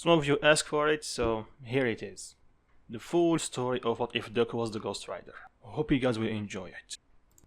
Some of you asked for it, so here it is. The full story of what if Deku was the Ghost Rider. Hope you guys will enjoy it.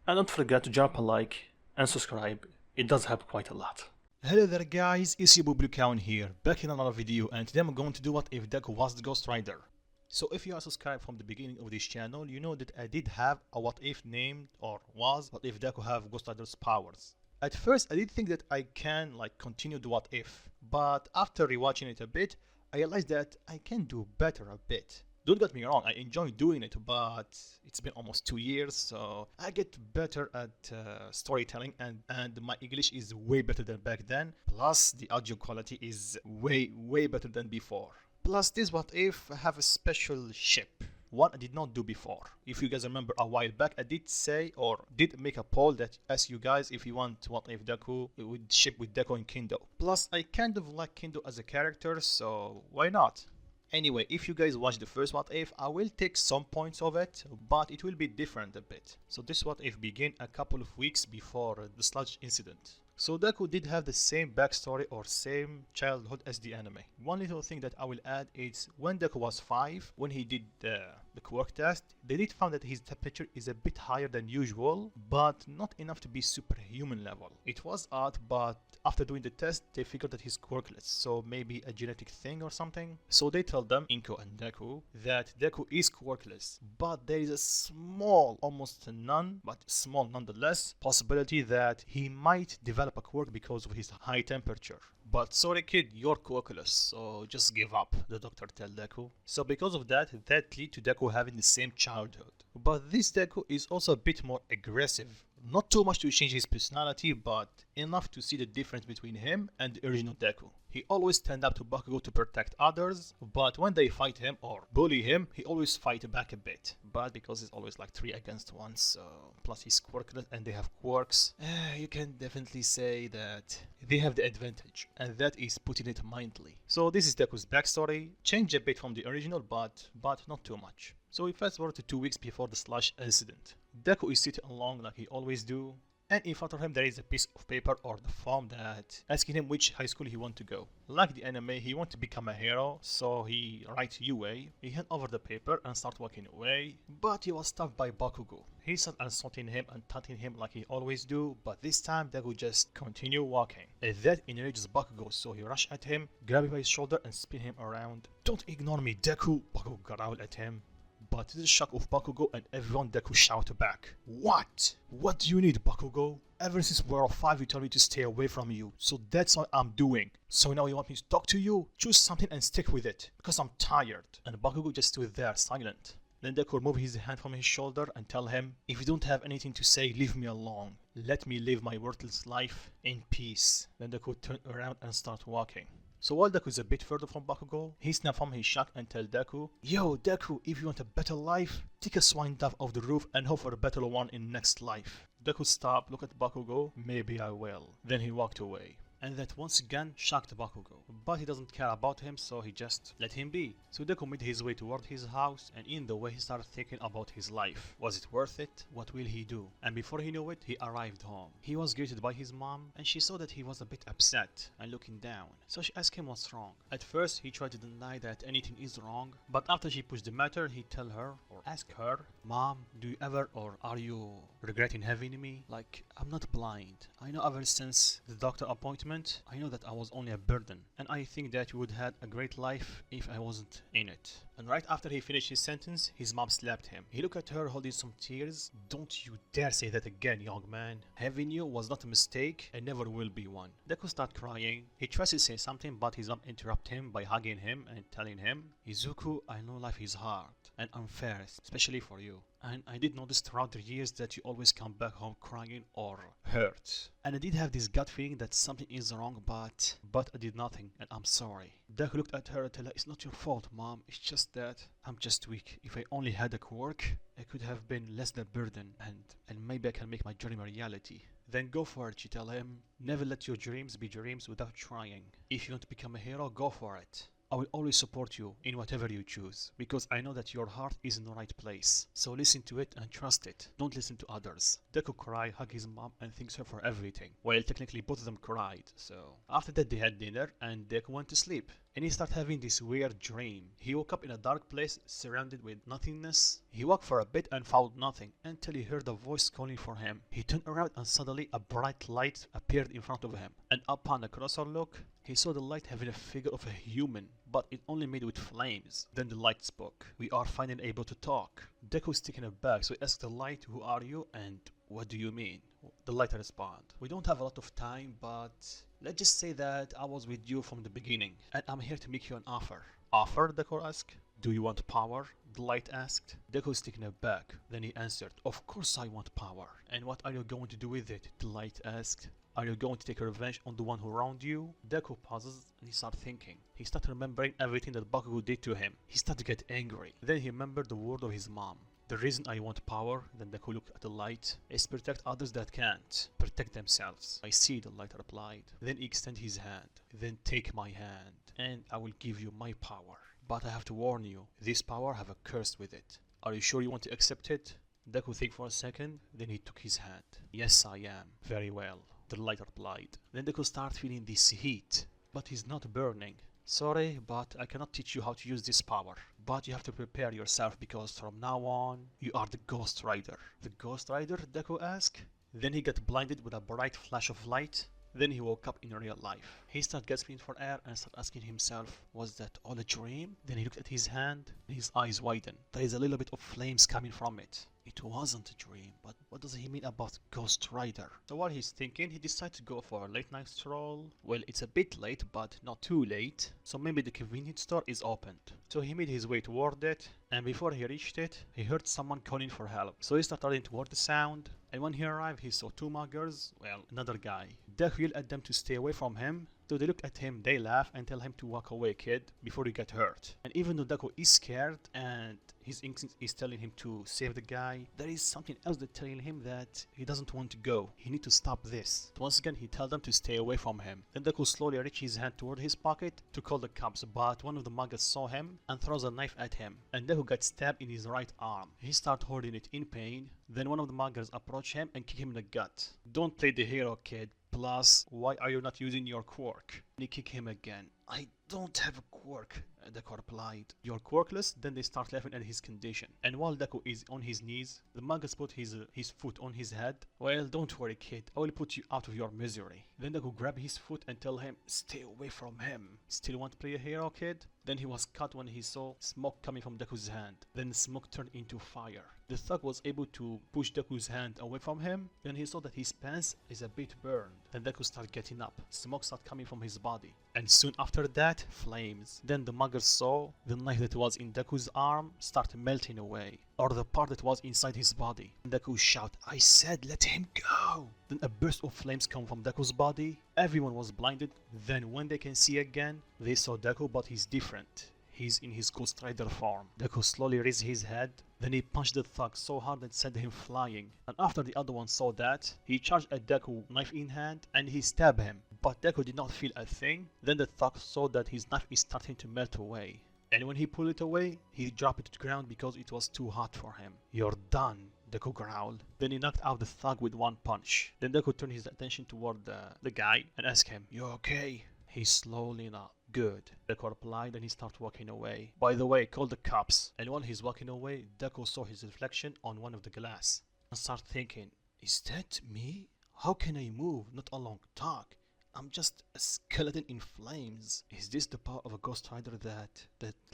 And don't forget to drop a like and subscribe, it does help quite a lot. Hello there guys, it's your Blue Count here, back in another video, and today I'm going to do what if Deku was the Ghost Rider. So if you are subscribed from the beginning of this channel, you know that I did have a what if named or was what if Deku have Ghost Rider's powers. At first I did think that I can continue the what if, but after rewatching it a bit, I realized that I can do better a bit. Don't get me wrong, I enjoy doing it, but it's been almost 2 years, so I get better at storytelling, and my English is way better than back then. Plus, the audio quality is way better than before. Plus, this what if have a special ship, one I did not do before. If you guys remember a while back, I did say or did make a poll that asked you guys if you want what if Deku would ship with Deku and Kendo. Plus, I kind of like Kendo as a character, so why not? Anyway, if you guys watch the first what if, I will take some points of it, but it will be different a bit. So this what if began a couple of weeks before the sludge incident. So Deku did have the same backstory or same childhood as the anime. One little thing that I will add is when Deku was 5, when he did the quirk test, they did find that his temperature is a bit higher than usual, but not enough to be superhuman level. It was odd, but after doing the test, they figured that he's quirkless, so maybe a genetic thing or something. So they tell them, Inko and Deku, that Deku is quirkless, but there is a small, almost none, but small nonetheless, possibility that he might develop a quirk because of his high temperature. But sorry kid, you're quirkless, so just give up, the doctor tell Deku. So because of that lead to Deku having the same childhood. But this Deku is also a bit more aggressive. Not too much to change his personality, but enough to see the difference between him and the original Deku. He always stand up to Bakugo to protect others, but when they fight him or bully him, he always fight back a bit. But because it's always like 3 against 1, so plus he's quirkless and they have quirks, you can definitely say that they have the advantage, and that is putting it mildly. So this is Deku's backstory, changed a bit from the original, but not too much. So we fast forward to 2 weeks before the slush incident. Deku is sitting along like he always do, and in front of him there is a piece of paper or the form that asking him which high school he want to go. Like the anime, he want to become a hero, so he writes UA. He hand over the paper and start walking away, but he was stopped by Bakugo. He started insulting him and taunting him like he always do, but this time Deku just continue walking. And that enrages Bakugo, so he rush at him, grab him by his shoulder and spin him around. "Don't ignore me, Deku!" Bakugo growled at him. But to the shock of Bakugo and everyone, Deku shouted back, "What? What do you need, Bakugo? Ever since we were 5 you told me to stay away from you, so that's what I'm doing. So now you want me to talk to you? Choose something and stick with it, because I'm tired." And Bakugo just stood there silent. Then Deku removed his hand from his shoulder and tell him, "If you don't have anything to say, leave me alone. Let me live my worthless life in peace." Then Deku turned around and started walking. So while Deku is a bit further from Bakugo, he snapped from his shock and tell Deku, "Yo, Deku, if you want a better life, take a swine dive off the roof and hope for a better one in next life." Deku stopped, looked at Bakugo, "Maybe I will." Then he walked away. And that once again shocked Bakugo. But he doesn't care about him, so he just let him be. So Deku made his way toward his house, and in the way he started thinking about his life. Was it worth it? What will he do? And before he knew it, he arrived home. He was greeted by his mom, and she saw that he was a bit upset and looking down. So she asked him what's wrong. At first, he tried to deny that anything is wrong, but after she pushed the matter, he tell her or ask her, "Mom, do you ever or are you regretting having me? Like, I'm not blind. I know ever since the doctor appointment, I know that I was only a burden, and I think that you would have a great life if I wasn't in it." And right after he finished his sentence, his mom slapped him. He looked at her holding some tears. "Don't you dare say that again, young man. Having you was not a mistake and never will be one." Deku started crying. He tries to say something, but his mom interrupted him by hugging him and telling him, "Izuku, I know life is hard and unfair, especially for you. And I did notice throughout the years that you always come back home crying or hurt. And I did have this gut feeling that something is wrong, but I did nothing, and I'm sorry." Deku looked at her and told her, "It's not your fault, Mom. It's just that I'm just weak. If I only had a quirk, I could have been less than burden, and maybe I can make my dream a reality." "Then go for it," she tell him. "Never let your dreams be dreams without trying. If you want to become a hero, go for it. I will always support you in whatever you choose, because I know that your heart is in the right place. So listen to it and trust it. Don't listen to others." Deku cried, hugged his mom, and thanks her for everything. Well, technically both of them cried, so... After that they had dinner, and Deku went to sleep. and he started having this weird dream. He woke up in a dark place surrounded with nothingness. He walked for a bit and found nothing until he heard a voice calling for him. He turned around and suddenly a bright light appeared in front of him, and upon a closer look, he saw the light having a figure of a human, but it only made with flames. Then the light spoke. "We are finally able to talk." Deku was taken aback, so he asked the light, "Who are you and what do you mean?" The light responded, "We don't have a lot of time, but let's just say that I was with you from the beginning, and I'm here to make you an offer." "Offer?" Deku asked. "Do you want power?" The light asked. Deku was taken aback. Then he answered, "Of course I want power." "And what are you going to do with it?" The light asked. "Are you going to take revenge on the one who wronged you?" Deku pauses and he started thinking. He started remembering everything that Bakugo did to him. He started to get angry. Then he remembered the word of his mom. "The reason I want power," then Deku looked at the light, "is protect others that can't protect themselves." "I see," the light replied. Then he extended his hand. "Then take my hand, and I will give you my power. But I have to warn you, this power have a curse with it. Are you sure you want to accept it?" Deku think for a second, then he took his hand. "Yes, I am." "Very well," the light replied. Then Deku started feeling this heat, but he's not burning. "Sorry, but I cannot teach you how to use this power. But you have to prepare yourself because from now on, you are the Ghost Rider." "The Ghost Rider?" Deku asked. Then he got blinded with a bright flash of light. Then he woke up in real life. He started gasping for air and started asking himself, was that all a dream? Then he looked at his hand and his eyes widened. There is a little bit of flames coming from it. It wasn't a dream, but what does he mean about Ghost Rider? So while he's thinking, he decided to go for a late night stroll. Well, it's a bit late, but not too late. So maybe the convenience store is opened. So he made his way toward it, and before he reached it, he heard someone calling for help. So he started running toward the sound, and when he arrived, he saw two muggers, well, another guy. Deku yelled at them to stay away from him. So they look at him, they laugh and tell him to walk away, kid, before you get hurt. And even though Deku is scared and his instinct is telling him to save the guy, there is something else that's telling him that he doesn't want to go. He needs to stop this. Once again, he tells them to stay away from him. Then Deku slowly reaches his hand toward his pocket to call the cops, but one of the muggers saw him and throws a knife at him. And Deku got stabbed in his right arm. He started holding it in pain. Then one of the muggers approached him and kicked him in the gut. "Don't play the hero, kid. Plus, why are you not using your quirk?" And he kicked him again. "I don't have a quirk," Deku replied. "You're quirkless?" Then they start laughing at his condition. And while Deku is on his knees, the muggers put his foot on his head. "Well, don't worry, kid. I will put you out of your misery." Then Deku grabbed his foot and tell him, "Stay away from him." "Still want to play a hero, kid?" Then he was cut when he saw smoke coming from Deku's hand. Then the smoke turned into fire. The thug was able to push Deku's hand away from him. Then he saw that his pants is a bit burned. Then Deku started getting up. Smoke started coming from his body. And soon after that, flames. Then the muggers saw the knife that was in Deku's arm start melting away, or the part that was inside his body. And Deku shouted, "I said let him go!" Then a burst of flames come from Deku's body. Everyone was blinded. Then when they can see again, they saw Deku, but he's different. He's in his Ghost Rider form. Deku slowly raised his head. Then he punched the thug so hard that sent him flying. And after the other one saw that, he charged at Deku, knife in hand, and he stabbed him. But Deku did not feel a thing. Then the thug saw that his knife is starting to melt away. And when he pulled it away, he dropped it to the ground because it was too hot for him. "You're done," Deku growled. Then he knocked out the thug with one punch. Then Deku turned his attention toward the guy and asked him, "You okay?" He slowly nodded. "Good," Deku replied, and he started walking away. "By the way, call the cops." And while he's walking away, Deku saw his reflection on one of the glass and started thinking, "Is that me? How can I move, not along talk? I'm just a skeleton in flames. Is this the power of a Ghost Rider that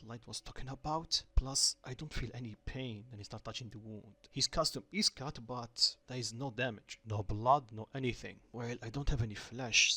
light was talking about? Plus, I don't feel any pain." And he started touching the wound. His costume is cut, but there is no damage. No blood, no anything. "Well, I don't have any flesh,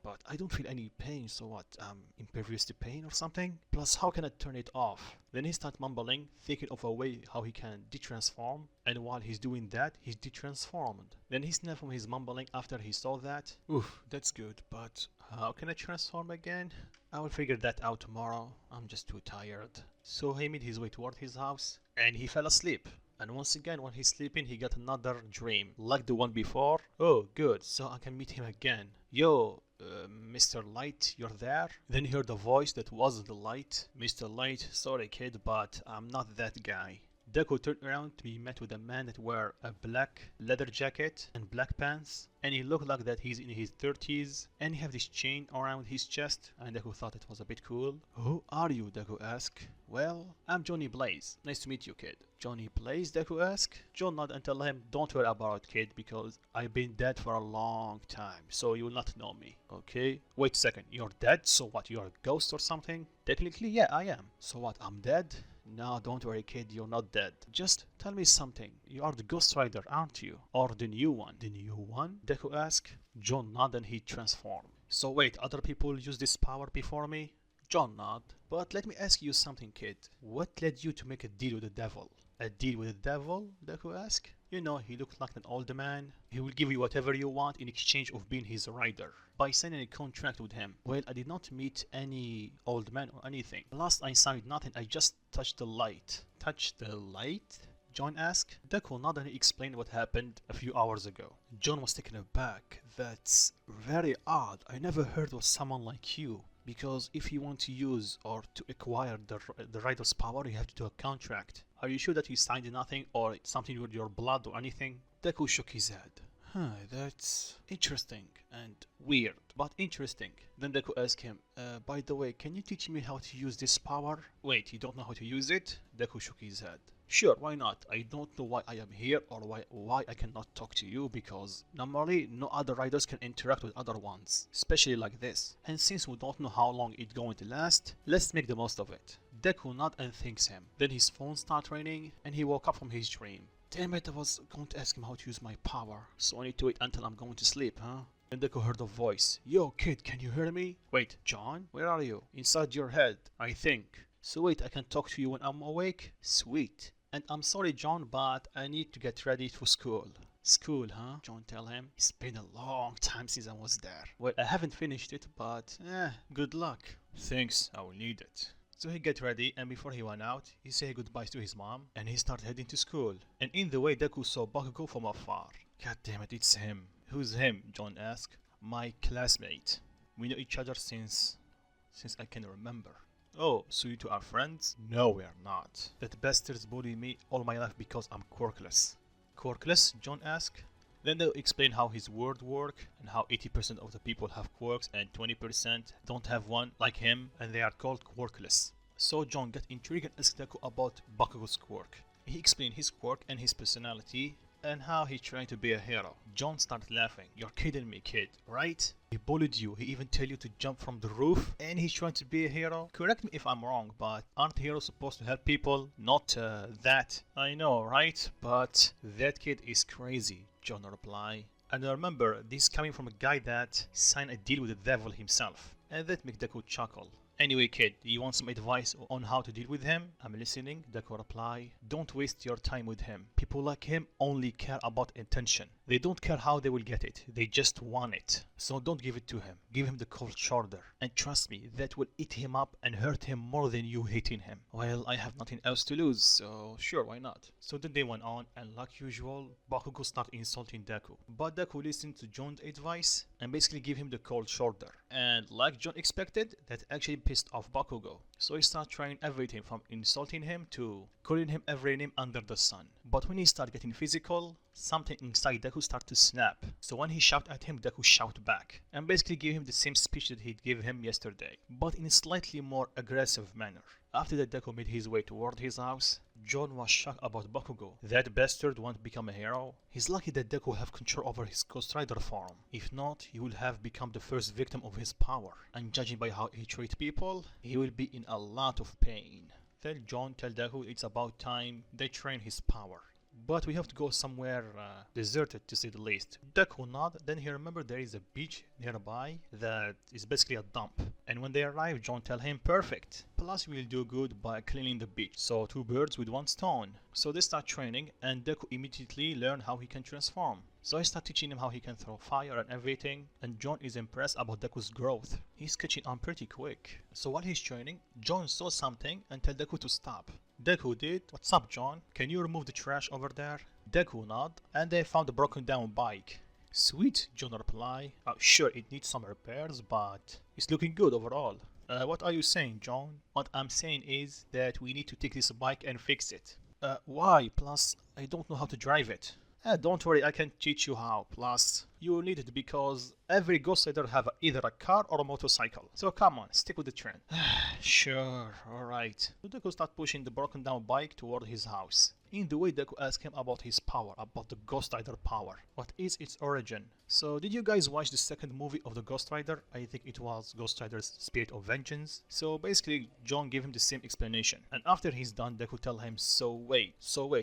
but I don't feel any pain, so what? I'm impervious to pain or something? Plus, how can I turn it off?" Then he started mumbling, thinking of a way how he can detransform. And while he's doing that, he's detransformed. Then he snapped from his mumbling after he saw that. "Oof, that's good, but how can I transform again? I will figure that out tomorrow. I'm just too tired." So he made his way toward his house, and he fell asleep. And once again, when he's sleeping, he got another dream, like the one before. "Oh, good, so I can meet him again. Yo, Mr. Light, you're there?" Then he heard a voice that wasn't the Light. "Mr. Light, sorry kid, but I'm not that guy." Deku turned around to be met with a man that wear a black leather jacket and black pants, and he looked like that he's in his 30s, and he have this chain around his chest, and Deku thought it was a bit cool. Who are you? Deku asked. Well, I'm Johnny Blaze. Nice to meet you, kid. Johnny Blaze? Deku asked. John nodded and tell him, don't worry about it, kid, because I've been dead for a long time, so you will not know me. Okay? Wait a second, you're dead? So what, you're a ghost or something? Technically, yeah, I am. So what, I'm dead? No, don't worry, kid, you're not dead. Just tell me something. You are the Ghost Rider, aren't you? Or the new one? The new one? Deku asked. John nodded and he transformed. So wait, other people used this power before me? John nodded. But let me ask you something, kid. What led you to make a deal with the devil? A deal with the devil? Deku asked. You know, he looked like an old man. He will give you whatever you want in exchange of being his rider. By signing a contract with him. Well, I did not meet any old man or anything. Last I signed nothing, I just touched the light. Touched the light? John asked. Deku nodded and he explained what happened a few hours ago. John was taken aback. That's very odd. I never heard of someone like you. Because if you want to use or to acquire the rider's power, you have to do a contract. Are you sure that you signed nothing or something with your blood or anything? Deku shook his head. That's interesting and weird, but interesting. Then Deku asked him, by the way, can you teach me how to use this power? Wait, you don't know how to use it? Deku shook his head. Sure, why not? I don't know why I am here or why I cannot talk to you because normally no other riders can interact with other ones, especially like this. And since we don't know how long it's going to last, let's make the most of it. Deku nods and thanks him. Then his phone started ringing and he woke up from his dream. Damn it, I was going to ask him how to use my power, so I need to wait until I'm going to sleep, huh? And Deku heard a voice. Yo, kid, can you hear me? Wait, John? Where are you? Inside your head, I think. So wait, I can talk to you when I'm awake? Sweet. And I'm sorry, John, but I need to get ready for school. School, huh? John tell him. It's been a long time since I was there. Well, I haven't finished it, but good luck. Thanks, I will need it. So he get ready, and before he went out, he say goodbye to his mom, and he started heading to school. And in the way, Deku saw Bakugo from afar. God damn it, it's him. Who's him? John asked. My classmate. We know each other since I can remember. Oh, so you two are friends? No, we are not. That bastard's bullied me all my life because I'm quirkless. Quirkless? John asked. Then they'll explain how his word work and how 80% of the people have quirks and 20% don't have one like him and they are called quirkless. So John got intrigued and asked Deku about Bakugo's quirk. He explained his quirk and his personality and how he tried to be a hero. John started laughing. You're kidding me, kid, right? He bullied you, he even tell you to jump from the roof and he's trying to be a hero? Correct me if I'm wrong, but aren't heroes supposed to help people? Not that. I know, right? But that kid is crazy, John replied. And remember, this coming from a guy that signed a deal with the devil himself. And that made Deku chuckle. Anyway, kid, you want some advice on how to deal with him? I'm listening, Deku replied. Don't waste your time with him. People like him only care about attention. They don't care how they will get it. They just want it. So don't give it to him. Give him the cold shoulder. And trust me, that will eat him up and hurt him more than you hating him. Well, I have nothing else to lose, so sure, why not? So the day went on, and like usual, Bakugo started insulting Deku. But Deku listened to John's advice and basically gave him the cold shoulder. And like John expected, that actually pissed off Bakugo. So he started trying everything from insulting him to calling him every name under the sun. But when he started getting physical, something inside Deku started to snap. So when he shouted at him, Deku shouted back and basically gave him the same speech that he'd give him yesterday, but in a slightly more aggressive manner. After that, Deku made his way toward his house. John was shocked about Bakugo. That bastard won't become a hero. He's lucky that Deku have control over his Ghost Rider form. If not, he will have become the first victim of his power. And judging by how he treats people, he will be in a lot of pain. Then John tell Deku it's about time they train his power. But we have to go somewhere deserted to say the least. Deku nod, then he remembered there is a beach nearby that is basically a dump. And when they arrive, John tell him, perfect. Plus we'll do good by cleaning the beach. So two birds with one stone. So they start training and Deku immediately learn how he can transform. So I start teaching him how he can throw fire and everything, and John is impressed about Deku's growth. He's catching on pretty quick. So while he's training, John saw something and tell Deku to stop. Deku did. What's up, John? Can you remove the trash over there? Deku nod, and they found a broken down bike. Sweet, John replied. Sure, it needs some repairs, but it's looking good overall. What are you saying, John? What I'm saying is that we need to take this bike and fix it. Why? Plus, I don't know how to drive it. Don't worry, I can teach you how. Plus, you will need it because every Ghost Rider have either a car or a motorcycle. So come on, stick with the trend. Sure, alright. Deku start pushing the broken down bike toward his house. In the way, Deku asks him about his power, about the Ghost Rider power. What is its origin? So, did you guys watch the second movie of the Ghost Rider? I think it was Ghost Rider's Spirit of Vengeance. So basically, John gave him the same explanation. And after he's done, Deku tell him, so wait,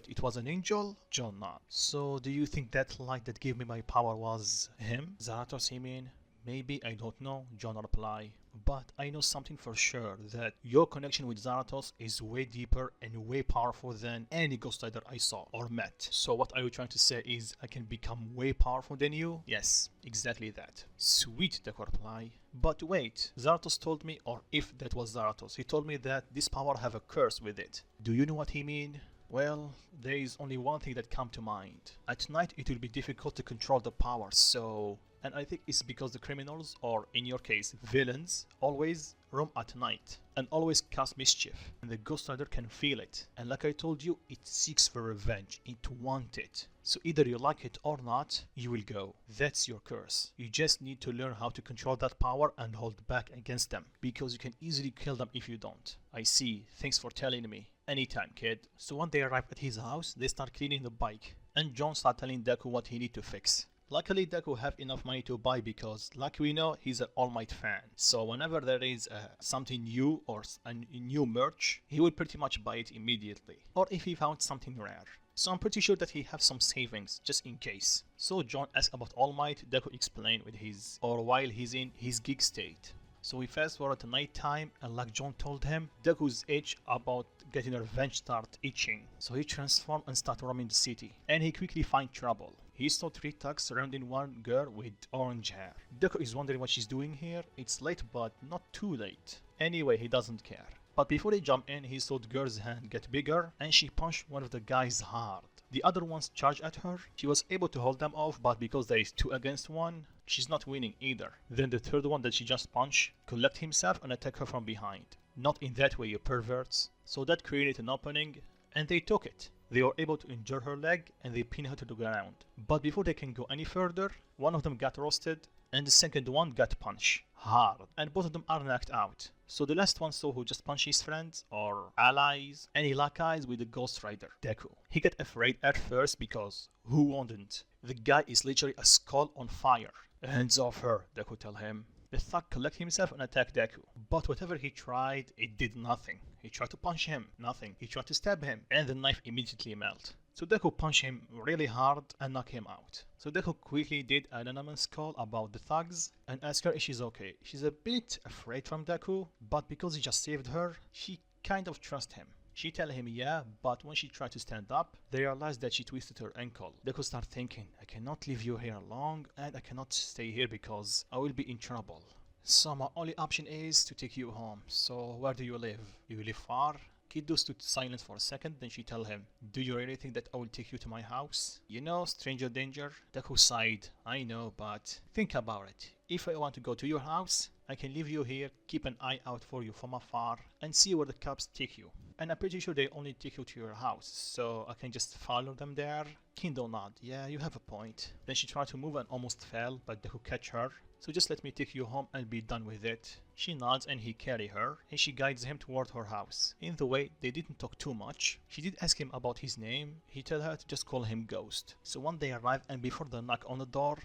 it was an angel? John nod. So, do you think that light that gave me my power was him? Zarathos, you mean? Maybe, I don't know, John reply. But I know something for sure, that your connection with Zarathos is way deeper and way powerful than any Ghost Rider I saw or met. So what are you trying to say is I can become way powerful than you? Yes, exactly that. Sweet, Deku reply. But wait, Zarathos told me, or if that was Zarathos, he told me that this power have a curse with it. Do you know what he mean? Well, there is only one thing that come to mind. At night it will be difficult to control the power, so... And I think it's because the criminals, or in your case, villains, always roam at night and always cause mischief. And the Ghost Rider can feel it. And like I told you, it seeks for revenge. It wants it. So either you like it or not, you will go. That's your curse. You just need to learn how to control that power and hold back against them. Because you can easily kill them if you don't. I see. Thanks for telling me. Anytime, kid. So when they arrive at his house, they start cleaning the bike. And John starts telling Deku what he need to fix. Luckily, Deku have enough money to buy because, like we know, he's an All Might fan. So whenever there is something new or a new merch, he will pretty much buy it immediately. Or if he found something rare. So I'm pretty sure that he have some savings, just in case. So John asks about All Might, Deku explained with his, or while he's in his geek state. So we fast forward to night time, and like John told him, Deku's itch about getting revenge start itching. So he transformed and start roaming the city, and he quickly find trouble. He saw 3 thugs surrounding one girl with orange hair. Deku is wondering what she's doing here. It's late, but not too late. Anyway, he doesn't care. But before they jump in, he saw the girl's hand get bigger, and she punched one of the guys hard. The other ones charged at her. She was able to hold them off, but because there is 2 against 1, she's not winning either. Then the third one that she just punched collect himself and attack her from behind. Not in that way, you perverts. So that created an opening, and they took it. They were able to injure her leg and they pin her to the ground. But before they can go any further, one of them got roasted and the second one got punched hard, and both of them are knocked out. So the last one saw who just punched his friends or allies, and he locked eyes with the Ghost Rider, Deku. He got afraid at first because who wouldn't? The guy is literally a skull on fire. Hands off her, Deku tell him. The thug collect himself and attack Deku. But whatever he tried, it did nothing. He tried to punch him, nothing. He tried to stab him, and the knife immediately melted. So Deku punched him really hard and knocked him out. So Deku quickly did an anonymous call about the thugs and asked her if she's okay. She's a bit afraid from Deku, but because he just saved her, she kind of trusts him. She tell him yeah, but when she tried to stand up, they realized that she twisted her ankle. Deku start thinking, I cannot leave you here long, and I cannot stay here because I will be in trouble. So my only option is to take you home. So where do you live? You live far? Kido stood silent for a second, then she tell him, do you really think that I will take you to my house? You know, stranger danger? Deku sighed, I know, but think about it. If I want to go to your house, I can leave you here, keep an eye out for you from afar, and see where the cops take you. And I'm pretty sure they only take you to your house, so I can just follow them there. Kendo nod, yeah, you have a point. Then she tried to move and almost fell, but Deku catch her. So just let me take you home and be done with it. She nods and he carry her, and she guides him toward her house. In the way, they didn't talk too much. She did ask him about his name. He tell her to just call him Ghost. So when they arrived and before the knock on the door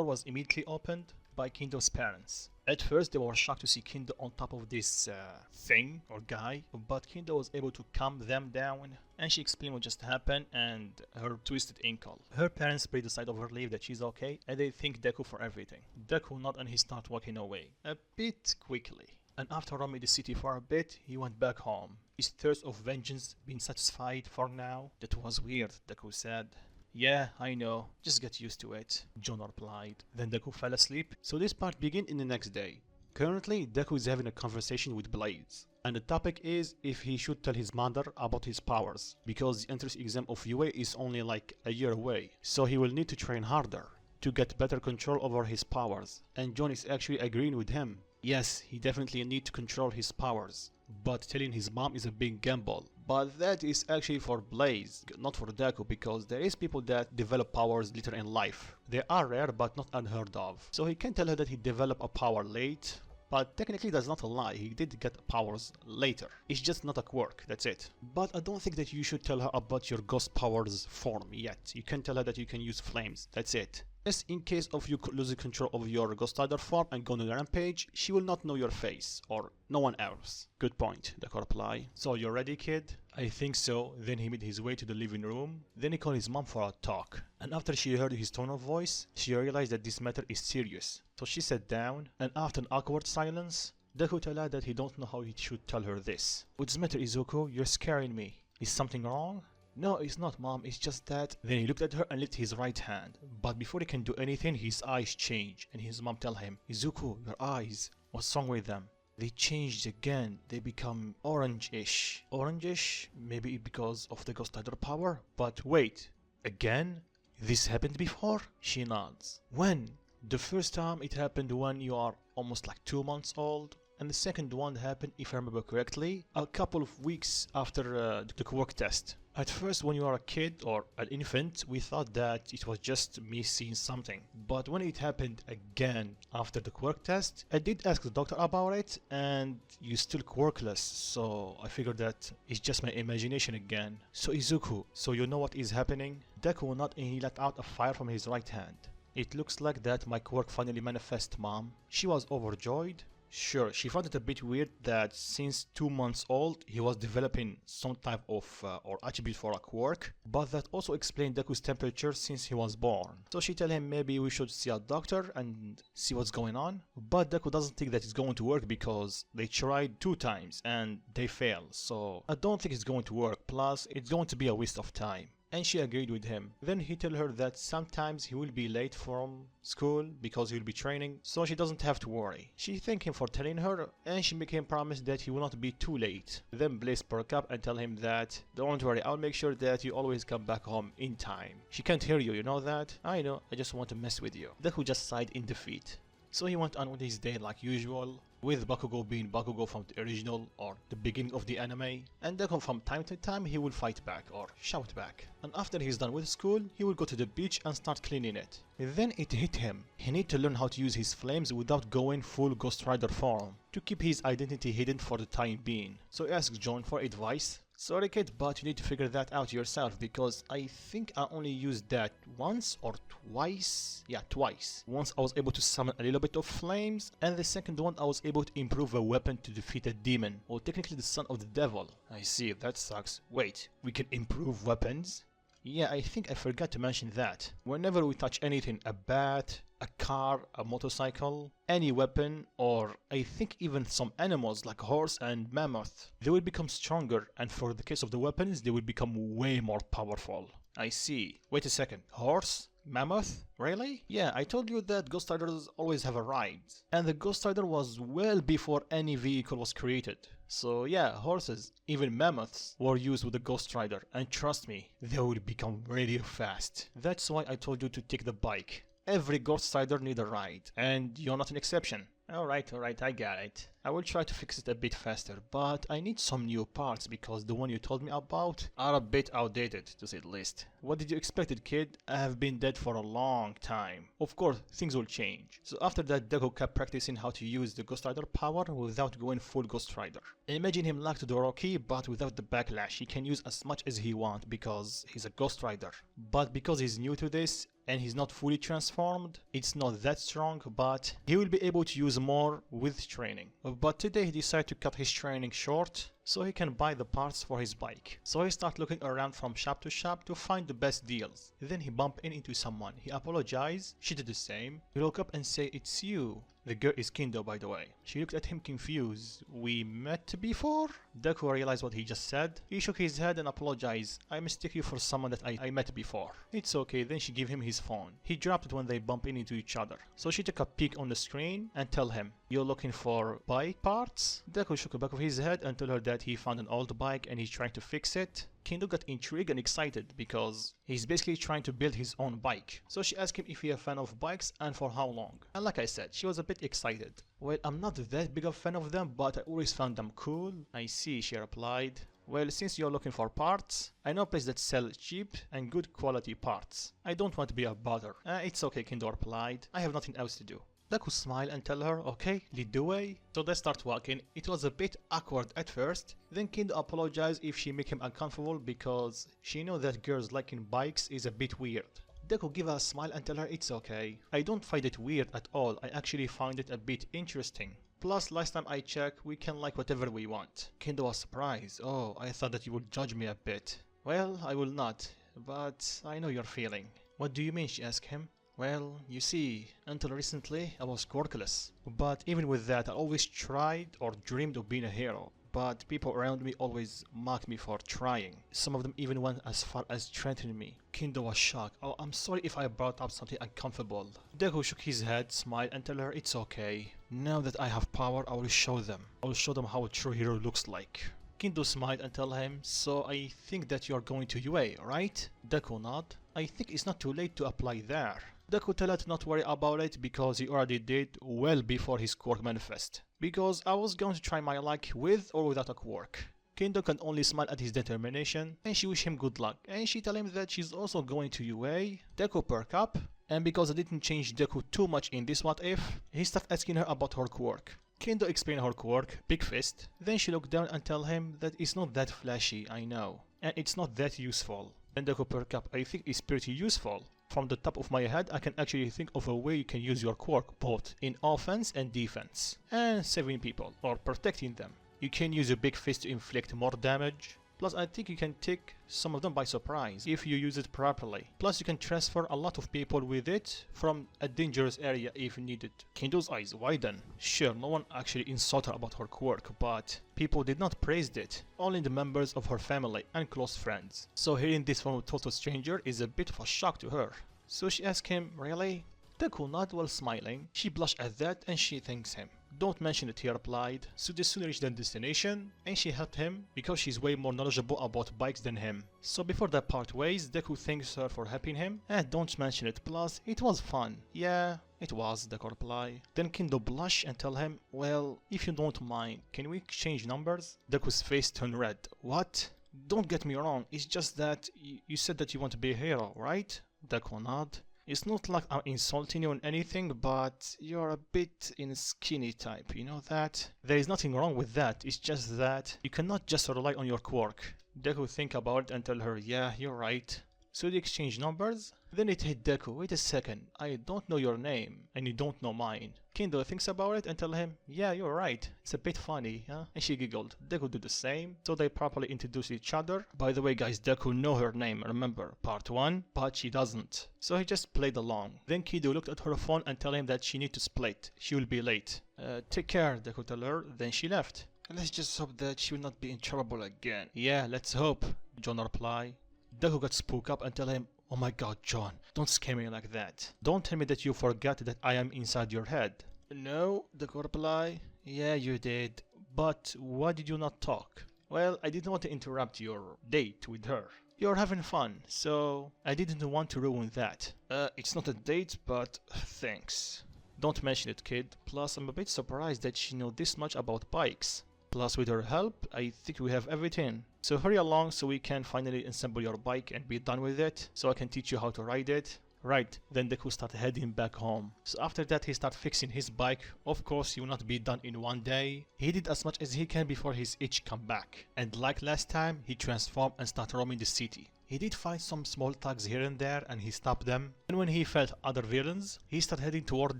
was immediately opened by Kendo's parents. At first they were shocked to see Kendo on top of this thing or guy, but Kendo was able to calm them down, and she explained what just happened and her twisted ankle. Her parents breathe a sigh of relief that she's okay, and they thank Deku for everything. Deku nodded and he started walking away, a bit quickly. And after roaming the city for a bit, he went back home. His thirst of vengeance being satisfied for now. That was weird, Deku said. Yeah, I know. Just get used to it, John replied. Then Deku fell asleep. So this part begins in the next day. Currently, Deku is having a conversation with Blaze. And the topic is if he should tell his mother about his powers. Because the entrance exam of UA is only like a year away. So he will need to train harder to get better control over his powers. And John is actually agreeing with him. Yes, he definitely needs to control his powers. But telling his mom is a big gamble. But that is actually for Blaze, not for Deku, because there is people that develop powers later in life. They are rare but not unheard of. So he can tell her that he developed a power late, but technically that's not a lie, he did get powers later. It's just not a quirk, that's it. But I don't think that you should tell her about your ghost powers form yet. You can tell her that you can use flames, that's it. Just in case of you losing control of your Ghost Rider form and go on a rampage, she will not know your face, or no one else. Good point, Deku reply. So you're ready, kid? I think so. Then he made his way to the living room. Then he called his mom for a talk. And after she heard his tone of voice, she realized that this matter is serious. So she sat down, and after an awkward silence, Deku told her that he don't know how he should tell her this. What's the matter, Izuku? You're scaring me. Is something wrong? No, it's not, mom, it's just that... Then he looked at her and lifted his right hand. But before he can do anything, his eyes change. And his mom tell him, Izuku, your eyes, what's wrong with them? They changed again. They become orange-ish. Orange-ish? Maybe because of the Ghost Rider power? But wait, again? This happened before? She nods. When? The first time it happened when you are almost like 2 months old. And the second one happened, if I remember correctly, a couple of weeks after the quirk test. At first, when you are a kid or an infant, we thought that it was just me seeing something. But when it happened again after the quirk test, I did ask the doctor about it, and you're still quirkless, so I figured that it's just my imagination again. So Izuku, so you know what is happening? Deku will not, and he let out a fire from his right hand. It looks like that my quirk finally manifested, mom. She was overjoyed. Sure, she found it a bit weird that since 2 months old, he was developing some type of or attribute for a quirk, but that also explained Deku's temperature since he was born. So she tell him maybe we should see a doctor and see what's going on, but Deku doesn't think that it's going to work because they tried 2 times and they failed, so I don't think it's going to work, plus it's going to be a waste of time. And she agreed with him. Then he told her that sometimes he will be late from school because he'll be training, so she doesn't have to worry. She thanked him for telling her, and she made him promise that he will not be too late. Then Blaze perk up and tell him that, don't worry, I'll make sure that you always come back home in time. She can't hear you, you know that? I know, I just want to mess with you. Deku just sighed in defeat. So he went on with his day like usual, with Bakugo being Bakugo from the original or the beginning of the anime, and Deku from time to time he will fight back or shout back. And after he's done with school, he will go to the beach and start cleaning it. Then it hit him. He need to learn how to use his flames without going full Ghost Rider form, to keep his identity hidden for the time being. So he asks John for advice. Sorry kid, but you need to figure that out yourself because I think I only used that once or twice. Yeah, twice. Once I was able to summon a little bit of flames, and the second one I was able to improve a weapon to defeat a demon, or technically the son of the devil. I see, that sucks. Wait, we can improve weapons? Yeah, I think I forgot to mention that. Whenever we touch anything, a bat, a car, a motorcycle, any weapon, or I think even some animals like horse and mammoth, they will become stronger, and for the case of the weapons, they will become way more powerful. I see. Wait a second. Horse? Mammoth? Really? Yeah, I told you that Ghost Riders always have a ride. And the Ghost Rider was well before any vehicle was created. So yeah, horses, even mammoths, were used with the Ghost Rider. And trust me, they will become really fast. That's why I told you to take the bike. Every Ghost Rider needs a ride, and you're not an exception. Alright, I got it. I will try to fix it a bit faster, but I need some new parts because the one you told me about are a bit outdated, to say the least. What did you expect, kid? I have been dead for a long time. Of course, things will change. So after that, Deku kept practicing how to use the Ghost Rider power without going full Ghost Rider. Imagine him like Todoroki, but without the backlash. He can use as much as he wants because he's a Ghost Rider. But because he's new to this, and he's not fully transformed, it's not that strong, but he will be able to use more with training. But today he decided to cut his training short so he can buy the parts for his bike. So he started looking around from shop to shop to find the best deals. Then he bumped into someone. He apologized, she did the same. He woke up and said, "It's you." The girl is Kendo, by the way. She looked at him confused. "We met before?" Deku realized what he just said. He shook his head and apologized. "I mistake you for someone that I met before." "It's okay." Then she gave him his phone. He dropped it when they bumped into each other. So she took a peek on the screen and tell him, "You're looking for bike parts?" Deku shook the back of his head and told her that he found an old bike and he's trying to fix it. Kendo got intrigued and excited because he's basically trying to build his own bike. So she asked him if he's a fan of bikes and for how long. And like I said, she was a bit excited. "Well, I'm not that big of a fan of them, but I always found them cool." "I see," she replied. Well, since you're looking for parts, I know a place that sells cheap and good quality parts. I don't want to be a bother. It's okay, Kendo replied. I have nothing else to do. Deku smiled and tell her, okay, lead the way. So they start walking. It was a bit awkward at first. Then Kendo apologized if she make him uncomfortable because she know that girls liking bikes is a bit weird. Deku give her a smile and tell her it's okay. I don't find it weird at all. I actually find it a bit interesting. Plus, last time I checked, we can like whatever we want. Kendo was surprised. Oh, I thought that you would judge me a bit. Well, I will not, but I know your feeling. What do you mean? She asked him. Well, you see, until recently I was quirkless. But even with that, I always tried or dreamed of being a hero. But people around me always mocked me for trying. Some of them even went as far as threatening me. Kendo was shocked. Oh, I'm sorry if I brought up something uncomfortable. Deku shook his head, smiled and told her it's okay. Now that I have power, I will show them. I will show them how a true hero looks like. Kendo smiled and told him, so I think that you are going to UA, right? Deku nodded. I think it's not too late to apply there. Deku told her to not worry about it because he already did well before his quirk manifest. Because I was going to try my luck with or without a quirk. Kendo can only smile at his determination and she wished him good luck and she told him that she's also going to UA. Deku perked up and because I didn't change Deku too much in this what if, he started asking her about her quirk. Kendo explained her quirk, Big Fist. Then she looked down and told him that it's not that flashy, I know. And it's not that useful. And Deku perked up, I think it's pretty useful. From the top of my head, I can actually think of a way you can use your quirk both in offense and defense. And saving people, or protecting them. You can use a big fist to inflict more damage. Plus I think you can take some of them by surprise if you use it properly. Plus you can transfer a lot of people with it from a dangerous area if needed. Kendo's eyes widened. Sure, no one actually insulted her about her quirk, but people did not praise it. Only the members of her family and close friends. So hearing this from a total stranger is a bit of a shock to her. So she asked him, really? Deku nodded while smiling. She blushed at that and she thanks him. Don't mention it, he replied. So they soon reached their destination and she helped him because she's way more knowledgeable about bikes than him. So before they part ways, Deku thanks her for helping him and don't mention it, plus it was fun. Yeah, it was, Deku replied. Then Kendo blushed and tell him, well, if you don't mind, can we exchange numbers? Deku's face turned red. What? Don't get me wrong, it's just that you said that you want to be a hero, right? Deku nodded. It's not like I'm insulting you on anything, but you're a bit in skinny type, you know that? There is nothing wrong with that, it's just that you cannot just rely on your quirk. Deku think about it and tell her, yeah, you're right. So they exchange numbers? Then it hit Deku, wait a second, I don't know your name, and you don't know mine. Kendo thinks about it and tell him, yeah, you're right, it's a bit funny, huh? And she giggled. Deku did the same, so they properly introduced each other. By the way guys, Deku know her name, remember, part 1, but she doesn't. So he just played along. Then Kendo looked at her phone and tell him that she need to split, she will be late. Take care, Deku told her, then she left. Let's just hope that she will not be in trouble again. Yeah, let's hope, John replied. Deku got spooked up and tell him, oh my god, John, don't scare me like that. Don't tell me that you forgot that I am inside your head. No, Deku replied. Yeah, you did. But why did you not talk? Well, I didn't want to interrupt your date with her. You're having fun, so I didn't want to ruin that. It's not a date, but thanks. Don't mention it, kid. Plus, I'm a bit surprised that she knows this much about bikes. Plus, with her help, I think we have everything. So hurry along so we can finally assemble your bike and be done with it, so I can teach you how to ride it. Right, then Deku started heading back home. So after that he started fixing his bike. Of course he will not be done in one day. He did as much as he can before his itch come back. And like last time, he transformed and started roaming the city. He did find some small thugs here and there and he stopped them. And when he felt other villains, he started heading toward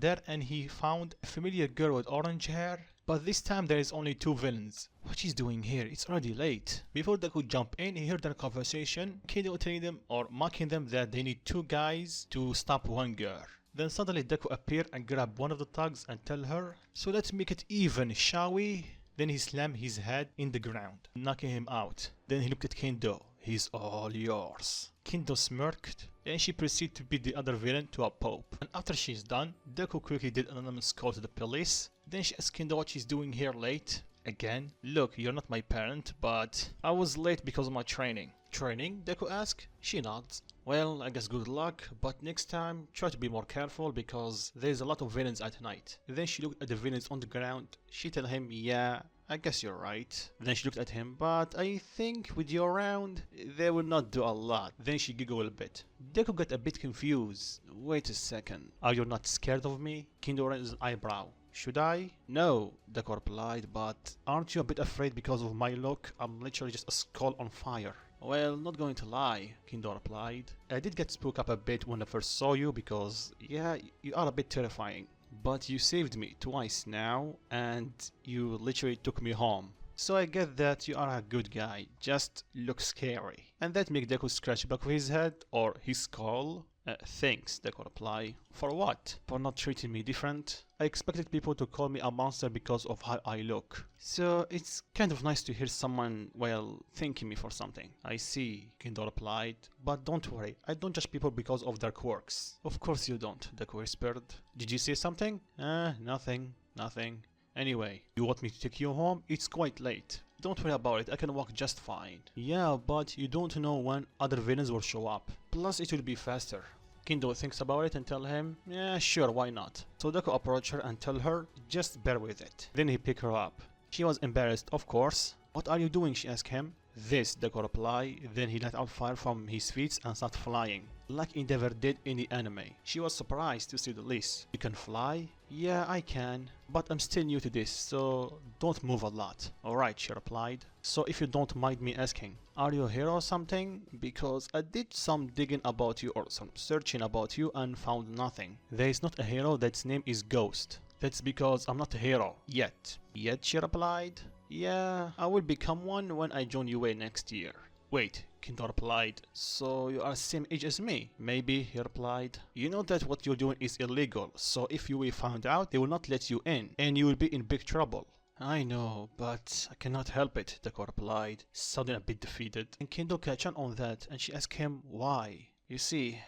there and he found a familiar girl with orange hair. But this time there is only 2 villains. What she's doing here? It's already late. Before they could jump in, he heard their conversation. Kendo telling them or mocking them that they need 2 guys to stop one girl. Then suddenly Deku appeared and grabbed one of the thugs and tell her, so let's make it even, shall we? Then he slammed his head in the ground, knocking him out. Then he looked at Kendo. He's all yours. Kendo smirked and she proceeded to beat the other villain to a pulp. And after she's done, Deku quickly did an anonymous call to the police. Then she asked Kendo what she's doing here late. Again, look, you're not my parent, but I was late because of my training. Training? Deku asked. She nods. Well, I guess good luck, but next time try to be more careful because there's a lot of villains at night. Then she looked at the villains on the ground. She told him, yeah, I guess you're right. Then she looked at him, but I think with you around, they will not do a lot. Then she giggled a bit. Deku got a bit confused. Wait a second. Are you not scared of me? Kendo raised an eyebrow. Should I? No, Deku replied, but aren't you a bit afraid because of my look? I'm literally just a skull on fire. Well, not going to lie, Kendo replied. I did get spooked up a bit when I first saw you because, yeah, you are a bit terrifying. But you saved me twice now, and you literally took me home. So I get that you are a good guy, just look scary. And that made Deku scratch back of his head, or his skull. Thanks, Deku replied. For what? For not treating me different? I expected people to call me a monster because of how I look. So it's kind of nice to hear someone, well, thanking me for something. I see, Kendo replied. But don't worry, I don't judge people because of their quirks. Of course you don't, Deku whispered. Did you say something? Nothing. Anyway, you want me to take you home? It's quite late. Don't worry about it, I can walk just fine. Yeah, but you don't know when other villains will show up. Plus it will be faster. Kendo thinks about it and tell him, yeah, sure, why not? So Deku approach her and tell her, just bear with it. Then he pick her up. She was embarrassed, of course. What are you doing? She asked him. This, Deku replied. Then he let out fire from his feet and started flying, like Endeavor did in the anime. She was surprised to see the list. You can fly? Yeah, I can, but I'm still new to this, so don't move a lot. Alright, she replied. So if you don't mind me asking, are you a hero or something? Because I did some digging about you or some searching about you and found nothing. There is not a hero that's name is Ghost. That's because I'm not a hero. Yet. Yet, she replied. Yeah, I will become one when I join UA next year. Wait, Kendo replied. So you are the same age as me? Maybe, he replied. You know that what you're doing is illegal, so if UA found out, they will not let you in, and you will be in big trouble. I know, but I cannot help it, Deku replied, sounding a bit defeated. And Kendo catch on that, and she asked him why. You see,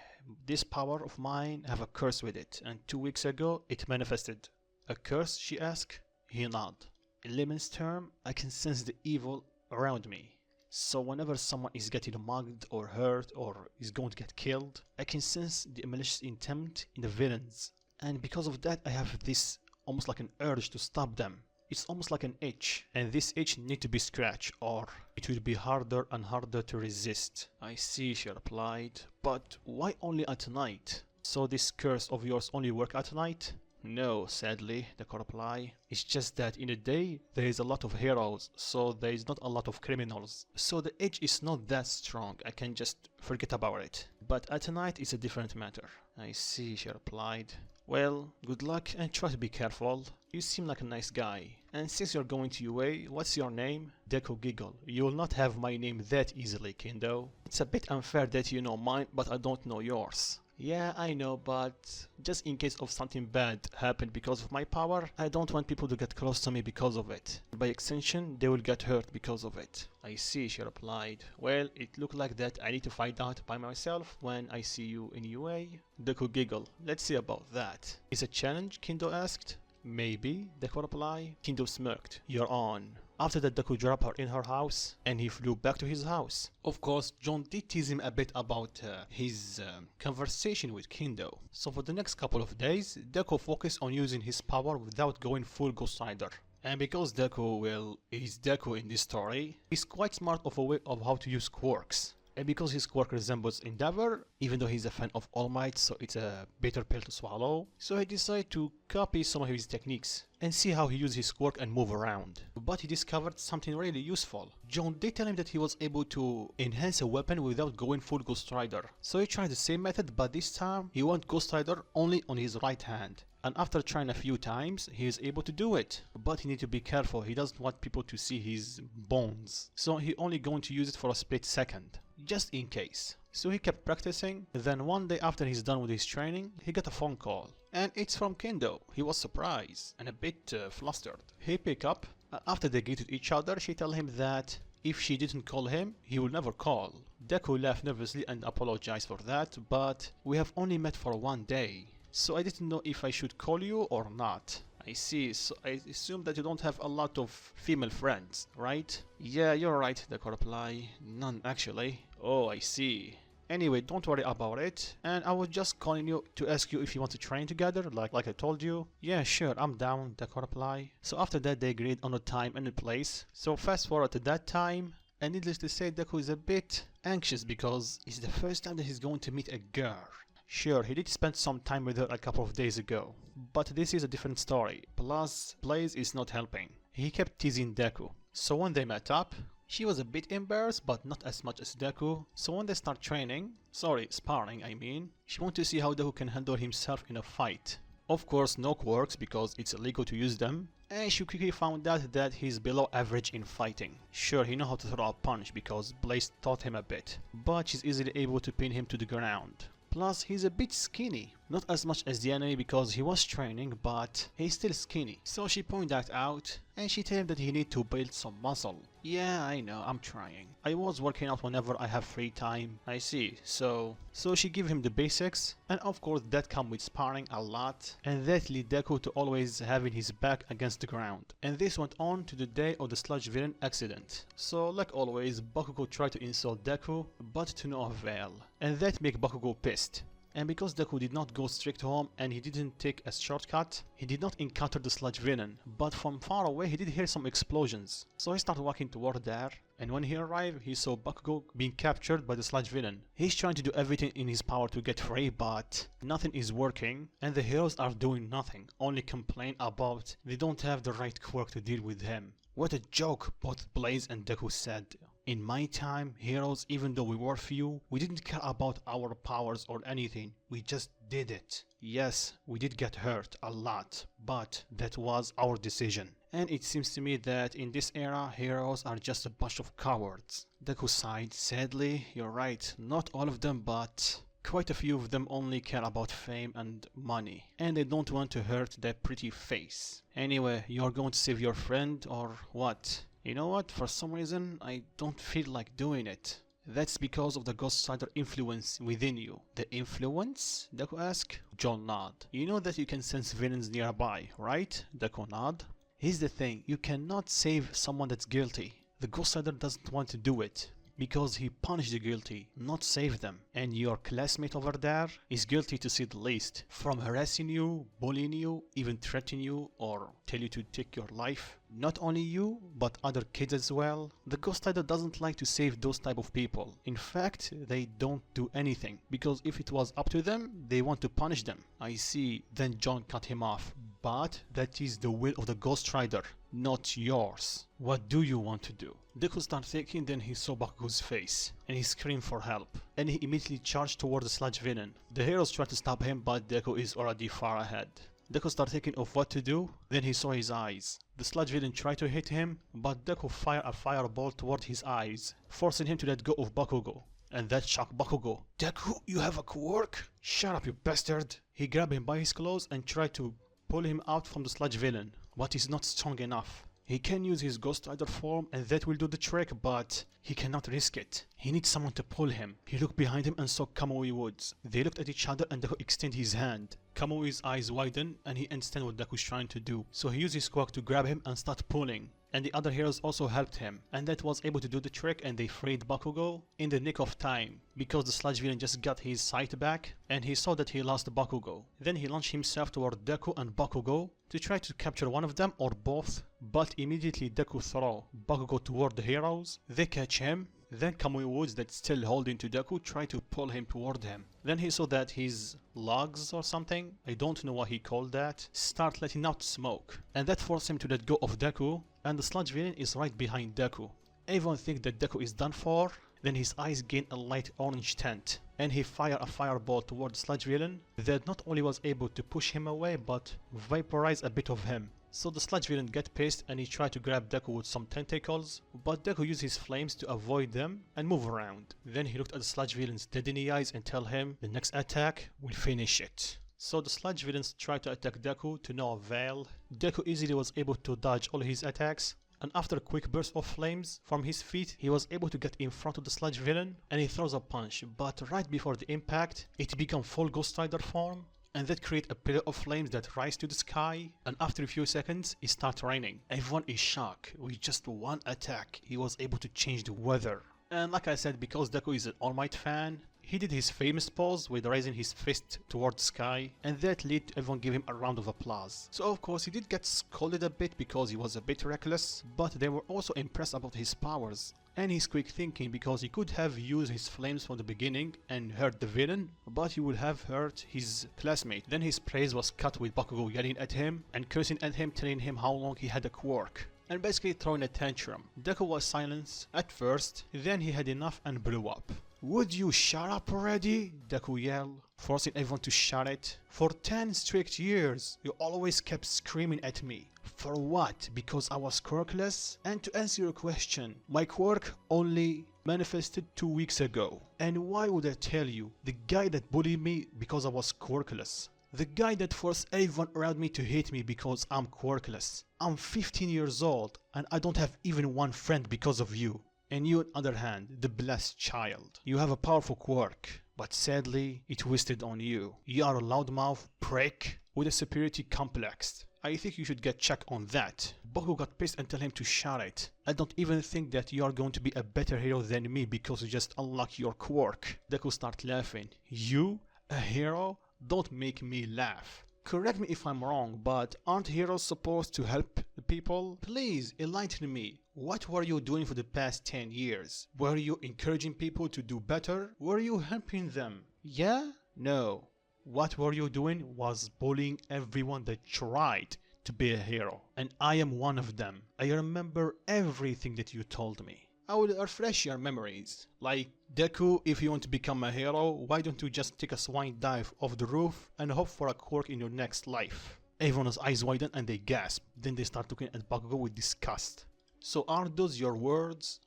this power of mine have a curse with it, and 2 weeks ago it manifested. A curse? She asked. He nodded. In layman's term, I can sense the evil around me. So whenever someone is getting mugged or hurt or is going to get killed, I can sense the malicious intent in the villains. And because of that, I have this almost like an urge to stop them. It's almost like an itch, and this itch needs to be scratched or it will be harder and harder to resist. I see, she replied, but why only at night? So this curse of yours only work at night? No, sadly, Deku replied. It's just that in the day, there is a lot of heroes, so there is not a lot of criminals. So the edge is not that strong, I can just forget about it. But at night, it's a different matter. I see, she replied. Well, good luck and try to be careful. You seem like a nice guy. And since you're going to UA, what's your name? Deku giggled. You will not have my name that easily, Kendo. It's a bit unfair that you know mine, but I don't know yours. Yeah, I know, but just in case of something bad happened because of my power, I don't want people to get close to me because of it. By extension, they will get hurt because of it. I see, she replied. Well, it looked like that I need to find out by myself when I see you in UA. Deku giggled. Let's see about that. Is a challenge? Kendo asked. Maybe, Deku replied. Kendo smirked. You're on. After that, Deku dropped her in her house and he flew back to his house. Of course, John did tease him a bit about his conversation with Kendo. So for the next couple of days, Deku focused on using his power without going full Ghost Rider. And because Deku, well, is Deku in this story, he's quite smart of a way of how to use quirks. And because his quirk resembles Endeavor, even though he's a fan of All Might, so it's a bitter pill to swallow, so he decided to copy some of his techniques and see how he uses his quirk and move around. But he discovered something really useful. John did tell him that he was able to enhance a weapon without going full Ghost Rider. So he tried the same method, but this time he went Ghost Rider only on his right hand. And after trying a few times, he is able to do it. But he needs to be careful, he doesn't want people to see his bones. So he only going to use it for a split second, just in case. So he kept practicing, then one day after he's done with his training, he got a phone call. And it's from Kendo. He was surprised and a bit flustered. He picked up. After they greeted each other, she told him that if she didn't call him, he will never call. Deku laughed nervously and apologized for that, but we have only met for 1 day. So I didn't know if I should call you or not. I see, so I assume that you don't have a lot of female friends, right? Yeah, you're right, Deku replied. None actually. Oh, I see. Anyway, don't worry about it. And I was just calling you to ask you if you want to train together, like I told you. Yeah, sure, I'm down, Deku replied. So after that, they agreed on a time and a place. So fast forward to that time. And needless to say, Deku is a bit anxious because it's the first time that he's going to meet a girl. Sure, he did spend some time with her a couple of days ago, but this is a different story. Plus, Blaze is not helping. He kept teasing Deku. So when they met up, she was a bit embarrassed, but not as much as Deku. So when they start sparring I mean, she wanted to see how Deku can handle himself in a fight. Of course, no quirks because it's illegal to use them. And she quickly found out that he's below average in fighting. Sure, he knows how to throw a punch because Blaze taught him a bit, but she's easily able to pin him to the ground. Plus, he's a bit skinny. Not as much as the enemy because he was training, but he's still skinny. So she pointed that out, and she told him that he need to build some muscle. Yeah, I know, I'm trying. I was working out whenever I have free time. I see. So she gave him the basics, and of course that come with sparring a lot, and that lead Deku to always having his back against the ground. And this went on to the day of the sludge villain accident. So like always, Bakugo tried to insult Deku, but to no avail. And that made Bakugo pissed. And because Deku did not go straight to home and he didn't take a shortcut, he did not encounter the sludge villain, but from far away he did hear some explosions. So he started walking toward there, and when he arrived he saw Bakugo being captured by the sludge villain. He's trying to do everything in his power to get free, but nothing is working, and the heroes are doing nothing, only complain about they don't have the right quirk to deal with him. What a joke, both Blaze and Deku said. In my time, heroes, even though we were few, we didn't care about our powers or anything, we just did it. Yes, we did get hurt a lot, but that was our decision. And it seems to me that in this era, heroes are just a bunch of cowards. Deku sighed. Sadly, you're right, not all of them, but quite a few of them only care about fame and money, and they don't want to hurt their pretty face. Anyway, you're going to save your friend or what? You know what, for some reason I don't feel like doing it. That's because of the Ghost Rider influence within you. The influence? Deku asked. John nod. You know that you can sense villains nearby, right? Deku nod. Here's the thing, you cannot save someone that's guilty. The Ghost Rider doesn't want to do it, because he punished the guilty, not save them. And your classmate over there is guilty to say the least. From harassing you, bullying you, even threatening you, or tell you to take your life. Not only you, but other kids as well. The Ghost Rider doesn't like to save those type of people. In fact, they don't do anything, because if it was up to them, they want to punish them. I see. Then John cut him off. But that is the will of the Ghost Rider, not yours. What do you want to do? Deku started thinking, then he saw Bakugo's face, and he screamed for help, and he immediately charged toward the sludge villain. The heroes tried to stop him, but Deku is already far ahead. Deku started thinking of what to do, then he saw his eyes. The sludge villain tried to hit him, but Deku fired a fireball toward his eyes, forcing him to let go of Bakugo. And that shocked Bakugo. Deku, you have a quirk? Shut up, you bastard! He grabbed him by his clothes and tried to pull him out from the sludge villain, but he's not strong enough. He can use his Ghost Rider form and that will do the trick, but he cannot risk it. He needs someone to pull him. He looked behind him and saw Kamui Woods. They looked at each other and Deku extended his hand. Kamui's eyes widened and he understood what Deku's trying to do. So he used his quirk to grab him and start pulling. And the other heroes also helped him, and that was able to do the trick, and they freed Bakugo in the nick of time, because the sludge villain just got his sight back, and he saw that he lost Bakugo. Then he launched himself toward Deku and Bakugo to try to capture one of them or both, but immediately Deku throw Bakugo toward the heroes. They catch him. Then Kamui Woods, that's still holding to Deku, tried to pull him toward him. Then he saw that his lugs or something, I don't know what he called that, start letting out smoke. And that forced him to let go of Deku, and the sludge villain is right behind Deku. Everyone thinks that Deku is done for. Then his eyes gain a light orange tint, and he fired a fireball toward the sludge villain that not only was able to push him away, but vaporize a bit of him. So the sludge villain get pissed and he tried to grab Deku with some tentacles, but Deku used his flames to avoid them and move around. Then he looked at the sludge villain's dead in the eyes and tell him the next attack will finish it. So the sludge villains tried to attack Deku to no avail. Deku easily was able to dodge all his attacks, and after a quick burst of flames from his feet, he was able to get in front of the sludge villain and he throws a punch, but right before the impact, it becomes full Ghost Rider form. And that create a pillar of flames that rise to the sky, and after a few seconds it starts raining. Everyone is shocked. With just one attack he was able to change the weather. And like I said, because Deku is an All Might fan, He did his famous pose with raising his fist toward the sky, and that led to everyone give him a round of applause. So of course he did get scolded a bit because he was a bit reckless, but they were also impressed about his powers and his quick thinking, because he could have used his flames from the beginning and hurt the villain, but he would have hurt his classmate. Then his praise was cut with Bakugo yelling at him and cursing at him, telling him how long he had a quirk, and basically throwing a tantrum. Deku was silenced at first, then he had enough and blew up. "Would you shut up already?" Deku yelled, forcing everyone to shut it. "For 10 strict years, you always kept screaming at me. For what? Because I was quirkless? And to answer your question, my quirk only manifested 2 weeks ago. And why would I tell you? The guy that bullied me because I was quirkless. The guy that forced everyone around me to hate me because I'm quirkless. I'm 15 years old and I don't have even one friend because of you. And you, on the other hand, the blessed child. You have a powerful quirk, but sadly, it wasted on you. You are a loudmouth prick with a superiority complex. I think you should get checked on that." Bakugo got pissed and tell him to shut it. "I don't even think that you are going to be a better hero than me because you just unlock your quirk." Deku started laughing. "You? A hero? Don't make me laugh. Correct me if I'm wrong, but aren't heroes supposed to help the people? Please enlighten me. What were you doing for the past 10 years? Were you encouraging people to do better? Were you helping them? Yeah? No. What were you doing was bullying everyone that tried to be a hero. And I am one of them. I remember everything that you told me. I will refresh your memories. Like, Deku, if you want to become a hero, why don't you just take a swine dive off the roof and hope for a quirk in your next life?" Everyone's eyes widen and they gasp. Then they start looking at Bakugo with disgust. "So are those your words?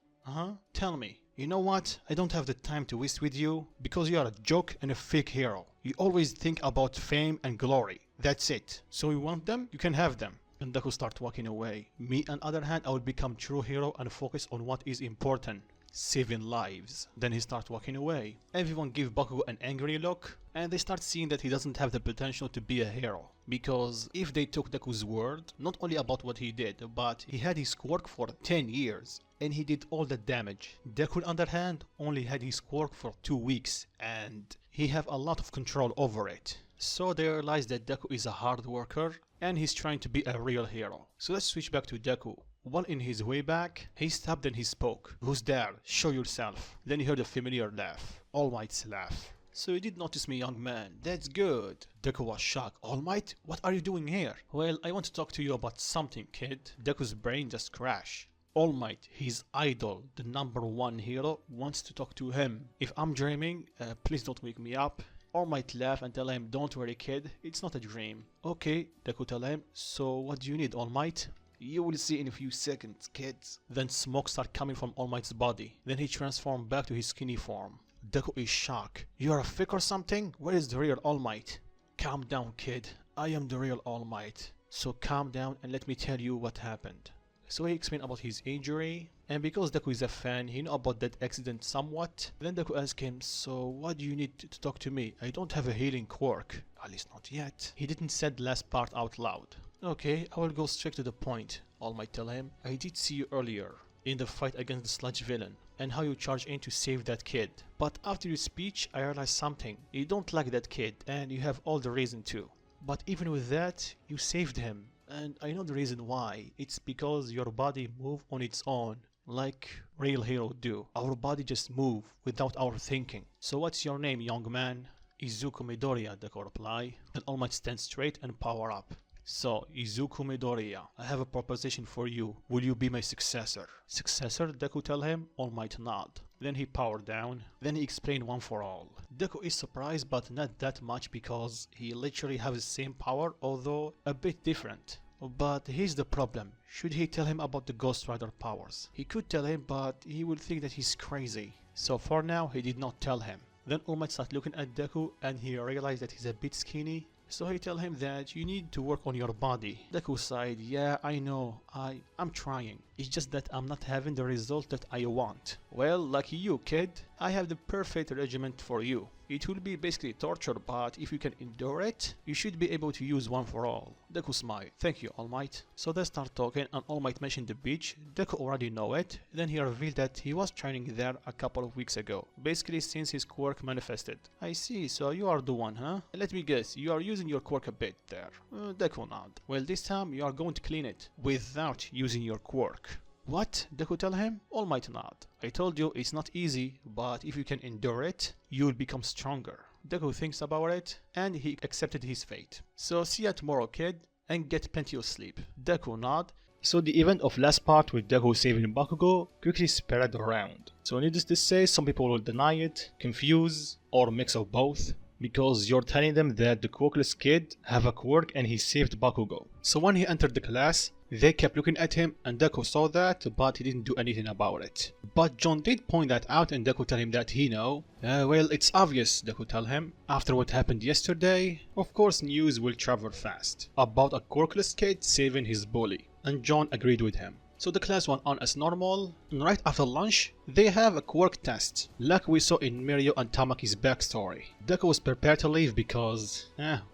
Tell me. You know what? I don't have the time to waste with you because you are a joke and a fake hero. You always think about fame and glory. That's it. So you want them? You can have them." And Deku starts walking away. Me, on the other hand, I will become true hero and focus on what is important. Saving lives. Then he starts walking away. Everyone give Bakugo an angry look, and they start seeing that he doesn't have the potential to be a hero. Because if they took Deku's word, not only about what he did, but he had his quirk for 10 years, and he did all the damage. Deku, on the other hand, only had his quirk for 2 weeks, and he have a lot of control over it. So they realize that Deku is a hard worker, and he's trying to be a real hero. So let's switch back to Deku. While in his way back, he stopped and he spoke. "Who's there? Show yourself." Then he heard a familiar laugh. All Might's laugh. "So you did notice me, young man. That's good." Deku was shocked. "All Might? What are you doing here?" "Well, I want to talk to you about something, kid." Deku's brain just crashed. All Might, his idol, the #1 hero, wants to talk to him. If I'm dreaming, please don't wake me up. All Might laugh and tell him, "Don't worry, kid. It's not a dream." "Okay," Deku tell him. "So what do you need, All Might?" "You will see in a few seconds, kids." Then smoke started coming from All Might's body. Then he transformed back to his skinny form. Deku is shocked. "You're a fake or something? Where is the real All Might?" "Calm down, kid. I am the real All Might. So calm down and let me tell you what happened." So he explained about his injury, and because Deku is a fan, he knew about that accident somewhat. Then Deku asked him, "So what do you need to talk to me? I don't have a healing quirk. At least not yet." He didn't say the last part out loud. "Okay, I will go straight to the point," All Might tell him. "I did see you earlier in the fight against the sludge villain and how you charged in to save that kid. But after your speech, I realized something. You don't like that kid and you have all the reason to. But even with that, you saved him. And I know the reason why. It's because your body moved on its own, like real heroes do. Our body just move without our thinking. So what's your name, young man?" "Izuku Midoriya," Deku reply. Then All Might stands straight and power up. "So, Izuku Midoriya, I have a proposition for you. Will you be my successor?" "Successor?" Deku tell him. All Might nod. Then he powered down. Then he explained one for all. Deku is surprised, but not that much because he literally has the same power, although a bit different. But here's the problem. Should he tell him about the Ghost Rider powers? He could tell him, but he would think that he's crazy. So for now, he did not tell him. Then All Might started looking at Deku and he realized that he's a bit skinny. So he tell him that you need to work on your body. Deku sighed, "Yeah, I know. I'm trying." It's just that I'm not having the result that I want. Well, lucky you, kid. I have the perfect regimen for you. It will be basically torture, but if you can endure it, you should be able to use one for all. Deku smiled. Thank you, All Might. So they start talking and All Might mentioned the beach. Deku already know it. Then he revealed that he was training there a couple of weeks ago. Basically since his quirk manifested. I see, so you are the one, huh? Let me guess, you are using your quirk a bit there. Deku nod. Well, this time you are going to clean it without using your quirk. What? Deku tell him? All Might nod. I told you it's not easy, but if you can endure it, you'll become stronger. Deku thinks about it, and he accepted his fate. So see ya tomorrow, kid, and get plenty of sleep. Deku nod. So the event of last part with Deku saving Bakugo quickly spread around. So needless to say, some people will deny it, confuse, or mix of both. Because you're telling them that the quirkless kid have a quirk and he saved Bakugo. So when he entered the class, they kept looking at him and Deku saw that, but he didn't do anything about it. But John did point that out and Deku tell him that he know. Well, it's obvious, Deku tell him. After what happened yesterday, of course news will travel fast. About a quirkless kid saving his bully. And John agreed with him. So the class went on as normal, and right after lunch, they have a quirk test, like we saw in Mirio and Tamaki's backstory. Deku was prepared to leave because,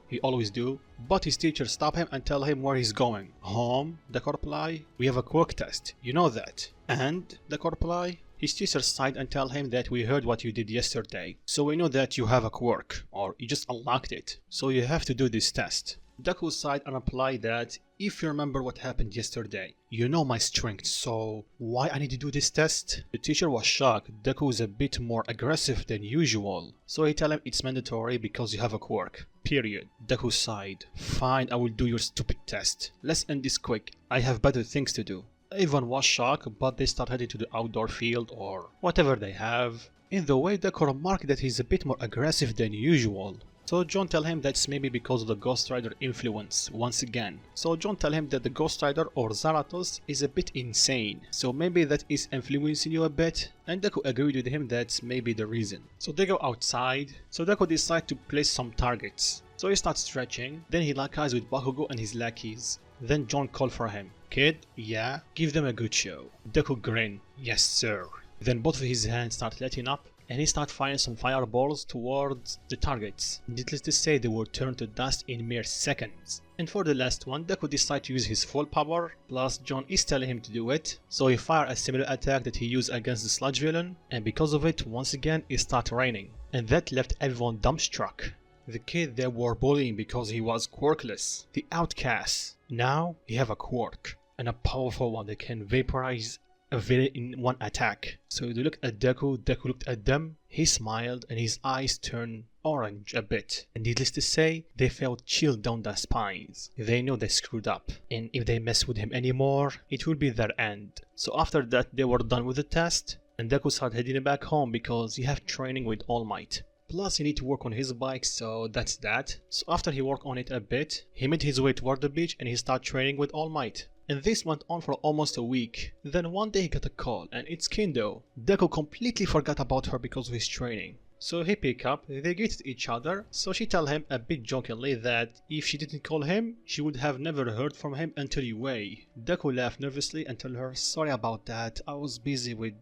he always do, but his teacher stopped him and tell him where he's going. Home, Deku reply, we have a quirk test, you know that. And, Deku reply, his teacher sighed and tell him that we heard what you did yesterday, so we know that you have a quirk, or you just unlocked it, so you have to do this test. Deku sighed and replied that if you remember what happened yesterday, you know my strength, so why I need to do this test? The teacher was shocked. Deku is a bit more aggressive than usual, so he tell him it's mandatory because you have a quirk. Period. Deku sighed. Fine, I will do your stupid test. Let's end this quick. I have better things to do. Everyone was shocked, but they start heading to the outdoor field or whatever they have. In the way, Deku remarked that he's a bit more aggressive than usual. So John tell him that's maybe because of the Ghost Rider influence once again. So John tell him that the Ghost Rider or Zarathos is a bit insane. So maybe that is influencing you a bit. And Deku agreed with him that's maybe the reason. So they go outside. So Deku decides to place some targets. So he starts stretching. Then he lock eyes with Bakugo and his lackeys. Then John called for him. Kid, yeah? Give them a good show. Deku grin. Yes sir. Then both of his hands start lighting up. And he started firing some fireballs towards the targets. Needless to say, they will turn to dust in mere seconds. And for the last one, Deku decides to use his full power, plus John is telling him to do it, so he fired a similar attack that he used against the sludge villain, and because of it, once again, it started raining. And that left everyone dumbstruck. The kid they were bullying because he was quirkless, the outcast. Now, he have a quirk, and a powerful one that can vaporize a villain in one attack. So they looked at Deku, Deku looked at them, he smiled and his eyes turned orange a bit. And needless to say, they felt chill down their spines. They know they screwed up, and if they mess with him anymore, it will be their end. So after that they were done with the test, and Deku started heading back home because he have training with All Might. Plus he need to work on his bike, so that's that. So after he worked on it a bit, he made his way toward the beach and he started training with All Might. And this went on for almost a week. Then one day he got a call and it's Kendo. Deku completely forgot about her because of his training. So he pick up, they greeted each other, so she tell him a bit jokingly that if she didn't call him, she would have never heard from him until Yue. Deku laughed nervously and tell her, sorry about that, I was busy with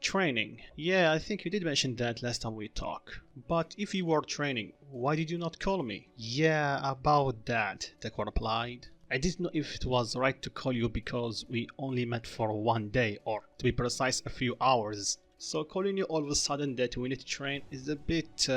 training. Yeah, I think you did mention that last time we talked. But if you were training, why did you not call me? Yeah, about that, Deku replied. I didn't know if it was right to call you because we only met for one day, or to be precise, a few hours. So calling you all of a sudden that we need to train is a bit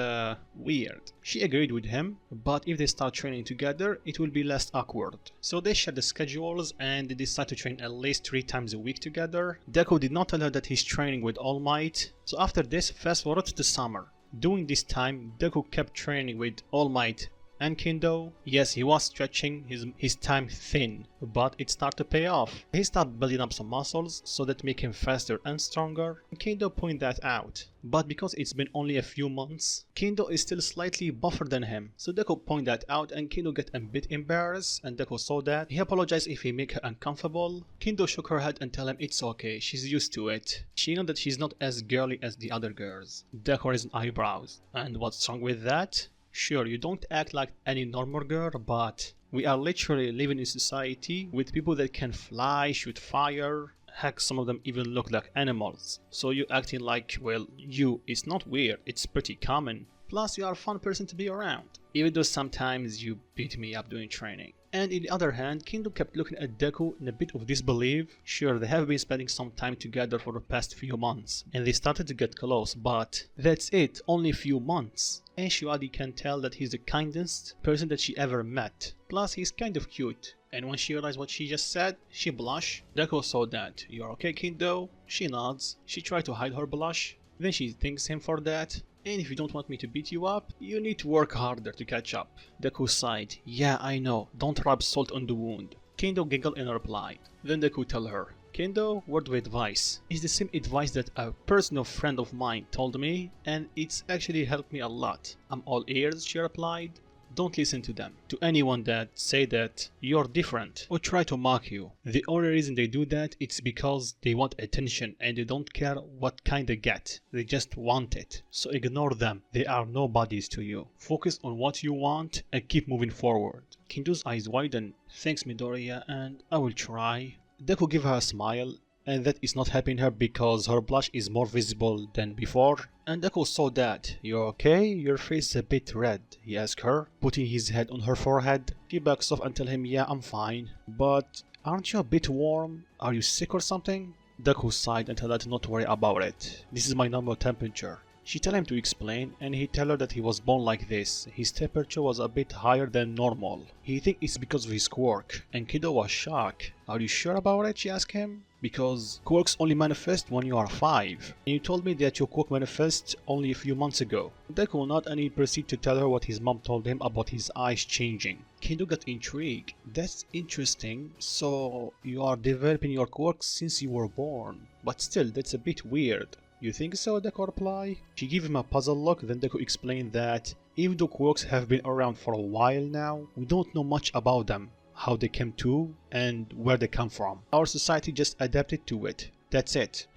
weird. She agreed with him, but if they start training together, it will be less awkward. So they share the schedules and they decide to train at least 3 times a week together. Deku did not tell her that he's training with All Might. So after this, fast forward to the summer. During this time, Deku kept training with All Might and Kendo. Yes, he was stretching his time thin, but it started to pay off. He started building up some muscles so that make him faster and stronger. Kendo pointed that out. But because it's been only a few months, Kendo is still slightly buffer than him. So Deku pointed that out and Kendo get a bit embarrassed, and Deku saw that. He apologized if he make her uncomfortable. Kendo shook her head and tell him it's okay, she's used to it. She know that she's not as girly as the other girls. Deku raised eyebrows. And what's wrong with that? Sure, you don't act like any normal girl, but we are literally living in society with people that can fly, shoot fire, Heck, some of them even look like animals. So you acting like, well, it's not weird, it's pretty common. Plus, you are a fun person to be around, even though sometimes you beat me up during training. And on the other hand, Kendo kept looking at Deku in a bit of disbelief. Sure, they have been spending some time together for the past few months, and they started to get close, but that's it, only a few months. And she already can tell that he's the kindest person that she ever met. Plus, he's kind of cute. And when she realized what she just said, she blushed. Deku saw that. "You're okay, Kendo?" She nods. She tried to hide her blush. Then she thanks him for that. "And if you don't want me to beat you up, you need to work harder to catch up." Deku sighed. "Yeah, I know. Don't rub salt on the wound." Kendo giggled and replied. Then Deku told her, "Kendo, word of advice. It's the same advice that a personal friend of mine told me, and it's actually helped me a lot." "I'm all ears," she replied. "Don't listen to them, to anyone that say that you're different or try to mock you. The only reason they do that it's because they want attention and they don't care what kind they get. They just want it. So ignore them. They are nobodies to you. Focus on what you want and keep moving forward." Kendo's eyes widened. "Thanks, Midoriya, and I will try." Deku gave her a smile, and that is not helping her because her blush is more visible than before. And Deku saw that. "You're okay? Your face is a bit red," he asked her, putting his head on her forehead. She backs off and tells him, "Yeah, I'm fine. But aren't you a bit warm? Are you sick or something?" Deku sighed and told her to not worry about it. "This is my normal temperature." She told him to explain, and he told her that he was born like this. His temperature was a bit higher than normal. He thinks it's because of his quirk, and Kendo was shocked. "Are you sure about it?" she asked him. "Because quirks only manifest when you are 5. And you told me that your quirk manifests only a few months ago." Deku nodded and he proceeded to tell her what his mom told him about his eyes changing. Kendo got intrigued. "That's interesting. So you are developing your quirks since you were born. But still, that's a bit weird." "You think so?" Deku replied. She gave him a puzzled look, then Deku explained that even though quirks have been around for a while now, we don't know much about them, how they came to, and where they come from. Our society just adapted to it. That's it.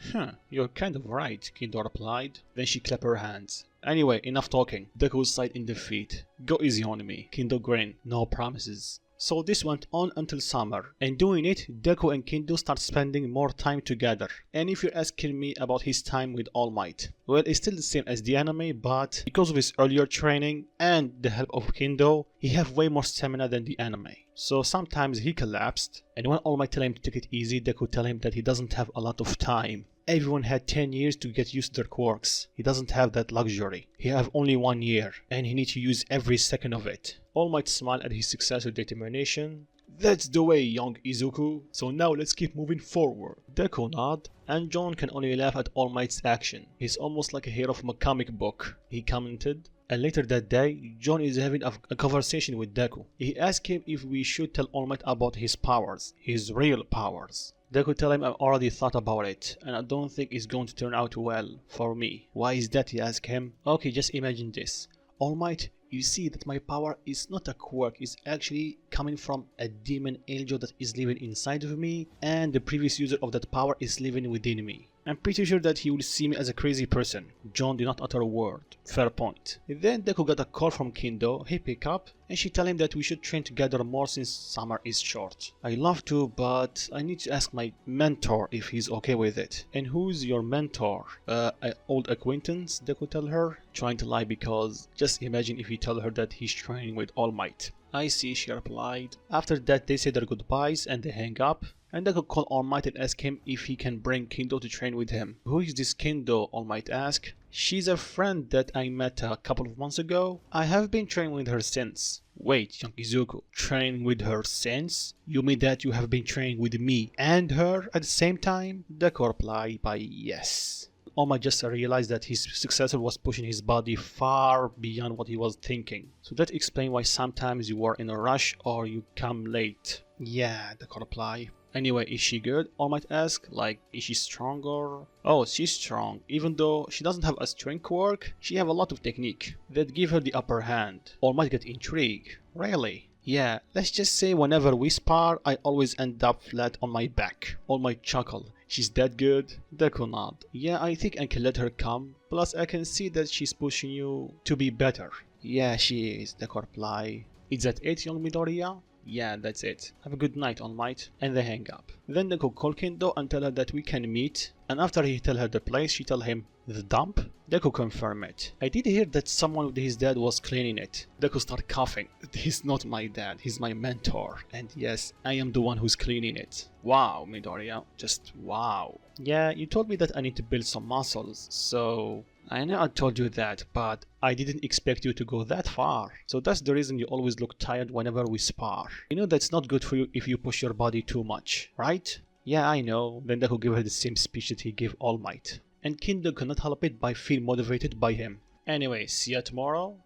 You're kind of right," Kendo replied. Then she clapped her hands. "Anyway, enough talking." Deku sighed in defeat. "Go easy on me." Kendo grinned. "No promises." So this went on until summer, and doing it, Deku and Kendo start spending more time together. And if you're asking me about his time with All Might, well, it's still the same as the anime, but because of his earlier training and the help of Kendo, he have way more stamina than the anime. So sometimes he collapsed, and when All Might tell him to take it easy, Deku tell him that he doesn't have a lot of time. Everyone had 10 years to get used to their quirks. He doesn't have that luxury. He have only 1 year, and he needs to use every second of it. All Might smiled at his success with determination. "That's the way, young Izuku. So now let's keep moving forward." Deku nodded, and John can only laugh at All Might's action. "He's almost like a hero from a comic book," he commented. And later that day, John is having a conversation with Deku. He asked him if we should tell All Might about his powers, his real powers. Deku tell him, "I've already thought about it, and I don't think it's going to turn out well for me." "Why is that?" he asked him. "Okay, just imagine this. All Might, you see that my power is not a quirk, it's actually coming from a demon angel that is living inside of me, and the previous user of that power is living within me. I'm pretty sure that he will see me as a crazy person." John did not utter a word. Fair point. Then Deku got a call from Kendo. He picked up, and she told him that we should train together more since summer is short. "I love to, but I need to ask my mentor if he's okay with it." "And who's your mentor?" An old acquaintance," Deku tell her, trying to lie because just imagine if he tell her that he's training with All Might. "I see," she replied. After that, they say their goodbyes and they hang up. And Deku called All Might and asked him if he can bring Kendo to train with him. "Who is this Kendo?" All Might asked. "She's a friend that I met a couple of months ago. I have been training with her since." "Wait, young Izuku, training with her since? You mean that you have been training with me and her at the same time?" Deku replied by yes. All Might just realized that his successor was pushing his body far beyond what he was thinking. So that explains why sometimes you are in a rush or you come late. "Yeah," Deku replied. "Anyway, is she good?" All Might ask. "Like, is she strong or?" "Oh, she's strong. Even though she doesn't have a strength quirk, she have a lot of technique that give her the upper hand." All Might get intrigued. "Really?" "Yeah, let's just say whenever we spar, I always end up flat on my back." All Might chuckle. "She's that good?" Deku nod. "Yeah, I think I can let her come. Plus, I can see that she's pushing you to be better." "Yeah, she is," Deku reply. "Is that it, young Midoriya?" Yeah, that's it. Have a good night, All Might. And they hang up. Then Deku call Kendo and tell her that we can meet. And after he tell her the place, she tell him, the dump? Deku confirm it. I did hear that someone with his dad was cleaning it. Deku start coughing. He's not my dad, he's my mentor. And yes, I am the one who's cleaning it. Wow, Midoriya. Just wow. Yeah, you told me that I need to build some muscles, so... I know I told you that, but I didn't expect you to go that far. So that's the reason you always look tired whenever we spar. You know that's not good for you if you push your body too much, right? Yeah, I know. Then Deku gave her the same speech that he gave All Might. And Kendo cannot help it but feel motivated by him. Anyway, see ya tomorrow.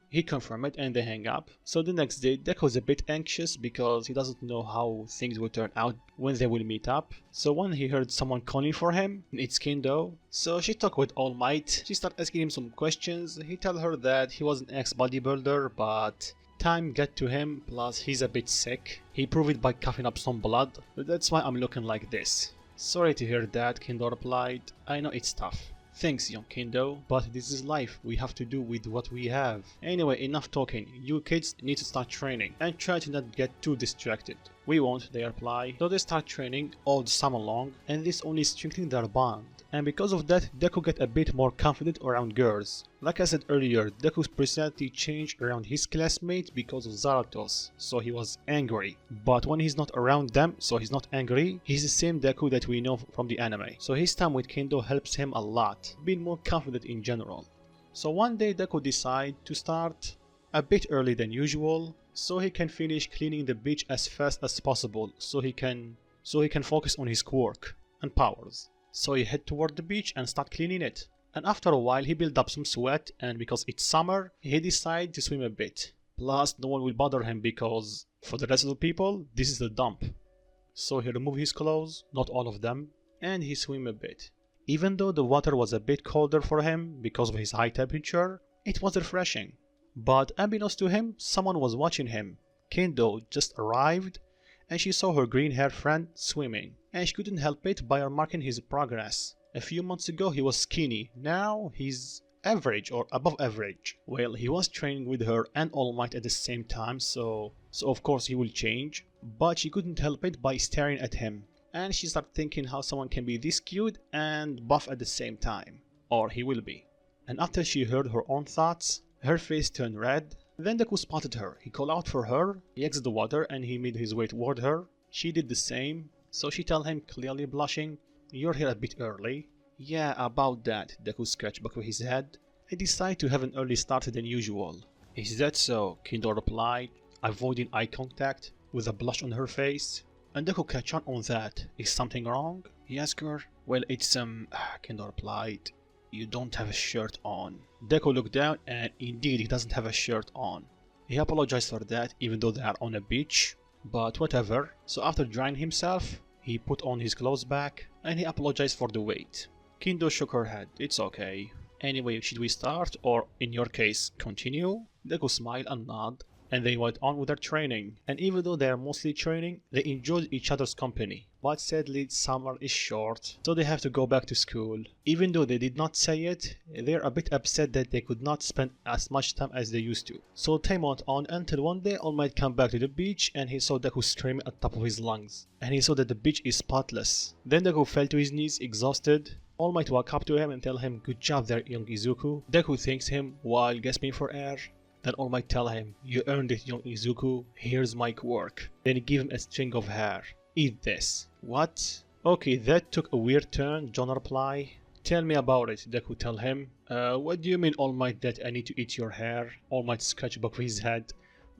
He confirmed it and they hang up. So the next day, Deku is a bit anxious because he doesn't know how things will turn out when they will meet up. So when he heard someone calling for him, it's Kendo. So she talked with All Might. She started asking him some questions. He told her that he was an ex-bodybuilder, but time got to him, plus he's a bit sick. He proved it by coughing up some blood. That's why I'm looking like this. Sorry to hear that, Kendo replied. I know it's tough. Thanks, young Kendo, but this is life. We have to do with what we have. Anyway, enough talking. You kids need to start training and try to not get too distracted. We won't, they reply. So they start training all the summer long, and this only strengthens their bond. And because of that, Deku get a bit more confident around girls. Like I said earlier, Deku's personality changed around his classmates because of Zaratos, so he was angry. But when he's not around them, so he's not angry, he's the same Deku that we know from the anime. So his time with Kendo helps him a lot, being more confident in general. So one day Deku decides to start a bit early than usual, so he can finish cleaning the beach as fast as possible, so he can focus on his quirk and powers. So he head toward the beach and start cleaning it. And after a while he build up some sweat, and because it's summer, he decide to swim a bit. Plus no one will bother him because for the rest of the people, this is the dump. So he remove his clothes, not all of them, and he swim a bit. Even though the water was a bit colder for him because of his high temperature, it was refreshing. But unbeknownst to him, someone was watching him. Kendo just arrived, and she saw her green-haired friend swimming, and she couldn't help it by remarking his progress. A few months ago he was skinny, now he's average or above average. Well, he was training with her and All Might at the same time, so of course he will change, but she couldn't help it by staring at him. And she started thinking how someone can be this cute and buff at the same time. Or he will be. And after she heard her own thoughts, her face turned red. Then Deku spotted her. He called out for her, he exited the water and he made his way toward her. She did the same, so she told him, clearly blushing, "You're here a bit early." "Yeah, about that," Deku scratched back with his head. "I decided to have an early start than usual." "Is that so?" Kendo replied, avoiding eye contact, with a blush on her face. And Deku catch on that. "Is something wrong?" he asked her. "Well, it's Kendo replied, "You don't have a shirt on." Deku looked down and indeed he doesn't have a shirt on. He apologized for that even though they are on a beach, but whatever. So after drying himself, he put on his clothes back and he apologized for the wait. Kendo shook her head. "It's okay. Anyway, should we start or in your case continue?" Deku smiled and nodded, and they went on with their training. And even though they are mostly training, they enjoyed each other's company. But sadly, summer is short, so they have to go back to school. Even though they did not say it, they're a bit upset that they could not spend as much time as they used to. So time went on until one day All Might came back to the beach and he saw Deku screaming at the top of his lungs. And he saw that the beach is spotless. Then Deku fell to his knees exhausted. All Might walk up to him and tell him, "Good job there, young Izuku." Deku thanks him while gasping for air. Then All Might tell him, "You earned it, young Izuku. Here's my quirk." Then he give him a string of hair. "Eat this." "What?" "Okay, that took a weird turn," John reply. "Tell me about it," Deku tell him. What do you mean, All Might, that I need to eat your hair?" All Might scratch back of his head.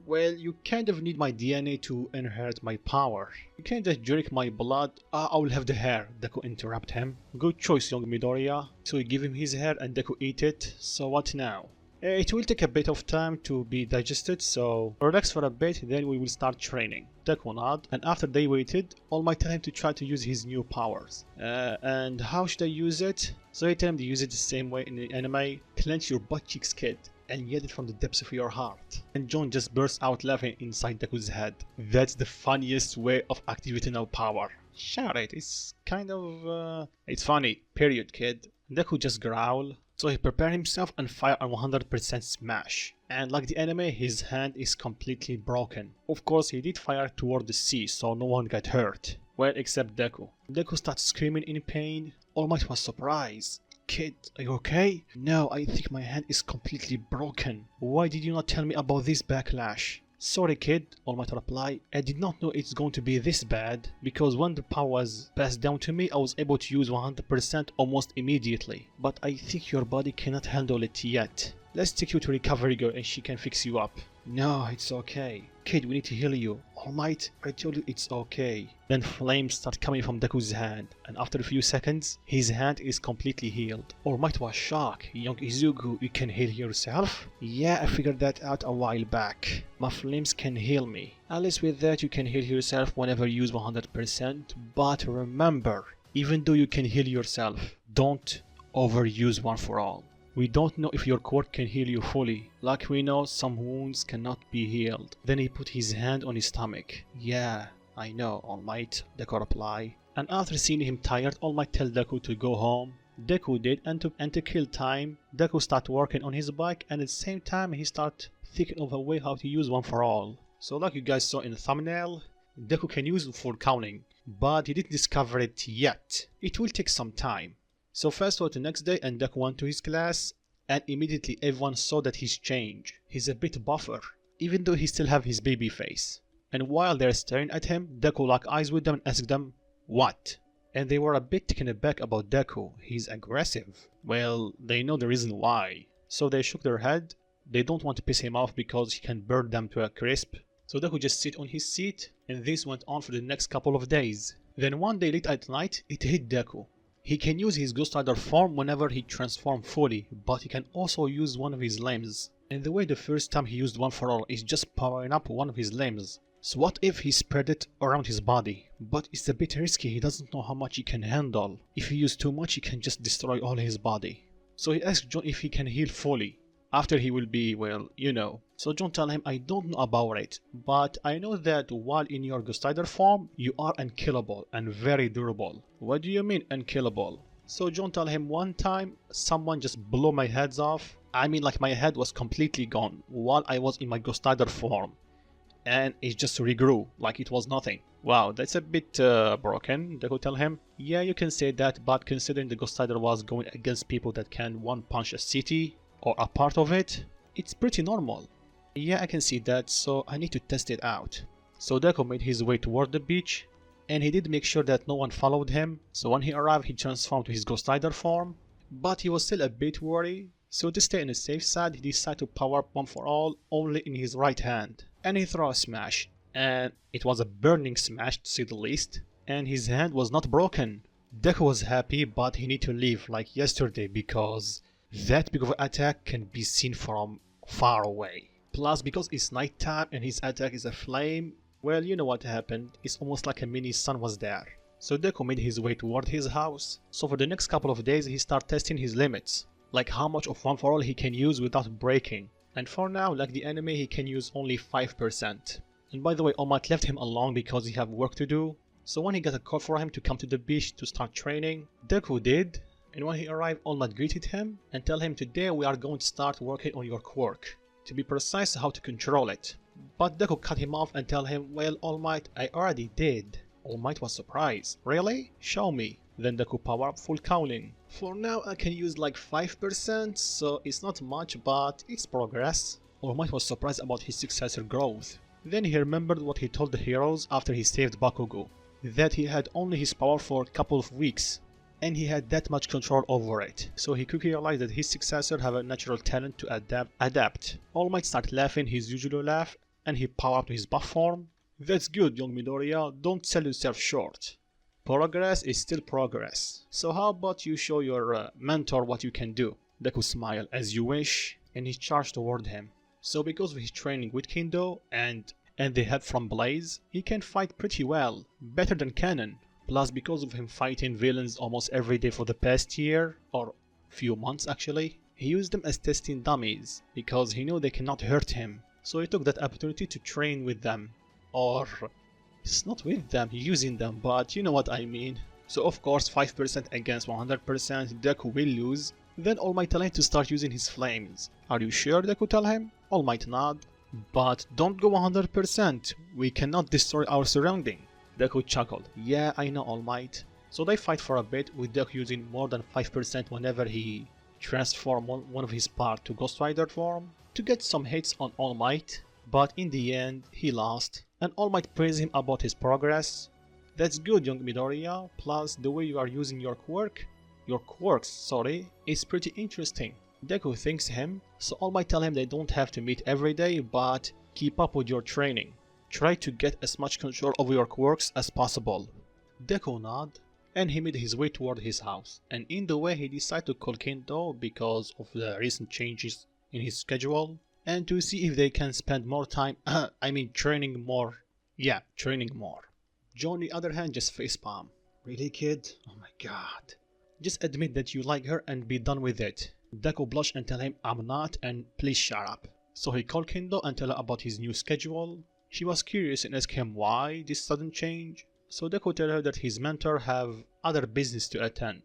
"Well, you kind of need my DNA to inherit my power. You can't just drink my blood." "I will have the hair," Deku interrupt him. "Good choice, young Midoriya." So he give him his hair and Deku eat it. So what now? It will take a bit of time to be digested, so relax for a bit, then we will start training." Deku nod, and after they waited, All Might tell him to try to use his new powers. And how should I use it? So he tell him to use it the same way in the anime. "Clench your butt cheeks, kid, and yell it from the depths of your heart." And John just burst out laughing inside Deku's head. That's the funniest way of activating our power. Shout it, it's kind of, it's funny, period, kid. Deku just growl. So he prepared himself and fired a 100% smash. And like the anime, his hand is completely broken. Of course, he did fire toward the sea, so no one got hurt. Well, except Deku. Deku started screaming in pain. All Might was surprised. Kid, are you okay? No, I think my hand is completely broken. Why did you not tell me about this backlash? Sorry kid, All Might replied. I did not know it's going to be this bad, because when the power was passed down to me, I was able to use 100% almost immediately. But I think your body cannot handle it yet. Let's take you to recovery girl and she can fix you up. No, it's okay. Kid, we need to heal you. All Might, I told you it's okay. Then flames start coming from Deku's hand, and after a few seconds, his hand is completely healed. All Might was shocked. Young Izuku, you can heal yourself? Yeah, I figured that out a while back. My flames can heal me. At least with that, you can heal yourself whenever you use 100%. But remember, even though you can heal yourself, don't overuse one for all. We don't know if your quirk can heal you fully. Like we know, some wounds cannot be healed. Then he put his hand on his stomach. Yeah, I know, All Might, Deku replied. And after seeing him tired, All Might tell Deku to go home. Deku did, and to kill time, Deku started working on his bike, and at the same time he started thinking of a way how to use one for all. So like you guys saw in the thumbnail, Deku can use it for counting, but he didn't discover it yet. It will take some time. So fast forward to the next day and Deku went to his class, and immediately everyone saw that he's changed. He's a bit buffer, even though he still have his baby face. And while they're staring at him, Deku locked eyes with them and asked them, what? And they were a bit taken aback about Deku. He's aggressive. Well, they know the reason why. So they shook their head. They don't want to piss him off because he can burn them to a crisp. So Deku just sit on his seat, and this went on for the next couple of days. Then one day late at night, it hit Deku. He can use his Ghost Rider form whenever he transforms fully, but he can also use one of his limbs. And the way the first time he used one for all is just powering up one of his limbs. So what if he spread it around his body? But it's a bit risky, he doesn't know how much he can handle. If he uses too much, he can just destroy all his body. So he asked John if he can heal fully. After he will be, well, you know. So John tell him, I don't know about it, but I know that while in your Ghost Rider form, you are unkillable and very durable. What do you mean unkillable? So John tell him, one time someone just blew my heads off. I mean like my head was completely gone while I was in my Ghost Rider form. And it just regrew like it was nothing. Wow, that's a bit broken, Deku tell him. Yeah, you can say that, but considering the Ghost Rider was going against people that can one punch a city, or a part of it, it's pretty normal. Yeah, I can see that, so I need to test it out. So Deku made his way toward the beach, and he did make sure that no one followed him, so when he arrived he transformed to his Ghost Rider form, but he was still a bit worried, so to stay on the safe side he decided to power up one for all only in his right hand, and he threw a smash, and it was a burning smash to say the least, and his hand was not broken. Deku was happy, but he needed to leave like yesterday because that big of an attack can be seen from far away. Plus, because it's nighttime and his attack is a flame, well, you know what happened. It's almost like a mini sun was there. So Deku made his way toward his house. So for the next couple of days, he started testing his limits. Like how much of one for all he can use without breaking. And for now, like the anime, he can use only 5%. And by the way, All Might left him alone because he have work to do. So when he got a call for him to come to the beach to start training, Deku did. And when he arrived, All Might greeted him and tell him, today we are going to start working on your quirk. To be precise, how to control it. But Deku cut him off and tell him, well, All Might, I already did. All Might was surprised. Really? Show me. Then Deku power up full cowling. For now I can use like 5%, so it's not much, but it's progress. All Might was surprised about his successor growth. Then he remembered what he told the heroes after he saved Bakugo. That he had only his power for a couple of weeks. And he had that much control over it, so he quickly realized that his successor have a natural talent to adapt. All Might started laughing his usual laugh, and he powered up to his buff form. That's good, young Midoriya, don't sell yourself short. Progress is still progress. So how about you show your mentor what you can do? Deku smiled, as you wish, and he charged toward him. So because of his training with Kendo and the help from Blaze, he can fight pretty well, better than Canon. Plus, because of him fighting villains almost every day for the past year, or few months actually, he used them as testing dummies, because he knew they cannot hurt him. So he took that opportunity to train with them. Or, it's not with them, using them, but you know what I mean. So of course 5% against 100%, Deku will lose, Then All Might tell him to start using his flames. Are you sure? Deku tell him. All Might nod. But don't go 100%. We cannot destroy our surrounding. Deku chuckled. Yeah, I know, All Might. So they fight for a bit, with Deku using more than 5% whenever he transformed one of his parts to Ghost Rider form to get some hits on All Might. But in the end, he lost, and All Might praised him about his progress. That's good, young Midoriya, plus the way you are using your quirks, is pretty interesting. Deku thanks him, so All Might tell him they don't have to meet every day, but keep up with your training. Try to get as much control over your quirks as possible. Deku nod, and he made his way toward his house, and in the way he decided to call Kendo because of the recent changes in his schedule, and to see if they can spend more time, training more. Yeah, training more. Joe on the other hand just facepalm. Really, kid? Oh my god. Just admit that you like her and be done with it. Deku blush and tell him I'm not and please shut up. So he called Kendo and tell her about his new schedule. She was curious and asked him why this sudden change. So Deku tell her that his mentor have other business to attend.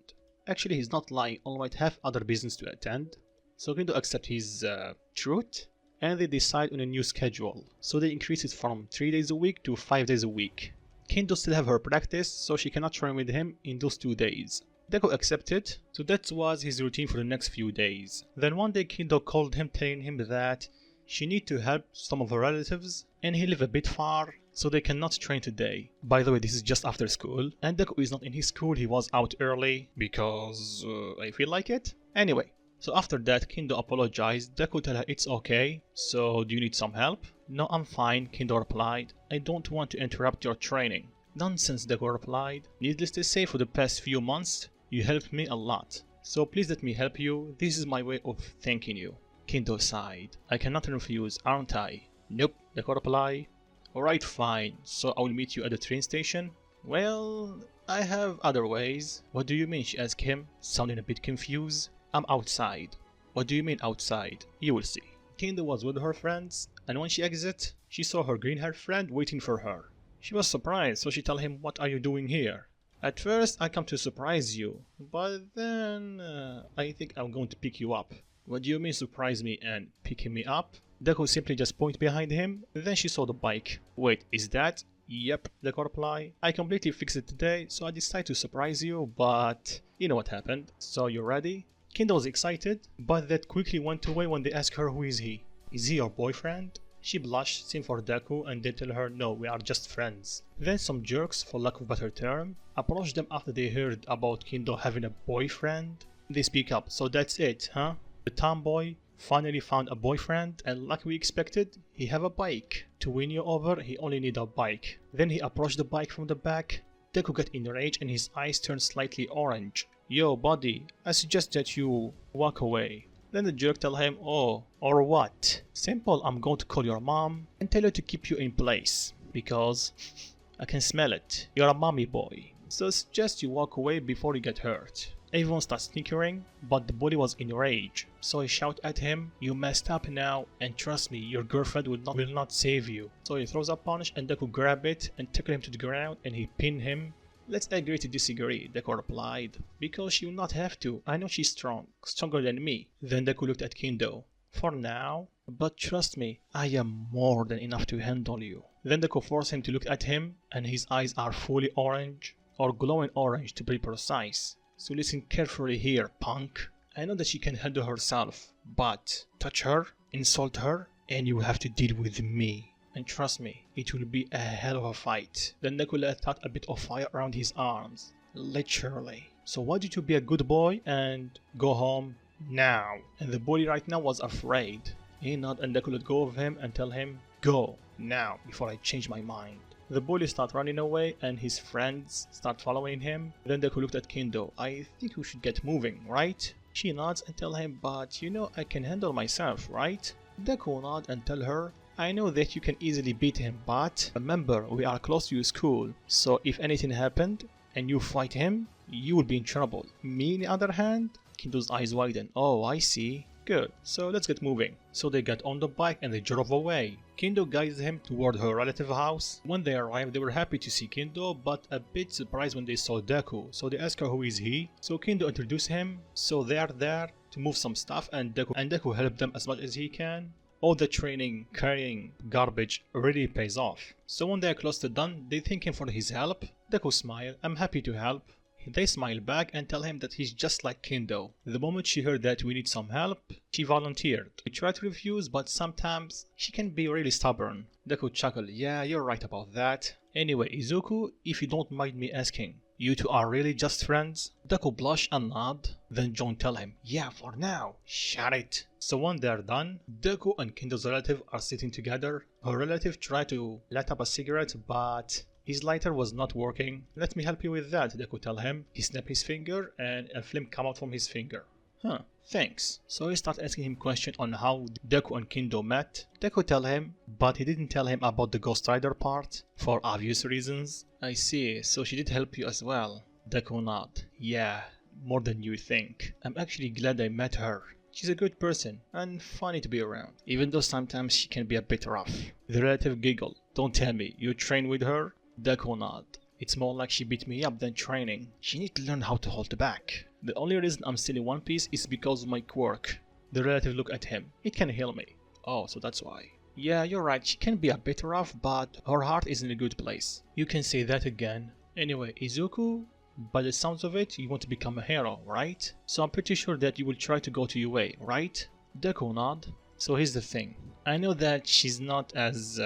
Actually, he's not lying, All Might have other business to attend. So Kendo accept his truth, and they decide on a new schedule. So they increase it from 3 days a week to 5 days a week. Kendo still have her practice, so she cannot train with him in those 2 days. Deku accepted, so that was his routine for the next few days. Then one day Kendo called him telling him that she need to help some of her relatives, and he live a bit far, so they cannot train today. By the way, this is just after school, and Deku is not in his school, he was out early, because I feel like it. Anyway, so after that, Kendo apologized. Deku tell her it's okay, so do you need some help? No, I'm fine, Kendo replied. I don't want to interrupt your training. Nonsense, Deku replied. Needless to say, for the past few months, you helped me a lot. So please let me help you. This is my way of thanking you. Kendo sighed. I cannot refuse, aren't I? Nope, Deku replied. Alright, fine. So I will meet you at the train station? Well, I have other ways. What do you mean? She asked him, sounding a bit confused. I'm outside. What do you mean outside? You will see. Kendo was with her friends, and when she exited, she saw her green-haired friend waiting for her. She was surprised, so she told him, what are you doing here? At first, I come to surprise you, but then I think I'm going to pick you up. What do you mean surprise me and picking me up? Deku simply just pointed behind him, then she saw the bike. Wait, is that? Yep, Deku replied. I completely fixed it today, so I decided to surprise you, but you know what happened. So you ready? Kendo was excited, but that quickly went away when they asked her who is he. Is he your boyfriend? She blushed, same for Deku, and they tell her no, we are just friends. Then some jerks, for lack of a better term, approached them after they heard about Kendo having a boyfriend. They speak up, so that's it, huh? The tomboy finally found a boyfriend, and like we expected, he have a bike. To win you over, he only need a bike. Then he approached the bike from the back. Deku got enraged and his eyes turned slightly orange. Yo buddy, I suggest that you walk away. Then the jerk tell him, oh, or what? Simple, I'm going to call your mom and tell her to keep you in place. Because I can smell it. You're a mommy boy. So I suggest you walk away before you get hurt. Everyone starts snickering, but the bully was enraged. So he shouted at him, you messed up now, and trust me, your girlfriend will not save you. So he throws a punch and Deku grab it and tackle him to the ground and he pinned him. Let's agree to disagree, Deku replied. Because she will not have to, I know she's strong, stronger than me. Then Deku looked at Kendo. For now, but trust me, I am more than enough to handle you. Then Deku forced him to look at him, and his eyes are fully orange, or glowing orange to be precise. So listen carefully here, punk. I know that she can handle herself, but touch her, insult her, and you will have to deal with me. And trust me, it will be a hell of a fight. Then Deku let out a bit of fire around his arms. Literally. So why don't you be a good boy and go home now? And the bully right now was afraid. He nodded and Deku let go of him and tell him, go now before I change my mind. The bully started running away and his friends start following him. Then Deku looked at Kendo. I think we should get moving, right? She nods and tell him, but you know I can handle myself, right? Deku nods and tell her, I know that you can easily beat him, but remember, we are close to your school, so if anything happened and you fight him, you will be in trouble. Me, on the other hand, Kendo's eyes widen. Oh, I see. Good, so let's get moving. So they got on the bike and they drove away. Kendo guides him toward her relative house. When they arrived, they were happy to see Kendo, but a bit surprised when they saw Deku. So they ask her who is he. So Kendo introduced him. So they are there to move some stuff, and Deku helped them as much as he can. All the training, carrying garbage really pays off. So when they are close to done, they thank him for his help. Deku smile, I'm happy to help. They smile back and tell him that he's just like Kendo. The moment she heard that we need some help, she volunteered. We try to refuse, but sometimes she can be really stubborn. Deku chuckled, yeah, you're right about that. Anyway, Izuku, if you don't mind me asking, you two are really just friends? Deku blush and nod. Then John tell him, yeah, for now. Shut it. So when they're done, Deku and Kendo's relative are sitting together. Her relative tried to light up a cigarette, but his lighter was not working. Let me help you with that, Deku tell him. He snapped his finger and a flame come out from his finger. Huh, thanks. So he started asking him questions on how Deku and Kendo met. Deku tell him, but he didn't tell him about the Ghost Rider part, for obvious reasons. I see, so she did help you as well. Deku nod. Yeah, more than you think. I'm actually glad I met her. She's a good person and funny to be around, even though sometimes she can be a bit rough. The relative giggled. Don't tell me, you train with her? Deku nod. It's more like she beat me up than training. She needs to learn how to hold back. The only reason I'm still in One Piece is because of my quirk. The relative looked at him. It can heal me. Oh, so that's why. Yeah, you're right, she can be a bit rough, but her heart is in a good place. You can say that again. Anyway, Izuku, by the sounds of it, you want to become a hero, right? So I'm pretty sure that you will try to go to UA, right? Deku nod. So here's the thing. I know that she's not as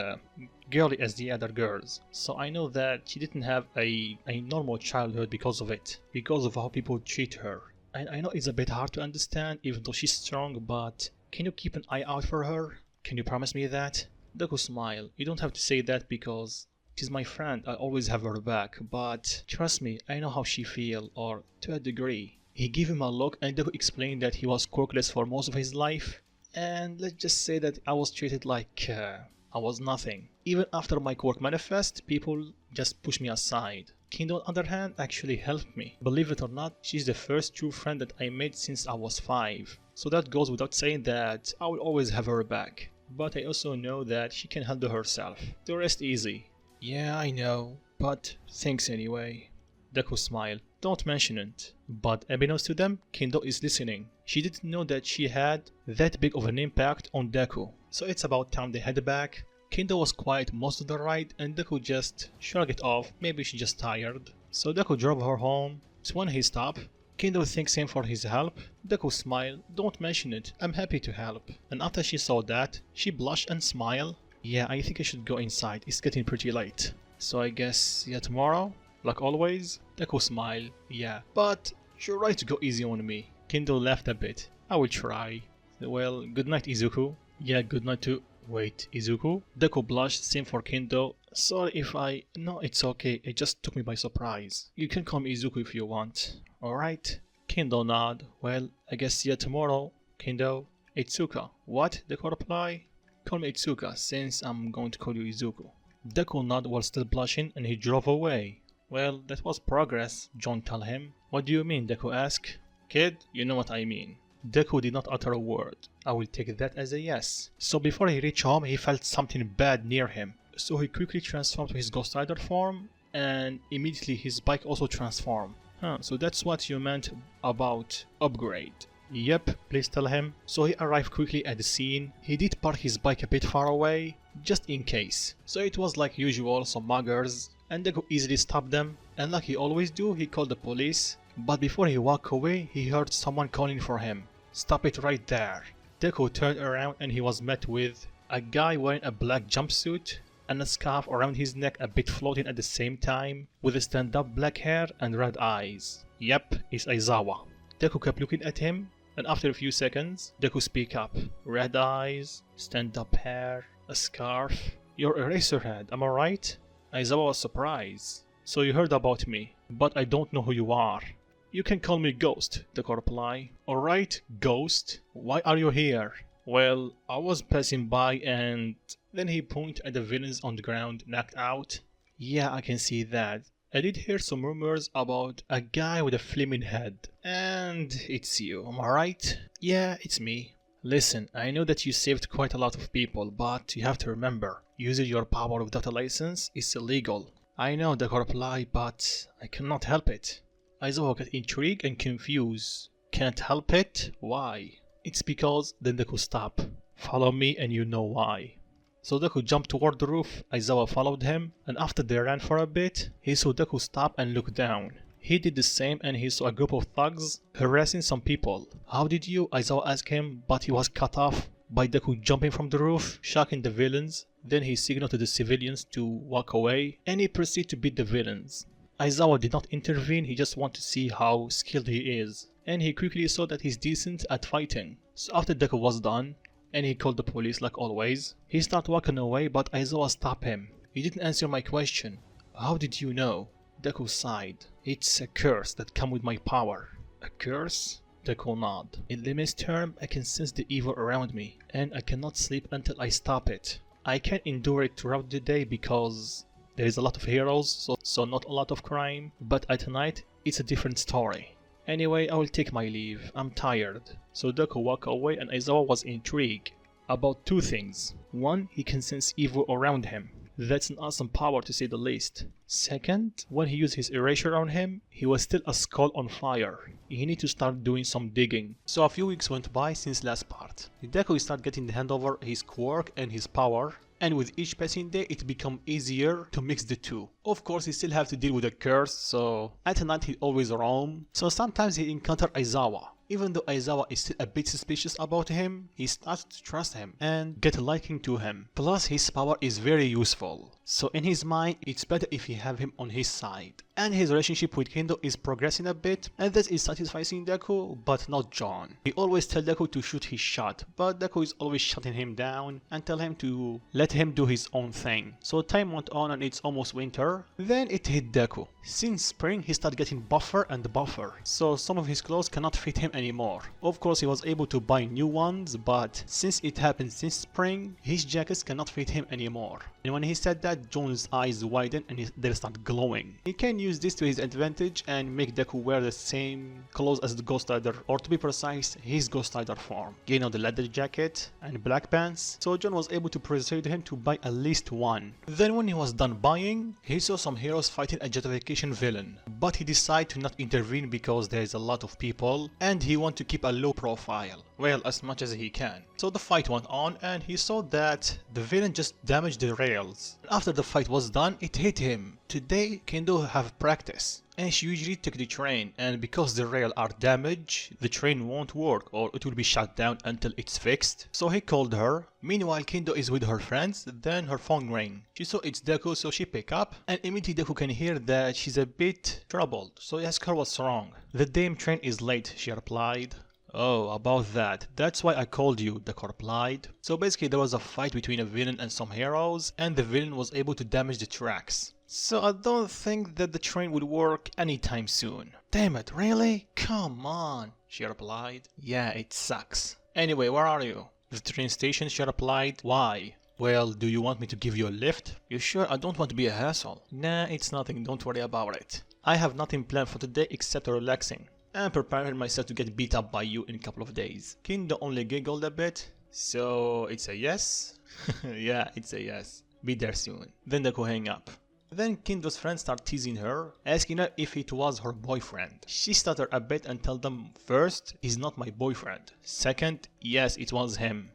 girly as the other girls. So I know that she didn't have a normal childhood because of it. Because of how people treat her. And I know it's a bit hard to understand even though she's strong, but can you keep an eye out for her? Can you promise me that? Deku smile. You don't have to say that because she's my friend. I always have her back. But trust me, I know how she feels, or to a degree. He gave him a look and Deku explained that he was quirkless for most of his life. And let's just say that I was treated like I was nothing. Even after my quirk manifest, people just push me aside. Kendo on the other hand actually helped me. Believe it or not, she's the first true friend that I made since I was 5. So that goes without saying that I will always have her back. But I also know that she can handle herself. The rest easy. Yeah, I know, but thanks anyway. Deku smiled. Don't mention it. But unbeknownst to them, Kendo is listening. She didn't know that she had that big of an impact on Deku. So it's about time they head back. Kendo was quiet most of the ride and Deku just shrugged it off. Maybe she's just tired. So Deku drove her home. So when he stopped, Kendo thanks him for his help. Deku smiled. Don't mention it. I'm happy to help. And after she saw that, she blushed and smiled. Yeah, I think I should go inside. It's getting pretty late. So I guess, yeah, tomorrow? Like always? Deku smiled. Yeah, but you're right to go easy on me. Kendo laughed a bit. I will try. Well, good night, Izuku. Yeah, good night too. Wait, Izuku? Deku blushed, same for Kendo. Sorry if I... No, it's okay. It just took me by surprise. You can call me Izuku if you want. Alright? Kendo nod. Well, I guess see you tomorrow. Kendo. Itsuka. What? Deku reply. Call me Itsuka since I'm going to call you Izuku. Deku nod while still blushing and he drove away. Well, that was progress, John tell him. What do you mean? Deku asked. Kid, you know what I mean. Deku did not utter a word. I will take that as a yes. So before he reached home, he felt something bad near him. So he quickly transformed to his Ghost Rider form, and immediately his bike also transformed. So that's what you meant about upgrade. Yep, please tell him. So he arrived quickly at the scene. He did park his bike a bit far away, just in case. So it was like usual, some muggers, and Deku easily stopped them. And like he always do, he called the police. But before he walked away, he heard someone calling for him. Stop it right there. Deku turned around and he was met with a guy wearing a black jumpsuit and a scarf around his neck a bit floating at the same time, with a stand-up black hair and red eyes. Yep, it's Aizawa. Deku kept looking at him, and after a few seconds, Deku speak up. Red eyes, stand-up hair, a scarf. You're Eraserhead, am I right? Aizawa was surprised. So you heard about me, but I don't know who you are. You can call me Ghost, Deku replied. Alright, Ghost, why are you here? Well, I was passing by and... Then he pointed at the villains on the ground, knocked out. Yeah, I can see that. I did hear some rumors about a guy with a flaming head. And it's you, am I right? Yeah, it's me. Listen, I know that you saved quite a lot of people, but you have to remember, using your power without a license is illegal. I know, Deku replied, but I cannot help it. Aizawa got intrigued and confused. Can't help it? Why? It's because then Deku stop. Follow me and you know why. So Deku jumped toward the roof, Aizawa followed him, and after they ran for a bit, he saw Deku stop and look down. He did the same and he saw a group of thugs harassing some people. How did you? Aizawa asked him, but he was cut off by Deku jumping from the roof, shocking the villains. Then he signaled to the civilians to walk away, and he proceeded to beat the villains. Aizawa did not intervene, he just wanted to see how skilled he is, and he quickly saw that he's decent at fighting. So after Deku was done, and he called the police like always, he started walking away, but Aizawa stopped him. You didn't answer my question. How did you know? Deku sighed. It's a curse that comes with my power. A curse? Deku nodded. In layman's term, I can sense the evil around me, and I cannot sleep until I stop it. I can't endure it throughout the day because there is a lot of heroes, so not a lot of crime, but at night, it's a different story. Anyway, I will take my leave. I'm tired. So Deku walked away and Aizawa was intrigued about two things. One, he can sense evil around him. That's an awesome power to say the least. Second, when he used his erasure on him, he was still a skull on fire. He need to start doing some digging. So a few weeks went by since last part. Deku started getting the hand over his quirk and his power, and with each passing day it become easier to mix the two. Of course he still have to deal with a curse, so at night he always roam. So sometimes he encounter Aizawa. Even though Aizawa is still a bit suspicious about him, he starts to trust him and get a liking to him. Plus his power is very useful. So in his mind, it's better if he have him on his side. And his relationship with Kendo is progressing a bit, and this is satisfying Deku, but not John. He always tell Deku to shoot his shot, but Deku is always shutting him down and tell him to let him do his own thing. So time went on and it's almost winter. Then it hit Deku. Since spring, he started getting buffer and buffer, so some of his clothes cannot fit him anymore. Of course, he was able to buy new ones, but since it happened since spring, his jackets cannot fit him anymore. And when he said that, John's eyes widened and they start glowing. He can use this to his advantage and make Deku wear the same clothes as the Ghost Rider, or to be precise, his Ghost Rider form. You know, the leather jacket and black pants. So John was able to persuade him to buy at least one. Then when he was done buying, he saw some heroes fighting a justification villain. But he decided to not intervene because there is a lot of people and he wants to keep a low profile. Well, as much as he can. So the fight went on and he saw that the villain just damaged the rails. After the fight was done, it hit him. Today, Kendo have practice. And she usually took the train, and because the rails are damaged, the train won't work or it will be shut down until it's fixed. So he called her. Meanwhile, Kendo is with her friends, then her phone rang. She saw it's Deku, so she pick up, and immediately Deku can hear that she's a bit troubled. So he asked her what's wrong. The damn train is late, she replied. Oh, about that. That's why I called you, Deku replied. So basically there was a fight between a villain and some heroes, and the villain was able to damage the tracks. So I don't think that the train will work anytime soon. Damn it, really? Come on, she replied. Yeah, it sucks. Anyway, where are you? The train station, she replied. Why? Well, do you want me to give you a lift? You sure? I don't want to be a hassle. Nah, it's nothing, don't worry about it. I have nothing planned for today except relaxing. I'm preparing myself to get beat up by you in a couple of days. Kendo only giggled a bit. So, it's a yes? Yeah, it's a yes. Be there soon. Then Deku hang up. Then Kendo's friends start teasing her, asking her if it was her boyfriend. She stuttered a bit and told them, first, he's not my boyfriend. Second, yes, it was him.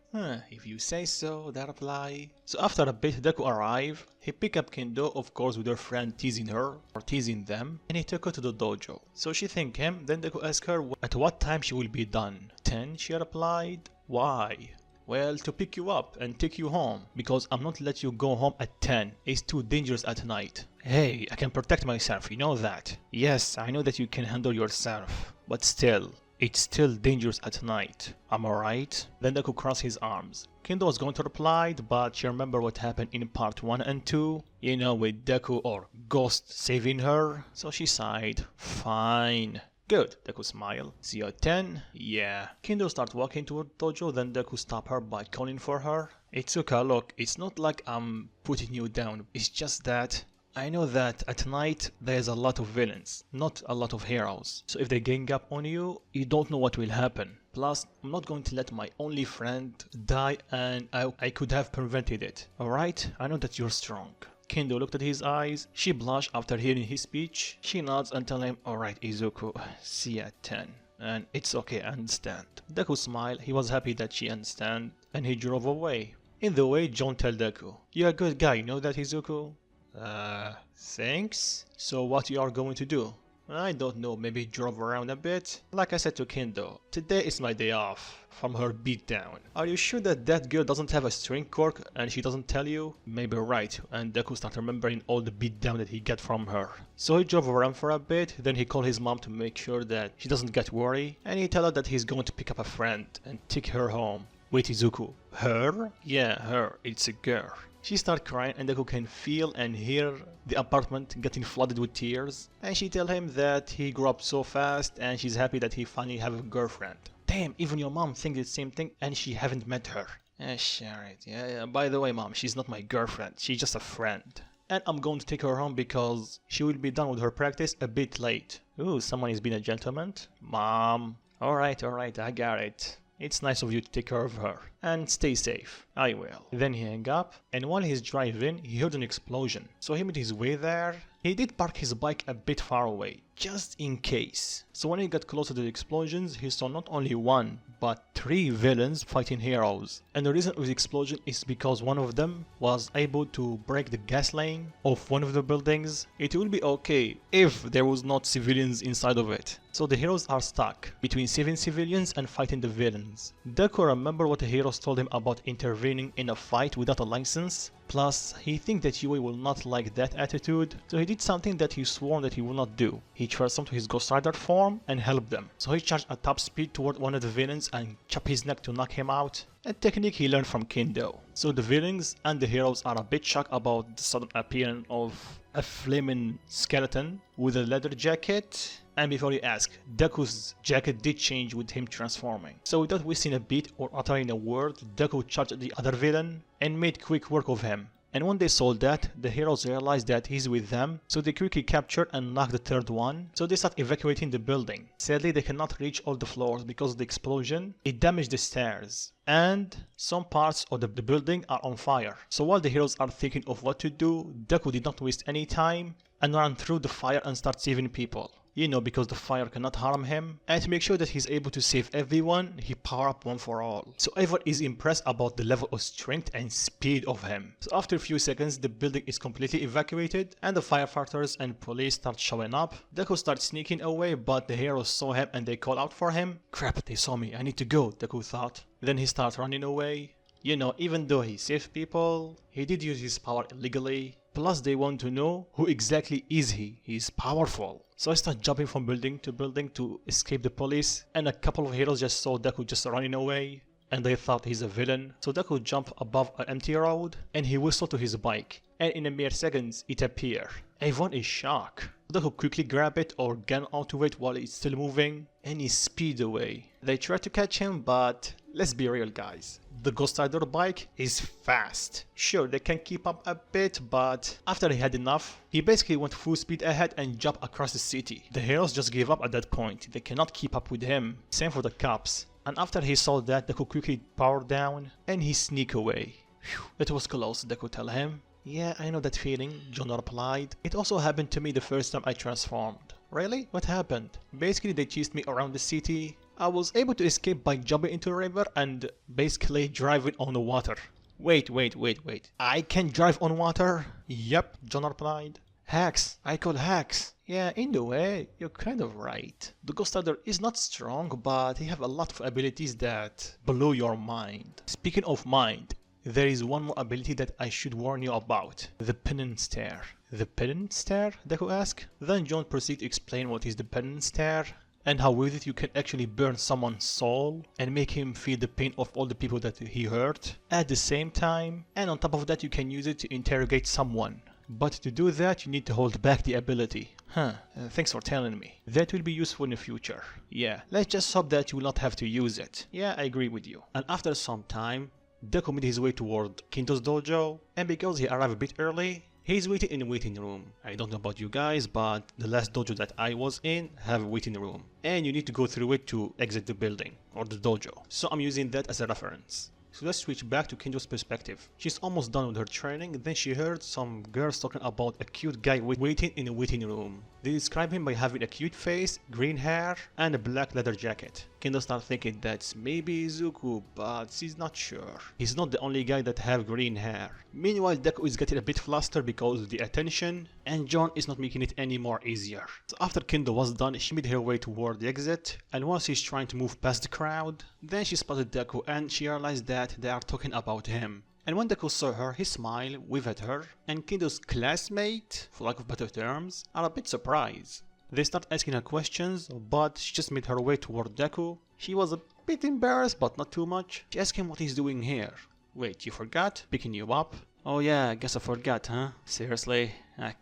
If you say so, they reply. So after a bit, Deku arrived. He picked up Kendo, of course, with her friend teasing her, or teasing them, and he took her to the dojo. So she thanked him, then Deku asked her at what time she will be done. 10, she replied. Why? Well, to pick you up and take you home, because I'm not let you go home at 10. It's too dangerous at night. Hey, I can protect myself, you know that. Yes, I know that you can handle yourself, but still, it's still dangerous at night. Am I right? Then Deku crossed his arms. Kendo was going to reply, but she remembered what happened in part 1 and 2. You know, with Deku or Ghost saving her. So she sighed. Fine. Good, Deku smiled. See you at 10? Yeah. Kendo started walking toward dojo, then Deku stopped her by calling for her. Itsuka, look, it's not like I'm putting you down. It's just that I know that at night there's a lot of villains, not a lot of heroes. So if they gang up on you, you don't know what will happen. Plus, I'm not going to let my only friend die, and I could have prevented it. Alright? I know that you're strong. Kendo looked at his eyes. She blushed after hearing his speech. She nods and tells him, alright Izuku, see you at 10. And it's okay, I understand. Deku smiled. He was happy that she understand, and he drove away. In the way, John told Deku, you're a good guy, you know that, Izuku? Thanks? So what you are going to do? I don't know, maybe drove around a bit? Like I said to Kendo, today is my day off from her beatdown. Are you sure that that girl doesn't have a string quirk and she doesn't tell you? Maybe right, and Deku started remembering all the beatdown that he got from her. So he drove around for a bit, then he called his mom to make sure that she doesn't get worried, and he told her that he's going to pick up a friend and take her home. Wait, Izuku, her? Yeah, her, it's a girl. She started crying and Deku can feel and hear the apartment getting flooded with tears. And she tells him that he grew up so fast and she's happy that he finally have a girlfriend. Damn, even your mom thinks the same thing and she haven't met her. Sure, yeah. By the way, mom, she's not my girlfriend. She's just a friend. And I'm going to take her home because she will be done with her practice a bit late. Ooh, someone is being a gentleman. Mom. Alright, I got it. It's nice of you to take care of her. And stay safe. I will. Then he hung up, and while he's driving, he heard an explosion. So he made his way there. He did park his bike a bit far away, just in case. So when he got closer to the explosions, he saw not only one, but 3 villains fighting heroes. And the reason of the explosion is because one of them was able to break the gas line of one of the buildings. It would be okay if there was not civilians inside of it. So the heroes are stuck between saving civilians and fighting the villains. Deku remembered what the heroes told him about intervening in a fight without a license. Plus, he thinks that Yui will not like that attitude, so he did something that he swore that he will not do. He transformed to his Ghost Rider form and helped them. So he charged at top speed toward one of the villains and chopped his neck to knock him out. A technique he learned from Kendo. So the villains and the heroes are a bit shocked about the sudden appearance of a flaming skeleton with a leather jacket. And before you ask, Deku's jacket did change with him transforming. So without wasting a beat or uttering a word, Deku charged the other villain and made quick work of him. And when they saw that, the heroes realized that he's with them, so they quickly captured and knocked the third one. So they start evacuating the building. Sadly, they cannot reach all the floors because of the explosion. It damaged the stairs. And some parts of the building are on fire. So while the heroes are thinking of what to do, Deku did not waste any time and ran through the fire and start saving people. You know, because the fire cannot harm him. And to make sure that he's able to save everyone, he power up one for all. So everyone is impressed about the level of strength and speed of him. So after a few seconds, the building is completely evacuated and the firefighters and police start showing up. Deku starts sneaking away, but the heroes saw him and they call out for him. Crap, they saw me, I need to go, Deku thought. Then he starts running away. You know, even though he saved people, he did use his power illegally. Plus they want to know who exactly is he. He's powerful. So I start jumping from building to escape the police, and a couple of heroes just saw Deku just running away and they thought he's a villain. So Deku jumped above an empty road and he whistled to his bike, and in a mere seconds it appeared. Everyone is shocked. Deku quickly grabbed it or got onto it while it's still moving and he speed away. They tried to catch him, but let's be real guys. The Ghost Rider bike is fast. Sure, they can keep up a bit, but after he had enough, he basically went full speed ahead and jumped across the city. The heroes just gave up at that point. They cannot keep up with him. Same for the cops. And after he saw that, Deku quickly powered down and he sneaked away. Phew, that was close, Deku tell him. Yeah, I know that feeling, John replied. It also happened to me the first time I transformed. Really? What happened? Basically, they chased me around the city. I was able to escape by jumping into a river and basically driving on the water. Wait. I can drive on water? Yep, John replied. Hacks. I call hacks. Yeah, in the way, you're kind of right. The Ghost Rider is not strong, but he have a lot of abilities that blow your mind. Speaking of mind, there is one more ability that I should warn you about. The Penance Stare. The Penance Stare? Deku asked. Then John proceeded to explain what is the Penance Stare, and how with it you can actually burn someone's soul and make him feel the pain of all the people that he hurt at the same time, and on top of that you can use it to interrogate someone. But to do that you need to hold back the ability. Thanks for telling me. That will be useful in the future. Yeah, let's just hope that you will not have to use it. Yeah, I agree with you. And after some time, Deku made his way toward Kendo's dojo, and because he arrived a bit early, He's waiting in a waiting room. I don't know about you guys, but the last dojo that I was in have a waiting room. And you need to go through it to exit the building or the dojo. So I'm using that as a reference. So let's switch back to Kendo's perspective. She's almost done with her training, then she heard some girls talking about a cute guy waiting in a waiting room. They describe him by having a cute face, green hair, and a black leather jacket. Kendo starts thinking that's maybe Izuku, but she's not sure. He's not the only guy that have green hair. Meanwhile, Deku is getting a bit flustered because of the attention, and John is not making it any more easier. So after Kendo was done, she made her way toward the exit, and once she's trying to move past the crowd, then she spotted Deku and she realized that they are talking about him. And when Deku saw her, he smiled, waved at her, and Kendo's classmate, for lack of better terms, are a bit surprised. They start asking her questions, but she just made her way toward Deku. She was a bit embarrassed, but not too much. She asked him what he's doing here. Wait, you forgot? Picking you up? Oh yeah, I guess I forgot, huh? Seriously?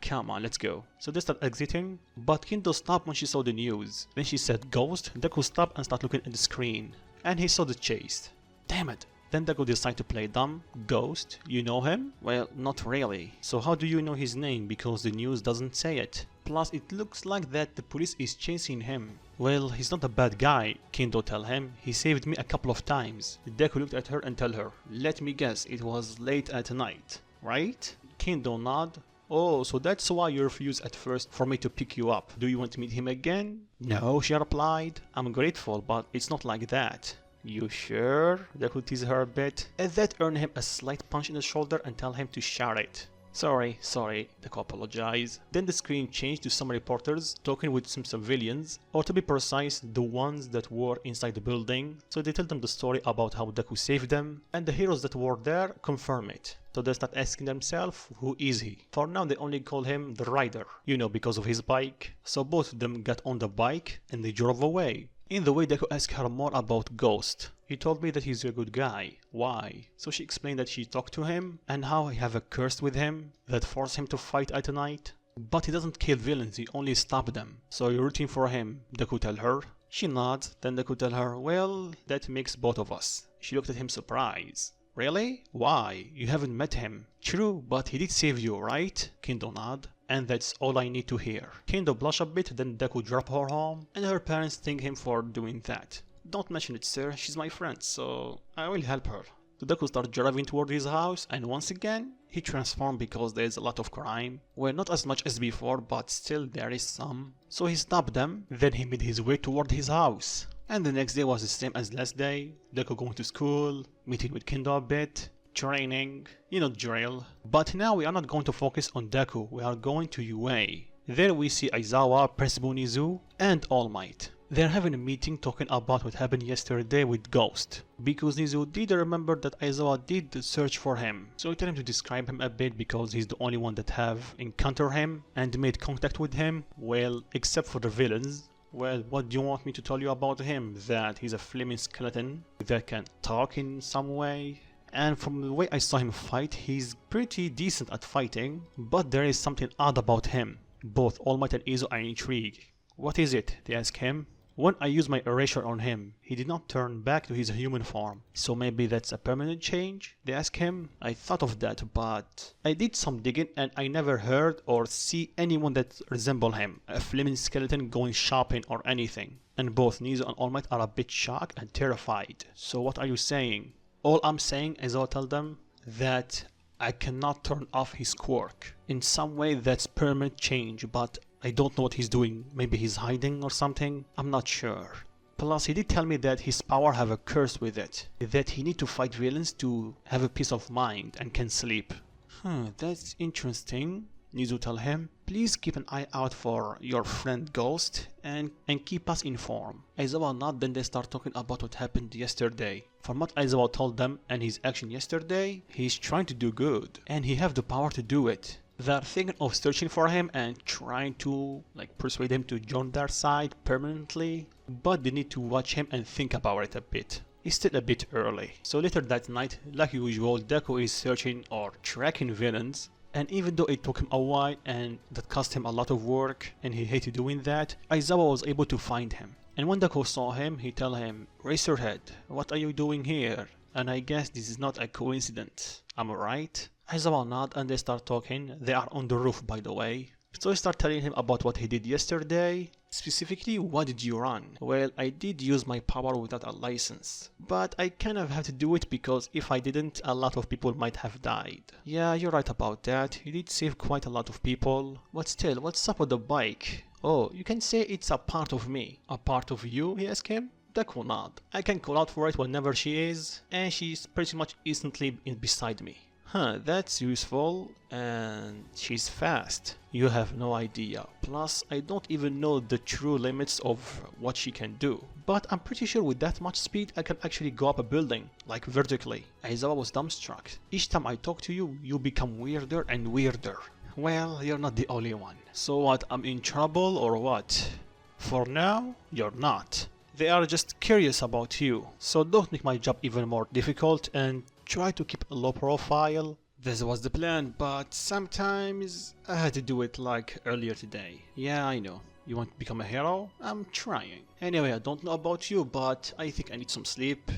Come on, let's go. So they start exiting, but Kendo stopped when she saw the news. Then she said ghost. Deku stopped and started looking at the screen. And he saw the chase. Damn it. Then Deku decided to play dumb. Ghost? You know him? Well, not really. So how do you know his name? Because the news doesn't say it. Plus, it looks like that the police is chasing him. Well, he's not a bad guy, Kendo tell him. He saved me a couple of times. Deku looked at her and tell her, let me guess, it was late at night, right? Kendo nod. Oh, so that's why you refused at first for me to pick you up. Do you want to meet him again? No, she replied. I'm grateful, but it's not like that. You sure? Deku teased her a bit. And that earned him a slight punch in the shoulder and tell him to shut it. Sorry, Deku apologized. Then the screen changed to some reporters talking with some civilians, or to be precise, the ones that were inside the building. So they tell them the story about how Deku saved them, and the heroes that were there confirm it. So they start asking themselves, who is he? For now they only call him the Rider, you know, because of his bike. So both of them got on the bike and they drove away. In the way, Deku asked her more about Ghost. He told me that he's a good guy. Why? So she explained that she talked to him and how he have a curse with him that forced him to fight at night. But he doesn't kill villains, he only stops them. So you're rooting for him, Deku tell her. She nods, then Deku tell her, well, that makes both of us. She looked at him surprised. Really? Why? You haven't met him. True, but he did save you, right? Kendo nod. And that's all I need to hear. Kendo blush a bit, then Deku drop her home, and her parents thank him for doing that. Don't mention it, sir, she's my friend, so I will help her. So Deku starts driving toward his house, and once again, he transformed because there is a lot of crime. Well, not as much as before, but still there is some. So he stopped them, then he made his way toward his house. And the next day was the same as last day. Deku going to school, meeting with Kendo a bit, training, you know, drill. But now we are not going to focus on Deku, we are going to UA. There we see Aizawa, Principal Nizu, and All Might. They're having a meeting talking about what happened yesterday with Ghost. Because Nizu did remember that Aizawa did search for him. So I tell him to describe him a bit because he's the only one that have encountered him and made contact with him. Well, except for the villains. Well, what do you want me to tell you about him? That he's a flaming skeleton that can talk in some way? And from the way I saw him fight, he's pretty decent at fighting, but there is something odd about him. Both All Might and Izo are intrigued. What is it? They ask him. When I used my erasure on him, he did not turn back to his human form. So maybe that's a permanent change? They ask him. I thought of that, but I did some digging and I never heard or see anyone that resemble him. A flaming skeleton going shopping or anything. And both Nizo and All Might are a bit shocked and terrified. So what are you saying? All I'm saying is I'll tell them that I cannot turn off his quirk. In some way that's permanent change, but I don't know what he's doing. Maybe he's hiding or something? I'm not sure. Plus he did tell me that his power have a curse with it. That he need to fight villains to have a peace of mind and can sleep. That's interesting. Nizu tell him, please keep an eye out for your friend Ghost and keep us informed. Aizawa nod, then they start talking about what happened yesterday. From what Aizawa told them and his action yesterday, he's trying to do good and he have the power to do it. They're thinking of searching for him and trying to persuade him to join their side permanently, but they need to watch him and think about it a bit. It's still a bit early. So later that night, like usual, Deku is searching or tracking villains. And even though it took him a while and that cost him a lot of work and he hated doing that, Aizawa was able to find him. And when Deku saw him, he tell him, Racerhead, what are you doing here? And I guess this is not a coincidence, am I right? Aizawa nod and they start talking. They are on the roof, by the way. So I start telling him about what he did yesterday. Specifically, what did you run? Well, I did use my power without a license. But I kind of had to do it because if I didn't, a lot of people might have died. Yeah, you're right about that. You did save quite a lot of people. But still, what's up with the bike? Oh, you can say it's a part of me. A part of you? He asked him. Deku nod. I can call out for it whenever she is, and she's pretty much instantly beside me. Huh, that's useful, and she's fast. You have no idea. Plus, I don't even know the true limits of what she can do. But I'm pretty sure with that much speed, I can actually go up a building, like vertically. Aizawa was dumbstruck. Each time I talk to you, you become weirder and weirder. Well, you're not the only one. So what, I'm in trouble or what? For now, you're not. They are just curious about you, so don't make my job even more difficult and try to keep a low profile. This was the plan, but sometimes I had to do it like earlier today. Yeah, I know. You want to become a hero? I'm trying. Anyway, I don't know about you, but I think I need some sleep.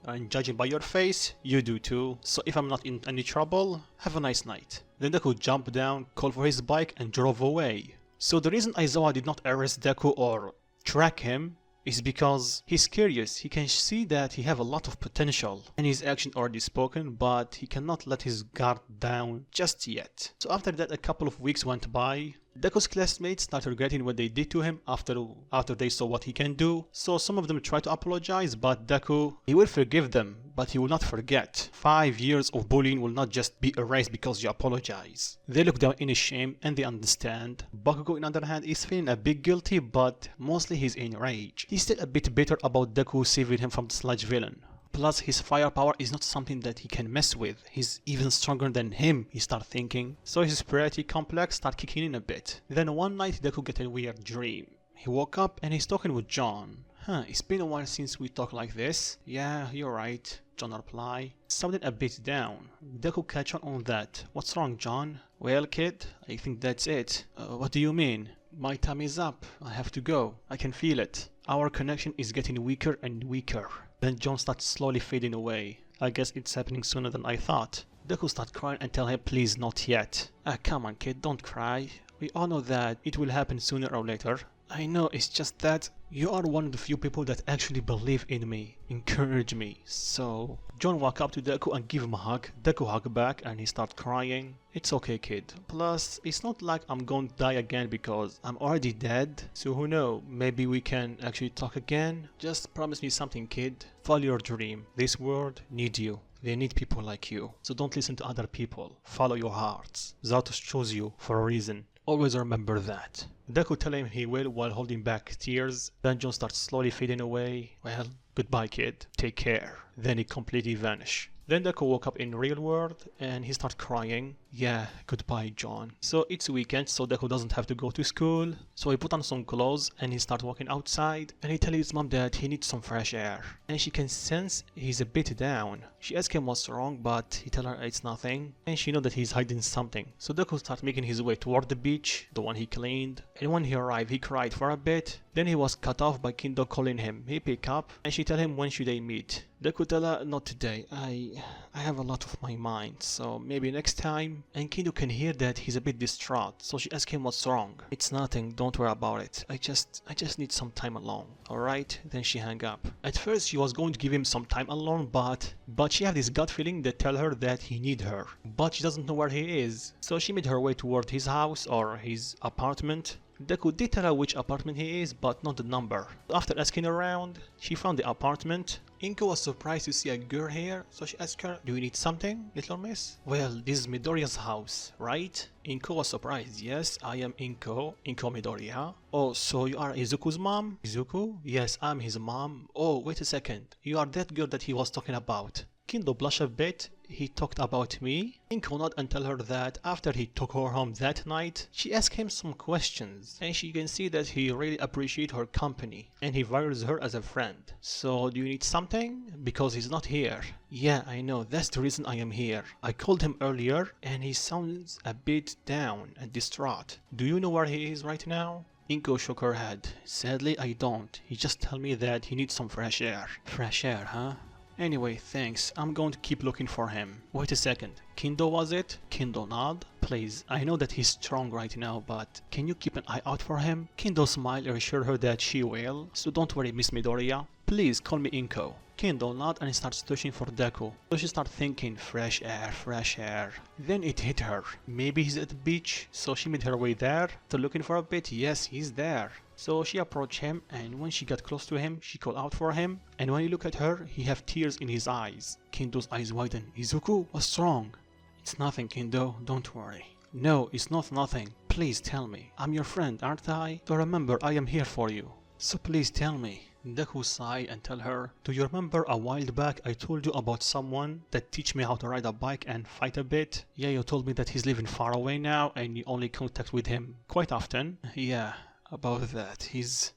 And judging by your face, you do too. So if I'm not in any trouble, have a nice night. Then Deku jumped down, called for his bike and drove away. So the reason Aizawa did not arrest Deku or track him is because he's curious. He can see that he have a lot of potential and his action already spoken, but he cannot let his guard down just yet. So after that, a couple of weeks went by. Deku's classmates started regretting what they did to him after they saw what he can do. So some of them try to apologize, but Deku, he will forgive them, but he will not forget. 5 years of bullying will not just be erased because you apologize. They look down in shame and they understand. Bakugo, on the other hand, is feeling a bit guilty, but mostly he's in rage. He's still a bit bitter about Deku saving him from the sludge villain. Plus, his firepower is not something that he can mess with. He's even stronger than him, he start thinking. So his superiority complex start kicking in a bit. Then one night, Deku get a weird dream. He woke up and he's talking with John. Huh, it's been a while since we talk like this. Yeah, you're right, John reply. Sounded a bit down. Deku catch on that. What's wrong, John? Well, kid, I think that's it. What do you mean? My time is up. I have to go. I can feel it. Our connection is getting weaker and weaker. Then John starts slowly fading away. I guess it's happening sooner than I thought. Deku starts crying and tell him please not yet. Come on kid, don't cry. We all know that it will happen sooner or later. I know, it's just that you are one of the few people that actually believe in me, encourage me. So John walk up to Deku and give him a hug. Deku hug back and he start crying. It's okay kid. Plus, it's not like I'm going to die again because I'm already dead. So who knows, maybe we can actually talk again. Just promise me something kid. Follow your dream. This world needs you. They need people like you. So don't listen to other people. Follow your hearts. Zartos chose you for a reason. Always remember that. Deku tell him he will while holding back tears. Then John starts slowly fading away. Well, goodbye kid. Take care. Then he completely vanish. Then Deku woke up in real world and he started crying. Yeah, goodbye John. So it's weekend, so Deku doesn't have to go to school. So he put on some clothes and he started walking outside and he tells his mom that he needs some fresh air. And she can sense he's a bit down. She asks him what's wrong, but he tells her it's nothing. And she knows that he's hiding something. So Deku starts making his way toward the beach, the one he cleaned. And when he arrived, he cried for a bit. Then he was cut off by Kendo calling him. He pick up and she tell him when should they meet. Deku tell her, not today. I have a lot of my mind, so maybe next time. And Kendo can hear that he's a bit distraught, so she asks him what's wrong. It's nothing, don't worry about it. I just need some time alone. Alright? Then she hang up. At first she was going to give him some time alone, but she had this gut feeling that tell her that he need her. But she doesn't know where he is. So she made her way toward his house or his apartment. Deku did tell her which apartment he is, but not the number. After asking around, she found the apartment. Inko was surprised to see a girl here, so she asked her, do you need something, little miss? Well, this is Midoriya's house, right? Inko was surprised. Yes, I am Inko Midoriya. Oh, so you are Izuku's mom? Izuku? Yes, I'm his mom. Oh, wait a second. You are that girl that he was talking about. Kendo blushed a bit. He talked about me. Inko nod and tell her that after he took her home that night, she asked him some questions and she can see that he really appreciates her company and he values her as a friend. So do you need something? Because he's not here. Yeah, I know, that's the reason I am here. I called him earlier and he sounds a bit down and distraught. Do you know where he is right now? Inko shook her head. Sadly, I don't. He just told me that he needs some fresh air. Fresh air, huh? Anyway, thanks. I'm going to keep looking for him. Wait a second. Kendo was it? Kendo nod? Please, I know that he's strong right now, but can you keep an eye out for him? Kendo smiled and assured her that she will. So don't worry, Miss Midoriya. Please call me Inko. Kendo nod and starts searching for Deku. So she starts thinking, fresh air, fresh air. Then it hit her. Maybe he's at the beach. So she made her way there. To looking for a bit. Yes, he's there. So she approached him, and when she got close to him, she called out for him. And when he looked at her, he have tears in his eyes. Kendo's eyes widened. Izuku, what's wrong? It's nothing, Kendo. Don't worry. No, it's not nothing. Please tell me. I'm your friend, aren't I? So remember, I am here for you. So please tell me. Deku sighed and tell her, do you remember a while back I told you about someone that teach me how to ride a bike and fight a bit? Yeah, you told me that he's living far away now and you only contact with him quite often. Yeah, about that. He's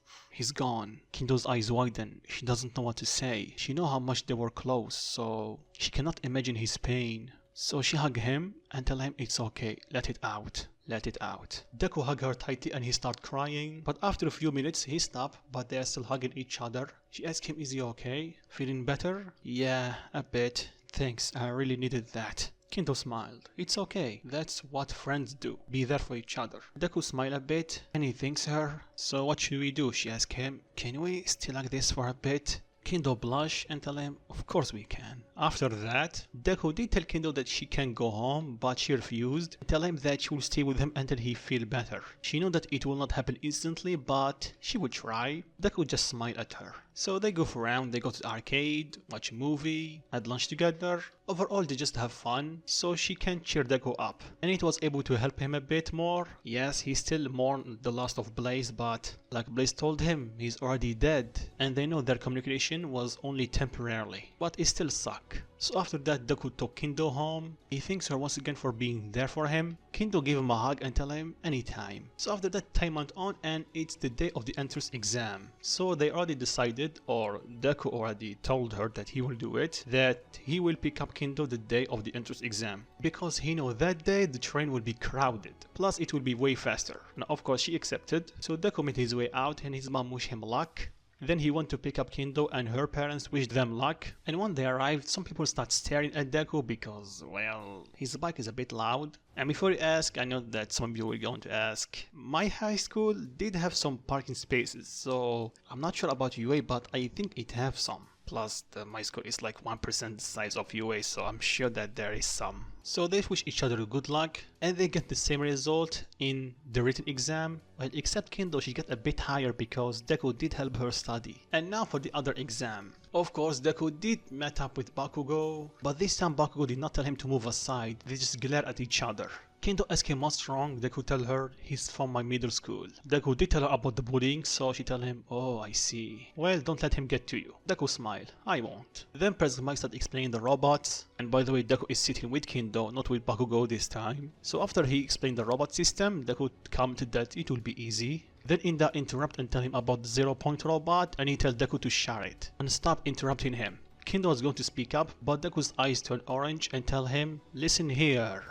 gone. Kendo's eyes widen. She doesn't know what to say. She know how much they were close, so she cannot imagine his pain. So she hug him and tell him it's okay, let it out. Let it out. Deku hug her tightly and he start crying, but after a few minutes he stopped, but they are still hugging each other. She asked him, is he okay? Feeling better? Yeah, a bit. Thanks, I really needed that. Kendo smiled. It's okay, that's what friends do. Be there for each other. Deku smiled a bit and he thanks her. So what should we do? She asked him. Can we stay like this for a bit? Kendo blushed and tell him, of course we can. After that, Deku did tell Kendo that she can go home, but she refused. Tell him that she will stay with him until he feel better. She knew that it will not happen instantly, but she would try. Deku just smiled at her. So they goof around, they go to the arcade, watch a movie, had lunch together. Overall, they just have fun, so she can cheer Deku up. And it was able to help him a bit more. Yes, he still mourned the loss of Blaze, but like Blaze told him, he's already dead. And they know their communication was only temporarily, but it still sucks. So after that, Deku took Kendo home. He thanks her once again for being there for him. Kendo gave him a hug and tell him anytime. So after that, time went on and it's the day of the entrance exam. So they already decided, or Deku already told her that he will do it, that he will pick up Kendo the day of the entrance exam. Because he know that day the train will be crowded. Plus it will be way faster. Now of course she accepted. So Deku made his way out and his mom wished him luck. Then he went to pick up Kendo and her parents wished them luck. And when they arrived, some people start staring at Deku because, well, his bike is a bit loud. And before you ask, I know that some of you were going to ask, my high school did have some parking spaces, so I'm not sure about UA, but I think it have some. Plus, my school is like 1% the size of UA, so I'm sure that there is some. So they wish each other good luck, and they get the same result in the written exam. Well, except Kendo, she got a bit higher because Deku did help her study. And now for the other exam. Of course, Deku did meet up with Bakugo, but this time Bakugo did not tell him to move aside, they just glare at each other. Kendo asked him what's wrong. Deku tell her he's from my middle school. Deku did tell her about the bullying, so she tell him, oh, I see. Well, don't let him get to you. Deku smiled, I won't. Then President Mike started explaining the robots. And by the way, Deku is sitting with Kendo, not with Bakugo this time. So after he explained the robot system, Deku commented that it will be easy. Then Inda interrupt and tell him about the 0-point robot, and he tell Deku to share it and stop interrupting him. Kendo was going to speak up, but Deku's eyes turned orange and tell him, listen here.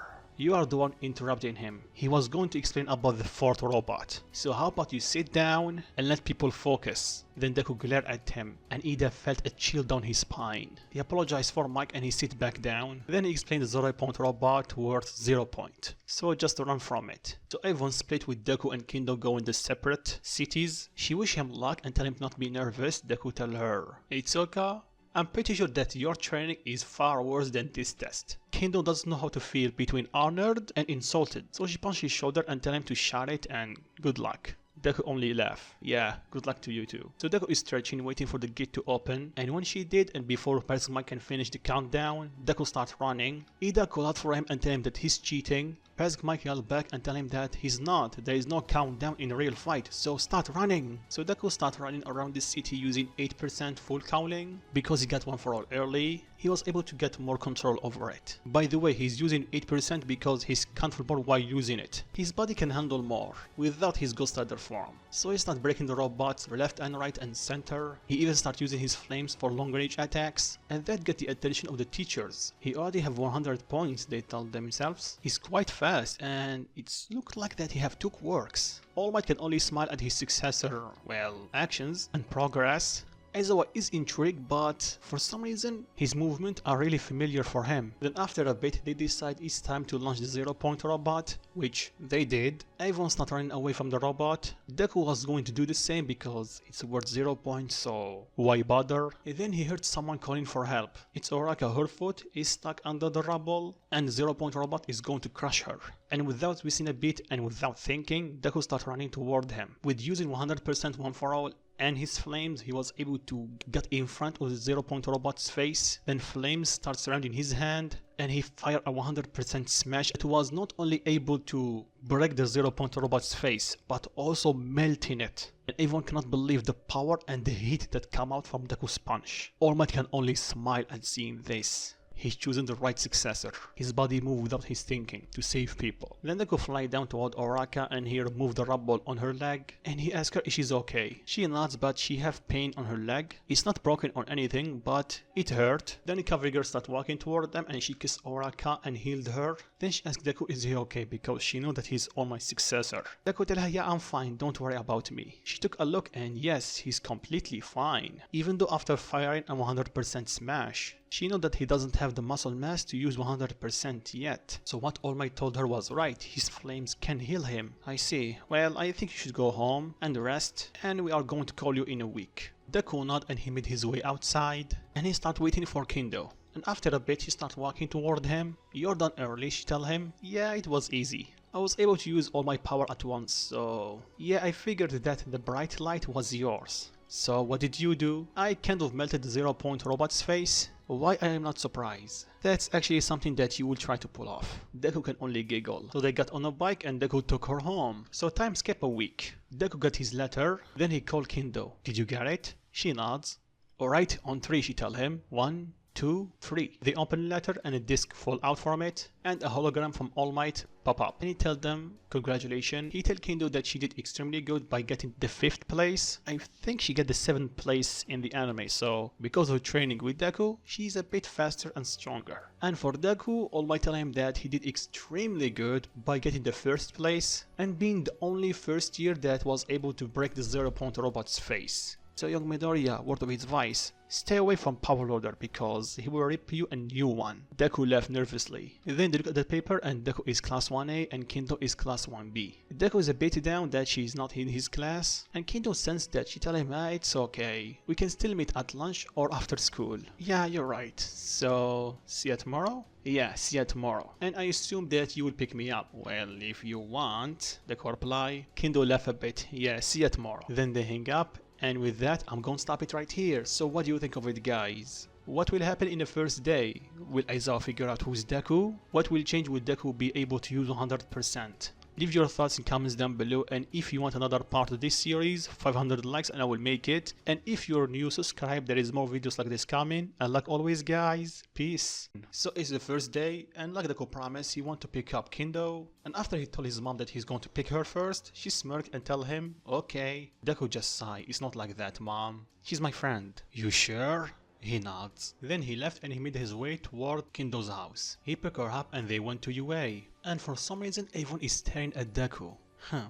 You are the one interrupting him. He was going to explain about the fourth robot. So how about you sit down and let people focus? Then Deku glared at him and Ida felt a chill down his spine. He apologized for Mike and he sit back down. Then he explained the 0-point robot worth 0 point. So just run from it. So everyone split with Deku and Kendo go in the separate cities. She wish him luck and tell him not to be nervous. Deku tell her, it's okay. I'm pretty sure that your training is far worse than this test. Kendo doesn't know how to feel between honored and insulted, so she punched his shoulder and tell him to shut it and good luck. Deku only laughed. Yeah, good luck to you too. So Deku is stretching, waiting for the gate to open, and when she did, and before President Mike can finish the countdown, Deku starts running. Ida called out for him and tell him that he's cheating. President Mike yelled back and tell him that he's not. There is no countdown in a real fight, so start running. So Deku started running around the city using 8% full cowling. Because he got one for all early, he was able to get more control over it. By the way, he's using 8% because he's comfortable while using it. His body can handle more without his Ghost Rider form. So he started breaking the robots left and right and center. He even started using his flames for long range attacks, and that got the attention of the teachers. He already have 100 points, they told themselves. He's quite fast, and it's looked like that he have took works. All Might can only smile at his successor, well, actions and progress. Aizawa is intrigued, but for some reason his movements are really familiar for him. Then after a bit they decide it's time to launch the 0-point robot, which they did. Everyone's not running away from the robot. Deku was going to do the same because it's worth 0 points, so why bother? And then he heard someone calling for help. It's Oraka. Her foot is stuck under the rubble and the 0-point robot is going to crush her. And without missing a beat and without thinking, Deku started running toward him. With using 100% one for all and his flames, he was able to get in front of the 0-point robot's face. Then flames start surrounding his hand and he fired a 100% smash. It was not only able to break the 0-point robot's face, but also melting it. And everyone cannot believe the power and the heat that come out from Deku's punch. All Might can only smile at seeing this. He's choosing the right successor. His body moved without his thinking to save people. Then Deku fly down toward Oraka and he removed the rubble on her leg and he asks her if she's okay. She nods, but she have pain on her leg. It's not broken or anything, but it hurt. Then Kavigor start walking toward them and she kissed Oraka and healed her. Then she asked Deku is he okay because she knew that he's All Might's successor. Deku tell her, yeah, I'm fine, don't worry about me. She took a look and yes, he's completely fine. Even though after firing a 100% smash, she knew that he doesn't have the muscle mass to use 100% yet. So what All Might told her was right, his flames can heal him. I see. Well, I think you should go home and rest, and we are going to call you in a week. Deku nodded and he made his way outside, and he started waiting for Kendo. And after a bit, she started walking toward him. You're done early, she tell him. Yeah, it was easy. I was able to use all my power at once, so... Yeah, I figured that the bright light was yours. So what did you do? I kind of melted the 0-point robot's face. Why I am not surprised. That's actually something that you will try to pull off. Deku can only giggle. So they got on a bike and Deku took her home. So time skip a week. Deku got his letter, then he called Kendo. Did you get it? She nods. Alright, on 3 she tell him. 1, 2, 3. They open the letter and a disc fall out from it and a hologram from All Might pop up. And he tell them congratulations. He tell Kendo that she did extremely good by getting the 5th place. I think she got the 7th place in the anime, so because of her training with Deku, she's a bit faster and stronger. And for Deku, All Might tell him that he did extremely good by getting the 1st place and being the only first year that was able to break the 0-point robot's face. So young Midoriya, word of advice, stay away from Power Loader because he will rip you a new one. Deku left nervously. Then they look at the paper and Deku is class 1A and Kendo is class 1B. Deku is a bit down that she's not in his class and Kendo sensed that she tell him, it's okay, we can still meet at lunch or after school. Yeah, you're right. So, see you tomorrow? Yeah, see you tomorrow. And I assume that you will pick me up. Well, if you want, Deku reply. Kendo laugh a bit. Yeah, see you tomorrow. Then they hang up. And with that, I'm gonna stop it right here. So what do you think of it, guys? What will happen in the first day? Will Aizawa figure out who's Deku? What will change with Deku be able to use 100%? Leave your thoughts in comments down below, and if you want another part of this series, 500 likes and I will make it. And if you're new, subscribe, there is more videos like this coming. And like always guys, peace. So it's the first day, and like Deku promised, he want to pick up Kendo. And after he told his mom that he's going to pick her first, she smirked and tell him, okay. Deku just sighed, it's not like that, mom. She's my friend. You sure? He nods. Then he left and he made his way toward Kendo's house. He picked her up and they went to UA. And for some reason everyone is staring at Deku.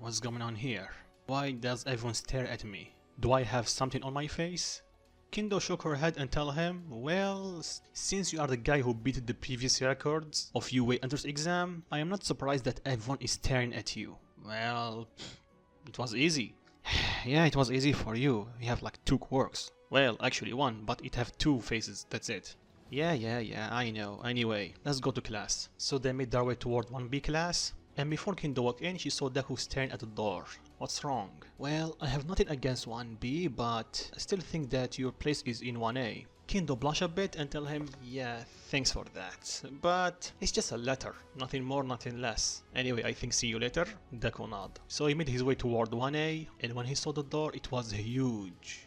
What's going on here? Why does everyone stare at me? Do I have something on my face? Kendo shook her head and tell him, well, since you are the guy who beat the previous records of UA entrance exam, I am not surprised that everyone is staring at you. Well, it was easy. Yeah, it was easy for you. You have like 2 quirks. Well, actually 1, but it have 2 faces, that's it. Yeah, I know. Anyway, let's go to class. So they made their way toward 1B class, and before Kendo walked in, she saw Deku staring at the door. What's wrong? Well, I have nothing against 1B, but I still think that your place is in 1A. Kendo blush a bit and tell him, yeah, thanks for that, but it's just a letter, nothing more, nothing less. Anyway, I think see you later. Deku nod. So he made his way toward 1A, and when he saw the door, it was huge.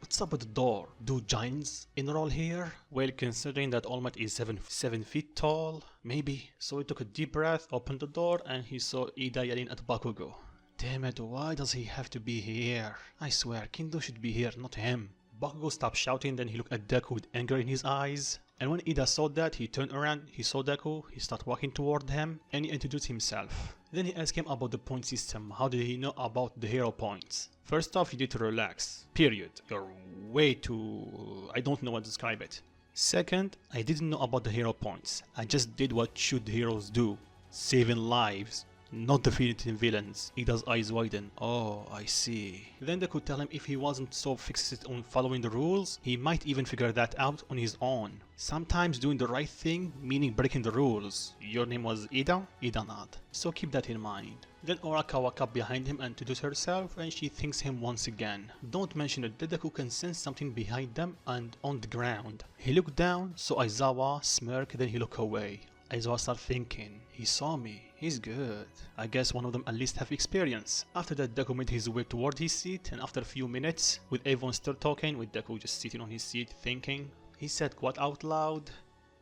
What's up with the door? Do giants enroll here? Well, considering that All Might is 7 feet tall, maybe. So he took a deep breath, opened the door, and he saw Ida yelling at Bakugo. Damn it, why does he have to be here? I swear, Kendo should be here, not him. Bakugo stopped shouting, then he looked at Deku with anger in his eyes. And when Ida saw that, he turned around, he saw Deku, he started walking toward him, and he introduced himself. Then he asked him about the point system. How did he know about the hero points? First off, you need to relax. Period. You're way too... I don't know what to describe it. Second, I didn't know about the hero points. I just did what should heroes do. Saving lives. Not defeating villains. Ida's eyes widen. Oh, I see. Then they could tell him if he wasn't so fixated on following the rules, he might even figure that out on his own. Sometimes doing the right thing, meaning breaking the rules. Your name was Ida? Ida nod. So keep that in mind. Then Oraka walked up behind him and introduced herself, and she thanks him once again. Don't mention it, Deku can sense something behind them and on the ground. He looked down, saw Aizawa smirk, then he looked away. Aizawa started thinking, he saw me. He's good. I guess one of them at least have experience. After that, Deku made his way toward his seat, and after a few minutes, with everyone still talking, with Deku just sitting on his seat thinking, he said quite out loud,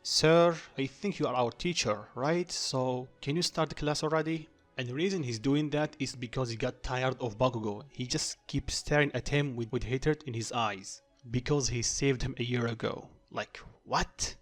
"Sir, I think you are our teacher, right? So, can you start the class already?" And the reason he's doing that is because he got tired of Bakugo. He just keeps staring at him with hatred in his eyes. Because he saved him a year ago. Like, what?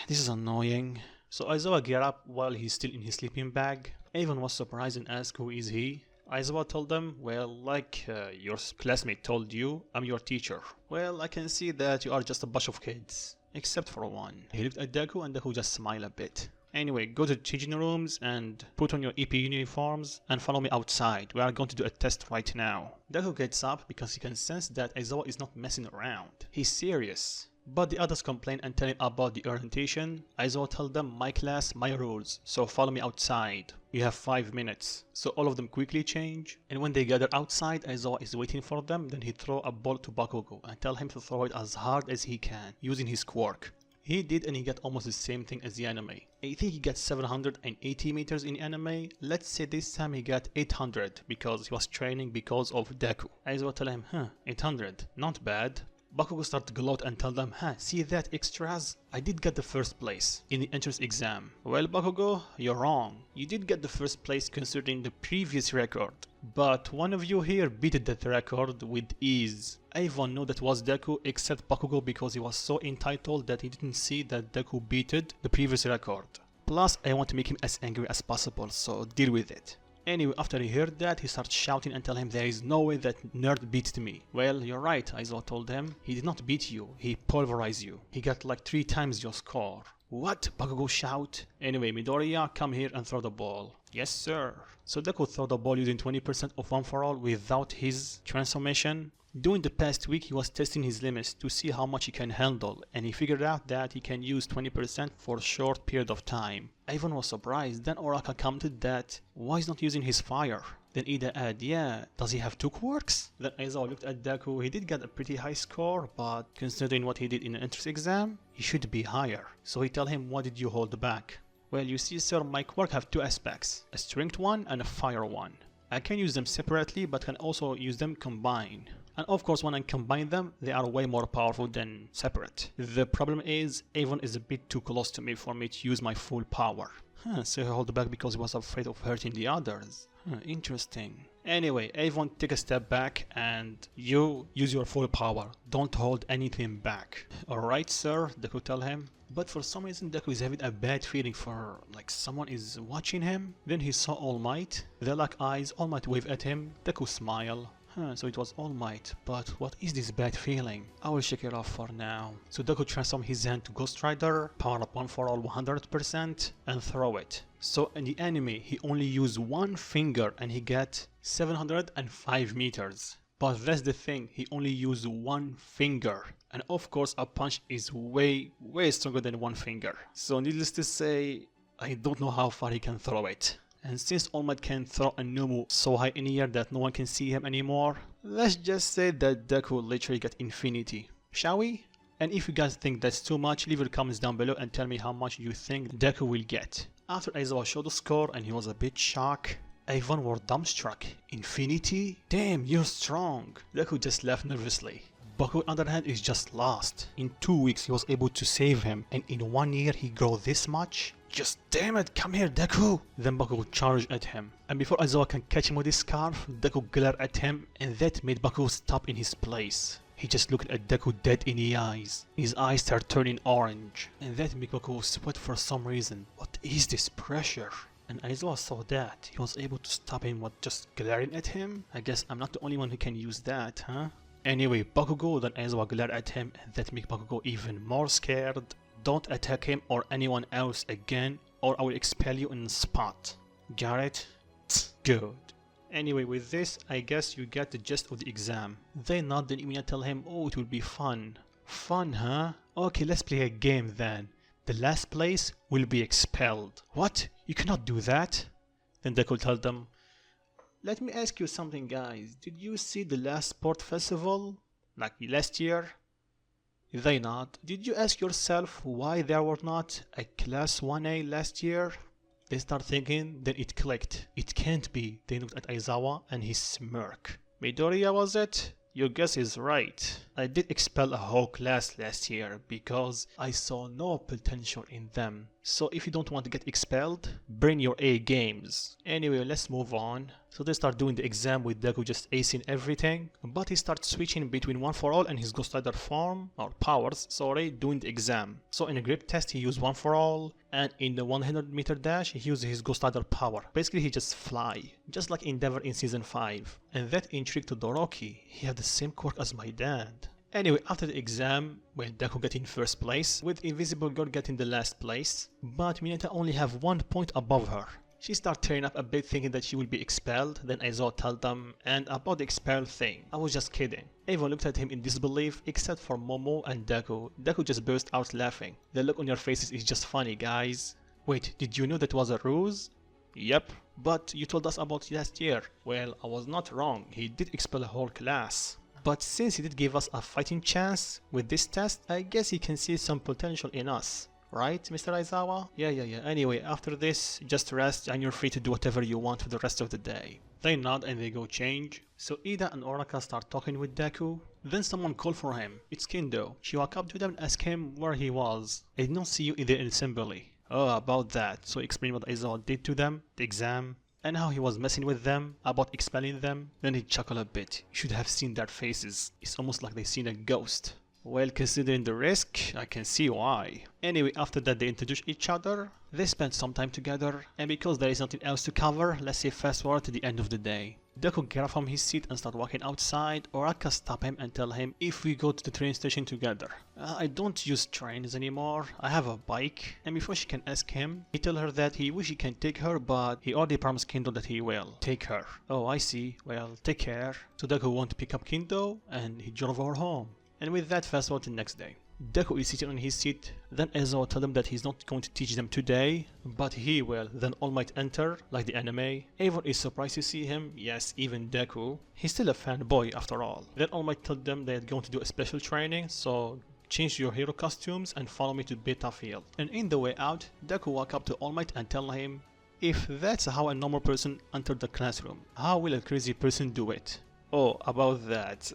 This is annoying. So Aizawa get up while he's still in his sleeping bag. Everyone was surprised and asked who is he. Aizawa told them, well, like your classmate told you, I'm your teacher. Well, I can see that you are just a bunch of kids. Except for one. He looked at Deku and Deku just smiled a bit. Anyway, go to the changing rooms and put on your EP uniforms and follow me outside. We are going to do a test right now. Deku gets up because he can sense that Aizawa is not messing around. He's serious. But the others complain and tell him about the orientation. Aizawa tells them, my class, my rules, so follow me outside. You have 5 minutes. So all of them quickly change, and when they gather outside, Aizawa is waiting for them. Then he throws a ball to Bakugo and tell him to throw it as hard as he can, using his quirk. He did, and he got almost the same thing as the anime. I think he got 780 meters in anime. Let's say this time he got 800 because he was training because of Deku. Aizawa tell him, 800, not bad. Bakugo started to gloat and tell them, see that extras? I did get the first place in the entrance exam. Well, Bakugo, you're wrong. You did get the first place considering the previous record. But one of you here beat that record with ease. Everyone knew that was Deku except Bakugo because he was so entitled that he didn't see that Deku beated the previous record. Plus, I want to make him as angry as possible, so deal with it. Anyway, after he heard that, he started shouting and telling him there is no way that nerd beat me. Well, you're right, Aizawa told him. He did not beat you, he pulverized you. He got like 3 times your score. What? Bakugo shout. Anyway, Midoriya, come here and throw the ball. Yes, sir. So Deku threw the ball using 20% of one for all without his transformation. During the past week, he was testing his limits to see how much he can handle, and he figured out that he can use 20% for a short period of time. Everyone was surprised. Then Oraka commented that, why is not using his fire? Then Ida added, yeah, does he have 2 quirks? Then Aizawa looked at Deku. He did get a pretty high score, but considering what he did in the entrance exam, he should be higher. So he told him, why did you hold back? Well, you see, sir, my quirk have 2 aspects, a strength one and a fire one. I can use them separately, but can also use them combined. And of course, when I combine them, they are way more powerful than separate. The problem is, Avon is a bit too close to me for me to use my full power. So he held back because he was afraid of hurting the others. Interesting. Anyway, Avon, take a step back and you use your full power. Don't hold anything back. Alright, sir, Deku tell him. But for some reason, Deku is having a bad feeling for like someone is watching him. Then he saw All Might. They lock eyes, All Might wave at him. Deku smile. So it was All Might, but what is this bad feeling? I will shake it off for now. So Deku transformed his hand to Ghost Rider, power up one for all 100%, and throw it. So in the anime, he only used 1 finger and he got 705 meters. But that's the thing, he only used 1 finger. And of course, a punch is way stronger than 1 finger. So needless to say, I don't know how far he can throw it. And since All Might can throw a Numu so high in the air that no one can see him anymore, let's just say that Deku literally got infinity. Shall we? And if you guys think that's too much, leave your comments down below and tell me how much you think Deku will get. After Aizawa showed the score and he was a bit shocked, everyone were dumbstruck. Infinity? Damn, you're strong. Deku just laughed nervously. Baku on the other hand is just lost. In 2 weeks he was able to save him, and in 1 year he grew this much? Just damn it, come here Deku! Then Baku charged at him. And before Aizawa can catch him with his scarf, Deku glared at him, and that made Baku stop in his place. He just looked at Deku dead in the eyes. His eyes started turning orange. And that made Baku sweat for some reason. What is this pressure? And Aizawa saw that. He was able to stop him with just glaring at him? I guess I'm not the only one who can use that, huh? Anyway, Bakugo then Aizawa glared at him and that made Bakugo even more scared. Don't attack him or anyone else again or I will expel you in the spot. Got it? Good. Anyway, with this, I guess you get the gist of the exam. They nodded and tell him, oh, it will be fun. Fun, huh? Okay, let's play a game then. The last place will be expelled. What? You cannot do that? Then Deku told them, let me ask you something, guys. Did you see the last sport festival? Like last year? They nod. Did you ask yourself why there were not a class 1A last year? They start thinking, then it clicked. It can't be. They looked at Aizawa and he smirked. Midoriya was it? Your guess is right. I did expel a whole class last year because I saw no potential in them. So if you don't want to get expelled, bring your A games. Anyway, let's move on. So they start doing the exam with Deku just acing everything, but he starts switching between One For All and his Ghost Rider form, or powers, sorry, doing the exam. So in a grip test he used One For All, and in the 100-meter dash he used his Ghost Rider power. Basically he just fly, just like Endeavor in season 5. And that intrigued to Doroki, he had the same quirk as my dad. Anyway, after the exam, well, Deku got in first place, with Invisible Girl getting the last place, but Mineta only have 1 point above her. She started tearing up a bit thinking that she will be expelled, then Aizawa told them, and about the expelled thing, I was just kidding. Everyone looked at him in disbelief except for Momo and Deku. Deku just burst out laughing. The look on your faces is just funny, guys. Wait, did you know that was a ruse? Yep, but you told us about last year. Well, I was not wrong, he did expel a whole class. But since he did give us a fighting chance with this test, I guess he can see some potential in us. Right, Mr. Aizawa? Yeah. Anyway, after this, just rest and you're free to do whatever you want for the rest of the day. They nod and they go change. So Ida and Oraka start talking with Deku. Then someone called for him. It's Kendo. She walked up to them and asked him where he was. I did not see you in the assembly. Oh, about that. So explain what Aizawa did to them, the exam, and how he was messing with them, about expelling them. Then he chuckled a bit. You should have seen their faces. It's almost like they seen a ghost. Well, considering the risk, I can see why. Anyway, after that they introduced each other, they spent some time together, and because there is nothing else to cover, let's say fast forward to the end of the day. Deku get up from his seat and start walking outside. Oraka stop him and tell him if we go to the train station together. I don't use trains anymore, I have a bike. And before she can ask him, he tell her that he wish he can take her, but he already promised Kendo that he will take her. Oh, I see. Well, take care. So Deku want to pick up Kendo, and he drove her home. And with that, fast forward to the next day. Deku is sitting on his seat, then Aizawa told him that he's not going to teach them today, but he will. Then All Might enter, like the anime. Avon is surprised to see him, yes, even Deku. He's still a fanboy after all. Then All Might told them they're going to do a special training, so change your hero costumes and follow me to Beta Field. And in the way out, Deku walk up to All Might and tell him, if that's how a normal person entered the classroom, how will a crazy person do it? Oh, about that,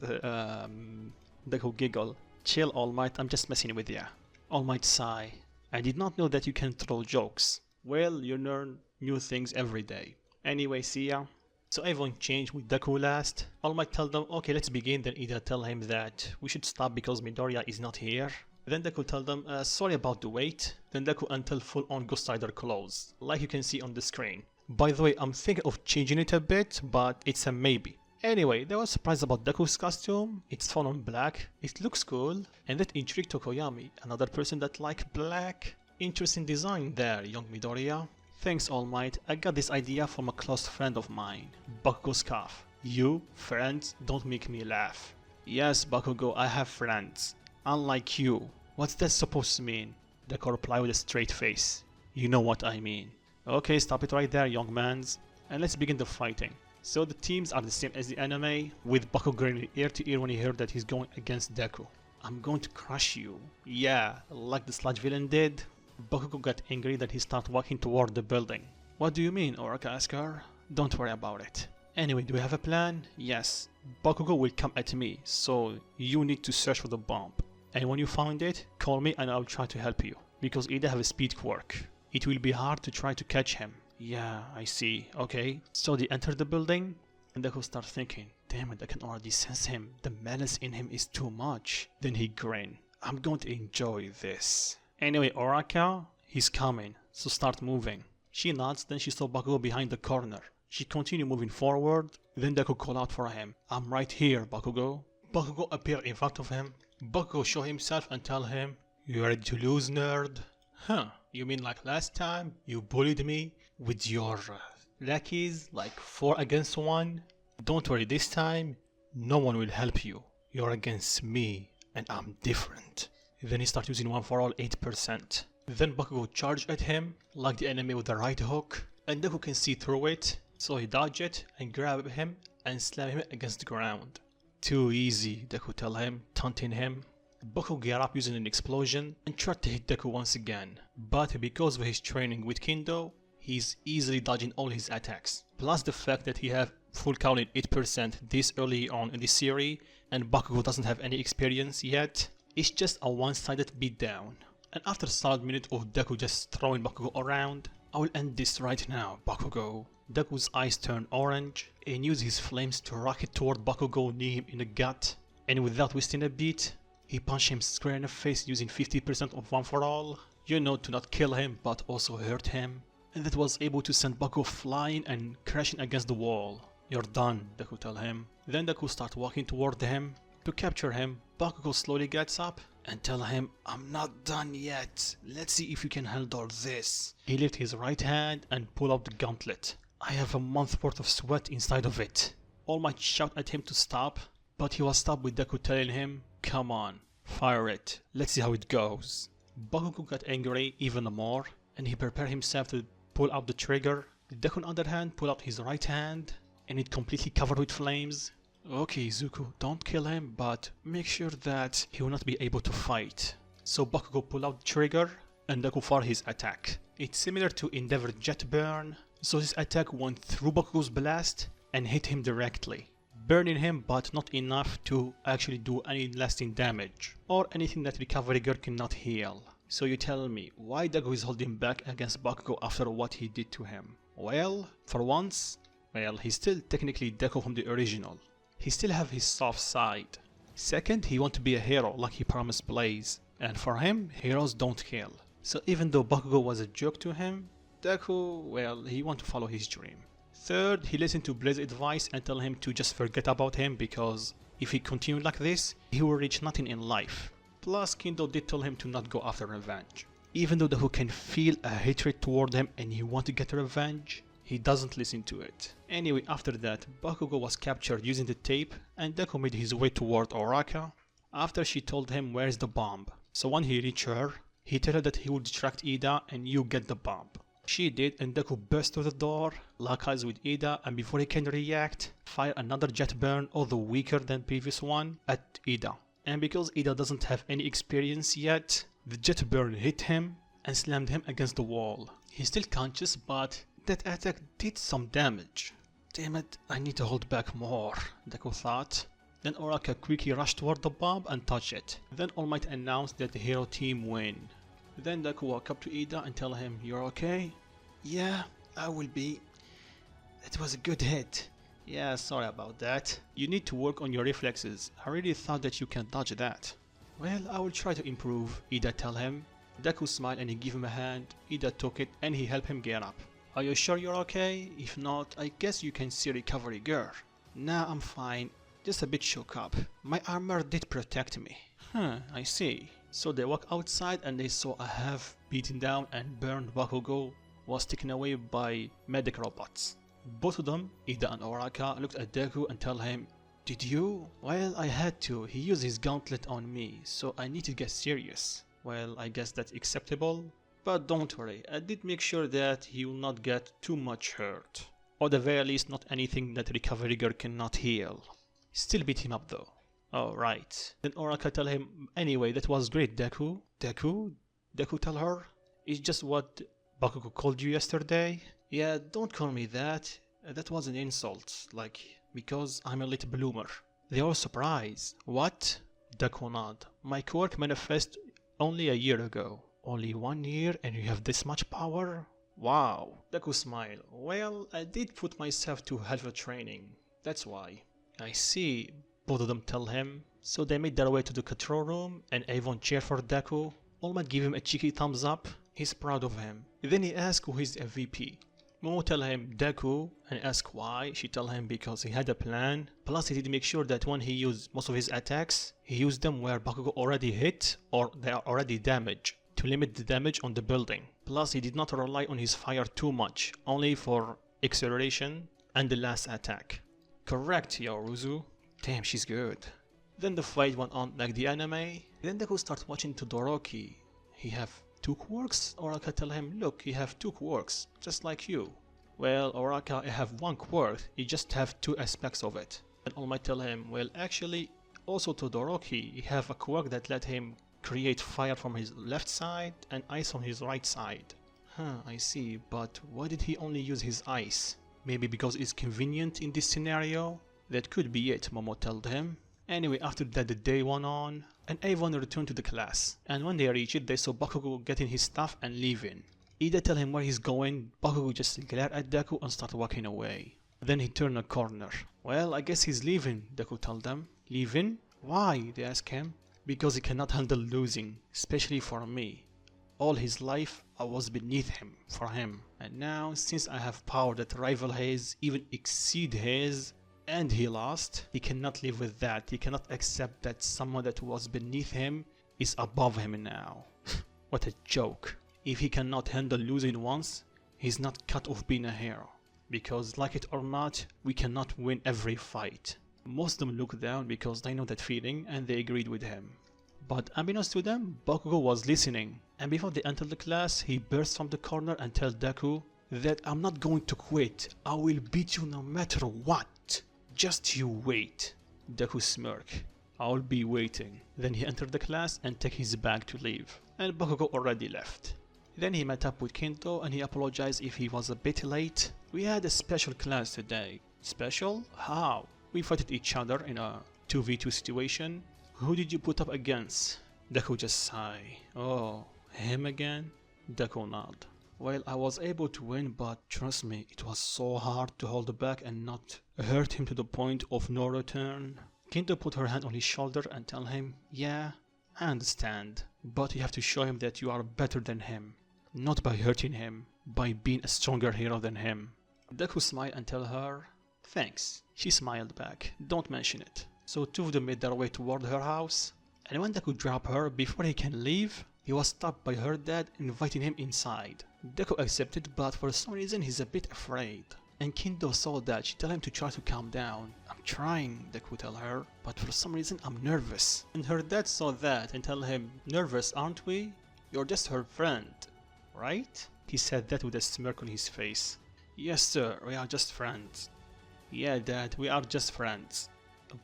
Deku giggle. Chill, All Might, I'm just messing with ya. All Might sigh. I did not know that you can throw jokes. Well, you learn new things every day. Anyway, see ya. So everyone changed with Deku last. All Might tell them, okay, let's begin. Then Ida tell him that we should stop because Midoriya is not here. Then Deku tell them, sorry about the wait. Then Deku until full on Ghost Rider clothes, like you can see on the screen. By the way, I'm thinking of changing it a bit, but it's a maybe. Anyway, they were surprised about Deku's costume. It's full on black, it looks cool, and that intrigued Tokoyami, another person that like black. Interesting design there, young Midoriya. Thanks, All Might, I got this idea from a close friend of mine, Bakugo Scarf. You, friends, don't make me laugh. Yes, Bakugo, I have friends. Unlike you. What's that supposed to mean? Deku replied with a straight face. You know what I mean. Okay, stop it right there, young mans, and let's begin the fighting. So the teams are the same as the anime, with Bakugo grinning ear to ear when he heard that he's going against Deku. I'm going to crush you. Yeah, like the sludge villain did. Bakugo got angry that he started walking toward the building. What do you mean, Oraka asked her. Don't worry about it. Anyway, do we have a plan? Yes. Bakugo will come at me, so you need to search for the bomb. And when you find it, call me and I'll try to help you. Because Ida have a speed quirk. It will be hard to try to catch him. Yeah, I see. Okay. So they enter the building, and Deku starts thinking, damn it, I can already sense him. The malice in him is too much. Then he grinned. I'm going to enjoy this. Anyway, Oraka, he's coming, so start moving. She nods, then she saw Bakugo behind the corner. She continued moving forward, then Deku called out for him. I'm right here, Bakugo. Bakugo appeared in front of him. Bakugo show himself and tell him, you ready to lose, nerd? Huh, you mean like last time? You bullied me with your lackeys like 4 against 1? Don't worry, this time, no one will help you. You're against me, and I'm different. Then he started using one for all 8%. Then Bakugo charged at him, like the enemy with the right hook, and Deku can see through it, so he dodged it and grabbed him and slammed him against the ground. Too easy, Deku tell him, taunting him. Bakugo got up using an explosion and tried to hit Deku once again, but because of his training with Kendo, he's easily dodging all his attacks. Plus the fact that he have full count in 8% this early on in the series, and Bakugo doesn't have any experience yet, it's just a one-sided beatdown. And after a solid minute of Deku just throwing Bakugo around, I will end this right now, Bakugo. Deku's eyes turn orange and use his flames to rocket toward Bakugo near him in the gut, and without wasting a beat, he punched him square in the face using 50% of one for all, you know, to not kill him but also hurt him, and that was able to send Bakugo flying and crashing against the wall. You're done, Deku tell him. Then Deku starts walking toward him. To capture him, Bakugo slowly gets up and tell him, I'm not done yet, let's see if you can handle this. He lifts his right hand and pull out the gauntlet. I have a month worth of sweat inside of it. All Might shout at him to stop, but he was stopped with Deku telling him, come on, fire it, let's see how it goes. Bakugo got angry even more, and he prepared himself to pull out the trigger. Deku on the other hand pulled out his right hand, and it completely covered with flames. Okay, Izuku, don't kill him, but make sure that he will not be able to fight. So Bakugo pulled out the trigger, and Deku fired his attack. It's similar to Endeavor Jet Burn, so his attack went through Bakugo's blast and hit him directly, burning him but not enough to actually do any lasting damage, or anything that Recovery Girl cannot heal. So you tell me, why Deku is holding back against Bakugo after what he did to him? Well, for once, he's still technically Deku from the original. He still have his soft side. Second, he want to be a hero like he promised Blaze, and for him, heroes don't kill. So even though Bakugo was a joke to him, Deku, he want to follow his dream. Third, he listened to Blaze's advice and tell him to just forget about him because if he continued like this, he will reach nothing in life. Plus, Kendo did tell him to not go after revenge. Even though Deku can feel a hatred toward him and he want to get revenge, he doesn't listen to it. Anyway, after that, Bakugo was captured using the tape and Deku made his way toward Oraka after she told him where's the bomb. So when he reached her, he told her that he would distract Ida and you get the bomb. She did, and Deku burst through the door, lock eyes with Ida, and before he can react, fire another jet burn, although weaker than previous one, at Ida. And because Ida doesn't have any experience yet, the jet burn hit him and slammed him against the wall. He's still conscious, but that attack did some damage. Damn it, I need to hold back more, Deku thought. Then Oraka quickly rushed toward the bomb and touched it. Then All Might announced that the hero team win. Then Deku walked up to Ida and tell him, you're okay? Yeah, I will be. It was a good hit. Yeah, sorry about that. You need to work on your reflexes. I really thought that you can dodge that. Well, I will try to improve, Ida tell him. Deku smiled and he gave him a hand. Ida took it and he helped him get up. Are you sure you're okay? If not, I guess you can see Recovery Girl. Nah, I'm fine. Just a bit shook up. My armor did protect me. I see. So they walked outside and they saw a half beaten down and burned Bakugo was taken away by medic robots. Both of them, Ida and Oraka, looked at Deku and tell him, did you? Well, I had to. He used his gauntlet on me, so I need to get serious. Well, I guess that's acceptable. But don't worry, I did make sure that he will not get too much hurt. Or at the very least not anything that Recovery Girl cannot heal. Still beat him up though. Oh, right. Then Oraka tell him, anyway, that was great, Deku. Deku? Deku tell her, it's just what Bakugo called you yesterday. Yeah, don't call me that. That was an insult, like, because I'm a late bloomer. They all surprised. What? Deku nod. My quirk manifested only a year ago. Only 1 year and you have this much power? Wow. Deku smiled. Well, I did put myself to hell of a training. That's why. I see, both of them tell him. So they made their way to the control room and Avon cheered for Deku. All Might give him a cheeky thumbs up. He's proud of him. Then he asks who is MVP. Momo tell him Deku and ask why. She tell him because he had a plan. Plus he did make sure that when he used most of his attacks, he used them where Bakugo already hit or they are already damaged, to limit the damage on the building. Plus he did not rely on his fire too much, only for acceleration and the last attack. Correct, Yoruzu. Damn, she's good. Then the fight went on like the anime. Then Deku starts watching Todoroki. He have two quirks? Oraka tell him, look, he have two quirks, just like you. Well, Oraka, I have one quirk, you just have two aspects of it. And All Might tell him, well, actually, also Todoroki, he have a quirk that let him create fire from his left side and ice on his right side. Huh, I see, but why did he only use his ice? Maybe because it's convenient in this scenario? That could be it, Momo told him. Anyway, after that the day went on, and everyone returned to the class. And when they reached it, they saw Bakugo getting his stuff and leaving. Ida tell him where he's going, Bakugo just glared at Deku and started walking away. Then he turned a corner. Well, I guess he's leaving, Deku told them. Leaving? Why? They asked him. Because he cannot handle losing, especially for me. All his life I was beneath him, for him. And now, since I have power that rival his, even exceed his, and he lost, he cannot live with that. He cannot accept that someone that was beneath him is above him now. What a joke. If he cannot handle losing once, he's not cut off being a hero. Because like it or not, we cannot win every fight. Most of them look down because they know that feeling and they agreed with him. But unbeknownst to them, Bakugo was listening. And before they entered the class, he burst from the corner and tells Deku that I'm not going to quit. I will beat you no matter what. Just you wait. Deku smirk. I'll be waiting. Then he entered the class and took his bag to leave. And Bakugo already left. Then he met up with Kendo and he apologized if he was a bit late. We had a special class today. Special? How? We fought each other in a 2v2 situation. Who did you put up against? Deku just sigh. Oh, him again? Deku nod. Well, I was able to win, but trust me, it was so hard to hold back and not hurt him to the point of no return. Kendo put her hand on his shoulder and tell him, yeah, I understand, but you have to show him that you are better than him. Not by hurting him, by being a stronger hero than him. Deku smiled and tell her, thanks. She smiled back, don't mention it. So two of them made their way toward her house, and when Deku dropped her before he can leave, he was stopped by her dad inviting him inside. Deku accepted, but for some reason he's a bit afraid. And Kendo saw that. She told him to try to calm down. I'm trying, Deku tell her, but for some reason I'm nervous. And her dad saw that and tell him, nervous aren't we? You're just her friend, right? He said that with a smirk on his face. Yes sir, we are just friends. Yeah dad, we are just friends.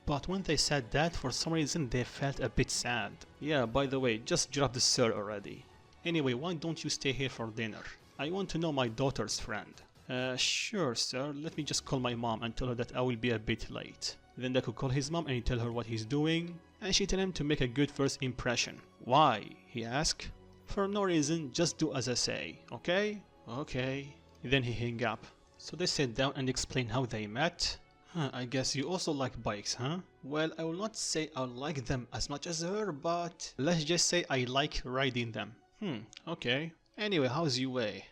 But when they said that, for some reason they felt a bit sad. Yeah, by the way, just drop the sir already. Anyway, why don't you stay here for dinner? I want to know my daughter's friend. Sure sir, let me just call my mom and tell her that I will be a bit late. Then Deku call his mom and he tell her what he's doing, and she tell him to make a good first impression. Why? He asked. For no reason, just do as I say, okay? Okay. Then he hang up. So they sat down and explained how they met. I guess you also like bikes, huh? Well, I will not say I like them as much as her, but let's just say I like riding them. Okay. Anyway, how's your way?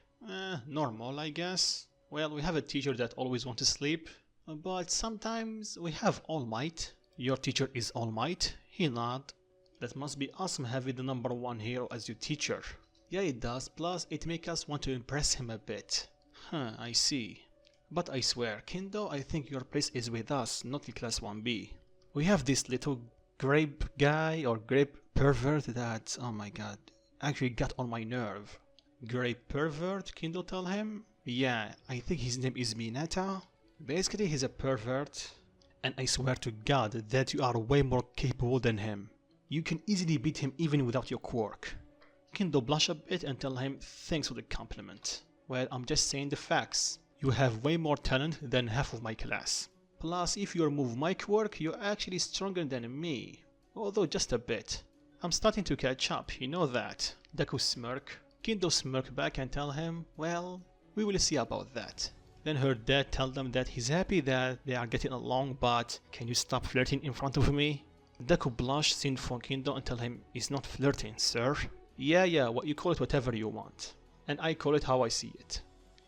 Normal, I guess. Well, we have a teacher that always wants to sleep, but sometimes we have All Might. Your teacher is All Might? He nod. That must be awesome having the #1 hero as your teacher. Yeah, it does, plus it makes us want to impress him a bit. I see. But I swear, Kendo, I think your place is with us, not in class 1B. We have this little grape guy or grape pervert that, oh my god, actually got on my nerve. Grape pervert, Kendo tell him? Yeah, I think his name is Mineta. Basically, he's a pervert, and I swear to god that you are way more capable than him. You can easily beat him even without your quirk. Kendo blush a bit and tell him thanks for the compliment. Well, I'm just saying the facts. You have way more talent than half of my class. Plus, if you remove my quirk, you're actually stronger than me. Although just a bit. I'm starting to catch up, you know that. Deku smirk. Kendo smirk back and tell him, well, we will see about that. Then her dad tells them that he's happy that they are getting along, but can you stop flirting in front of me? Deku blush seeing for Kendo and tell him he's not flirting, sir. Yeah, what you call it, whatever you want. And I call it how I see it.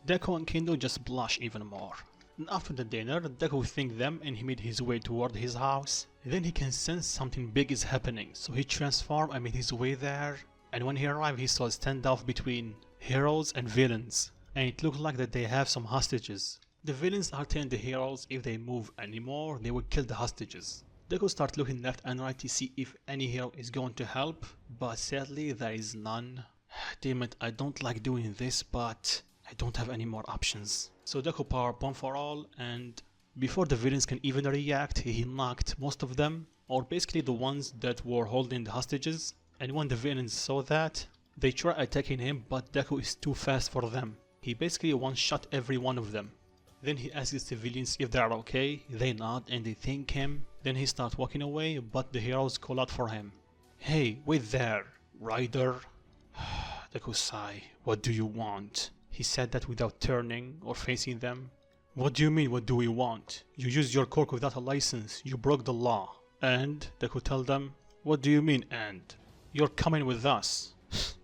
Deku and Kendo just blush even more. And after the dinner, Deku thanked them and he made his way toward his house. Then he can sense something big is happening, so he transformed and made his way there. And when he arrived, he saw a standoff between heroes and villains. And it looked like that they have some hostages. The villains are telling the heroes if they move anymore, they will kill the hostages. Deku starts looking left and right to see if any hero is going to help, but sadly there is none. Damn it, I don't like doing this, but I don't have any more options. So Deku power bomb for all, and before the villains can even react, he knocked most of them, or basically the ones that were holding the hostages. And when the villains saw that, they try attacking him, but Deku is too fast for them. He basically one-shot every one of them. Then he asks the civilians if they are okay, they nod and they thank him. Then he starts walking away, but the heroes call out for him. Hey, wait there, Rider. Deku sigh, what do you want? He said that without turning or facing them. What do you mean, what do we want? You used your quirk without a license, you broke the law. And, Deku tell them, what do you mean and? You're coming with us.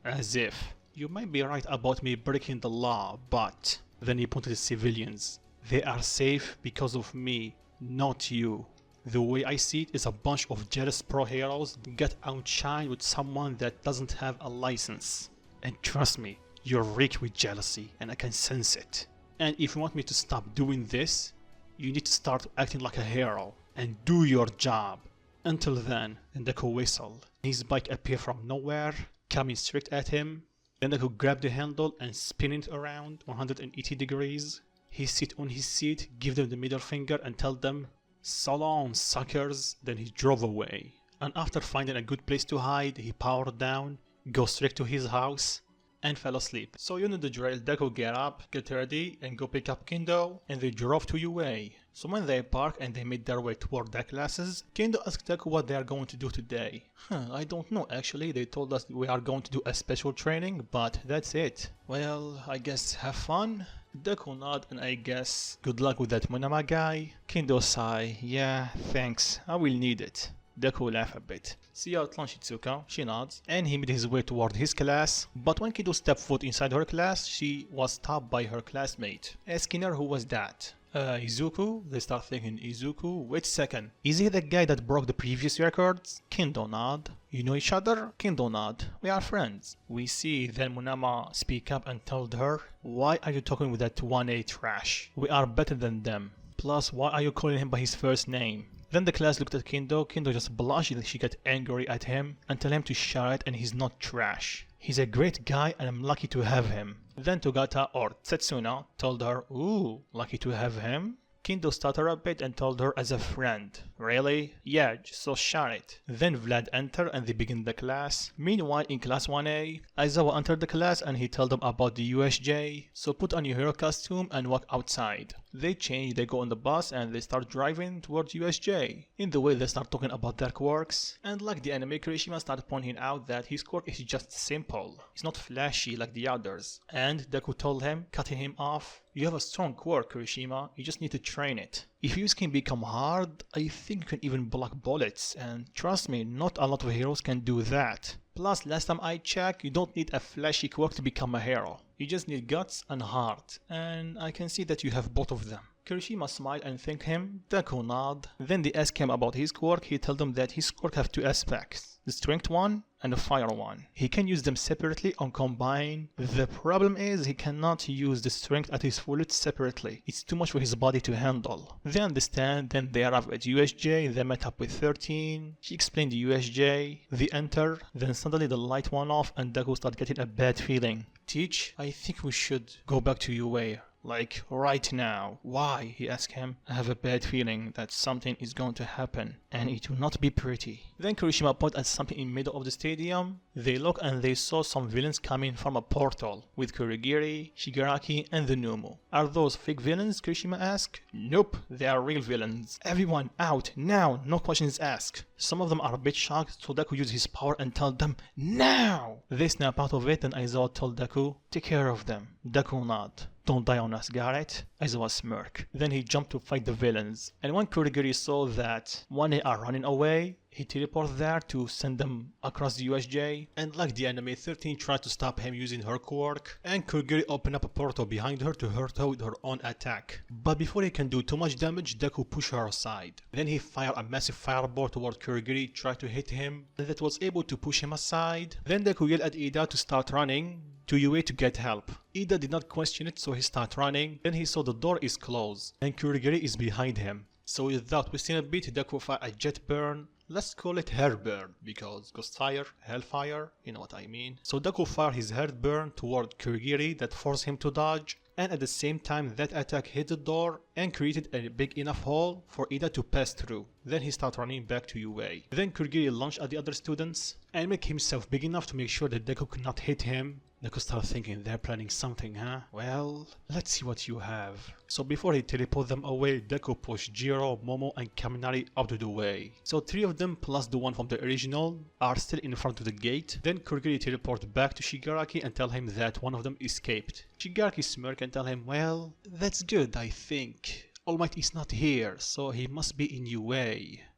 As if. You might be right about me breaking the law, but... Then he pointed to the civilians. They are safe because of me, not you. The way I see it is a bunch of jealous pro heroes get outshined with someone that doesn't have a license. And trust me, you're reeked with jealousy and I can sense it. And if you want me to stop doing this, you need to start acting like a hero and do your job. Until then, Deku whistled. His bike appeared from nowhere, coming straight at him. Then Deku grabbed the handle and spin it around 180 degrees. He sit on his seat, give them the middle finger and tell them, so long, suckers. Then he drove away. And after finding a good place to hide, he powered down, go straight to his house, and fell asleep. So you know the drill, Deku get up, get ready, and go pick up Kendo, and they drove to UA. So when they park and they made their way toward their classes, Kendo asked Deku what they are going to do today. I don't know actually, they told us we are going to do a special training, but that's it. Well, I guess have fun? Deku nod and I guess good luck with that Monama guy. Kendo sigh, yeah, thanks, I will need it. Deku laugh a bit. See you at lunch, Itsuka. She nods, and he made his way toward his class. But when Kendo stepped foot inside her class, she was stopped by her classmate, asking her who was that. Izuku? They start thinking, Izuku? Wait a second. Is he the guy that broke the previous records? Kendo nod. You know each other? Kendo nod. We are friends. We see then Monama speak up and told her, why are you talking with that 1A trash? We are better than them. Plus, why are you calling him by his first name? Then the class looked at Kendo. Kendo just blushed and she got angry at him and tell him to shut it and he's not trash. He's a great guy and I'm lucky to have him. Then Togata or Setsuna told her, ooh, lucky to have him? Kendo stuttered a bit and told her as a friend. Really? Yeah, so shut it. Then Vlad entered and they begin the class. Meanwhile, in class 1A, Aizawa entered the class and he told them about the USJ. So put on your hero costume and walk outside. They change, they go on the bus and they start driving towards USJ. In the way they start talking about their quirks. And like the anime, Kirishima started pointing out that his quirk is just simple. It's not flashy like the others. And Deku told him, cutting him off, you have a strong quirk, Kirishima, you just need to train it. If use can become hard, I think you can even block bullets, and trust me, not a lot of heroes can do that. Plus, last time I checked, you don't need a flashy quirk to become a hero. You just need guts and heart, and I can see that you have both of them. Kirishima smiled and thanked him, Deku nod. Then they asked him about his quirk. He told them that his quirk have two aspects, the strength one and the fire one. He can use them separately or combine. The problem is he cannot use the strength at his fullest separately. It's too much for his body to handle. They understand, then they arrive at USJ, they met up with 13. She explained the USJ, they enter, then suddenly the light went off and Deku started getting a bad feeling. Teach, I think we should go back to UA. Like, right now. Why? He asked him. I have a bad feeling that something is going to happen, and it will not be pretty. Then Kirishima pointed at something in the middle of the stadium. They looked and they saw some villains coming from a portal, with Kurogiri, Shigaraki, and the Numu. Are those fake villains? Kirishima asked. Nope, they are real villains. Everyone out, now, no questions asked. Some of them are a bit shocked, so Deku used his power and told them, now! They snap out of it and Aizawa told Deku, take care of them. Deku nod. Don't die on us, got it? Aizawa smirk. Then he jumped to fight the villains. And when Kurogiri saw that when they are running away, he teleported there to send them across the USJ. And like the anime, 13 tried to stop him using her quirk. And Kurogiri opened up a portal behind her to hurt her with her own attack. But before he can do too much damage, Deku pushed her aside. Then he fired a massive fireball toward Kurogiri, tried to hit him, that was able to push him aside. Then Deku yelled at Ida to start running to UA to get help. Ida did not question it, so he started running. Then he saw the door is closed and Kurogiri is behind him. So without wasting a beat, Deku fired a jet burn. Let's call it hair burn, because ghost fire, hellfire, you know what I mean. So Deku fired his hair burn toward Kurogiri that forced him to dodge, and at the same time that attack hit the door and created a big enough hole for Ida to pass through. Then he started running back to UA. Then Kurogiri launched at the other students and made himself big enough to make sure that Deku could not hit him. Deku started thinking, they're planning something, huh? Well, let's see what you have. So before he teleported them away, Deku pushed Jiro, Momo and Kaminari out of the way. So 3 of them plus the one from the original are still in front of the gate. Then Kurogiri teleported back to Shigaraki and tell him that one of them escaped. Shigaraki smirked and tell him, well, that's good, I think. All Might is not here, so he must be in UA.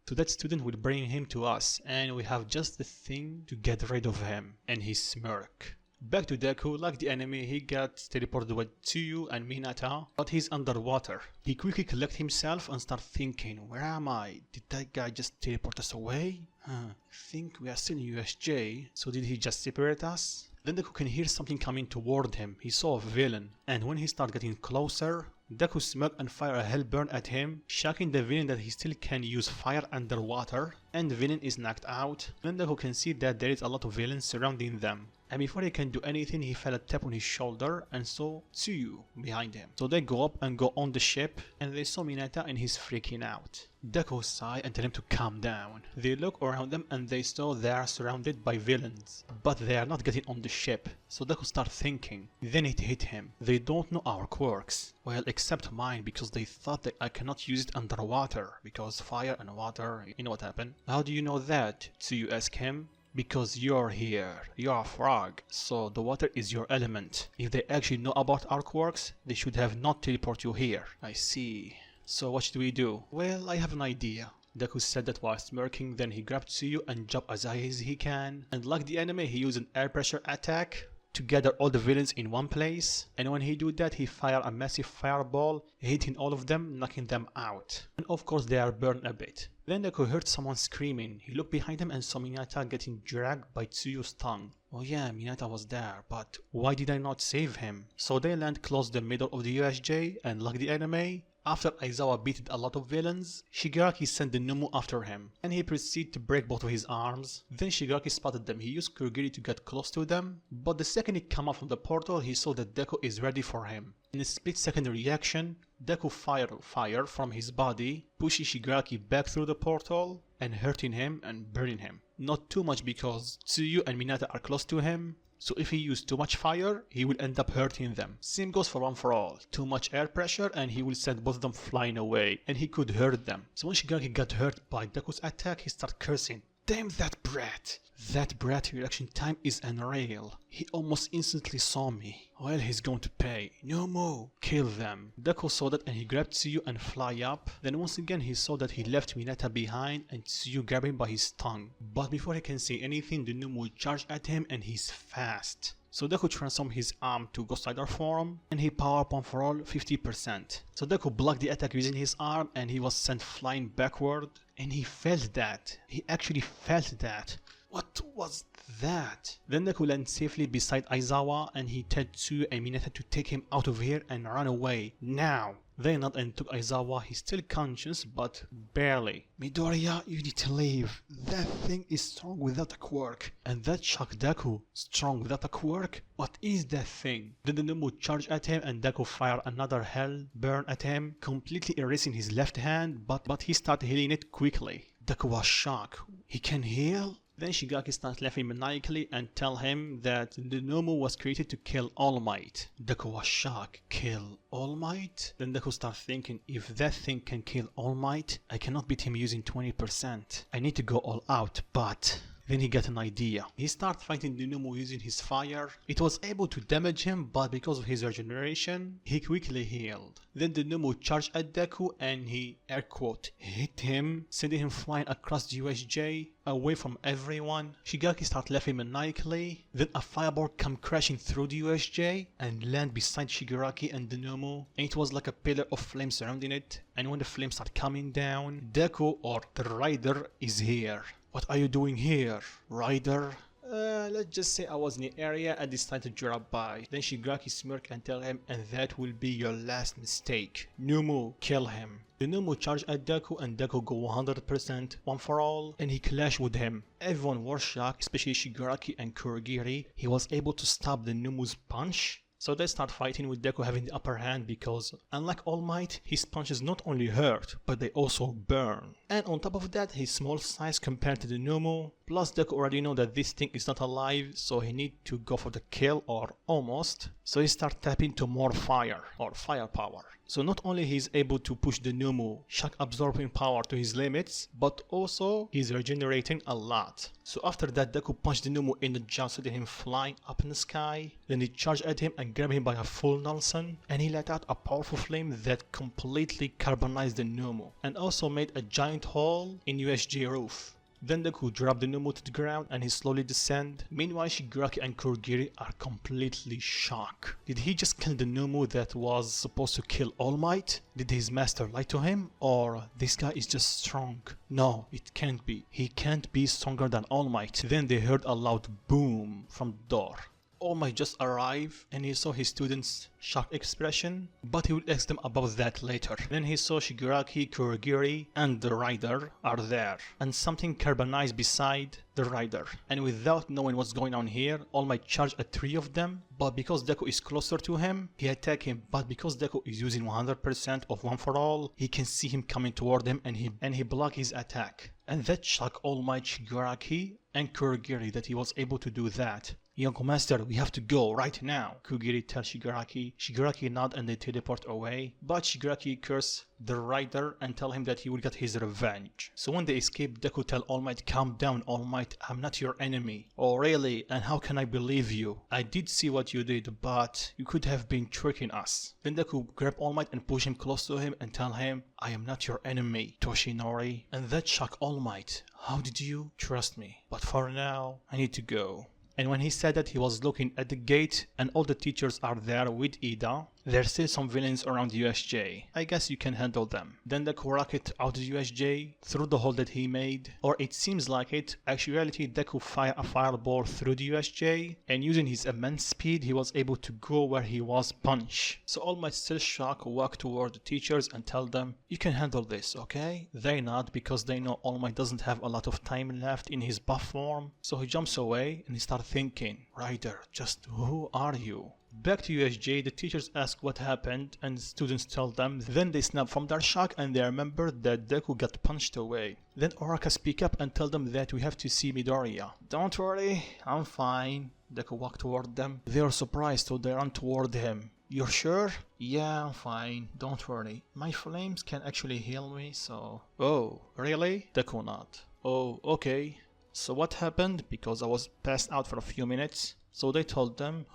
So that student will bring him to us, and we have just the thing to get rid of him. And he smirked. Back to Deku, like the anime, he got teleported with Tsuyu and Minata, but he's underwater. He quickly collected himself and started thinking, where am I? Did that guy just teleport us away? I think we are still in USJ, so did he just separate us? Then Deku can hear something coming toward him. He saw a villain, and when he started getting closer, Deku smirked and fired a hell burn at him, shocking the villain that he still can use fire underwater, and the villain is knocked out. Then Deku can see that there is a lot of villains surrounding them. And before he can do anything, he felt a tap on his shoulder and saw Tsuyu behind him. So they go up and go on the ship, and they saw Mineta and he's freaking out. Deku sighed and tell him to calm down. They look around them and they saw they are surrounded by villains, but they are not getting on the ship. So Deku started thinking. Then it hit him. They don't know our quirks. Well, except mine, because they thought that I cannot use it underwater, because fire and water, you know what happened. How do you know that? Tsuyu asked him. Because you're here, you're a frog, so the water is your element. If they actually know about our quirks, they should have not teleport you here. I see. So what should we do? Well, I have an idea. Deku said that while smirking, then he grabbed Tsuyu and jumped as high as he can. And like the anime, he used an air pressure attack to gather all the villains in one place, and when he did that, he fired a massive fireball, hitting all of them, knocking them out. And of course they are burned a bit. Then Deku heard someone screaming. He looked behind him and saw Minata getting dragged by Tsuyu's tongue. Oh yeah, Minata was there, but why did I not save him? So they land close to the middle of the USJ, and like the anime, after Aizawa beat a lot of villains, Shigaraki sent the Numu after him, and he proceeded to break both of his arms. Then Shigaraki spotted them. He used Kurogiri to get close to them, but the second he came out from the portal, he saw that Deku is ready for him. In a split-second reaction, Deku fired fire from his body, pushing Shigaraki back through the portal and hurting him and burning him. Not too much because Tsuyu and Minata are close to him, so if he used too much fire, he will end up hurting them. Same goes for One For All. Too much air pressure and he will send both of them flying away, and he could hurt them. So when Shigaraki got hurt by Deku's attack, he started cursing. Damn that brat! That brat reaction time is unreal. He almost instantly saw me. Well, he's going to pay. No more. Kill them. Deku saw that and he grabbed Tsuyu and fly up. Then once again he saw that he left Mineta behind and Tsuyu grabbed him by his tongue. But before he can say anything, the Numu will charge at him and he's fast. So Deku transformed his arm to Ghost Rider form and he powered up One For All 50%. So Deku blocked the attack using his arm and he was sent flying backward. And he felt that. He actually felt that. What was that? Then Deku landed safely beside Aizawa and he told Tsuyu and Mineta to take him out of here and run away. Now! They not and took Aizawa. He's still conscious, but barely. Midoriya, you need to leave. That thing is strong without a quirk. And that shocked Deku. Strong without a quirk? What is that thing? Then the Numu charged at him and Deku fired another hell burn at him, completely erasing his left hand, but he started healing it quickly. Deku was shocked. He can heal? Then Shigaraki starts laughing maniacally and tell him that the Numu was created to kill All Might. Deku was shocked. Kill All Might? Then Deku starts thinking, if that thing can kill All Might, I cannot beat him using 20%. I need to go all out, but Then he got an idea. He started fighting the Numu using his fire. It was able to damage him, but because of his regeneration, he quickly healed. Then the Numu charged at Deku and he, air quote, hit him, sending him flying across the USJ, away from everyone. Shigaraki started laughing maniacally. Then a fireball come crashing through the USJ and land beside Shigaraki and the Numu. And it was like a pillar of flame surrounding it. And when the flames start coming down, Deku, or the Rider, is here. What are you doing here, Rider? Let's just say I was in the area and decided to drop by. Then Shigaraki smirk and tell him, and that will be your last mistake. Numu, kill him. The Numu charge at Deku and Deku go 100% one for all and he clash with him. Everyone was shocked, especially Shigaraki and Kurogiri. He was able to stop the Numu's punch. So they start fighting with Deku having the upper hand because, unlike All Might, his punches not only hurt, but they also burn. And on top of that, his small size compared to the Numu. Plus Deku already know that this thing is not alive, so he need to go for the kill or almost. So he start tapping to more fire or firepower. So not only he's able to push the Numu shock absorbing power to his limits, but also he's regenerating a lot. So after that, Deku punched the Numu in the jaw, sending him flying up in the sky. Then he charged at him and grabbed him by a full Nelson, and he let out a powerful flame that completely carbonized the Numu and also made a giant hole in USJ roof. Then Deku dropped the Numu to the ground and he slowly descend. Meanwhile, Shigaraki and Kurogiri are completely shocked. Did he just kill the Numu that was supposed to kill All Might? Did his master lie to him? Or this guy is just strong? No, it can't be. He can't be stronger than All Might. Then they heard a loud boom from the door. All Might just arrived and he saw his students' shocked expression, but he will ask them about that later. Then he saw Shigaraki, Kurogiri, and the Rider are there, and something carbonized beside the Rider. And without knowing what's going on here, All Might charged at 3 of them, but because Deku is closer to him, he attacked him. But because Deku is using 100% of One for All, he can see him coming toward him and he blocked his attack. And that shocked All Might, Shigaraki, and Kurogiri that he was able to do that. Young Master, we have to go right now. Kurogiri tells Shigaraki. Shigaraki nod and they teleport away. But Shigaraki curses the Rider and tell him that he will get his revenge. So when they escape, Deku tell All Might, calm down All Might, I'm not your enemy. Oh really? And how can I believe you? I did see what you did, but you could have been tricking us. Then Deku grab All Might and push him close to him and tell him, I am not your enemy, Toshinori. And that shocked All Might. How did you trust me? But for now, I need to go. And when he said that, he was looking at the gate and all the teachers are there with Ida. There's still some villains around the USJ. I guess you can handle them. Then Deku rocket out the USJ through the hole that he made. Or it seems like it. Actually, Deku fired a fireball through the USJ. And using his immense speed, he was able to go where he was punched. So All Might still shocked walk toward the teachers and tell them, you can handle this, okay? They nod because they know All Might doesn't have a lot of time left in his buff form. So he jumps away and he starts thinking, Rider, just who are you? Back to USJ, the teachers ask what happened and the students tell them. Then they snap from their shock and they remember that Deku got punched away. Then Oraka speak up and tell them that we have to see Midoriya. Don't worry, I'm fine. Deku walked toward them. They are surprised, so they run toward him. You're sure? Yeah, I'm fine. Don't worry. My flames can actually heal me, so... Oh, really? Deku nod. Oh, okay. So what happened? Because I was passed out for a few minutes. So they told them,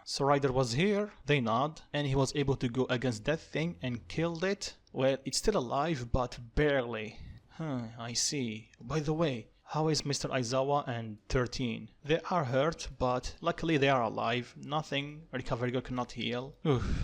so Rider was here, they nod, and he was able to go against that thing and killed it? Well, it's still alive, but barely. I see. By the way, how is Mr. Aizawa and 13? They are hurt, but luckily they are alive. Nothing Recovery Girl cannot heal.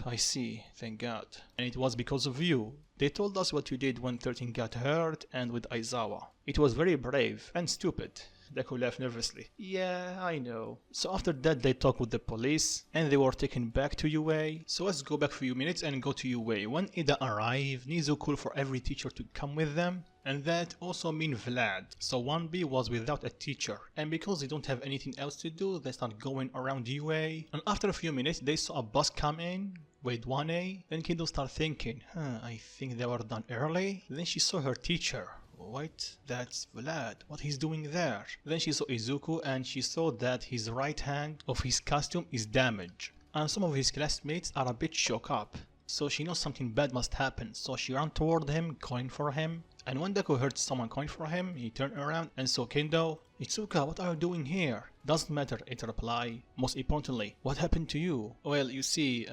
I see, thank God. And it was because of you. They told us what you did when 13 got hurt and with Aizawa. It was very brave and stupid. Deku laughed nervously. Yeah, I know. So after that they talked with the police and they were taken back to UA. So let's go back for a few minutes and go to UA. When Ida arrived, Nizu called for every teacher to come with them. And that also means Vlad. So 1B was without a teacher. And because they don't have anything else to do, they start going around UA. And after a few minutes they saw a bus come in with 1A. Then Kendo started thinking, I think they were done early. Then she saw her teacher. Wait, that's Vlad. What he's doing there? Then she saw Izuku and she saw that his right hand of his costume is damaged. And some of his classmates are a bit shook up. So she knows something bad must happen. So she ran toward him, calling for him. And when Deku heard someone calling for him, he turned around and saw Kendo. Itsuka, what are you doing here? Doesn't matter, it replied. Most importantly, what happened to you? Well, you see,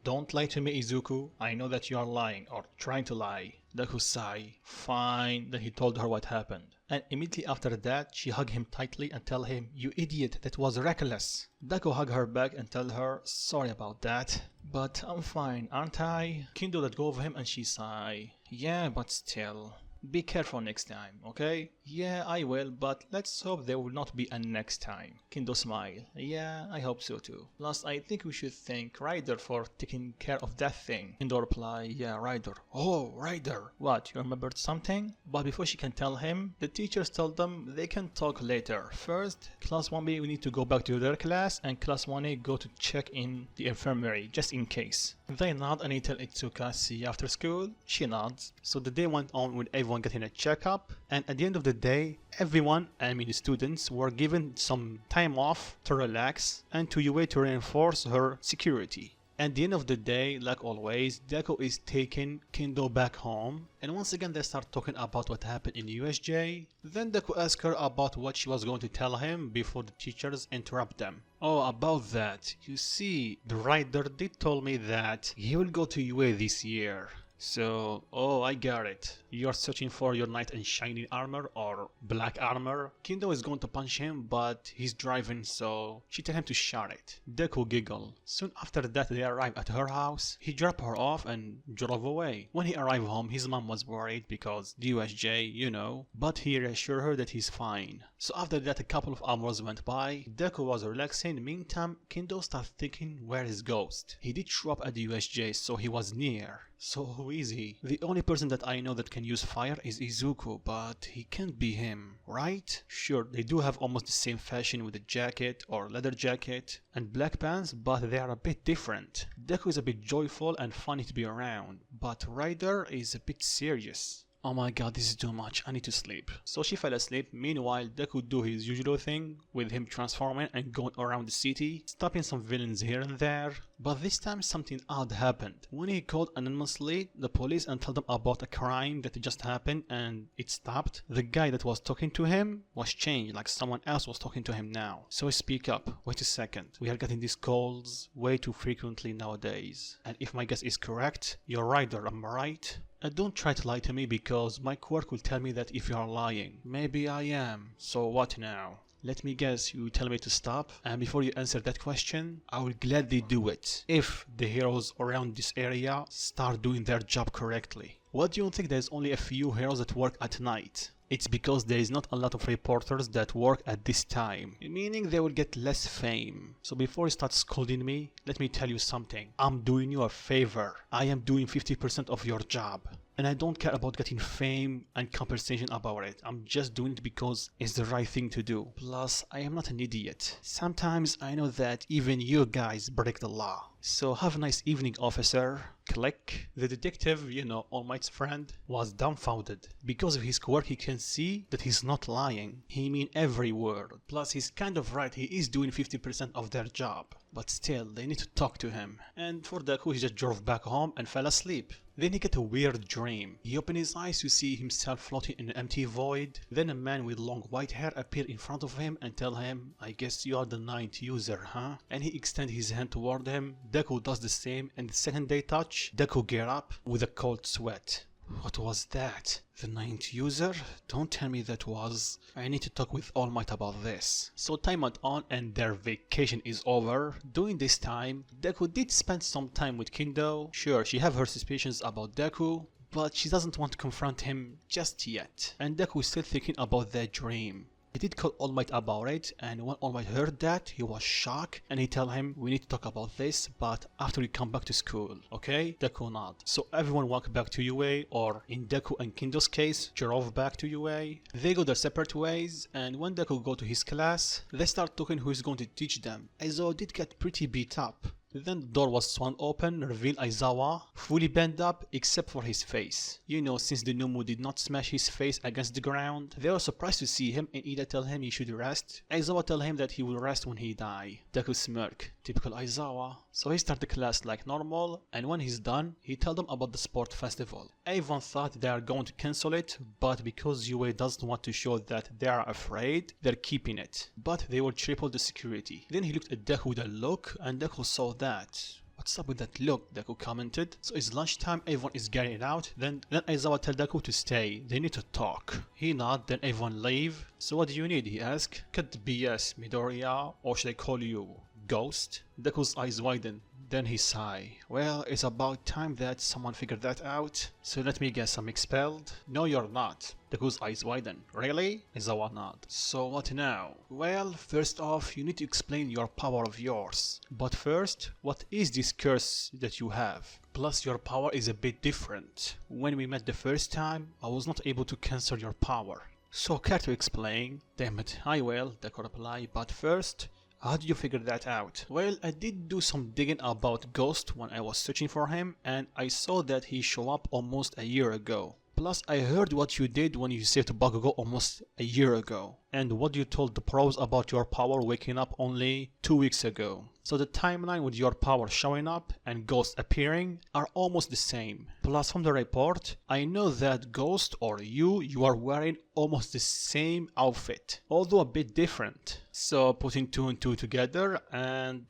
don't lie to me, Izuku. I know that you are lying, or trying to lie. Deku sighed. Fine. Then he told her what happened. And immediately after that, she hugged him tightly and tell him, you idiot, that was reckless. Deku hugged her back and tell her, sorry about that. But I'm fine, aren't I? Kendo let go of him and she sighed. Yeah, but still. Be careful next time, okay? Yeah, I will, but let's hope there will not be a next time. Kendo smiled. Yeah, I hope so too. Plus, I think we should thank Ryder for taking care of that thing. Kendo replied, yeah, Ryder. Oh, Ryder. What, you remembered something? But before she can tell him, the teachers told them they can talk later. First, class 1B we need to go back to their class, and class 1A go to check in the infirmary, just in case. They nod and he tell Itsuka, see you after school? She nods. So the day went on with everyone getting a checkup, and at the end of the day, everyone, I mean the students, were given some time off to relax and to UA to reinforce her security. At the end of the day, like always, Deku is taking Kendo back home, and once again they start talking about what happened in USJ. Then Deku asks her about what she was going to tell him before the teachers interrupt them. Oh, about that, you see, the writer did tell me that he will go to UA this year. So, oh, I got it. You're searching for your knight in shining armor or black armor. Kendo is going to punch him, but he's driving, so she tell him to shut it. Deku giggle. Soon after that, they arrive at her house. He dropped her off and drove away. When he arrived home, his mom was worried because the USJ, you know, but he reassured her that he's fine. So after that, a couple of hours went by. Deku was relaxing. Meantime, Kendo started thinking, where is Ghost? He did show up at the USJ, so he was near. So who is he? The only person that I know that can use fire is Izuku, but he can't be him, right? Sure, they do have almost the same fashion with a jacket or leather jacket and black pants, but they are a bit different. Deku is a bit joyful and funny to be around, but Ryder is a bit serious. Oh my god, this is too much, I need to sleep. So she fell asleep. Meanwhile, Deku do his usual thing with him transforming and going around the city, stopping some villains here and there. But this time something odd happened. When he called anonymously the police and told them about a crime that just happened and it stopped, the guy that was talking to him was changed, like someone else was talking to him now. So he speak up, wait a second, we are getting these calls way too frequently nowadays. And if my guess is correct, you're Ryder, am I right? Don't try to lie to me because my quirk will tell me that if you are lying. Maybe I am. So what now? Let me guess, you tell me to stop, and before you answer that question, I will gladly do it if the heroes around this area start doing their job correctly. What do you think there's only a few heroes that work at night? It's because there is not a lot of reporters that work at this time, meaning they will get less fame. So before you start scolding me, let me tell you something. I'm doing you a favor. I am doing 50% of your job. And I don't care about getting fame and compensation about it. I'm just doing it because it's the right thing to do. Plus, I am not an idiot. Sometimes I know that even you guys break the law. So have a nice evening, officer. Click. The detective, you know, All Might's friend, was dumbfounded. Because of his quirk, he can see that he's not lying. He mean every word. Plus, he's kind of right. He is doing 50% of their job. But still, they need to talk to him. And for Deku, he just drove back home and fell asleep. Then he get a weird dream. He opened his eyes to see himself floating in an empty void. Then a man with long white hair appeared in front of him and tell him, I guess you are the ninth user, huh? And he extend his hand toward him. Deku does the same, and the second they touch, Deku get up with a cold sweat. What was that? The ninth user? Don't tell me that was. I need to talk with All Might about this. So time went on and their vacation is over. During this time, Deku did spend some time with Kendo. Sure, she have her suspicions about Deku, but she doesn't want to confront him just yet. And Deku is still thinking about their dream. He did call All Might about it, and when All Might heard that, he was shocked, and he tell him, we need to talk about this, but after we come back to school, okay? Deku nod. So everyone walked back to UA, or in Deku and Kendo's case, drove back to UA. They go their separate ways, and when Deku go to his class, they start talking who is going to teach them. Aizawa did get pretty beat up. Then the door was swung open, revealed Aizawa, fully bent up except for his face. You know, since the Numu did not smash his face against the ground, they were surprised to see him and Ida tell him he should rest. Aizawa tell him that he will rest when he die. Deku smirk. Typical Aizawa. So he started the class like normal, and when he's done, he told them about the sport festival. Everyone thought they are going to cancel it, but because Yue doesn't want to show that they are afraid, they're keeping it. But they will triple the security. Then he looked at Deku with a look, and Deku saw that. What's up with that look? Deku commented. So it's lunchtime, everyone is getting it out. Then Aizawa tell Deku to stay. They need to talk. He nod, then everyone leave. So what do you need? He asked. Cut the BS, Midoriya, or should I call you Ghost? Deku's eyes widen. Then he sigh. Well, it's about time that someone figured that out. So let me guess, I'm expelled? No, you're not. Deku's eyes widen. Really? Aizawa nod. So what now? Well, first off, you need to explain your power of yours. But first, what is this curse that you have? Plus, your power is a bit different. When we met the first time, I was not able to cancel your power. So care to explain? Damn it, I will, Deku replied, but first, how did you figure that out? Well, I did do some digging about Ghost when I was searching for him, and I saw that he showed up almost a year ago. Plus, I heard what you did when you saved Bakugo almost a year ago, and what you told the pros about your power waking up only 2 weeks ago. So the timeline with your power showing up and Ghost appearing are almost the same. Plus, from the report, I know that Ghost or you are wearing almost the same outfit, although a bit different. So putting 2 and 2 together, and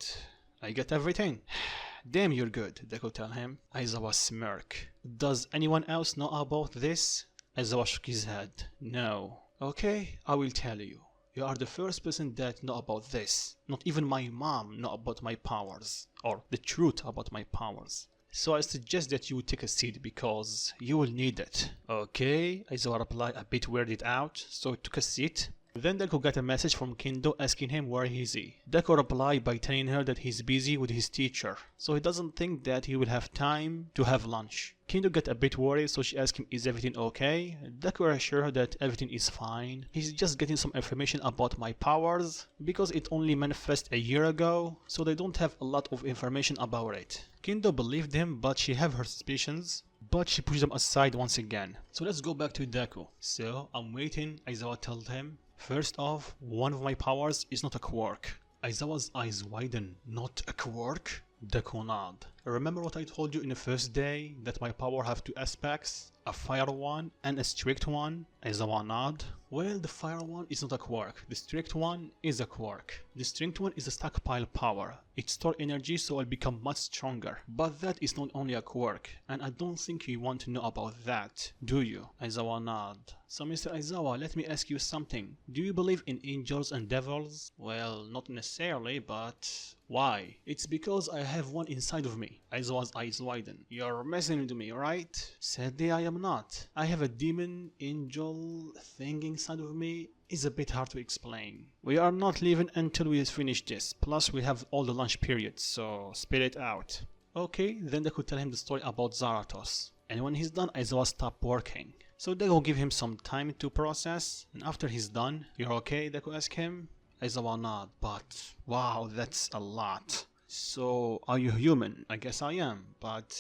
I get everything. Damn, you're good, Deku tell him. Aizawa smirk. Does anyone else know about this? Aizawa shook his head. No. Okay, I will tell you. You are the first person that know about this. Not even my mom know about my powers, or the truth about my powers. So I suggest that you take a seat because you will need it. Okay, Aizawa replied a bit weirded out, so he took a seat. Then Deku got a message from Kendo asking him where is he. Deku replied by telling her that he's busy with his teacher, so he doesn't think that he will have time to have lunch. Kendo got a bit worried, so she asked him, is everything okay? Deku assured her that everything is fine. He's just getting some information about my powers, because it only manifested a year ago, so they don't have a lot of information about it. Kendo believed him, but she have her suspicions. But she pushed them aside once again. So let's go back to Deku. So I'm waiting, Aizawa told him. First off, one of my powers is not a quirk. Aizawa's eyes widen. Not a quirk? Deku nod. Remember what I told you in the first day? That my power have 2 aspects? A fire one and a strict one? Aizawa nod. Well, the fire one is not a quirk. The strict one is a quirk. The strict one is a stockpile power. It stores energy so I'll become much stronger. But that is not only a quirk, and I don't think you want to know about that, do you? Aizawa nod. So Mr. Aizawa, let me ask you something. Do you believe in angels and devils? Well, not necessarily, but why? It's because I have one inside of me. Aizawa's eyes widen. You're messing with me, right? Sadly, I am not. I have a demon angel thing inside of me. Is a bit hard to explain. We are not leaving until we finish this. Plus, we have all the lunch periods, so spit it out. Okay, then they could tell him the story about Zarathos. And when he's done, Aizawa stopped working. So they will give him some time to process. And after he's done, you're okay? Deku asked him. Aizawa nod, but wow, that's a lot. So, are you human? I guess I am, but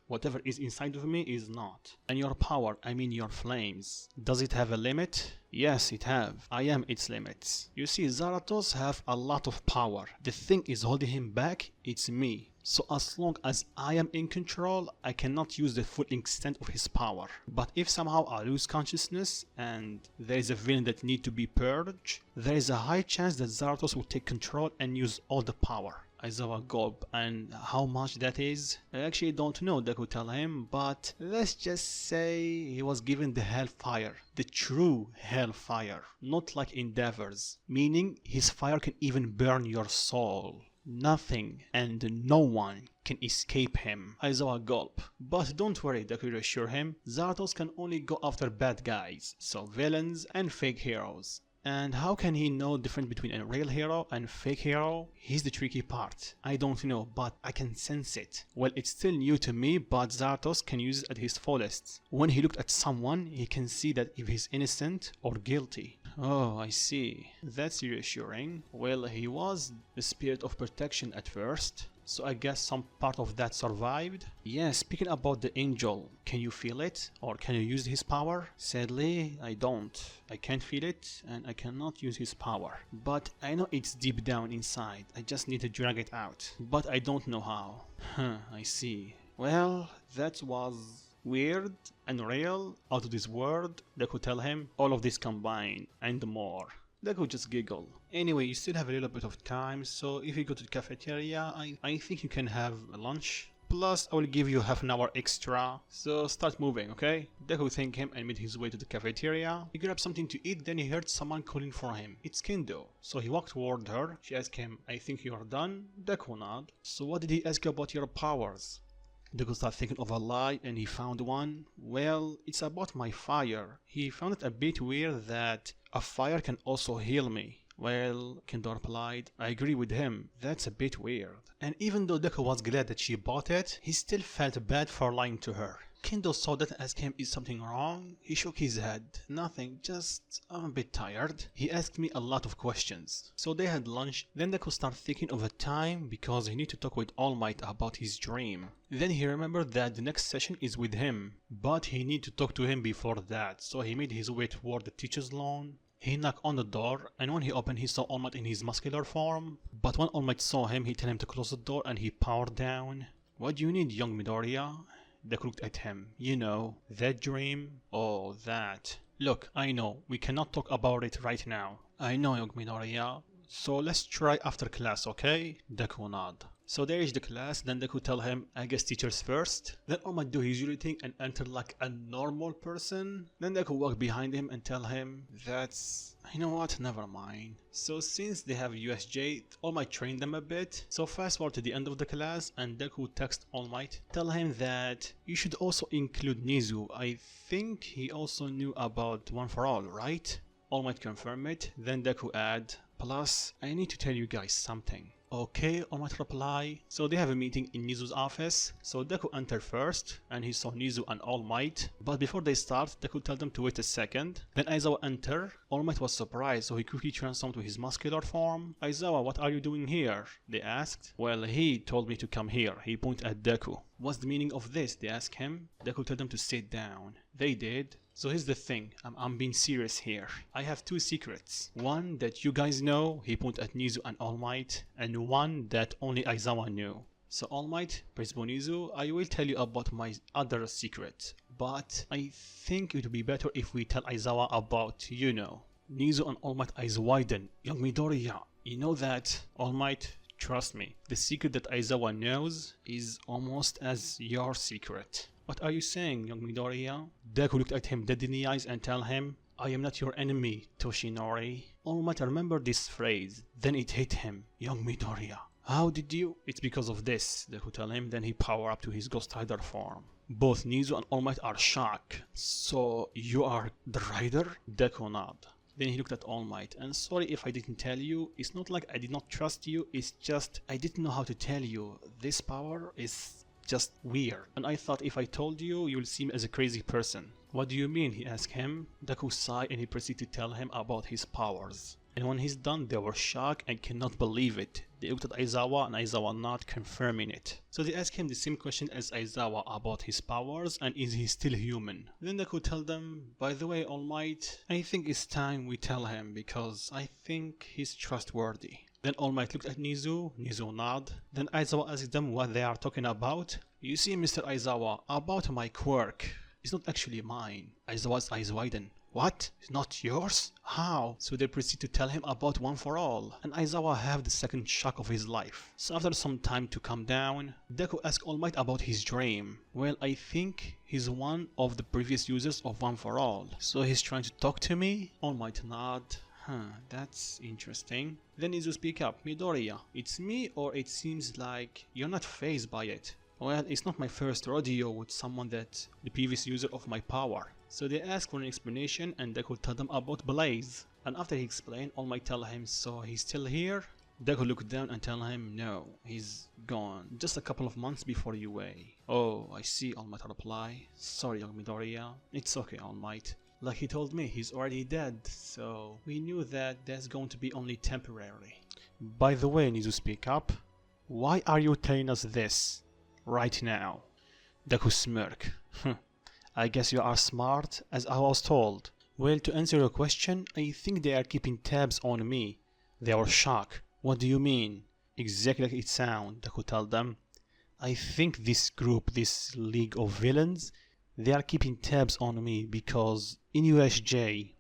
whatever is inside of me is not. And your power, I mean your flames, does it have a limit? Yes, it have. I am its limits. You see, Zarathos have a lot of power. The thing is holding him back, it's me. So as long as I am in control, I cannot use the full extent of his power. But if somehow I lose consciousness and there is a villain that need to be purged, there is a high chance that Zarathos will take control and use all the power. Aizawa gulp, and how much that is? I actually don't know, Deku tell him, but let's just say he was given the hellfire. The true hellfire. Not like Endeavor's. Meaning his fire can even burn your soul. Nothing and no one can escape him. Aizawa gulp. But don't worry, Deku reassure him. Zarathos can only go after bad guys, so villains and fake heroes. And how can he know the difference between a real hero and fake hero? Here's the tricky part. I don't know, but I can sense it. Well, it's still new to me, but Zarathos can use it at his fullest. When he looked at someone, he can see that if he's innocent or guilty. Oh, I see. That's reassuring. Well, he was the spirit of protection at first. So I guess some part of that survived. Yeah, speaking about the angel, can you feel it? Or can you use his power? Sadly, I don't. I can't feel it and I cannot use his power. But I know it's deep down inside. I just need to drag it out. But I don't know how. I see. Well, that was weird, unreal, out of this world. Deku tell him all of this combined and more. Deku just giggle. Anyway, you still have a little bit of time, so if you go to the cafeteria, I think you can have lunch. Plus, I will give you half an hour extra, so start moving, okay? Deku thanked him and made his way to the cafeteria. He grabbed something to eat, then he heard someone calling for him. It's Kendo. So he walked toward her. She asked him, I think you are done? Deku nodded. So what did he ask you about your powers? Deku started thinking of a lie and he found one. Well, it's about my fire. He found it a bit weird that a fire can also heal me. Well, Kendo replied, I agree with him, that's a bit weird. And even though Deku was glad that she bought it, he still felt bad for lying to her. Kendo saw that and asked him, is something wrong? He shook his head. Nothing, just I'm a bit tired. He asked me a lot of questions. So they had lunch, then Deku started thinking of a time because he needed to talk with All Might about his dream. Then he remembered that the next session is with him, but he needed to talk to him before that, so he made his way toward the teacher's lawn. He knocked on the door, and when he opened he saw All Might in his muscular form. But when All Might saw him, he told him to close the door and he powered down. What do you need, young Midoriya? Deku looked at him. You know, that dream? Oh, that. Look, I know, we cannot talk about it right now. I know, young Midoriya. So let's try after class, okay? Deku nodded. So they reached the class, then Deku tell him, I guess teachers first. Then All Might do his usual thing and enter like a normal person. Then Deku walk behind him and tell him, that's... You know what, never mind. So since they have USJ, All Might train them a bit. So fast forward to the end of the class and Deku text All Might, tell him that you should also include Nizu. I think he also knew about One for All, right? All Might confirm it, then Deku add, plus I need to tell you guys something. Okay, All Might reply. So they have a meeting in Nizu's office. So Deku entered first and he saw Nizu and All Might. But before they start, Deku told them to wait a second. Then Aizawa entered. All Might was surprised, so he quickly transformed to his muscular form. Aizawa, what are you doing here? They asked. Well, he told me to come here. He pointed at Deku. What's the meaning of this? They asked him. Deku told them to sit down. They did. So here's the thing, I'm being serious here. I have two secrets. One that you guys know, he pointed at Nizu and All Might, and one that only Aizawa knew. So All Might, Principal Nizu, I will tell you about my other secret, but I think it would be better if we tell Aizawa about, you know. Nizu and All Might eyes widen. Young Midoriya, you know that? All Might, trust me, the secret that Aizawa knows is almost as your secret. What are you saying, young Midoriya? Deku looked at him dead in the eyes and told him, I am not your enemy, Toshinori. All Might remembered this phrase, then it hit him, young Midoriya. How did you? It's because of this, Deku told him, then he powered up to his Ghost Rider form. Both Nizu and All Might are shocked. So, you are the Rider? Deku nodded. Then he looked at All Might, and sorry if I didn't tell you, it's not like I did not trust you, it's just I didn't know how to tell you. This power is just weird, and I thought if I told you, you'll seem as a crazy person. What do you mean? He asked him. Deku sighed and he proceeded to tell him about his powers. And when he's done, they were shocked and cannot believe it. They looked at Aizawa and Aizawa not confirming it. So they asked him the same question as Aizawa about his powers and is he still human. Then Deku told them, by the way, All Might, I think it's time we tell him because I think he's trustworthy. Then All Might looked at Nizu nodded. Then Aizawa asked them what they are talking about. You see, Mr. Aizawa, about my quirk. It's not actually mine. Aizawa's eyes widen. What? It's not yours? How? So they proceed to tell him about One for All, and Aizawa have the second shock of his life. So after some time to calm down, Deku asked All Might about his dream. Well, I think he's one of the previous users of One for All. So he's trying to talk to me? All Might nod. That's interesting. Then Izu speak up. Midoriya, it's me or it seems like you're not fazed by it? Well, it's not my first rodeo with someone that's the previous user of my power. So they asked for an explanation and Deku told them about Blaze. And after he explained, All Might tell him, so he's still here? Deku looked down and tell him, no, he's gone. Just a couple of months before UA. Oh, I see, All Might reply. Sorry, young Midoriya. It's okay, All Might. Like he told me, he's already dead, so we knew that that's going to be only temporary. By the way, Nizu speak up. Why are you telling us this right now? Deku smirk. I guess you are smart, as I was told. Well, to answer your question, I think they are keeping tabs on me. They are shocked. What do you mean? Exactly like it sounds, Deku told them. I think this group, this league of villains, they are keeping tabs on me because in USJ,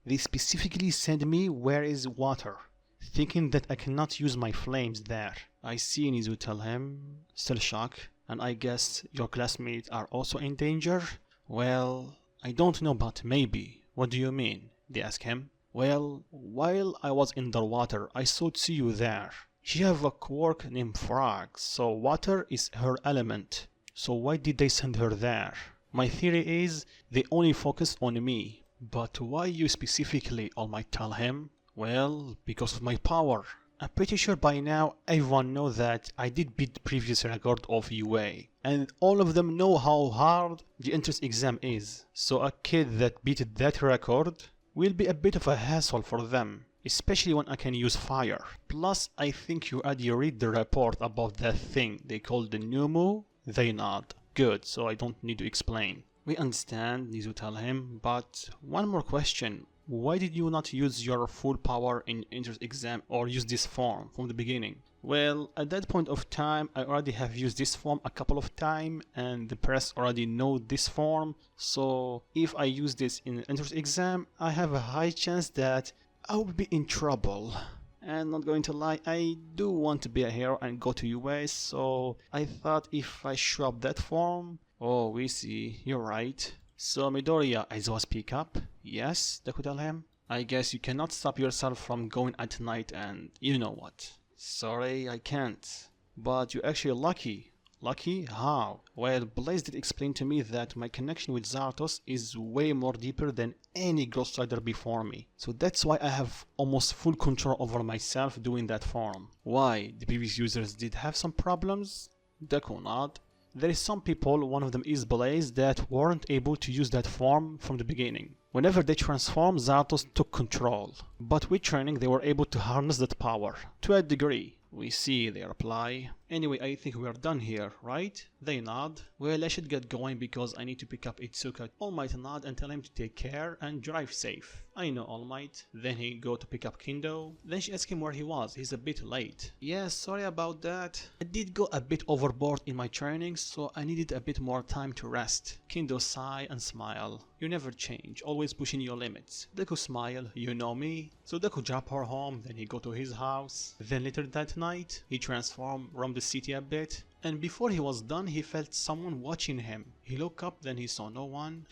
they specifically sent me where is water, thinking that I cannot use my flames there. I see, Nizu tell him, still shocked, and I guess your classmates are also in danger? Well, I don't know, but maybe. What do you mean? They ask him. Well, while I was in the water, I saw Tsuyu there. She have a quirk named Frog, so water is her element. So why did they send her there? My theory is they only focus on me. But why you specifically, All Might tell him? Well, because of my power. I'm pretty sure by now everyone knows that I did beat the previous record of UA. And all of them know how hard the entrance exam is. So a kid that beat that record will be a bit of a hassle for them. Especially when I can use fire. Plus, I think you already read the report about that thing they call the Numu. They nod. Good, so I don't need to explain. We understand, Nizu tell him, but one more question. Why did you not use your full power in entrance exam or use this form from the beginning? Well, at that point of time, I already have used this form a couple of times and the press already know this form. So if I use this in entrance exam, I have a high chance that I will be in trouble. And not going to lie, I do want to be a hero and go to US, so I thought if I show up that form... Oh, we see, you're right. So Midoriya, Aizawa speak up. Yes, Deku tell him. I guess you cannot stop yourself from going at night and you know what. Sorry, I can't. But you're actually lucky. Lucky? How? Well, Blaze did explain to me that my connection with Zartos is way more deeper than any Ghost Rider before me. So that's why I have almost full control over myself doing that form. Why? The previous users did have some problems? Deku nod. There is some people, one of them is Blaze, that weren't able to use that form from the beginning. Whenever they transformed, Zartos took control. But with training they were able to harness that power, to a degree. We see, they reply. Anyway, I think we are done here, right? They nod. Well, I should get going because I need to pick up Itsuka. All Might nod and tell him to take care and drive safe. I know All Might. Then he go to pick up Kendo. Then she asks him where he was. He's a bit late. Yes, sorry about that. I did go a bit overboard in my training, so I needed a bit more time to rest. Kendo sigh and smile. You never change, always pushing your limits. Deku smile, you know me. So Deku drop her home, then he go to his house. Then later that night, he transformed, roamed the city a bit. And before he was done, he felt someone watching him. He looked up, then he saw no one.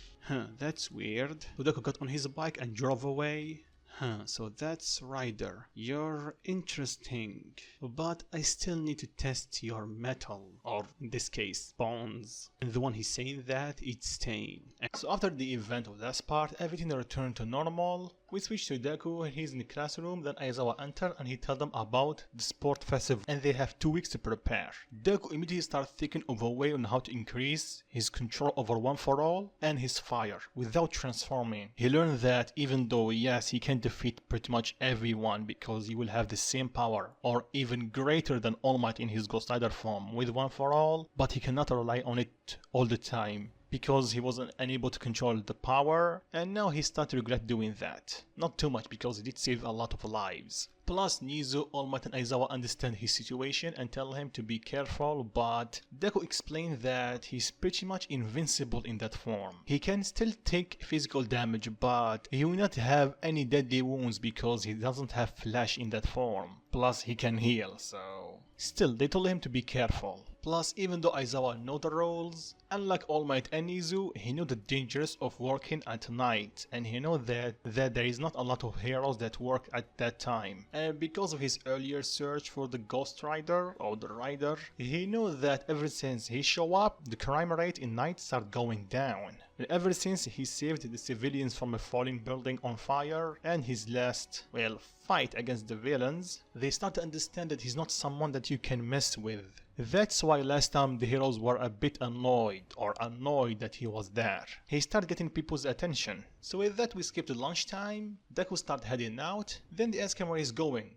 That's weird. So Deku got on his bike and drove away. So that's Rider. You're interesting. But I still need to test your metal, or in this case, bones. And the one he's saying that, it's Stain. And so after the event of that part, everything returned to normal. We switch to Deku and he's in the classroom, then Aizawa enter and he tells them about the sport festival and they have 2 weeks to prepare. Deku immediately starts thinking of a way on how to increase his control over One For All and his fire without transforming. He learned that even though yes he can defeat pretty much everyone because he will have the same power or even greater than All Might in his Ghost Rider form with One For All, but he cannot rely on it all the time. Because he wasn't unable to control the power, and now he started to regret doing that. Not too much because he did save a lot of lives. Plus, Nizu, All Might and Aizawa understand his situation and tell him to be careful, but Deku explained that he's pretty much invincible in that form. He can still take physical damage, but he will not have any deadly wounds because he doesn't have flash in that form. Plus, he can heal, so... Still, they told him to be careful. Plus, even though Aizawa know the rules, unlike All Might and Nizu, he knew the dangers of working at night, and he know that there is not a lot of heroes that work at that time. And because of his earlier search for the Ghost Rider, or the Rider, he knew that ever since he show up, the crime rate in night start going down. And ever since he saved the civilians from a falling building on fire, and his last, well, fight against the villains, they start to understand that he's not someone that you can mess with. That's why last time the heroes were a bit annoyed that he was there. He started getting people's attention. So with that we skip to lunchtime, Deku start heading out, then they ask him where he's going.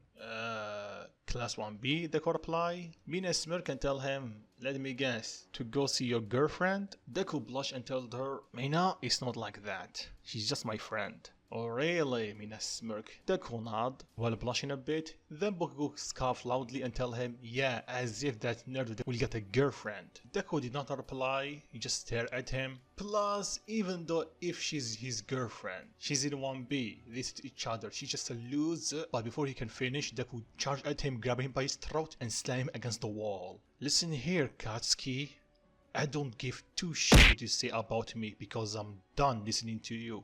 Class 1B, Deku reply. Mina smirk and tell him, let me guess, to go see your girlfriend? Deku blush and told her, Mina, it's not like that. She's just my friend. Oh really? Mina smirk. Deku nod, while blushing a bit. Then Bokugo scoff loudly and tell him, yeah, as if that nerd will get a girlfriend. Deku did not reply, he just stared at him. Plus, even though if she's his girlfriend, she's in 1B, they sit each other, she's just a loser. But before he can finish, Deku charged at him, grabbing him by his throat and slam him against the wall. Listen here, Katsuki. I don't give two shit what you say about me because I'm done listening to you.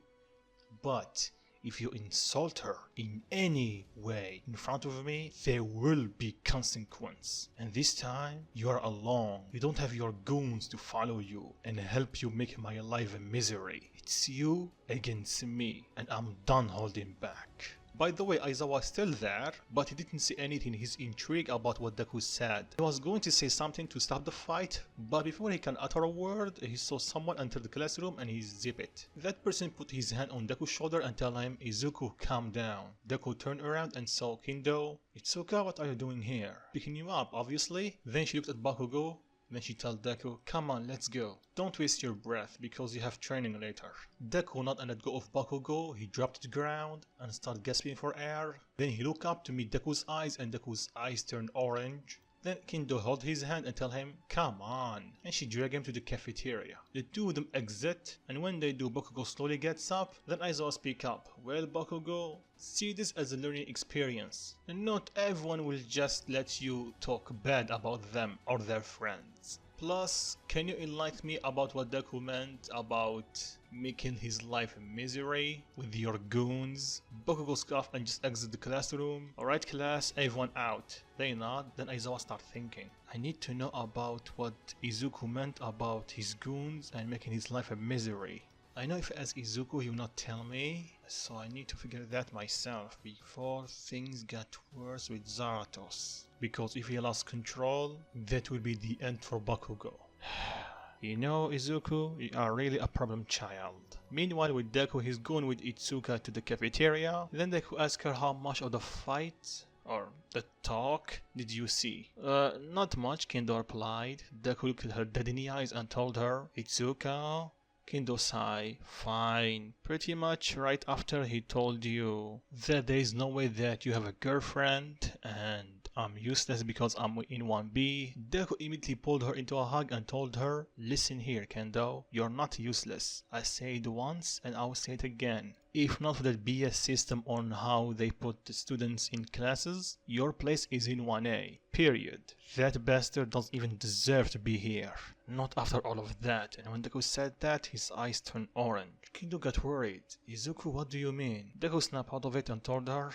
But if you insult her in any way in front of me, there will be consequence. And this time, you are alone. You don't have your goons to follow you and help you make my life a misery. It's you against me, and I'm done holding back. By the way, Aizawa was still there, but he didn't say anything. He's intrigued about what Deku said. He was going to say something to stop the fight, but before he can utter a word, he saw someone enter the classroom and he zipped it. That person put his hand on Deku's shoulder and tell him, Izuku, calm down. Deku turned around and saw Kendo. Itsuka, what are you doing here? Picking you up, obviously. Then she looked at Bakugo. Then she told Deku, come on, let's go. Don't waste your breath because you have training later. Deku not let go of Bakugo, he dropped to the ground and started gasping for air. Then he looked up to meet Deku's eyes and Deku's eyes turned orange. Then Kendo held his hand and tell him, come on, and she dragged him to the cafeteria. The two of them exit, and when they do, Bakugo slowly gets up. Then Aizawa speak up, well Bakugo, see this as a learning experience. And not everyone will just let you talk bad about them or their friends. Plus, can you enlighten me about what Deku meant about making his life a misery with your goons? Bakugo scoffed and just exit the classroom. Alright class, everyone out. They nod, then Aizawa start thinking. I need to know about what Izuku meant about his goons and making his life a misery. I know if I ask Izuku he will not tell me, so I need to figure that myself before things get worse with Zaratos. Because if he lost control, that will be the end for Bakugo. You know, Izuku, you are really a problem child. Meanwhile, with Deku, he's going with Itsuka to the cafeteria. Then Deku asks her how much of the fight or the talk did you see? Not much, Kendo replied. Deku looked at her dead in the eyes and told her, Itsuka? Kendo sighed. Fine. Pretty much right after he told you that there is no way that you have a girlfriend and I'm useless because I'm in 1B. Deku immediately pulled her into a hug and told her, listen here Kendo, you're not useless. I said it once and I'll say it again. If not for that BS system on how they put the students in classes, your place is in 1A. Period. That bastard doesn't even deserve to be here. Not after all of that. And when Deku said that, his eyes turned orange. Kendo got worried. Izuku, what do you mean? Deku snapped out of it and told her,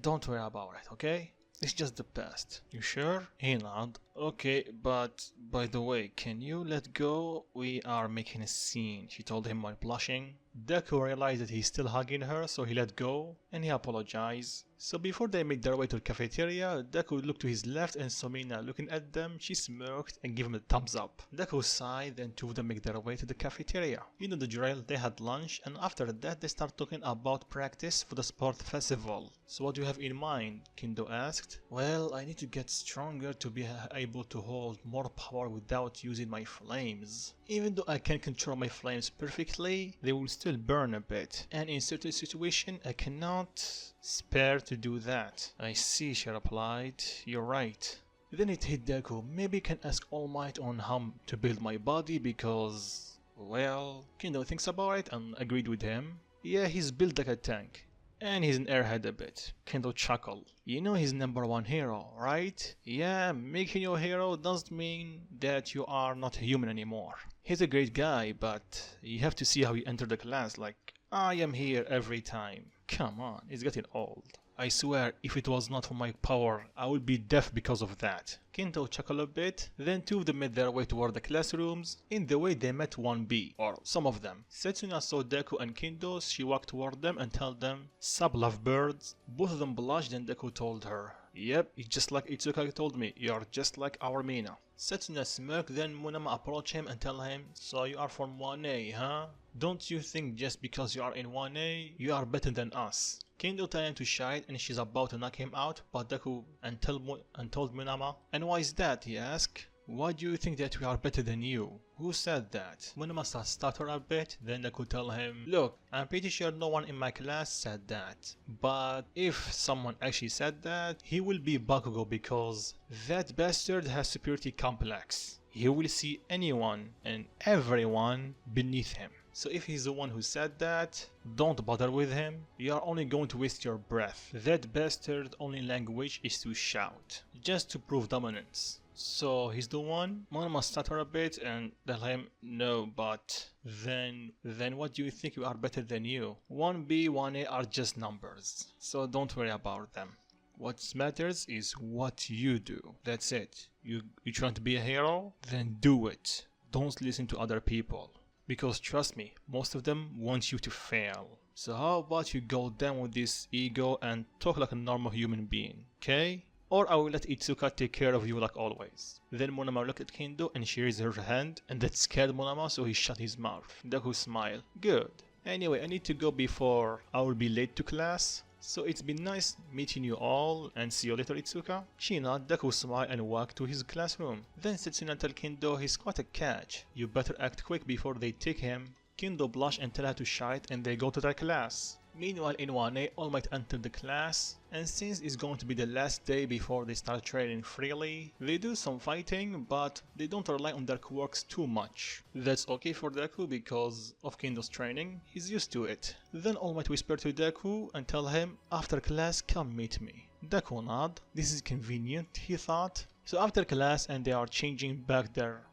don't worry about it, okay? It's just the past. You sure? He nodded. Okay, but by the way, can you let go? We are making a scene, she told him while blushing. Deku realized that he's still hugging her, so he let go and he apologized. So before they made their way to the cafeteria, Deku looked to his left and saw Mina looking at them. She smirked and gave him a thumbs up. Deku sighed, then two of them made their way to the cafeteria. You know the drill, they had lunch and after that they start talking about practice for the sport festival. So what do you have in mind? Kendo asked. Well, I need to get stronger to be able to hold more power without using my flames. Even though I can control my flames perfectly, they will still burn a bit. And in certain situations, I cannot spare to do that. I see, she replied. You're right. Then it hit Deku. Maybe I can ask All Might on how to build my body because... well, Kendo thinks about it and agreed with him. Yeah, he's built like a tank. And he's an airhead a bit. Kendo chuckled. You know he's #1 hero, right? Yeah, making you a hero doesn't mean that you are not human anymore. He's a great guy, but you have to see how he entered the class like, I am here every time. Come on, it's getting old. I swear, if it was not for my power, I would be deaf because of that. Kendo chuckled a bit, then two of them made their way toward the classrooms. In the way they met 1B, or some of them. Setsuna saw Deku and Kendo, she walked toward them and told them, Sup lovebirds? Both of them blushed and Deku told her, Yep, it's just like Itsuka told me, you're just like our Mina. Setsuna smirked, then Monama approached him and tell him, So you are from 1A, huh? Don't you think just because you are in 1A, you are better than us? Kendo telling him to shine and she's about to knock him out, but Deku told Munama. And why is that, he asked. Why do you think that we are better than you? Who said that? Munama starts stutter a bit, then Deku tell him, look, I'm pretty sure no one in my class said that. But if someone actually said that, he will be Bakugo because that bastard has superiority complex. He will see anyone and everyone beneath him. So if he's the one who said that, don't bother with him. You are only going to waste your breath. That bastard's only language is to shout, just to prove dominance. So he's the one? Mona must stutter a bit and tell him, no, but then what do you think we are better than you? 1B, 1A are just numbers, so don't worry about them. What matters is what you do. That's it. You trying to be a hero? Then do it. Don't listen to other people. Because trust me, most of them want you to fail. So how about you go down with this ego and talk like a normal human being, okay? Or I will let Itsuka take care of you like always. Then Monama looked at Kendo and she raised her hand, and that scared Monama, so he shut his mouth. Deku smiled. Good. Anyway, I need to go before I will be late to class. So it's been nice meeting you all, and see you later, Itsuka. She nodded, Deku smiled and walked to his classroom. Then Setsuna told Kendo he's quite a catch. You better act quick before they take him. Kendo blushed and tell her to shite, and they go to their class. Meanwhile, in 1A, All Might entered the class, and since it's going to be the last day before they start training freely, they do some fighting, but they don't rely on their quirks too much. That's okay for Deku because of Kendo's training, he's used to it. Then All Might whispered to Deku and tell him, after class, come meet me. Deku nodded. This is convenient, he thought. So after class and they are changing back their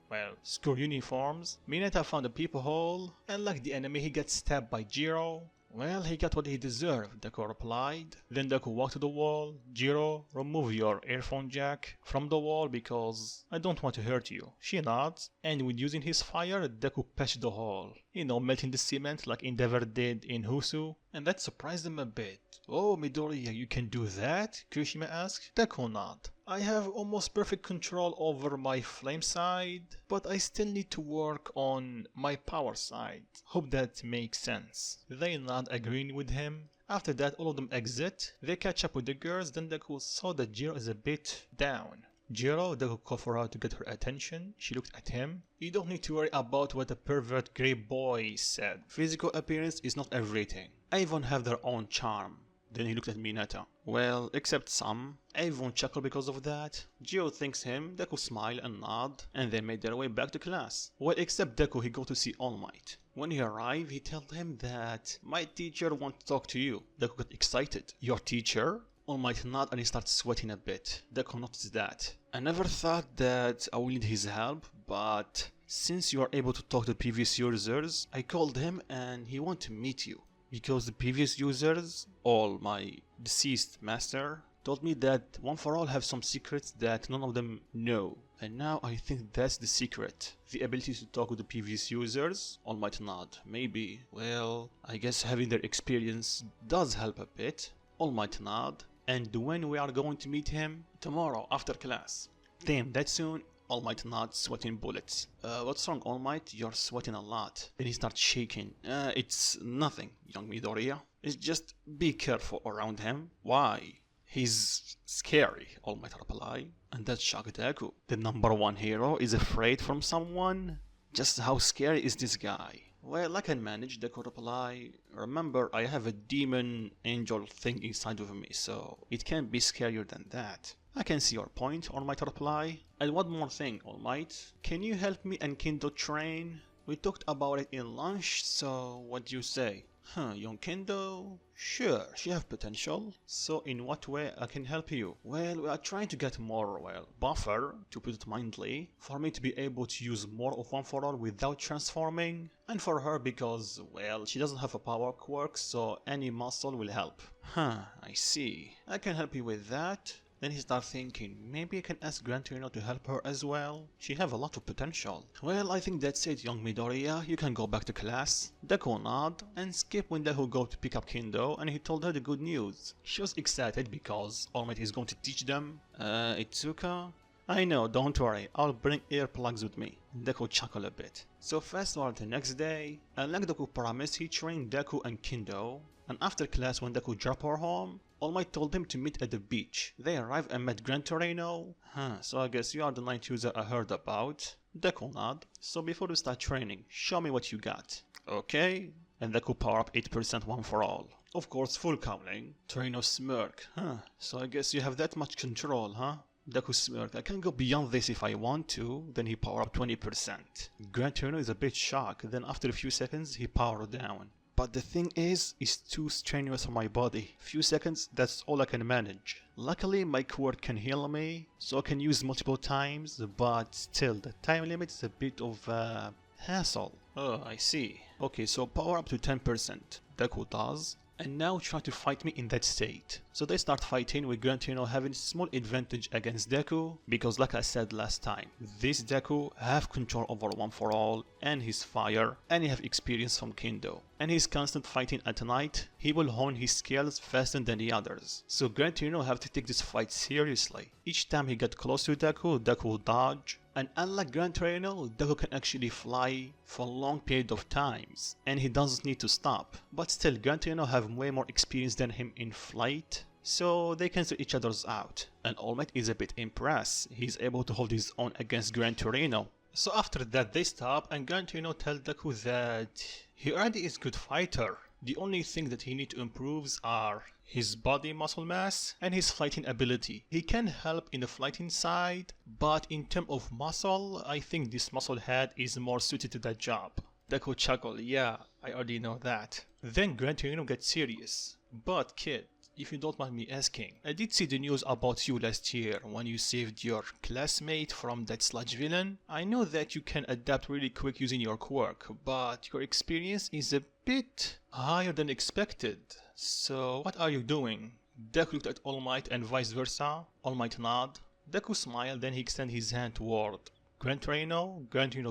school uniforms, Mineta found a peephole, and like the enemy he gets stabbed by Jiro. Well, he got what he deserved, Deku replied. Then Deku walked to the wall. Jiro, remove your earphone jack from the wall because I don't want to hurt you. She nods, and with using his fire, Deku patched the hole. Melting the cement like Endeavor did in Husu, and that surprised him a bit. Oh, Midoriya, you can do that? Kirishima asked. Deku nodded. I have almost perfect control over my flame side, but I still need to work on my power side. Hope that makes sense. They nod, agreeing with him. After that, all of them exit. They catch up with the girls, then Deku saw that Jiro is a bit down. Jiro, Deku called for her to get her attention. She looked at him. You don't need to worry about what a pervert grey boy said. Physical appearance is not everything. Everyone have their own charm. Then he looked at Mineta. Well, except some. Everyone chuckled because of that. Jiro thanks him, Deku smiled and nod, and they made their way back to class. Well, except Deku, he go to see All Might. When he arrived, he told him that my teacher wants to talk to you. Deku got excited. Your teacher? All Might nod and he starts sweating a bit. Deku noticed that. I never thought that I would need his help, but since you are able to talk to previous users, I called him and he wants to meet you. Because the previous users, all my deceased master, told me that One for All have some secrets that none of them know. And now I think that's the secret. The ability to talk with the previous users. All Might nod. Maybe. Well, I guess having their experience does help a bit. All Might nod. And when we are going to meet him? Tomorrow, after class. Damn, that soon? All Might nod, sweating bullets. What's wrong, All Might? You're sweating a lot. Then he starts shaking. It's nothing, young Midoriya. It's just be careful around him. Why? He's scary, All Might replied. And that shocked Deku. The #1 hero is afraid from someone? Just how scary is this guy? Well, I can manage, Deku replied. Remember, I have a demon angel thing inside of me, so it can't be scarier than that. I can see your point, All Might reply. And one more thing, All Might. Can you help me and Kendo train? We talked about it in lunch, so what do you say? Young Kendo? Sure, she have potential. So in what way I can help you? Well, we are trying to get more, buffer, to put it mildly, for me to be able to use more of One for All without transforming. And for her because, she doesn't have a power quirk, so any muscle will help. I see. I can help you with that. Then he started thinking, maybe I can ask Gran Torino to help her as well. She have a lot of potential. Well, I think that's it, young Midoriya. You can go back to class. Deku nodded and skipped when Deku go to pick up Kendo, and he told her the good news. She was excited because All Might is going to teach them. Itsuka? I know, don't worry, I'll bring earplugs with me. Deku chuckled a bit. So fast forward the next day, and like Deku promised, he trained Deku and Kendo. And after class, when Deku dropped her home, All Might told him to meet at the beach. They arrived and met Gran Torino. So I guess you are the night user I heard about. Deku nod. So before we start training, show me what you got. Okay. And Deku power up 8% one for all. Of course, full counting. Torino smirk. So I guess you have that much control, huh? Deku smirked. I can go beyond this if I want to. Then he powered up 20%. Gran Torino is a bit shocked. Then after a few seconds, he powered down. But the thing is, it's too strenuous for my body. Few seconds, that's all I can manage. Luckily, my quirk can heal me, so I can use multiple times, but still, the time limit is a bit of hassle. Oh, I see. Okay, so power up to 10%. Deku does. And now try to fight me in that state. So they start fighting with Gran Torino having small advantage against Deku, because like I said last time, this Deku have control over One For All and his fire, and he have experience from Kendo. And he's constant fighting at night, he will hone his skills faster than the others. So Gran Torino have to take this fight seriously. Each time he get close to Deku, Deku will dodge. And unlike Gran Torino, Deku can actually fly for a long period of times, and he doesn't need to stop. But still, Gran Torino have way more experience than him in flight, so they cancel each other's out. And All Might is a bit impressed, he's able to hold his own against Gran Torino. So after that they stop, and Gran Torino tell Deku that he already is a good fighter. The only thing that he needs to improve are his body muscle mass and his fighting ability. He can help in the fighting side, but in terms of muscle, I think this muscle head is more suited to that job. Deku chuckle, yeah, I already know that. Then Gran Torino gets serious. But kid, if you don't mind me asking, I did see the news about you last year when you saved your classmate from that sludge villain. I know that you can adapt really quick using your quirk, but your experience is a bit higher than expected. So what are you doing? Deku looked at All Might and vice versa. All Might nod. Deku smiled, then he extended his hand toward Gran Torino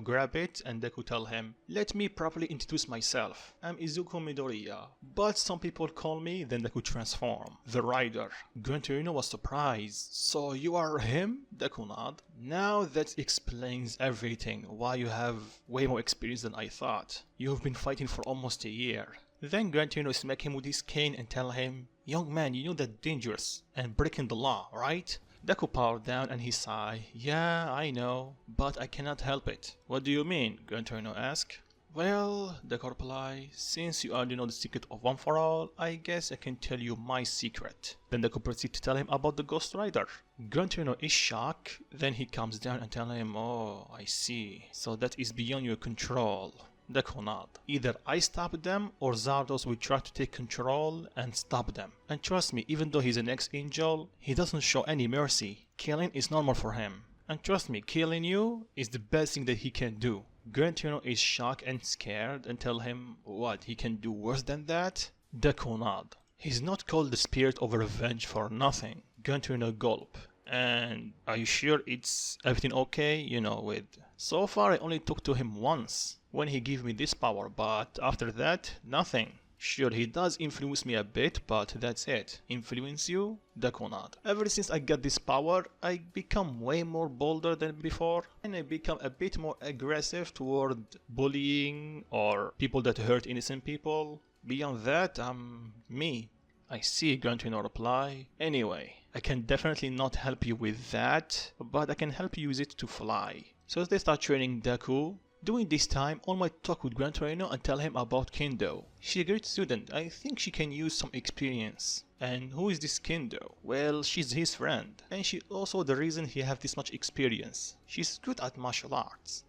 grab it, and Deku tell him, let me properly introduce myself. I'm Izuku Midoriya, but some people call me, then Deku transform. The Rider. Gran Torino was surprised. So you are him? Deku nod. Now that explains everything, why you have way more experience than I thought. You've been fighting for almost a year. Then Gran Torino smack him with his cane and tell him, young man, you know that's dangerous and breaking the law, right? Deku powered down and he sighed. Yeah, I know, but I cannot help it. What do you mean? Gran Torino asked. Well, Deku replied, since you already know the secret of One For All, I guess I can tell you my secret. Then Deku proceeds to tell him about the Ghost Rider. Gran Torino is shocked, then he comes down and tells him, oh, I see. So that is beyond your control. Deku nod. Either I stop them or Zardos will try to take control and stop them. And trust me, even though he's an ex-angel, he doesn't show any mercy. Killing is normal for him. And trust me, killing you is the best thing that he can do. Gran Torino is shocked and scared and tell him, what, he can do worse than that? Deku nod. He's not called the spirit of revenge for nothing. Gran Torino gulp. And are you sure it's everything okay? You know, with... So far I only talked to him once, when he gave me this power, but after that, nothing. Sure, he does influence me a bit, but that's it. Influence you? Deku nod. Ever since I got this power, I become way more bolder than before, and I become a bit more aggressive toward bullying or people that hurt innocent people. Beyond that, I'm me. I see, Gran Torino reply. Anyway, I can definitely not help you with that, but I can help you use it to fly. So they start training Deku. During this time, All Might talk with Gran Torino and tell him about Kendo. She's a great student, I think she can use some experience. And who is this Kendo? Well, she's his friend. And she's also the reason he have this much experience. She's good at martial arts.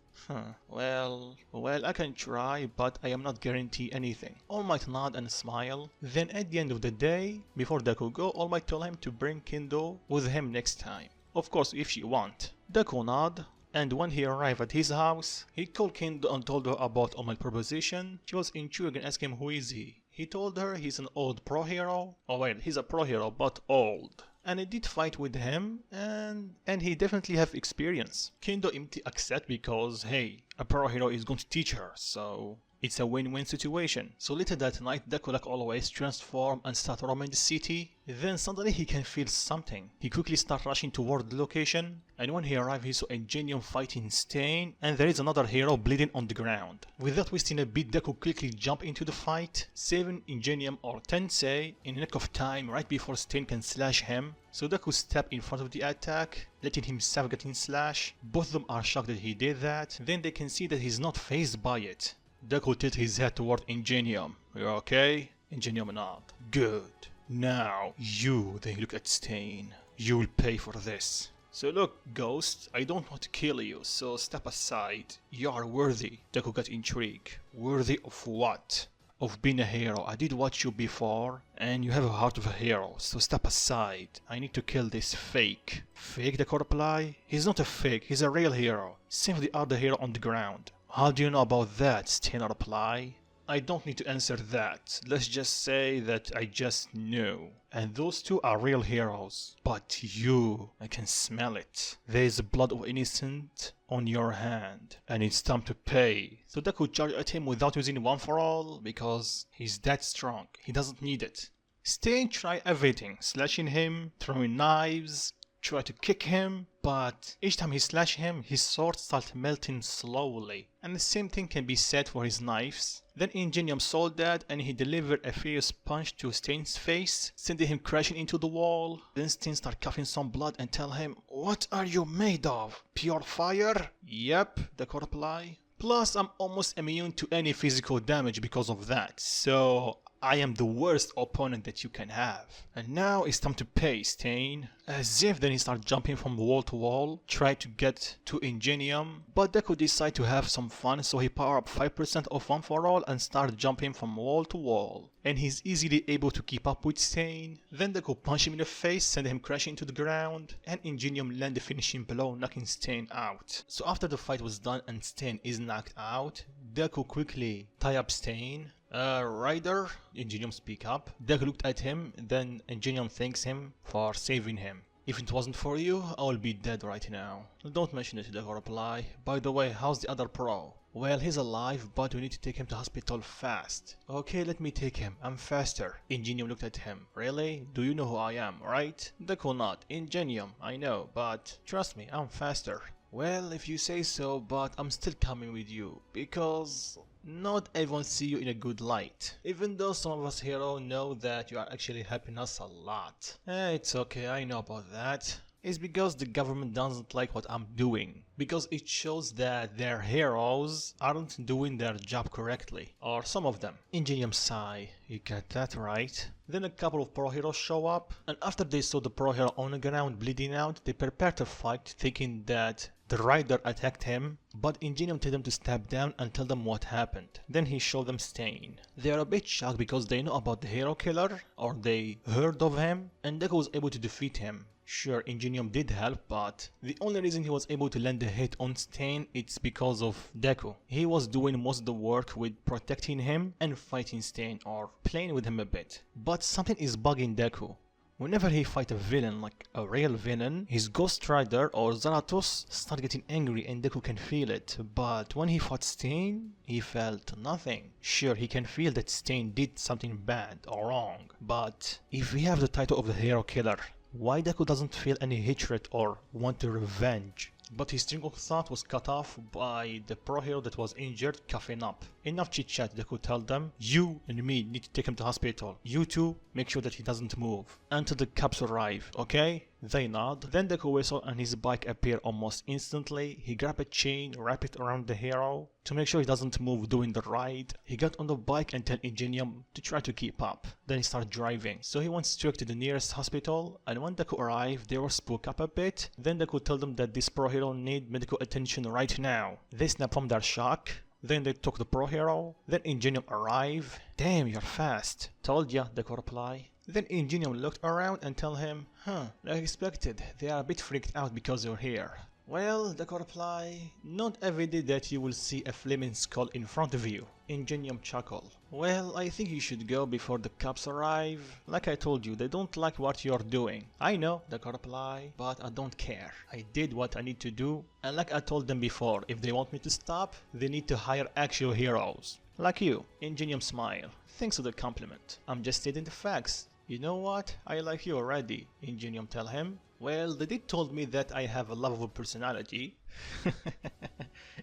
Well, I can try, but I am not guarantee anything. All Might nod and smile. Then at the end of the day, before Deku go, All Might tell him to bring Kendo with him next time. Of course, if she want. Deku nod. And when he arrived at his house, he called Kendo and told her about All Might's proposition. She was intrigued and asked him who is he. He told her he's an old pro hero. Oh wait, he's a pro hero, but old. And he did fight with him, and he definitely have experience. Kendo immediately accept because, hey, a pro hero is going to teach her, so It's a win-win situation. So later that night, Deku like always transform and start roaming the city. Then suddenly he can feel something. He quickly starts rushing toward the location, and when he arrives he saw Ingenium fighting Stain, and there is another hero bleeding on the ground. Without wasting a beat, Deku quickly jump into the fight, saving Ingenium or Tensei in a nick of time right before Stain can slash him. So Deku stepped in front of the attack, letting himself get in slash. Both of them are shocked that he did that. Then they can see that he's not fazed by it. Deku tilted his head toward Ingenium. You okay? Ingenium nod. Good. Now, you, then look at Stain. You'll pay for this. So look, Ghost, I don't want to kill you, so step aside. You are worthy. Deku got intrigued. Worthy of what? Of being a hero. I did watch you before, and you have a heart of a hero, so step aside. I need to kill this fake. Fake, Deku reply? He's not a fake, he's a real hero. Same with the other hero on the ground. How do you know about that? Stain reply. I don't need to answer that. Let's just say that I just knew. And those two are real heroes. But you, I can smell it. There is blood of innocent on your hand. And it's time to pay. So Deku charged at him without using one for all because he's that strong. He doesn't need it. Stain tried everything. Slashing him, throwing knives, try to kick him, but each time he slashed him, his sword started melting slowly. And the same thing can be said for his knives. Then Ingenium saw that and he delivered a fierce punch to Stain's face, sending him crashing into the wall. Then Stain started coughing some blood and tell him, "What are you made of? Pure fire?" "Yep," Deku reply. "Plus I'm almost immune to any physical damage because of that, so I am the worst opponent that you can have. And now it's time to pay, Stain." As if then he started jumping from wall to wall, tried to get to Ingenium, but Deku decided to have some fun, so he powered up 5% of one for all and started jumping from wall to wall. And he's easily able to keep up with Stain. Then Deku punched him in the face, sending him crashing to the ground, and Ingenium landed the finishing blow, knocking Stain out. So after the fight was done and Stain is knocked out, Deku quickly tied up Stain. Ryder, Ingenium speak up. Deku looked at him, then Ingenium thanks him for saving him. "If it wasn't for you, I would be dead right now." "Don't mention it," Deku reply. "By the way, how's the other pro?" "Well, he's alive, but we need to take him to hospital fast." "Okay, let me take him. I'm faster." Ingenium looked at him. "Really? Do you know who I am, right?" Deku not. "Ingenium, I know, but trust me, I'm faster." "Well, if you say so, but I'm still coming with you, because not everyone see you in a good light. Even though some of us heroes know that you are actually helping us a lot." It's okay, I know about that. It's because the government doesn't like what I'm doing. Because it shows that their heroes aren't doing their job correctly. Or some of them. Ingenium sigh. You got that right. Then a couple of pro heroes show up, and after they saw the pro hero on the ground bleeding out, they prepared to fight, thinking that the rider attacked him, but Ingenium told them to step down and tell them what happened. Then he showed them Stain. They are a bit shocked because they know about the hero killer, or they heard of him, and Deku was able to defeat him. Sure, Ingenium did help, but the only reason he was able to land a hit on Stain it's because of Deku. He was doing most of the work with protecting him and fighting Stain, or playing with him a bit. But something is bugging Deku. Whenever he fight a villain, like a real villain, his Ghost Rider or Zarathos start getting angry and Deku can feel it. But when he fought Stain, he felt nothing. Sure, he can feel that Stain did something bad or wrong, but if we have the title of the hero killer, why Deku doesn't feel any hatred or want to revenge? But his string of thought was cut off by the pro hero that was injured coughing up. Enough chit chat, Deku told them. You and me need to take him to hospital. You two, make sure that he doesn't move until the cops arrive, okay? They nod. Then Deku whistle and his bike appear almost instantly. He grabbed a chain, wrap it around the hero to make sure he doesn't move during the ride. He got on the bike and told Ingenium to try to keep up. Then he started driving. So he went straight to the nearest hospital, and when Deku arrived, they were spook up a bit. Then Deku told them that this pro hero need medical attention right now. They snapped from their shock. Then they took the pro hero. Then Ingenium arrived. Damn, you're fast. Told ya, Deku reply. Then Ingenium looked around and told him, like expected, they are a bit freaked out because you're here. Well, Deku reply, not every day that you will see a flaming skull in front of you. Ingenium chuckle. Well, I think you should go before the cops arrive. Like I told you, they don't like what you're doing. I know, Deku reply, but I don't care. I did what I need to do, and like I told them before, if they want me to stop, they need to hire actual heroes. Like you. Ingenium smile. Thanks for the compliment. I'm just stating the facts. You know what? I like you already, Ingenium tell him. Well, they did told me that I have a lovable personality.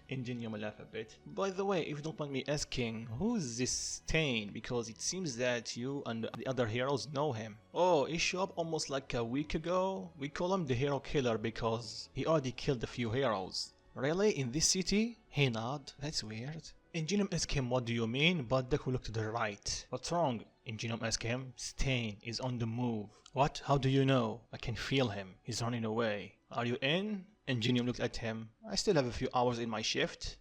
Ingenium laugh a bit. By the way, if you don't mind me asking, who's this Stain? Because it seems that you and the other heroes know him. Oh, he showed up almost like a week ago. We call him the hero killer because he already killed a few heroes. Really? In this city? He nod. That's weird. Ingenium asked him, what do you mean? But Deku looked to the right. What's wrong? Ingenium asked him. Stain is on the move. What? How do you know? I can feel him. He's running away. Are you in? Ingenium looked at him. I still have a few hours in my shift.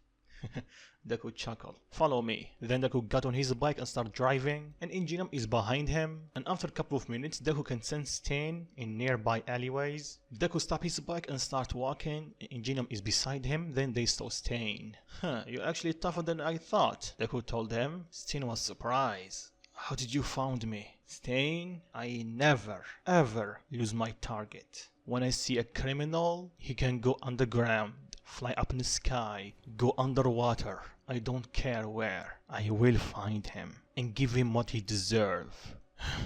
Deku chuckled. Follow me. Then Deku got on his bike and started driving, and Ingenium is behind him, and after a couple of minutes Deku can sense Stain in nearby alleyways. Deku stopped his bike and start walking, and Ingenium is beside him, then they saw Stain. Huh, you're actually tougher than I thought, Deku told him. Stain was surprised. How did you found me? Stain, I never, ever lose my target. When I see a criminal, he can go underground, fly up in the sky, go underwater. I don't care where. I will find him and give him what he deserves.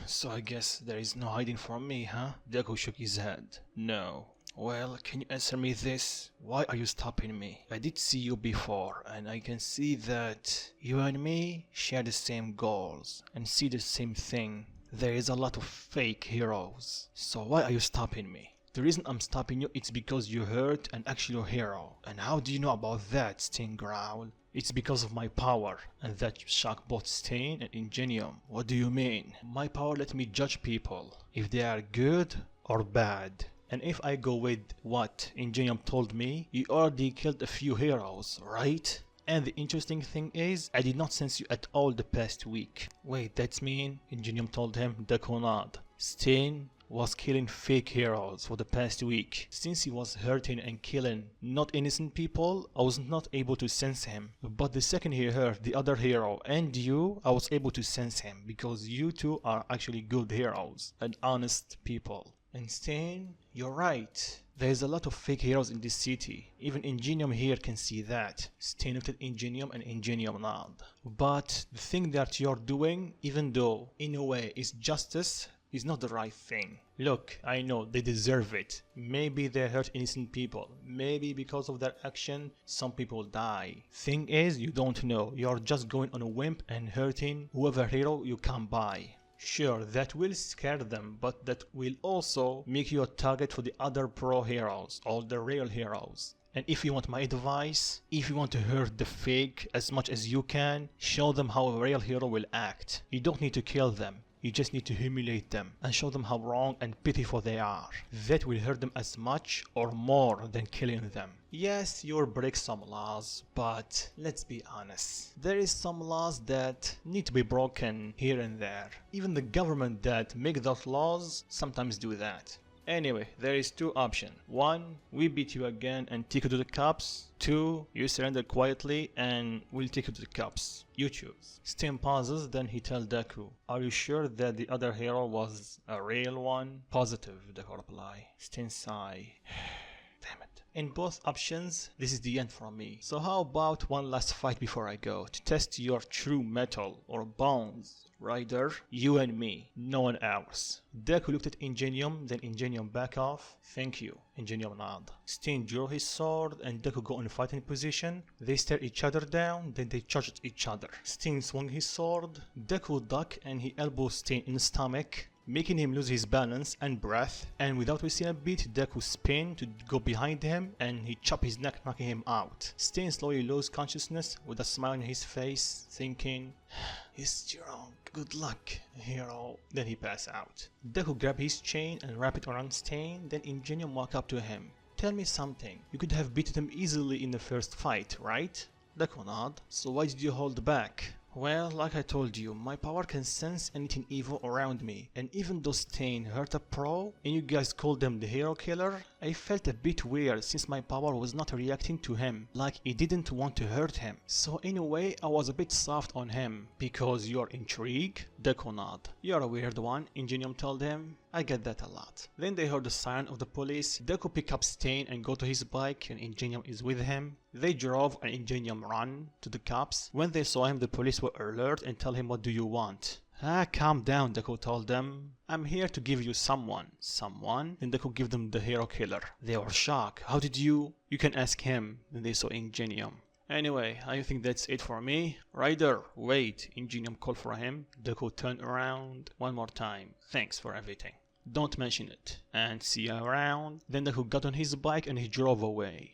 So I guess there is no hiding from me, huh? Deku shook his head. No. Well, can you answer me this? Why are you stopping me? I did see you before, and I can see that you and me share the same goals and see the same thing. There is a lot of fake heroes. So why are you stopping me? The reason I'm stopping you is because you hurt an actual hero. And how do you know about that, Stain growled. It's because of my power, and that shocked both Stain and Ingenium. What do you mean? My power let me judge people, if they are good or bad. And if I go with what Ingenium told me, you already killed a few heroes, right? And the interesting thing is, I did not sense you at all the past week. Wait, that's mean? Ingenium told him. Deku nod. Stain was killing fake heroes for the past week. Since he was hurting and killing not innocent people, I was not able to sense him. But the second he hurt the other hero and you, I was able to sense him, because you two are actually good heroes and honest people. And Stain, you're right. There's a lot of fake heroes in this city. Even Ingenium here can see that. Stain looked at Ingenium and Ingenium nod. But the thing that you're doing, even though in a way is justice, is not the right thing. Look, I know they deserve it. Maybe they hurt innocent people. Maybe because of their action, some people die. Thing is, you don't know. You're just going on a whim and hurting whoever hero you come by. Sure, that will scare them, but that will also make you a target for the other pro heroes, or the real heroes. And if you want my advice, if you want to hurt the fake as much as you can, show them how a real hero will act. You don't need to kill them. You just need to humiliate them and show them how wrong and pitiful they are. That will hurt them as much or more than killing them. Yes, you'll break some laws, but let's be honest. There is some laws that need to be broken here and there. Even the government that make those laws sometimes do that. Anyway, there is two options. One, we beat you again and take you to the cops. Two, you surrender quietly and we'll take you to the cops. You choose. Stain pauses, then he tells Deku, are you sure that the other hero was a real one? Positive, Deku reply. Stain sigh. Damn it. In both options, this is the end from me. So how about one last fight before I go, to test your true metal or bones? Ryder, you and me, no one else. Deku looked at Ingenium, then Ingenium back off. Thank you, Ingenium nod. Stain drew his sword and Deku go in fighting position. They stare each other down, then they charge at each other. Stain swung his sword, Deku ducked and he elbowed Stain in the stomach, making him lose his balance and breath, and without wasting a beat, Deku spin to go behind him and he chopped his neck, knocking him out. Stain slowly lost consciousness with a smile on his face, thinking, he's strong, good luck, hero. Then he passed out. Deku grabbed his chain and wrapped it around Stain, then Ingenium walked up to him. Tell me something, you could have beaten him easily in the first fight, right? Deku nod. So why did you hold back? Well, like I told you, my power can sense anything evil around me, and even though Stain hurt a pro, and you guys called them the hero killer, I felt a bit weird since my power was not reacting to him, like it didn't want to hurt him. So in a way, I was a bit soft on him. Because you're intrigued? Deku nod. You're a weird one, Ingenium told him. I get that a lot. Then they heard the siren of the police. Deku pick up Stain and go to his bike and Ingenium is with him. They drove and Ingenium ran to the cops. When they saw him, the police were alert and tell him, what do you want? Calm down, Deku told them. I'm here to give you someone. Someone? Then Deku give them the hero killer. They were shocked. How did you? You can ask him. Then they saw Ingenium. Anyway, I think that's it for me. Ryder, wait. Ingenium called for him. Deku turned around one more time. Thanks for everything. Don't mention it. And see you around. Then Deku got on his bike and he drove away.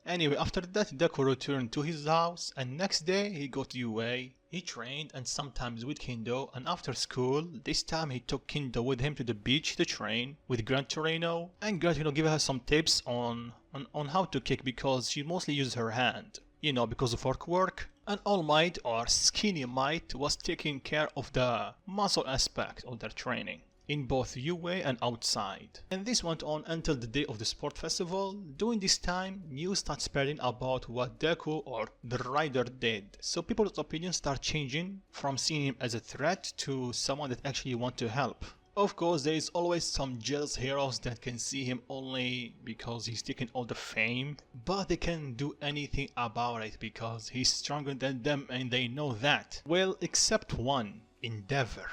Anyway, after that, Deku returned to his house, and next day he got UA. He trained and sometimes with Kendo, and after school, this time he took Kendo with him to the beach to train with Gran Torino, and Gran Torino gave her some tips on how to kick because she mostly used her hand, you know, because of her quirk. And All Might or Skinny Might was taking care of the muscle aspect of their training, in both UA and outside. And this went on until the day of the sport festival. During this time, news starts spreading about what Deku or the Rider did. So people's opinions start changing from seeing him as a threat to someone that actually want to help. Of course, there is always some jealous heroes that can see him only because he's taking all the fame, but they can't do anything about it because he's stronger than them and they know that. Well, except one, Endeavor.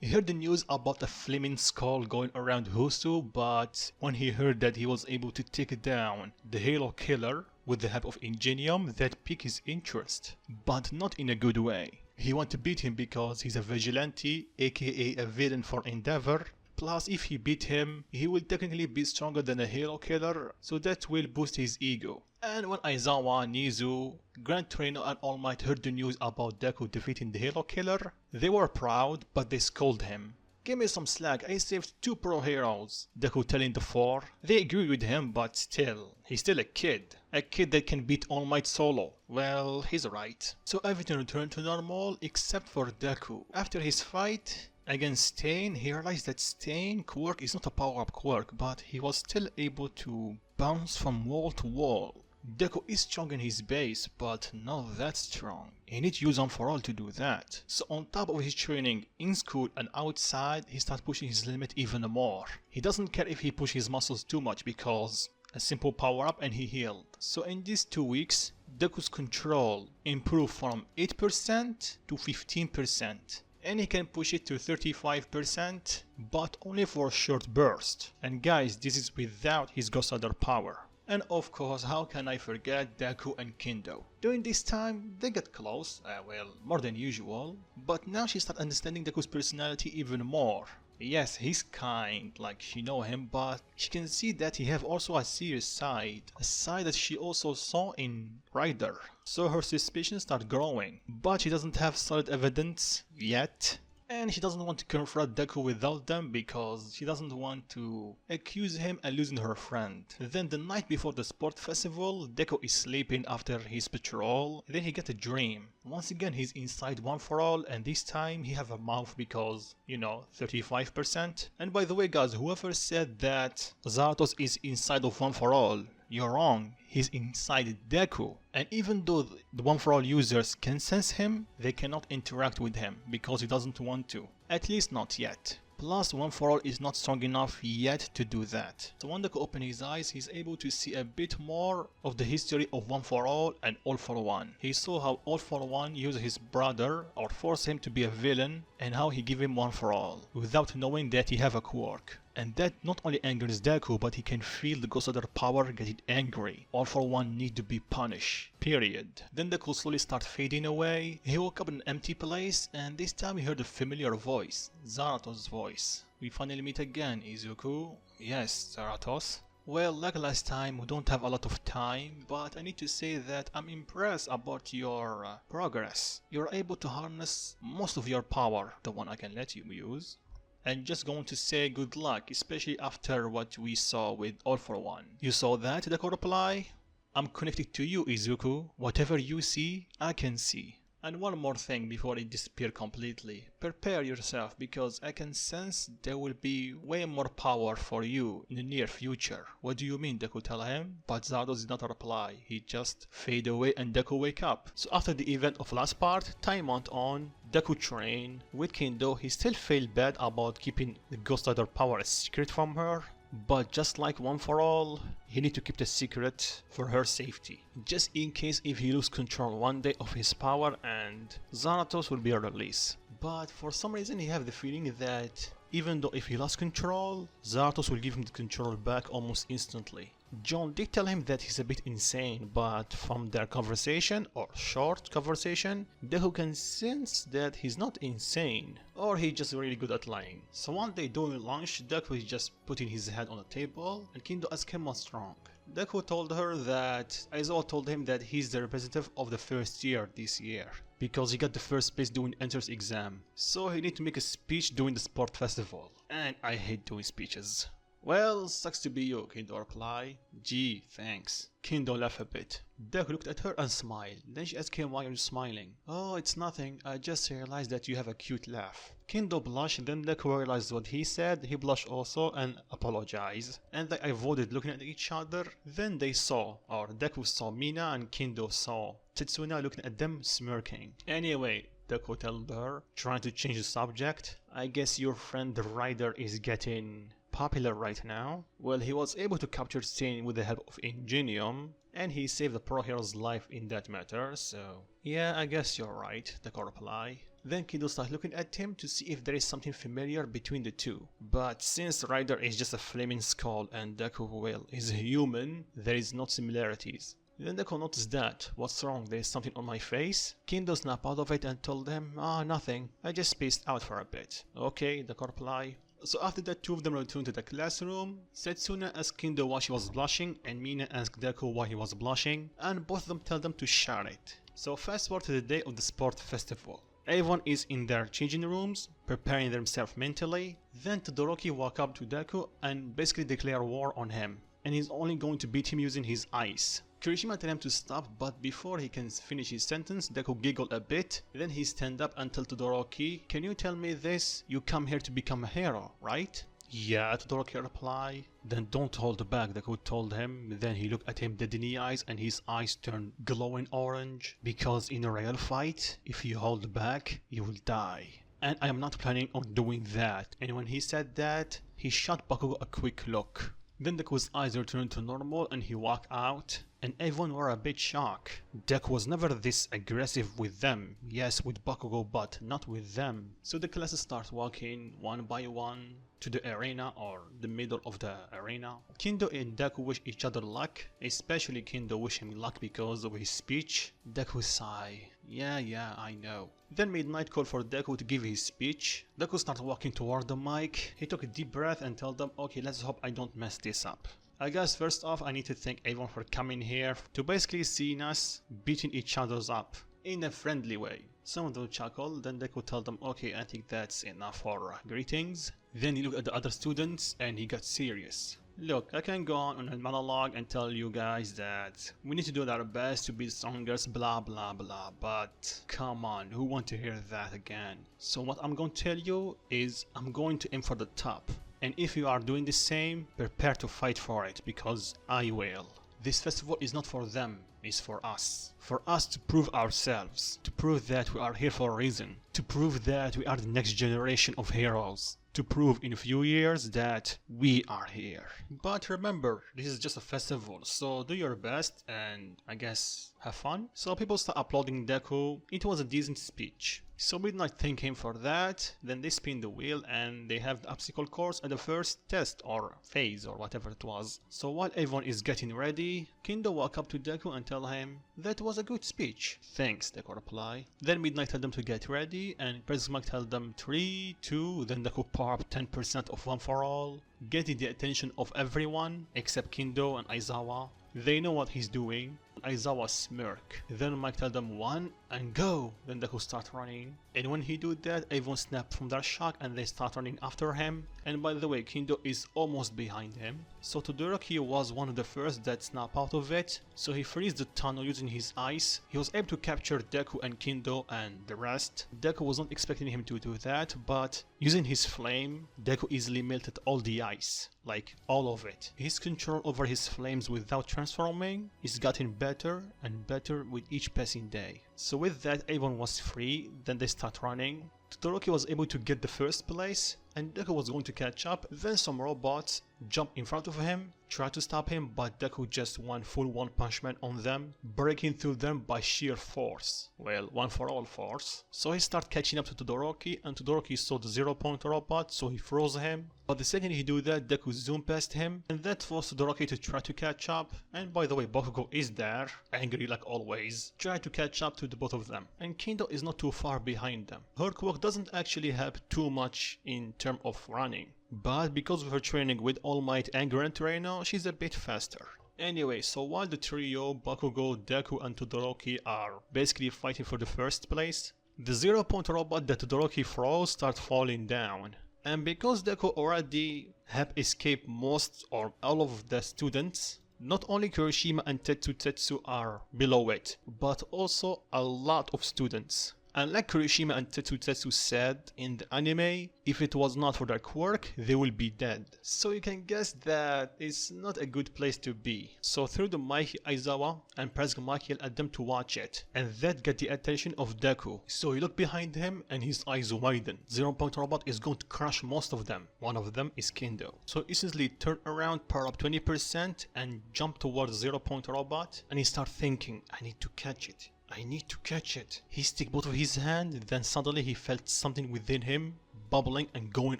He heard the news about the flaming skull going around Husu, but when he heard that he was able to take down the Halo Killer with the help of Ingenium, that piqued his interest, but not in a good way. He wanted to beat him because he's a vigilante, aka a villain for Endeavor. Plus, if he beat him, he will technically be stronger than a Halo Killer, so that will boost his ego. And when Aizawa, Nizu, Gran Torino and All Might heard the news about Deku defeating the Halo Killer, they were proud, but they scolded him. Give me some slack, I saved 2 pro heroes, Deku telling the 4. They agreed with him, but still, he's still a kid that can beat All Might solo. Well, he's right. So everything returned to normal except for Deku. After his fight against Stain, he realized that Stain quirk is not a power-up quirk, but he was still able to bounce from wall to wall. Deku is strong in his base, but not that strong. He needs to use One for All to do that. So on top of his training in school and outside, he starts pushing his limit even more. He doesn't care if he pushes his muscles too much because a simple power up and he healed. So in these 2 weeks, Deku's control improved from 8% to 15%. And he can push it to 35%, but only for a short burst. And guys, this is without his Ghost Rider power. And of course, how can I forget Deku and Kendo? During this time, they get close, well, more than usual, but now she starts understanding Deku's personality even more. Yes, he's kind, like she know him, but she can see that he have also a serious side, a side that she also saw in Rider. So her suspicions start growing, but she doesn't have solid evidence yet. And she doesn't want to confront Deku without them because she doesn't want to accuse him and losing her friend. Then the night before the sport festival, Deku is sleeping after his patrol. Then he gets a dream. Once again he's inside One for All, and this time he have a mouth because, you know, 35%. And by the way guys, whoever said that Zarathos is inside of One for All, you're wrong, he's inside Deku. And even though the One for All users can sense him, they cannot interact with him because he doesn't want to. At least not yet. Plus, One for All is not strong enough yet to do that. So when Deku opens his eyes, he's able to see a bit more of the history of One for All and All for One. He saw how All for One used his brother or forced him to be a villain, and how he gave him One for All without knowing that he have a quirk. And that not only angers Deku, but he can feel the Ghost Rider power getting angry. All for One need to be punished. Period. Then Deku slowly starts fading away. He woke up in an empty place, and this time he heard a familiar voice. Zarathos' voice. We finally meet again, Izuku. Yes, Zarathos. Well, like last time, we don't have a lot of time, but I need to say that I'm impressed about your progress. You're able to harness most of your power, the one I can let you use. And just going to say good luck, especially after what we saw with All for One. You saw that, Deku reply? I'm connected to you, Izuku. Whatever you see, I can see. And one more thing before it disappears completely. Prepare yourself because I can sense there will be way more power for you in the near future. What do you mean, Deku tell him? But Zarathos did not reply. He just fade away and Deku wake up. So after the event of last part, time went on. Deku train with Kendo, he still felt bad about keeping the Ghost Rider power a secret from her. But just like One for All, he need to keep the secret for her safety. Just in case if he lose control one day of his power and Zaratos will be released. But for some reason he have the feeling that even though if he lost control, Zaratos will give him the control back almost instantly. John did tell him that he's a bit insane, but from their conversation, or short conversation, Deku can sense that he's not insane, or he's just really good at lying. So one day during lunch, Deku is just putting his head on a table, and Kendo asked him what's wrong. Deku told her that Aizawa told him that he's the representative of the first year this year, because he got the first place doing entrance exam, so he need to make a speech during the sport festival, and I hate doing speeches. Well, sucks to be you, Kendo replied. Gee, thanks. Kendo laughed a bit. Deku looked at her and smiled. Then she asked him why are you smiling. Oh, it's nothing. I just realized that you have a cute laugh. Kendo blushed, then Deku realized what he said. He blushed also and apologized. And they avoided looking at each other. Then they saw, or Deku saw Mina and Kendo saw Tetsuna looking at them smirking. Anyway, Deku told her, trying to change the subject. I guess your friend the Rider is getting popular right now. Well, he was able to capture Stain with the help of Ingenium, and he saved the pro hero's life in that matter, so yeah, I guess you're right, Deku replied. Then Kendo started looking at him to see if there is something familiar between the two. But since Rider is just a flaming skull and Deku, well, is human, there is no similarities. Then Deku noticed that. What's wrong? There is something on my face? Kendo snapped out of it and told him, nothing. I just spaced out for a bit. Okay, Deku replied. So after that, two of them returned to the classroom. Setsuna asked Kendo why she was blushing, and Mina asked Deku why he was blushing, and both of them tell them to share it. So fast forward to the day of the sport festival. Everyone is in their changing rooms, preparing themselves mentally. Then Todoroki walk up to Deku and basically declare war on him, and he's only going to beat him using his ice. Kirishima tell him to stop, but before he can finish his sentence, Deku giggled a bit. Then he stand up and tell Todoroki, can you tell me this? You come here to become a hero, right? Yeah, Todoroki replied. Then don't hold back, Deku told him. Then he looked at him dead in the eyes and his eyes turned glowing orange. Because in a real fight, if you hold back, you will die. And I am not planning on doing that. And when he said that, he shot Bakugo a quick look. Then Deku's eyes returned to normal and he walked out, and everyone were a bit shocked. Deku was never this aggressive with them, yes with Bakugo but not with them. So the classes start walking one by one to the arena or the middle of the arena. Kendo and Deku wish each other luck, especially Kendo wish him luck because of his speech. Deku sigh, yeah, I know. Then Midnight called for Deku to give his speech. Deku started walking toward the mic. He took a deep breath and told them, okay, let's hope I don't mess this up. I guess first off I need to thank everyone for coming here to basically seeing us beating each other's up in a friendly way. Some of them chuckled, then Deku told them, okay, I think that's enough for greetings. Then he looked at the other students and he got serious. Look, I can go on a monologue and tell you guys that we need to do our best to be the strongest, blah blah blah, but come on, who want to hear that again? So what I'm going to tell you is I'm going to aim for the top. And if you are doing the same, prepare to fight for it, because I will. This festival is not for them, it's for us. For us to prove ourselves, to prove that we are here for a reason, to prove that we are the next generation of heroes, to prove in a few years that we are here. But remember, this is just a festival, so do your best and I guess have fun. So people start applauding Deku. It was a decent speech. So Midnight thanked him for that, then they spin the wheel and they have the obstacle course at the first test or phase or whatever it was. So while everyone is getting ready, Kendo walk up to Deku and tell him, that was a good speech. Thanks, Deku reply. Then Midnight told them to get ready and Prismatic told them 3, 2, then Deku power up 10% of One for All, getting the attention of everyone except Kendo and Aizawa. They know what he's doing. Aizawa smirk. Then Mike tell them 1 and go. Then Deku start running. And when he do that, everyone snap from their shock and they start running after him. And by the way, Kendo is almost behind him. So Todoroki was one of the first that snap out of it. So he frees the tunnel using his ice. He was able to capture Deku and Kendo and the rest. Deku was not expecting him to do that, but using his flame, Deku easily melted all the ice. Like all of it. His control over his flames without transforming is getting better better and better with each passing day. So with that, everyone was free, then they start running. Todoroki was able to get the first place, and Deku was going to catch up. Then some robots jumped in front of him, tried to stop him, but Deku just won full one punch man on them, breaking through them by sheer force. Well, one for all force. So he started catching up to Todoroki, and Todoroki saw the 0-point robot, so he froze him. But the second he do that, Deku zoomed past him, and that forced Todoroki to try to catch up. And by the way, Bakugo is there, angry like always, trying to catch up to the both of them. And Kendo is not too far behind them. Her quirk doesn't actually have too much in terms of running, but because of her training with All Might and Gran Torino, she's a bit faster. Anyway, so while the trio, Bakugo, Deku and Todoroki are basically fighting for the first place, the 0-point robot that Todoroki froze starts falling down. And because Deku already have escaped most or all of the students, not only Kirishima and Tetsu are below it, but also a lot of students. And like Kirishima and Tetsu said in the anime, if it was not for their quirk, they will be dead. So you can guess that it's not a good place to be. So through the mic, Aizawa and President Mike yell at them to watch it, and that get the attention of Deku. So he look behind him and his eyes widen. 0-point robot is going to crush most of them. One of them is Kendo. So instantly turn around, power up 20% and jump towards 0-point robot, and he start thinking, I need to catch it. I need to catch it. He stick both of his hand, then suddenly he felt something within him bubbling and going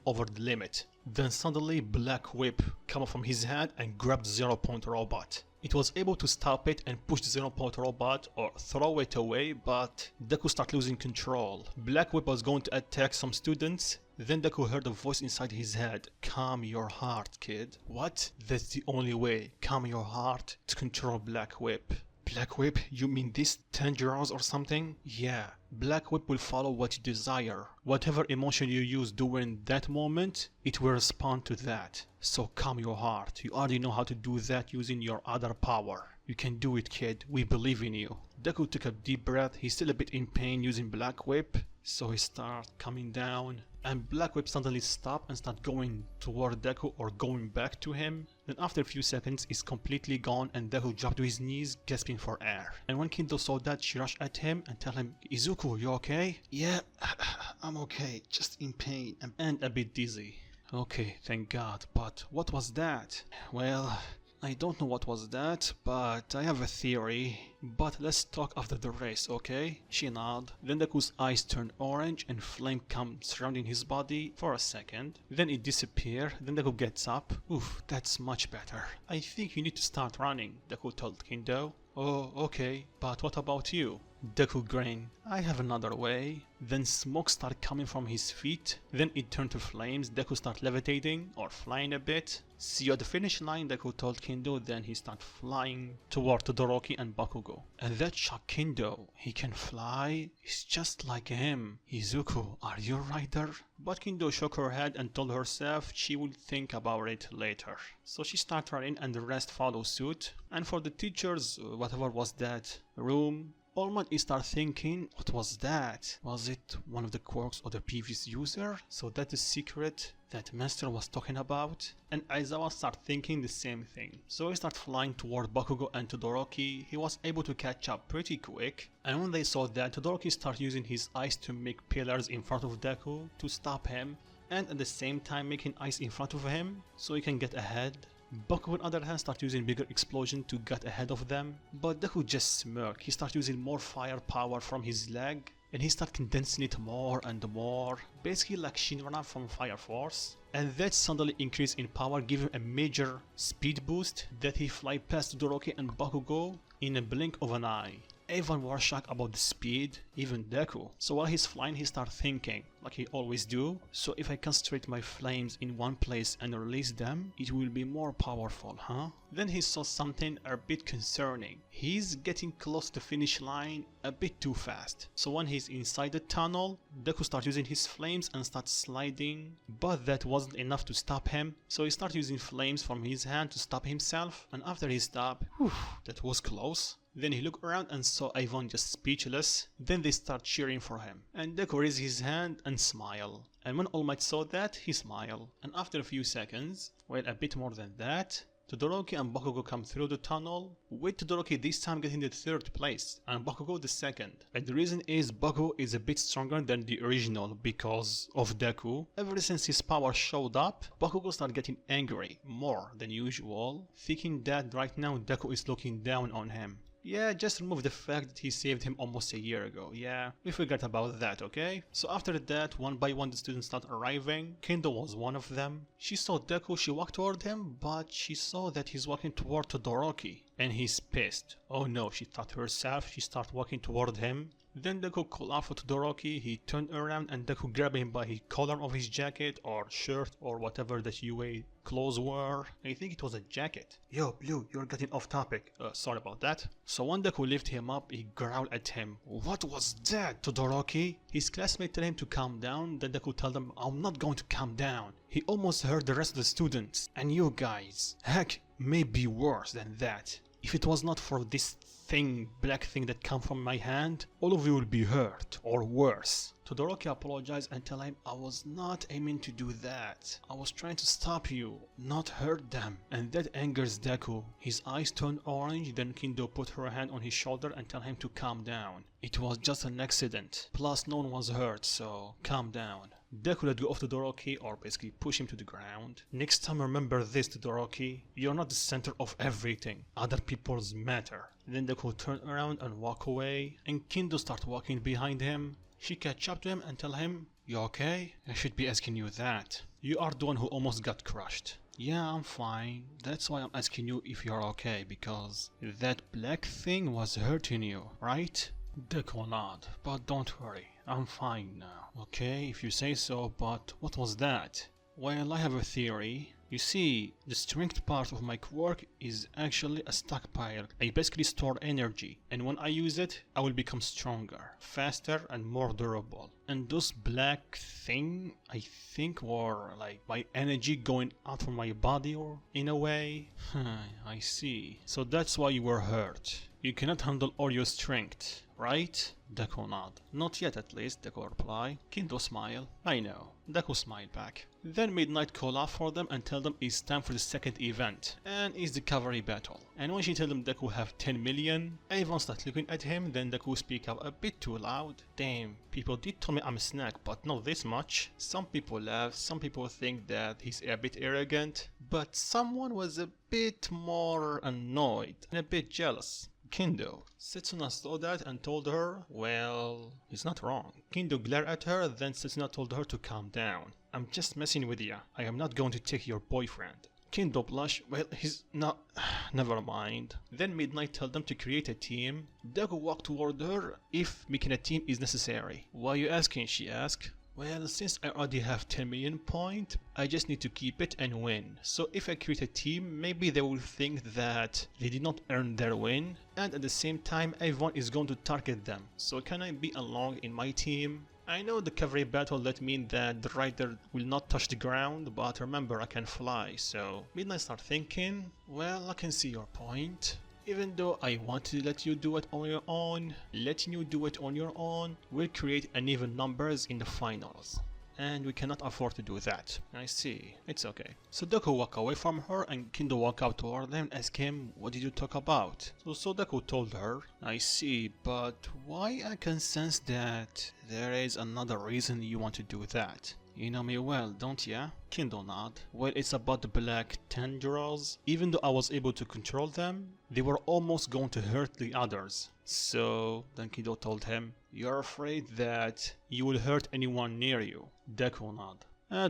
over the limit. Then suddenly Black Whip come up from his hand and grabbed 0-point robot. It was able to stop it and push the 0-point robot or throw it away, but Deku started losing control. Black Whip was going to attack some students. Then Deku heard a voice inside his head. Calm your heart, kid. What? That's the only way. Calm your heart to control Black Whip. Black Whip? You mean this Tanjiro's or something? Yeah, Black Whip will follow what you desire. Whatever emotion you use during that moment, it will respond to that. So calm your heart. You already know how to do that using your other power. You can do it, kid. We believe in you. Deku took a deep breath. He's still a bit in pain using Black Whip, so he starts coming down. And Black Whip suddenly stopped and started going toward Deku or going back to him. Then after a few seconds, it's completely gone and Deku dropped to his knees, gasping for air. And when Kendo saw that, she rushed at him and tell him, Izuku, you okay? Yeah, I'm okay, just in pain and a bit dizzy. Okay, thank God, but what was that? Well, I don't know what was that, but I have a theory. But let's talk after the race, okay? She nodded. Then Deku's eyes turned orange and flame comes surrounding his body for a second. Then it disappeared. Then Deku gets up. Oof, that's much better. I think you need to start running, Deku told Kendo. Oh, okay, but what about you? Deku grinned. I have another way. Then smoke started coming from his feet. Then it turned to flames. Deku started levitating or flying a bit. See you at the finish line, Deku told Kendo. Then he started flying toward Todoroki and Bakugo. And that shocked Kendo. He can fly? He's just like him. Izuku, are you a rider? But Kendo shook her head and told herself she would think about it later. So she started running and the rest followed suit. And for the teachers, whatever was that room, All Might start thinking, what was that? Was it one of the quirks of the previous user? So that's the secret that Master was talking about? And Aizawa start thinking the same thing. So he started flying toward Bakugo and Todoroki. He was able to catch up pretty quick. And when they saw that, Todoroki started using his eyes to make pillars in front of Deku to stop him. And at the same time making ice in front of him so he can get ahead. Bakugo on the other hand started using bigger explosion to get ahead of them, but Deku just smirked. He started using more firepower from his leg, and he started condensing it more and more, basically like Shinra from Fire Force. And that suddenly increased in power, giving him a major speed boost that he fly past Todoroki and Bakugo in a blink of an eye. Everyone was shocked about the speed, even Deku. So while he's flying, he started thinking, like he always do, so if I concentrate my flames in one place and release them, it will be more powerful, huh? Then he saw something a bit concerning. He's getting close to the finish line a bit too fast. So when he's inside the tunnel, Deku starts using his flames and starts sliding, but that wasn't enough to stop him. So he started using flames from his hand to stop himself, and after he stopped, that was close. Then he looked around and saw Ivan just speechless. Then they start cheering for him. And Deku raised his hand and smiled. And when All Might saw that, he smiled. And after a few seconds, well, a bit more than that, Todoroki and Bakugo come through the tunnel, with Todoroki this time getting the 3rd place and Bakugo the 2nd. And the reason is Bakugo is a bit stronger than the original because of Deku. Ever since his power showed up, Bakugo started getting angry more than usual, thinking that right now Deku is looking down on him. Yeah, just remove the fact that he saved him almost a year ago. Yeah, we forgot about that, okay? So after that, one by one the students start arriving. Kendo was one of them. She saw Deku, she walked toward him, but she saw that he's walking toward Todoroki. And he's pissed. Oh no, she thought to herself, she started walking toward him. Then Deku called out for Todoroki, he turned around and Deku grabbed him by the collar of his jacket or shirt or whatever that UA clothes were. I think it was a jacket. Yo, Blue, you're getting off topic. Sorry about that. So when Deku lifted him up, he growled at him. What was that, Todoroki? His classmate told him to calm down, then Deku told him, I'm not going to calm down. He almost hurt the rest of the students. And you guys, heck, maybe worse than that. If it was not for this black thing that come from my hand, all of you will be hurt, or worse. Todoroki apologized and tell him, I was not aiming to do that. I was trying to stop you, not hurt them. And that angers Deku. His eyes turned orange, then Kendo put her hand on his shoulder and tell him to calm down. It was just an accident, plus no one was hurt, so calm down. Deku let go of Todoroki, or basically push him to the ground. Next time remember this, Todoroki, you're not the center of everything. Other people's matter. Then Deku turned around and walk away, and Kendo started walking behind him. She catch up to him and tell him, you okay? I should be asking you that. You are the one who almost got crushed. Yeah, I'm fine. That's why I'm asking you if you're okay, because that black thing was hurting you, right? Deku nod, but don't worry, I'm fine now. Okay, if you say so, but what was that? Well, I have a theory. You see, the strength part of my quirk is actually a stockpile. I basically store energy, and when I use it, I will become stronger, faster, and more durable. And those black thing, I think, were like my energy going out from my body, or in a way. I see. So that's why you were hurt. You cannot handle all your strength, right? Deku nod. Not yet at least, Deku reply. Kendo smile. I know. Deku smiled back. Then Midnight call out for them and tell them it's time for the second event, and it's the cavalry battle. And when she tell them Deku have 10 million, everyone start looking at him, then Deku speak up a bit too loud. Damn, people did tell me I'm a snack, but not this much. Some people laugh, some people think that he's a bit arrogant, but someone was a bit more annoyed and a bit jealous. Kendo. Setsuna saw that and told her, well, he's not wrong. Kendo glared at her, then Setsuna told her to calm down. I'm just messing with you. I am not going to take your boyfriend. Kendo blushed, well, he's not... Never mind. Then Midnight told them to create a team. Deku walked toward her if making a team is necessary. Why are you asking? She asked. Well, since I already have 10 million points, I just need to keep it and win. So if I create a team, maybe they will think that they did not earn their win, and at the same time everyone is going to target them. So can I be along in my team? I know the cavalry battle that means that the rider will not touch the ground, but remember I can fly, so Midnight start thinking, well, I can see your point. Even though I want to let you do it on your own, letting you do it on your own will create uneven numbers in the finals. And we cannot afford to do that. I see, it's okay. So Deku walk away from her and Kendo walk out toward them and ask him, what did you talk about? So Deku told her, I see, but why I can sense that there is another reason you want to do that. You know me well, don't ya? Kendo nod. Well, it's about the black tendrils. Even though I was able to control them, they were almost going to hurt the others. So, then Kendo told him, you're afraid that you will hurt anyone near you. Deku nod.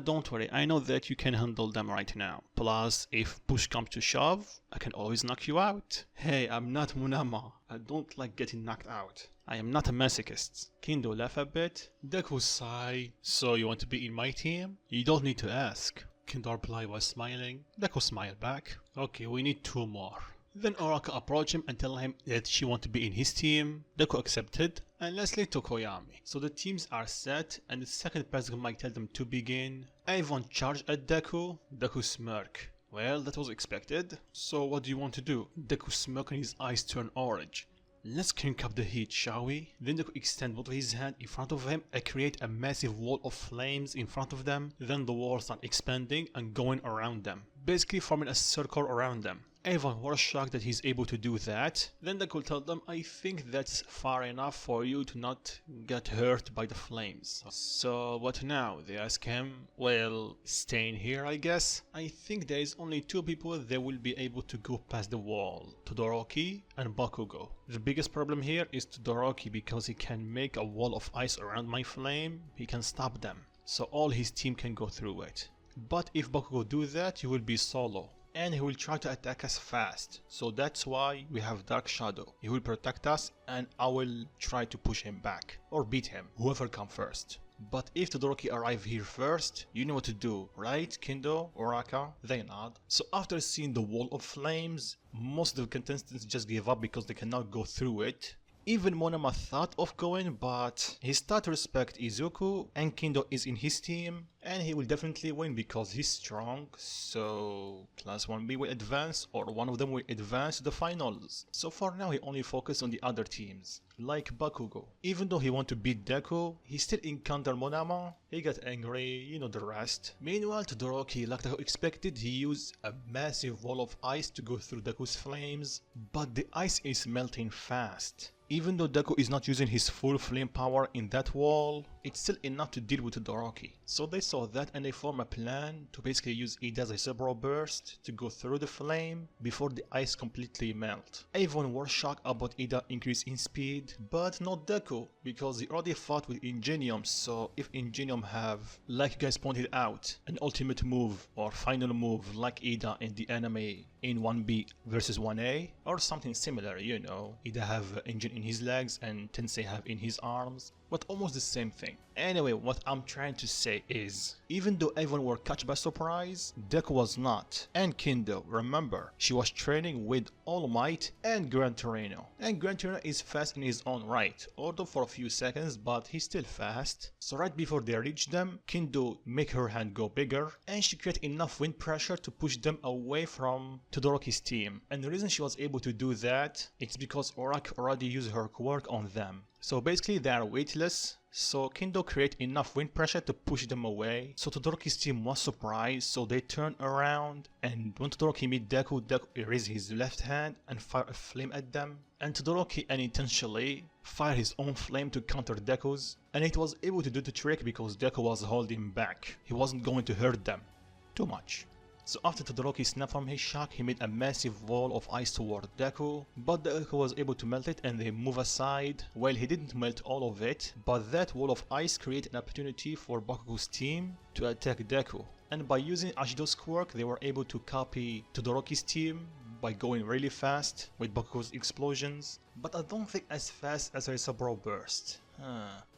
Don't worry, I know that you can handle them right now. Plus, if push comes to shove, I can always knock you out. Hey, I'm not Munama. I don't like getting knocked out. I am not a masochist. Kendo laughed a bit. Deku sighed. So you want to be in my team? You don't need to ask. Kendo replied while smiling. Deku smiled back. Okay, we need 2 more. Then Oraka approached him and told him that she wanted to be in his team. Deku accepted, and lastly to Koyami. So the teams are set, and the second person might tell them to begin. Everyone charged at Deku. Deku smirked. Well, that was expected. So what do you want to do? Deku smirked and his eyes turned orange. Let's crank up the heat, shall we? Then Deku extend both of his hand in front of him and create a massive wall of flames in front of them. Then the walls start expanding and going around them. basically forming a circle around them. Everyone was shocked that he's able to do that. Then Deku told them, I think that's far enough for you to not get hurt by the flames. So what now? They ask him. Well, staying here, I guess. I think there is only two people that will be able to go past the wall. Todoroki and Bakugo. The biggest problem here is Todoroki, because he can make a wall of ice around my flame. He can stop them, so all his team can go through it. But if Bakugo do that, he will be solo, and he will try to attack us fast. So that's why we have Dark Shadow. He will protect us, and I will try to push him back or beat him, whoever comes first. But if Todoroki arrive here first, you know what to do, right? Kendo, Oraka, they nod. So after seeing the wall of flames, most of the contestants just gave up because they cannot go through it. Even Monoma thought of going, but he started to respect Izuku, and Kendo is in his team, and he will definitely win because he's strong. So class 1B will advance, or one of them will advance to the finals. So for now he only focused on the other teams, like Bakugo. Even though he want to beat Deku, he still encountered Monoma. He got angry, you know the rest. Meanwhile, Todoroki, like Deku expected, he used a massive wall of ice to go through Deku's flames, but the ice is melting fast. Even though Deku is not using his full flame power in that wall, it's still enough to deal with Todoroki. So they saw that and they formed a plan to basically use Ida's Isaburo burst to go through the flame before the ice completely melt. Everyone was shocked about Ida increase in speed, but not Deku, because he already fought with Ingenium. So if Ingenium have, like you guys pointed out, an ultimate move or final move like Ida in the anime in 1B versus 1A, or something similar, you know, Ida have engine in his legs and Tensei have in his arms, but almost the same thing. Anyway, what I'm trying to say is, even though everyone were caught by surprise, Deku was not. And Kendo, remember, she was training with All Might and Gran Torino. And Gran Torino is fast in his own right, although for a few seconds, but he's still fast. So right before they reach them, Kendo make her hand go bigger, and she create enough wind pressure to push them away from Todoroki's team. And the reason she was able to do that, it's because Oraki already used her quirk on them. So basically they are weightless, so Kendo create enough wind pressure to push them away. So Todoroki's team was surprised, so they turned around, and when Todoroki meet Deku, Deku raised his left hand and fired a flame at them. And Todoroki unintentionally fired his own flame to counter Deku's, and it was able to do the trick because Deku was holding back. He wasn't going to hurt them too much. So after Todoroki snapped from his shock, he made a massive wall of ice toward Deku, but Deku was able to melt it and they move aside. Well, he didn't melt all of it, but that wall of ice created an opportunity for Bakugo's team to attack Deku. And by using Ashido's quirk, they were able to copy Todoroki's team by going really fast with Bakugo's explosions, but I don't think as fast as her Saburo burst.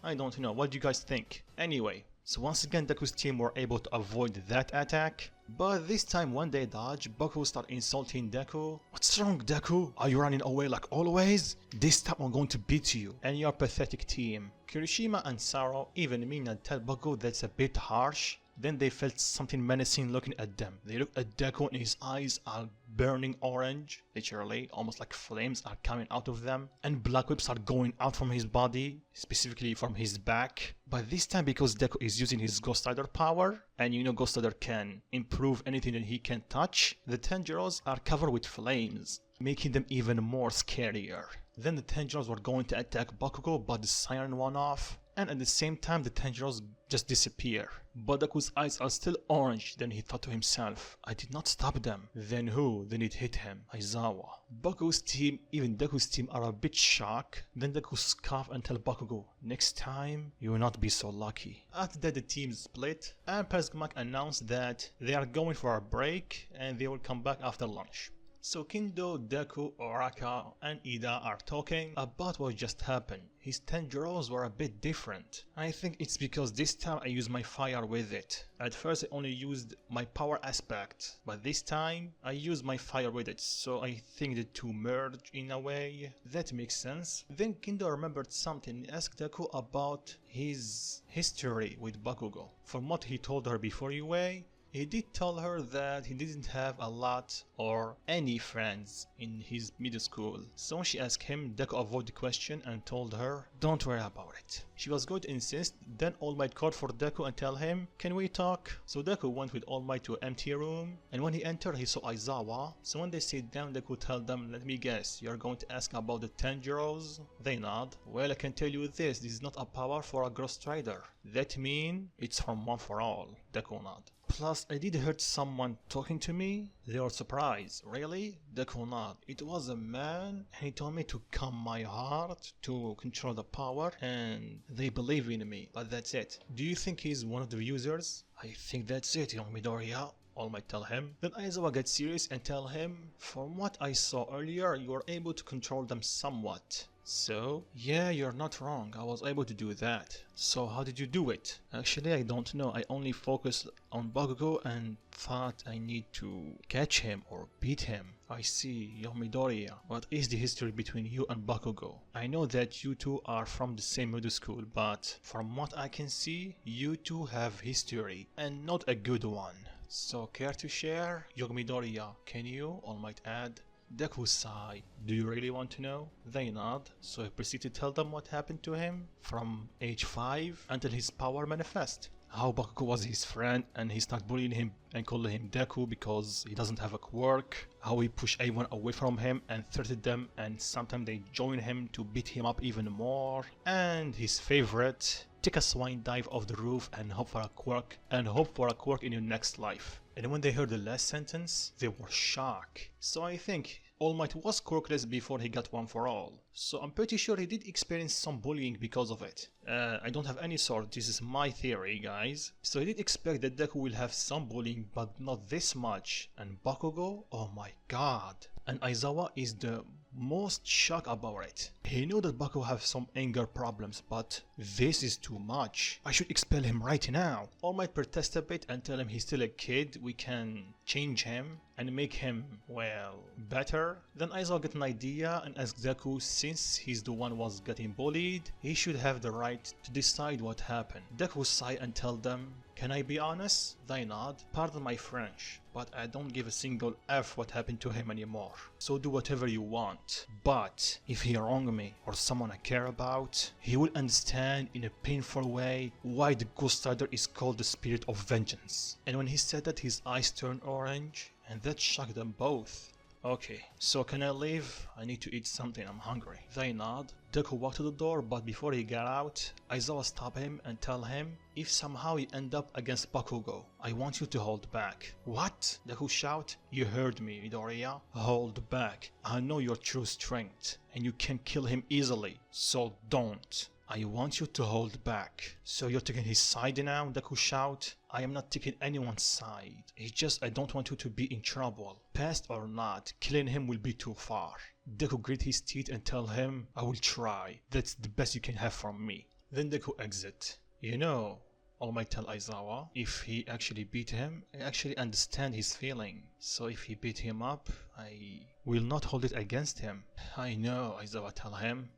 I don't know, what do you guys think? Anyway, so once again Deku's team were able to avoid that attack, but this time when they dodge, Bakugo start insulting Deku. What's wrong, Deku? Are you running away like always? This time I'm going to beat you and your pathetic team. Kirishima and Saro, even Mina, tell Bakugo that's a bit harsh. Then they felt something menacing looking at them. They looked at Deku and his eyes are burning orange, literally, almost like flames are coming out of them. And black whips are going out from his body, specifically from his back. But this time, because Deku is using his Ghost Rider power, and you know Ghost Rider can improve anything that he can touch, the Tanjiros are covered with flames, making them even more scarier. Then the Tanjiros were going to attack Bakugo, but the siren went off, and at the same time the Tanjiros just disappear. But Deku's eyes are still orange. Then he thought to himself, I did not stop them. Then who? Then it hit him, Aizawa. Bakugo's team, even Deku's team, are a bit shocked. Then Deku scoffed and tell Bakugo, next time you will not be so lucky. After that the teams split, and Persgmak announced that they are going for a break and they will come back after lunch. So Kendo, Deku, Oraka, and Ida are talking about what just happened. His Tanjiros were a bit different. I think it's because this time I used my fire with it. At first I only used my power aspect, but this time I used my fire with it, so I think the two merge in a way. That makes sense. Then Kendo remembered something and asked Deku about his history with Bakugo. From what he told her before Yue, He did tell her that he didn't have a lot or any friends in his middle school. So she asked him, Deku avoided the question and told her, don't worry about it. She was going to insist, then All Might called for Deku and tell him, can we talk? So Deku went with All Might to an empty room, and when he entered he saw Aizawa. So when they sat down, Deku told them, let me guess, you're going to ask about the Tanjiros? They nod. Well, I can tell you this is not a power for a Ghost Rider. That means it's from one for all. Deku nod. Plus, I did hear someone talking to me. They were surprised. Really? Deku nod. It was a man, and he told me to calm my heart, to control the power, and they believe in me. But that's it. Do you think he's one of the users? I think that's it, young Midoriya. All Might tell him. Then Aizawa gets serious and tell him, from what I saw earlier, you were able to control them somewhat. So, yeah, you're not wrong, I was able to do that. So how did you do it? Actually, I don't know, I only focused on Bakugo and thought I need to catch him or beat him. I see, young Midoriya, what is the history between you and Bakugo? I know that you two are from the same middle school, but from what I can see, you two have history, and not a good one. So care to share? Young Midoriya, can you? All Might add. Deku sighed. Do you really want to know? They nod, so he proceeds to tell them what happened to him from age 5 until his power manifest. How Bakugo was his friend and he started bullying him and calling him Deku because he doesn't have a quirk. How he pushed everyone away from him and threatened them, and sometimes they join him to beat him up even more. And his favorite, take a swine dive off the roof and hope for a quirk in your next life. And when they heard the last sentence, they were shocked. So I think All Might was quirkless before he got one for all. So I'm pretty sure he did experience some bullying because of it. I don't have any sort, this is my theory, guys. So I did expect that Deku will have some bullying, but not this much. And Bakugo, oh my god. And Aizawa is the most shocked about it. He knew that Bakugo have some anger problems, but this is too much. I should expel him right now. All Might protest a bit and tell him he's still a kid, we can change him and make him, well, better. Then Aizawa get an idea and asks Deku, since he's the one who was getting bullied, he should have the right to decide what happened. Deku sigh and tell them, can I be honest? They nod. Pardon my French, but I don't give a single F what happened to him anymore. So do whatever you want. But if he wronged me or someone I care about, he will understand in a painful way why the Ghost Rider is called the Spirit of Vengeance. And when he said that, his eyes turned orange, and that shocked them both. Okay, so can I leave? I need to eat something, I'm hungry. They nod. Deku walked to the door, but before he got out, Aizawa stopped him and tell him, if somehow you end up against Bakugo, I want you to hold back. What? Deku shout. You heard me, Midoriya. Hold back. I know your true strength, and you can kill him easily, so don't. I want you to hold back. So you're taking his side now? Deku shout. I am not taking anyone's side. It's just I don't want you to be in trouble. Past or not, killing him will be too far. Deku grit his teeth and tell him, I will try. That's the best you can have from me. Then Deku exit. You know, All Might tell Aizawa, if he actually beat him, I actually understand his feeling. So if he beat him up, I will not hold it against him. I know, Aizawa tell him.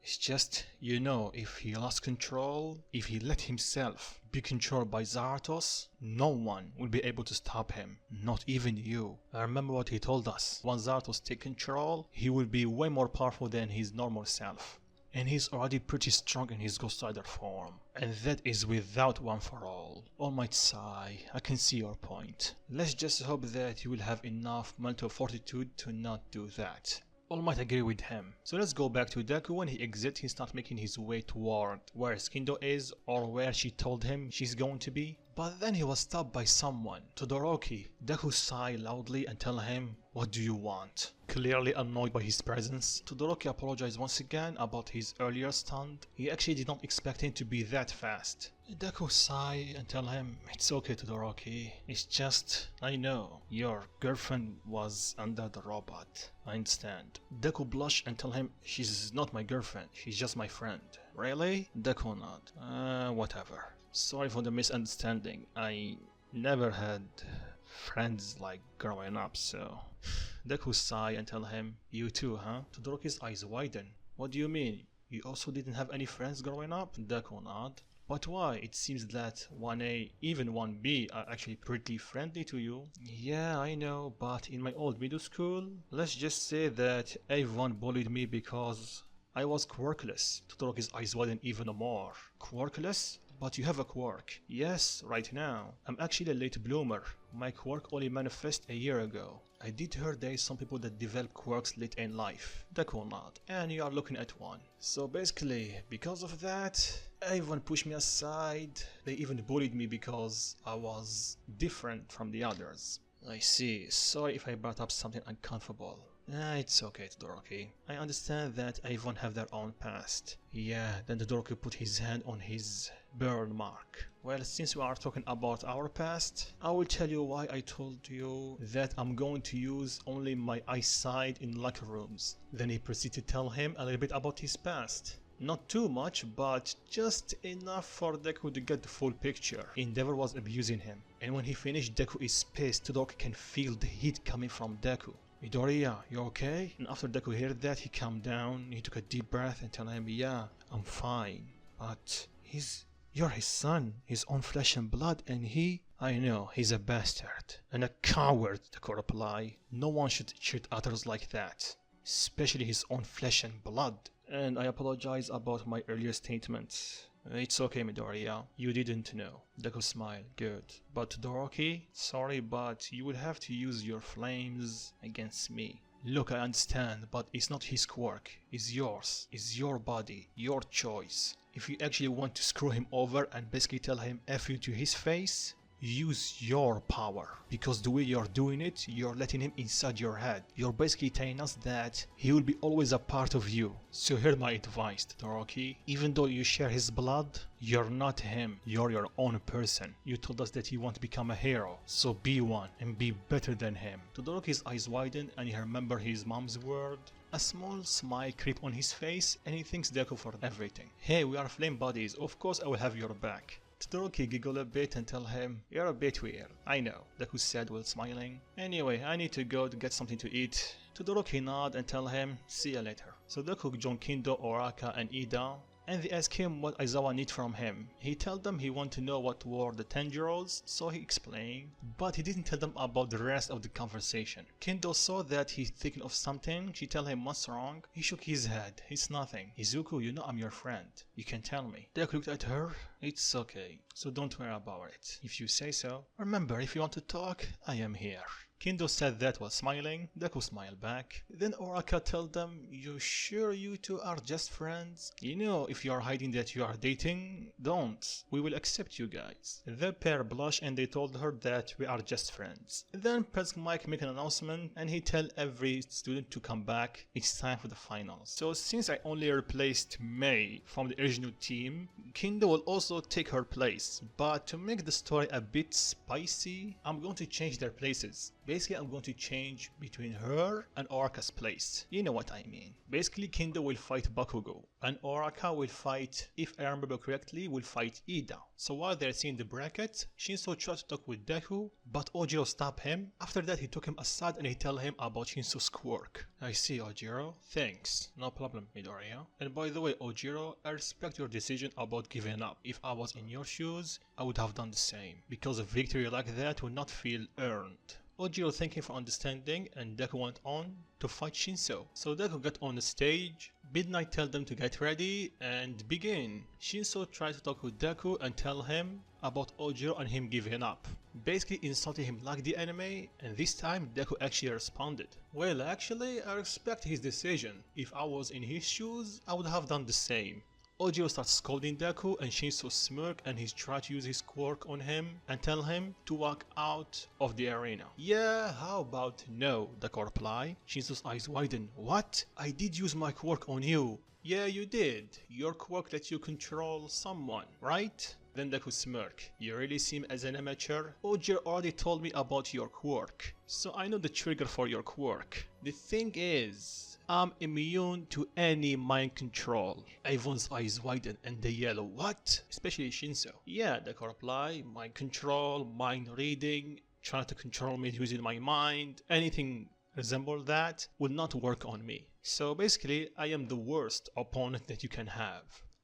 It's just, you know, if he lost control, if he let himself be controlled by Zarathos, no one will be able to stop him, not even you. I remember what he told us. Once Zarathos take control, he will be way more powerful than his normal self. And he's already pretty strong in his Ghost Rider form. And that is without one for all. All Might sigh, I can see your point. Let's just hope that you will have enough mental fortitude to not do that. All Might agree with him. So let's go back to Deku. When he exits, he starts making his way toward where Kendo is, or where she told him she's going to be. But then he was stopped by someone. Todoroki. Deku sigh loudly and tell him, what do you want? Clearly annoyed by his presence, Todoroki apologized once again about his earlier stunt. He actually did not expect him to be that fast. Deku sigh and tell him, it's okay Todoroki, it's just, I know, your girlfriend was under the robot, I understand. Deku blush and tell him, she's not my girlfriend, she's just my friend. Really? Deku nod. Whatever. Sorry for the misunderstanding, I never had friends like growing up, so... Deku sigh and tell him, you too, huh? Todoroki's eyes widen. What do you mean? You also didn't have any friends growing up? Deku nod. But why? It seems that 1A, even 1B are actually pretty friendly to you. Yeah, I know, but in my old middle school, let's just say that everyone bullied me because I was quirkless. Todoroki's eyes widened even more. Quirkless? But you have a quirk. Yes, right now. I'm actually a late bloomer. My quirk only manifested a year ago. I did hear there is some people that develop quirks late in life. Deku not. And you are looking at one. So basically, because of that, everyone pushed me aside. They even bullied me because I was different from the others. I see. Sorry if I brought up something uncomfortable. It's okay, Todoroki. I understand that everyone have their own past. Yeah, then Todoroki put his hand on his burn mark. Well, since we are talking about our past, I will tell you why I told you that I'm going to use only my eyesight in locker rooms. Then he proceeded to tell him a little bit about his past. Not too much, but just enough for Deku to get the full picture. Endeavor was abusing him, and when he finished, Deku is pissed. Todoroki can feel the heat coming from Deku. Midoriya, you okay? And after Deku heard that, he calmed down, he took a deep breath and told him, yeah, I'm fine. But you're his son, his own flesh and blood, and I know, he's a bastard. And a coward, Deku replied. No one should treat others like that. Especially his own flesh and blood. And I apologize about my earlier statements. It's okay, Midoriya. You didn't know. Deku smiled. Good. But Todoroki, sorry, but you will have to use your flames against me. Look, I understand, but it's not his quirk. It's yours. It's your body. Your choice. If you actually want to screw him over and basically tell him F you to his face, use your power, because the way you're doing it, you're letting him inside your head. You're basically telling us that he will be always a part of you. So hear my advice, Todoroki. Even though you share his blood, you're not him. You're your own person. You told us that you want to become a hero, so be one and be better than him. Todoroki's eyes widened and he remembered his mom's word. A small smile crept on his face and he thanks Deku for everything. Hey, we are flame buddies. Of course I will have your back. Todoroki giggled a bit and tell him, you're a bit weird. I know, Deku said while smiling. Anyway, I need to go to get something to eat. Todoroki nod and tell him, see you later. So Deku joined Kendo, Oraka and Ida, and they asked him what Aizawa need from him. He told them he wanted to know what were the Tanjiros, so he explained, but he didn't tell them about the rest of the conversation. Kendo saw that he's thinking of something. She told him what's wrong. He shook his head. It's nothing. Izuku, you know I'm your friend. You can tell me. Deku looked at her. It's okay, so don't worry about it. If you say so. Remember, if you want to talk, I am here. Kendo said that while smiling. Deku smiled back. Then Oraka told them, you sure you two are just friends? You know, if you are hiding that you are dating, don't. We will accept you guys. The pair blushed and they told her that we are just friends. Then President Mike made an announcement and he told every student to come back. It's time for the finals. So since I only replaced Mei from the original team, Kendo will also take her place. But to make the story a bit spicy, I'm going to change their places. Basically, I'm going to change between her and Oraka's place. You know what I mean. Basically, Kendo will fight Bakugo, and Oraka will fight, if I remember correctly, will fight Ida. So while they're seeing the bracket, Shinso tried to talk with Deku, but Ojiro stopped him. After that, he took him aside and he told him about Shinso's quirk. I see, Ojiro. Thanks. No problem, Midoriya. And by the way, Ojiro, I respect your decision about giving up. If I was in your shoes, I would have done the same, because a victory like that would not feel earned. Ojiro thanked him for understanding and Deku went on to fight Shinso. So Deku got on the stage, Midnight told them to get ready and begin. Shinso tried to talk with Deku and tell him about Ojiro and him giving up. Basically insulting him like the anime, and this time Deku actually responded. Well, actually, I respect his decision. If I was in his shoes, I would have done the same. Ojiro starts scolding Deku and Shinso smirk and he's trying to use his quirk on him and tell him to walk out of the arena. Yeah, how about no, Deku replied. Shinso's eyes widen. What? I did use my quirk on you. Yeah, you did. Your quirk lets you control someone, right? Then Deku smirk. You really seem as an amateur. Ojiro already told me about your quirk, so I know the trigger for your quirk. The thing is, I'm immune to any mind control. Everyone's eyes widen and they yell, what? Especially Shinso. Yeah, Deku reply, mind control, mind reading, trying to control me using my mind, anything resemble that will not work on me. So basically, I am the worst opponent that you can have.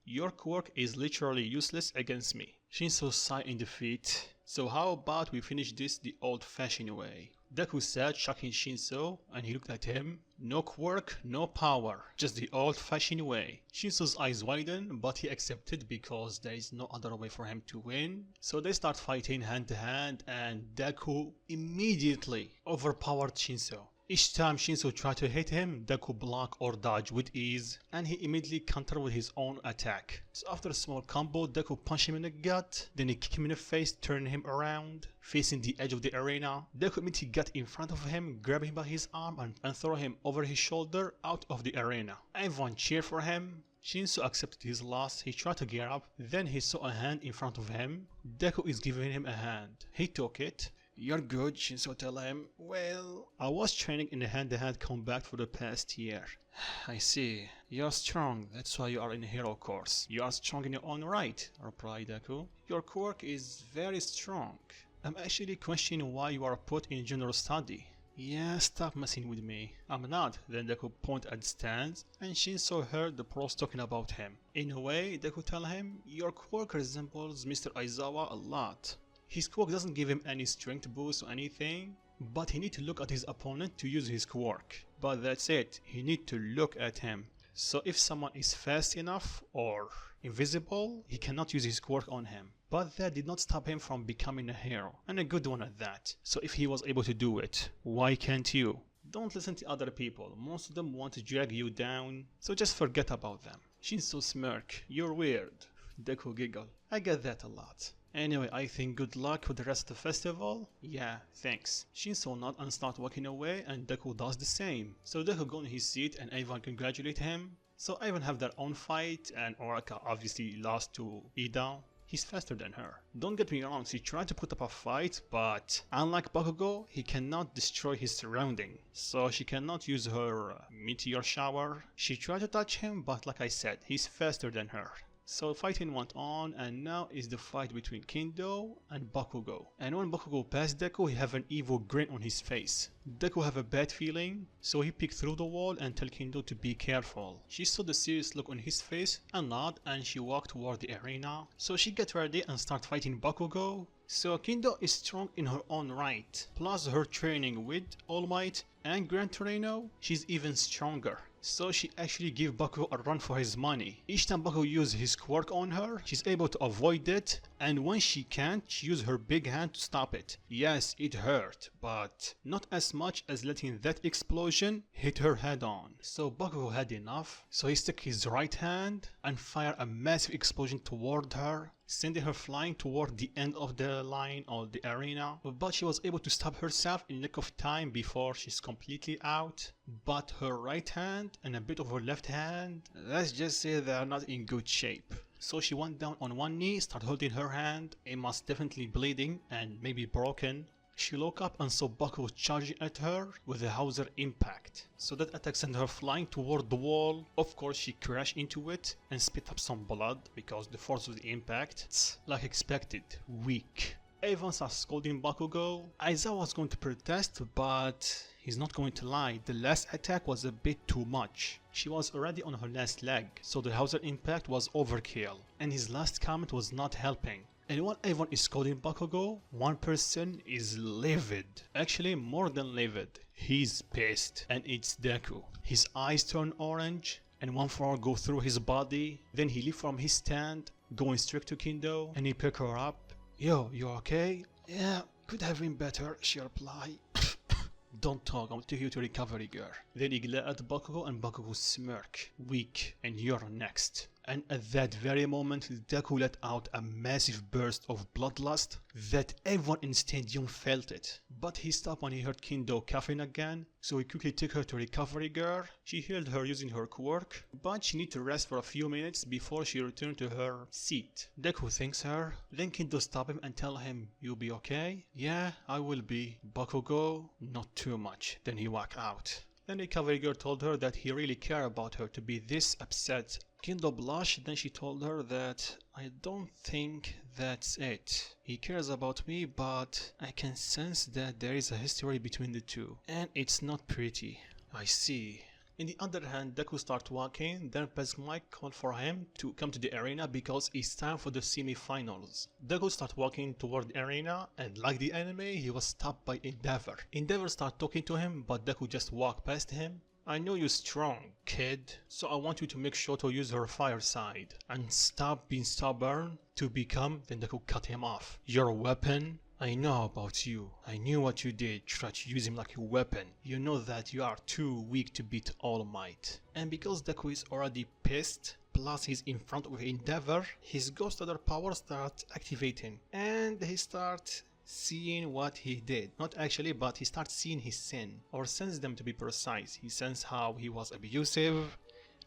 Your quirk is literally useless against me. Shinso sighed in defeat. So how about we finish this the old-fashioned way? Deku said, shocking Shinso, and he looked at him. No quirk, no power, just the old-fashioned way. Shinso's eyes widened, but he accepted because there is no other way for him to win. So they start fighting hand to hand, and Deku immediately overpowered Shinso. Each time Shinso tried to hit him, Deku block or dodge with ease, and he immediately countered with his own attack. So after a small combo, Deku punched him in the gut, then he kicked him in the face, turning him around, facing the edge of the arena. Deku immediately got in front of him, grabbed him by his arm and threw him over his shoulder out of the arena. Everyone cheered for him. Shinso accepted his loss. He tried to gear up, then he saw a hand in front of him. Deku is giving him a hand. He took it. You're good, Shinso tell him. Well, I was training in the hand-to-hand combat for the past year. I see. You're strong, that's why you are in a hero course. You are strong in your own right, replied Deku. Your quirk is very strong. I'm actually questioning why you are put in general study. Yeah, stop messing with me. I'm not. Then Deku pointed at the stands, and Shinso heard the pros talking about him. In a way, Deku tell him, your quirk resembles Mr. Aizawa a lot. His quirk doesn't give him any strength boost or anything, but he needs to look at his opponent to use his quirk. But that's it, he needs to look at him. So if someone is fast enough or invisible, he cannot use his quirk on him. But that did not stop him from becoming a hero, and a good one at that. So if he was able to do it, why can't you? Don't listen to other people, most of them want to drag you down, so just forget about them. Shinso smirk, you're weird. Deku giggle, I get that a lot. Anyway, I think good luck with the rest of the festival. Yeah, thanks. Shinso nod and start walking away, and Deku does the same. So Deku go on his seat and everyone congratulate him. So everyone have their own fight, and Oraka obviously lost to Ida. He's faster than her. Don't get me wrong, she tried to put up a fight, but unlike Bakugo, he cannot destroy his surrounding. So she cannot use her meteor shower. She tried to touch him, but like I said, he's faster than her. So fighting went on, and now is the fight between Kendo and Bakugo. And when Bakugo passed Deku, he have an evil grin on his face. Deku have a bad feeling, so he peeked through the wall and tell Kendo to be careful. She saw the serious look on his face and nod, and she walked toward the arena. So she get ready and start fighting Bakugo. So Kendo is strong in her own right, plus her training with All Might and Gran Torino, she's even stronger. So she actually gave Bakugo a run for his money. Each time Bakugo uses his quirk on her, she's able to avoid it, and when she can't, she uses her big hand to stop it. Yes, it hurt, but not as much as letting that explosion hit her head on. So Bakugo had enough, so he stuck his right hand and fired a massive explosion toward her, sending her flying toward the end of the line or the arena. But she was able to stop herself in the nick of time before she's completely out. But her right hand and a bit of her left hand, let's just say they are not in good shape. So she went down on one knee, started holding her hand. It was definitely bleeding and maybe broken. She woke up and saw Bakugo charging at her with a Hauser impact. So that attack sent her flying toward the wall. Of course she crashed into it and spit up some blood because the force of the impact, like expected, weak. Everyone starts scolding Bakugo. Aizawa was going to protest, but he's not going to lie, the last attack was a bit too much. She was already on her last leg, so the Hauser impact was overkill, and his last comment was not helping. And while everyone is scolding Bakugo, one person is livid. Actually, more than livid. He's pissed, and it's Deku. His eyes turn orange, and one flower go through his body. Then he leaves from his stand, going straight to Kendo, and he pick her up. Yo, you okay? Yeah, could have been better, she replied. Don't talk, I'll take you to recovery, girl. Then he glared at Bakugo and Bakugo smirk. Weak, and you're next. And at that very moment, Deku let out a massive burst of bloodlust that everyone in the stadium felt it. But he stopped when he heard Kendo coughing again, so he quickly took her to recovery girl. She healed her using her quirk, but she needed to rest for a few minutes before she returned to her seat. Deku thanks her, then Kendo stopped him and tell him, "You be okay?" "Yeah, I will be." "Bakugo, not too much." Then he walked out. Then the recovery girl told her that he really cared about her to be this upset. Kendo blushed, then she told her that I don't think that's it. He cares about me, but I can sense that there is a history between the two, and it's not pretty. I see. In the other hand, Deku starts walking, then Best Mike called for him to come to the arena because it's time for the semi-finals. Deku starts walking toward the arena, and like the anime, he was stopped by Endeavor. Endeavor starts talking to him, but Deku just walked past him. I know you're strong, kid, so I want you to make sure to use her fire side and stop being stubborn to become. Then Deku cut him off. Your weapon? I know about you. I knew what you did. Try to use him like a weapon. You know that you are too weak to beat All Might. And because Deku is already pissed, plus he's in front of Endeavor, his Ghost Rider power starts activating, and he starts seeing what he did. Not actually, but he starts seeing his sin, or sends them to be precise. He sends how he was abusive,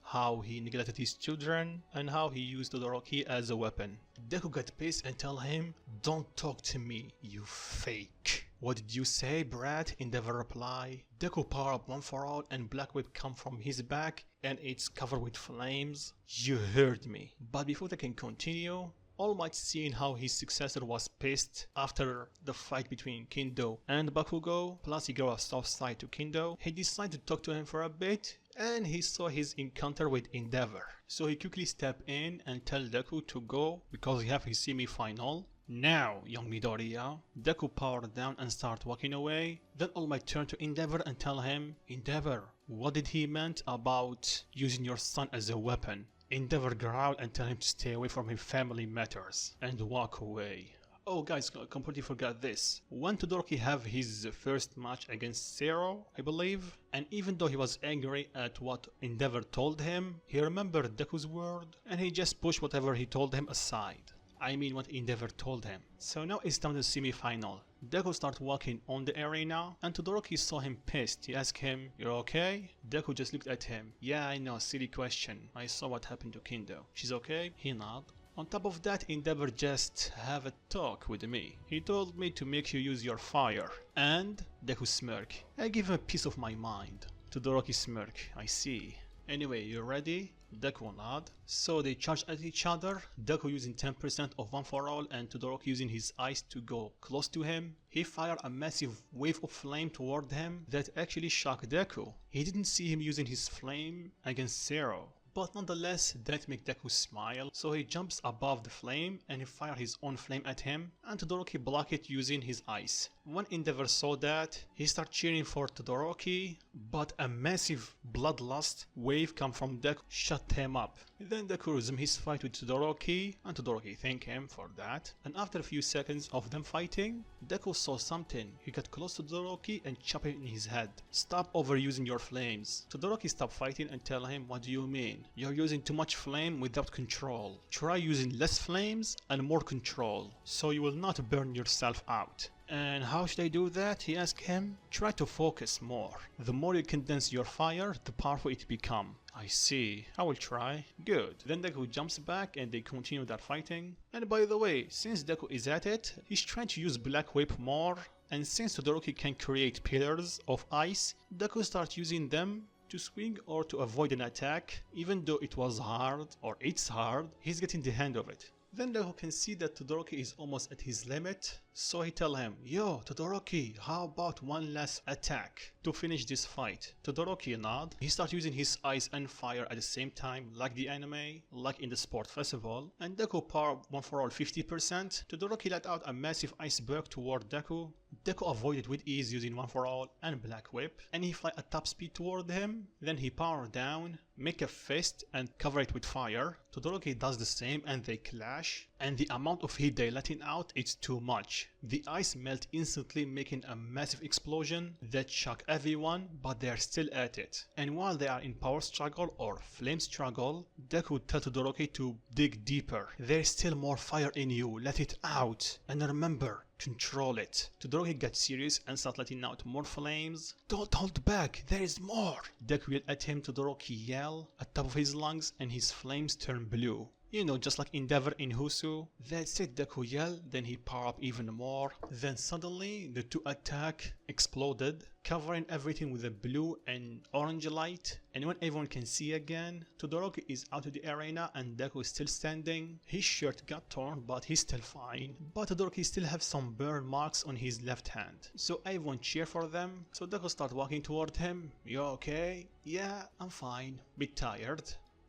how he neglected his children, and how he used Todoroki as a weapon. Deku got pissed and tell him, don't talk to me, you fake. What did you say, brat? Endeavor reply. Deku power up one for all and Black Whip come from his back and it's covered with flames. You heard me. But before they can continue, All Might, seeing how his successor was pissed after the fight between Kendo and Bakugo, plus he got a soft side to Kendo, he decided to talk to him for a bit, and he saw his encounter with Endeavor. So he quickly stepped in and tell Deku to go because he have his semi-final. Now, young Midoriya. Deku powered down and started walking away. Then All Might turned to Endeavor and tell him, Endeavor, what did he meant about using your son as a weapon? Endeavor growled and tell him to stay away from his family matters and walk away. Oh guys, I completely forgot this. When Todoroki have his first match against Zero, I believe, and even though he was angry at what Endeavor told him, he remembered Deku's word and he just pushed whatever he told him aside. I mean what Endeavor told him. So now it's down to the semi-final. Deku started walking on the arena and Todoroki saw him pissed. He asked him, you're okay? Deku just looked at him. Yeah, I know, silly question. I saw what happened to Kendo. She's okay? He nodded. On top of that, Endeavor just have a talk with me. He told me to make you use your fire. And Deku smirk. I give him a piece of my mind. Todoroki smirk. I see. Anyway, you ready? Deku nod. So they charge at each other, Deku using 10% of One For All and Todoroki using his ice to go close to him. He fired a massive wave of flame toward him that actually shocked Deku. He didn't see him using his flame against Zero. But nonetheless, that made Deku smile, so he jumps above the flame and he fires his own flame at him, and Todoroki blocked it using his ice. When Endeavor saw that, he started cheering for Todoroki, but a massive bloodlust wave come from Deku shut him up. Then Deku resumed his fight with Todoroki, and Todoroki thanked him for that. And after a few seconds of them fighting, Deku saw something. He got close to Todoroki and chopped it in his head. Stop overusing your flames. Todoroki stopped fighting and tell him, what do you mean? You're using too much flame without control. Try using less flames and more control, so you will not burn yourself out. And how should I do that? He asked him. Try to focus more. The more you condense your fire, the powerful it become. I see. I will try. Good. Then Deku jumps back and they continue their fighting. And by the way, since Deku is at it, he's trying to use Black Whip more. And since Todoroki can create pillars of ice, Deku starts using them to swing or to avoid an attack. Even though it was hard, or it's hard, he's getting the hand of it. Then Deku can see that Todoroki is almost at his limit, so he tell him, yo Todoroki, how about one last attack to finish this fight? Todoroki nod. He starts using his ice and fire at the same time, like the anime, like in the sport festival, and Deku power One For All 50%. Todoroki let out a massive iceberg toward Deku. Deku avoided with ease using One For All and Black Whip, and he fly at top speed toward him. Then he power down, make a fist and cover it with fire. Todoroki does the same and they clash, and the amount of heat they letting out is too much. The ice melt instantly, making a massive explosion that shock everyone, but they are still at it. And while they are in power struggle or flame struggle, Deku tells Todoroki to dig deeper. There's still more fire in you, let it out. And remember, control it. Todoroki gets serious and starts letting out more flames. Don't hold back, there is more. Deku yelled at him. Todoroki yell at top of his lungs and his flames turn blue. You know, just like Endeavor in Husu. That's it, Deku yelled, then he powered up even more. Then suddenly, the two attack exploded, covering everything with a blue and orange light. And when everyone can see again, Todoroki is out of the arena and Deku is still standing. His shirt got torn, but he's still fine. But Todoroki still have some burn marks on his left hand. So everyone cheer for them. So Deku start walking toward him. You okay? Yeah, I'm fine. Bit tired.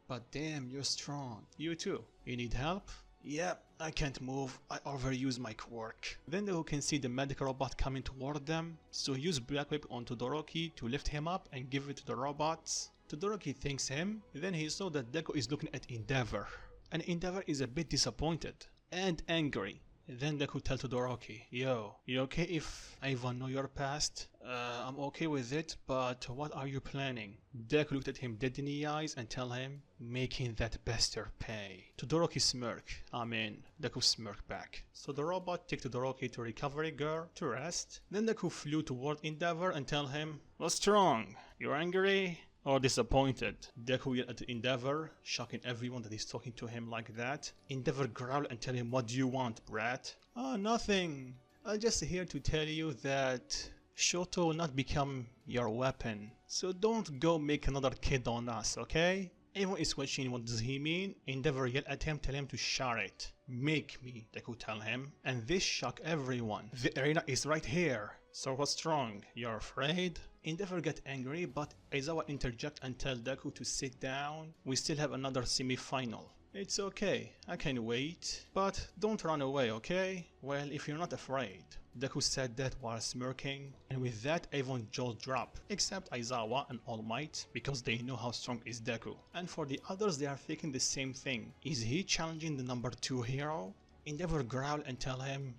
But damn, you're strong. You too. You need help? Yep, I can't move. I overuse my quirk. Then they can see the medical robot coming toward them, so use Black Whip on Todoroki to lift him up and give it to the robots. Todoroki thanks him, then he saw that Deku is looking at Endeavor. And Endeavor is a bit disappointed and angry. Then Deku tell Todoroki, yo, you okay if I even know your past? I'm okay with it, but what are you planning? Deku looked at him dead in the eyes and tell him, making that bastard pay. Todoroki smirk, Deku smirk back. So the robot take Todoroki to recovery girl to rest. Then Deku flew toward Endeavor and tell him, what's wrong? You're angry? Or disappointed? Deku yelled at Endeavor, shocking everyone that he's talking to him like that. Endeavor growled and tell him, what do you want, brat? Oh, nothing. I'm just here to tell you that Shoto will not become your weapon. So don't go make another kid on us, okay? Everyone is questioning what does he mean. Endeavor yelled at him, tell him to share it. Make me, Deku tell him. And this shocked everyone. The arena is right here. So what's wrong? You're afraid? Endeavor get angry, but Aizawa interject and tell Deku to sit down. We still have another semi-final. It's okay, I can wait. But don't run away, okay? Well, if you're not afraid. Deku said that while smirking, and with that everyone jaw drop, except Aizawa and All Might, because they know how strong is Deku. And for the others, they are thinking the same thing. Is he challenging the number 2 hero? Endeavor growl and tell him,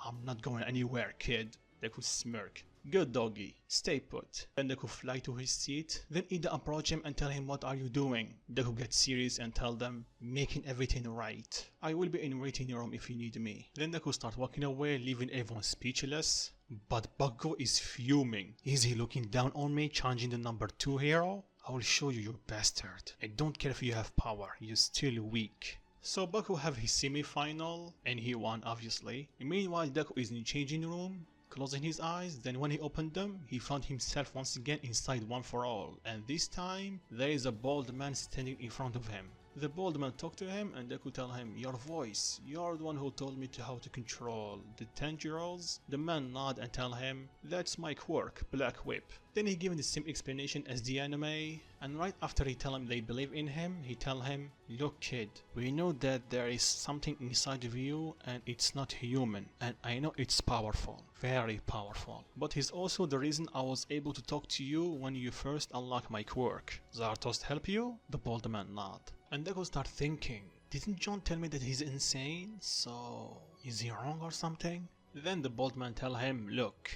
I'm not going anywhere, kid. Deku smirk. Good doggy, stay put. Then Deku fly to his seat. Then Ida approach him and tell him, what are you doing? Deku gets serious and tell them, making everything right. I will be in waiting room if you need me. Then Deku start walking away, leaving everyone speechless. But Bakugo is fuming. Is he looking down on me, challenging the number 2 hero? I will show you, you bastard. I don't care if you have power, you're still weak. So Bakugo have his semi-final, and he won obviously. Meanwhile, Deku is in the changing room, closing his eyes. Then when he opened them, he found himself once again inside One for All, and this time there is a bald man standing in front of him. The bald man talked to him and Deku tell him, your voice, you're the one who told me how to control the Tanjiros. The man nod and tell him, that's my quirk, Black Whip. Then he given the same explanation as the anime, and right after he tell him they believe in him, he tell him, look kid, we know that there is something inside of you and it's not human, and I know it's powerful, very powerful, but he's also the reason I was able to talk to you when you first unlocked my quirk. Zartos help you? The bald man nod. And Deku start thinking, didn't John tell me that he's insane? So is he wrong or something? Then the bald man tell him, look,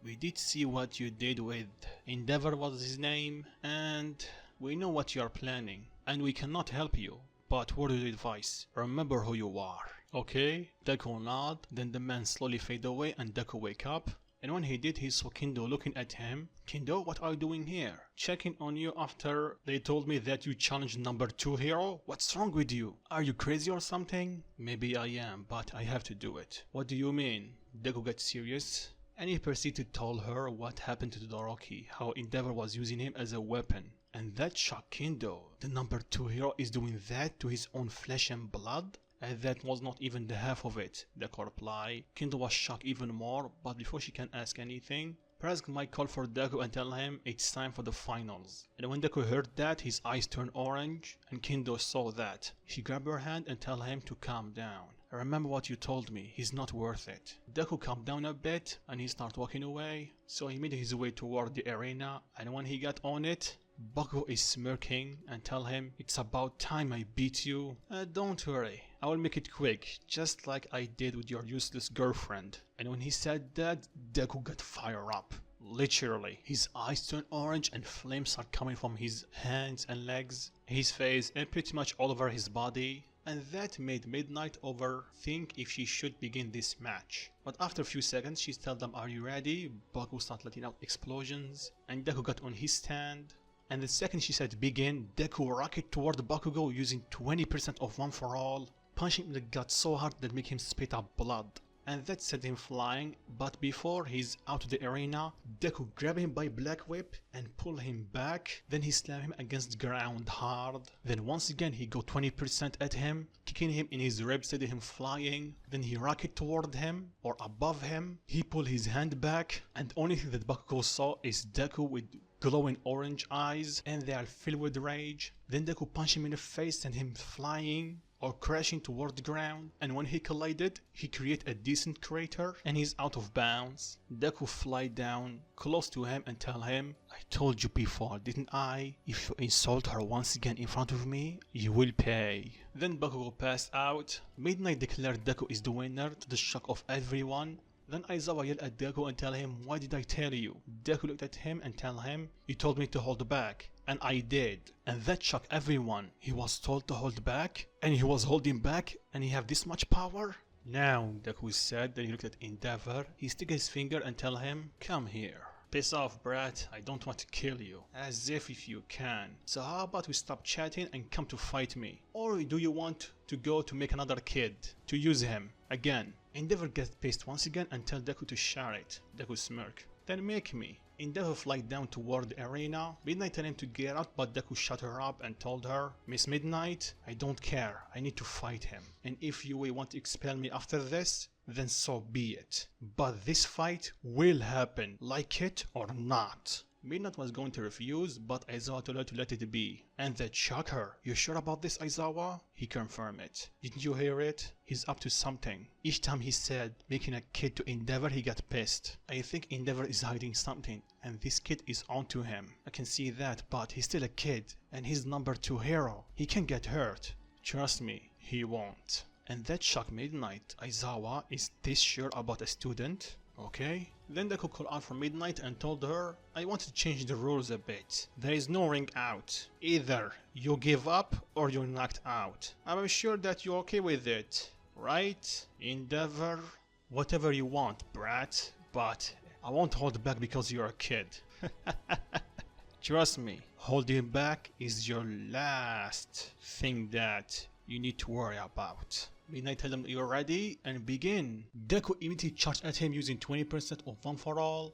we did see what you did with Endeavor was his name, and we know what you are planning, and we cannot help you, but word of advice, remember who you are, okay? Deku nod, then the man slowly fade away and Deku wake up. And when he did, he saw Kendo looking at him. Kendo, what are you doing here? Checking on you after they told me that you challenged number 2 hero? What's wrong with you? Are you crazy or something? Maybe I am, but I have to do it. What do you mean? Deku gets serious. And he proceeded to tell her what happened to Todoroki, how Endeavor was using him as a weapon. And that shocked Kendo. The number 2 hero is doing that to his own flesh and blood? And that was not even the half of it, Deku replied. Kendo was shocked even more, but before she can ask anything, Prask might call for Deku and tell him it's time for the finals. And when Deku heard that, his eyes turned orange, and Kendo saw that. She grabbed her hand and tell him to calm down. Remember what you told me, he's not worth it. Deku calmed down a bit, and he started walking away, so he made his way toward the arena, and when he got on it, Bakugo is smirking and tell him, it's about time I beat you. Don't worry, I will make it quick, just like I did with your useless girlfriend. And when he said that, Deku got fired up. Literally, his eyes turned orange and flames are coming from his hands and legs, his face, and pretty much all over his body. And that made Midnight overthink if she should begin this match. But after a few seconds, she told them, are you ready? Bakugo started letting out explosions, and Deku got on his stand. And the second she said begin, Deku rocket toward Bakugo using 20% of one for all, punching him in the gut so hard that make him spit out blood. And that sent him flying, but before he's out of the arena, Deku grab him by Black Whip and pull him back, then he slam him against the ground hard. Then once again he go 20% at him, kicking him in his ribs, sending him flying. Then he rocket toward him, or above him, he pull his hand back, and only thing that Bakugo saw is Deku with glowing orange eyes, and they are filled with rage. Then Deku punch him in the face, send him flying or crashing toward the ground, and when he collided, he create a decent crater and he's out of bounds. Deku fly down close to him and tell him, I told you before, didn't I? If you insult her once again in front of me, you will pay. Then Bakugo passed out. Midnight declared Deku is the winner to the shock of everyone. Then Aizawa yelled at Deku and tell him, why did I tell you? Deku looked at him and tell him, you told me to hold back. And I did. And that shocked everyone. He was told to hold back, and he was holding back, and he have this much power? Now, Deku said. Then he looked at Endeavor. He stick his finger and tell him, come here. Piss off, brat, I don't want to kill you. As if you can. So how about we stop chatting and come to fight me? Or do you want to go to make another kid? To use him? Again. Endeavor gets pissed once again and tell Deku to share it. Deku smirk. Then make me. Endeavor fly down toward the arena. Midnight tell him to get out, but Deku shut her up and told her, Miss Midnight, I don't care, I need to fight him. And if you will want to expel me after this, then so be it. But this fight will happen, like it or not. Midnight was going to refuse, but Aizawa told her to let it be. And that shocked her. You sure about this, Aizawa? He confirmed it. Didn't you hear it? He's up to something. Each time he said making a kid to Endeavor, he got pissed. I think Endeavor is hiding something, and this kid is onto him. I can see that, but he's still a kid, and he's number 2 hero. He can get hurt. Trust me, he won't. And that shocked Midnight. Aizawa is this sure about a student? Okay. Then Deku called out from Midnight and told her, I want to change the rules a bit. There is no ring out. Either you give up or you're knocked out. I'm sure that you're okay with it, right? Endeavor? Whatever you want, brat. But I won't hold back because you're a kid. Trust me, holding back is your last thing that you need to worry about. Midnight tell them that you're ready and begin. Deku immediately charged at him using 20% of one for all.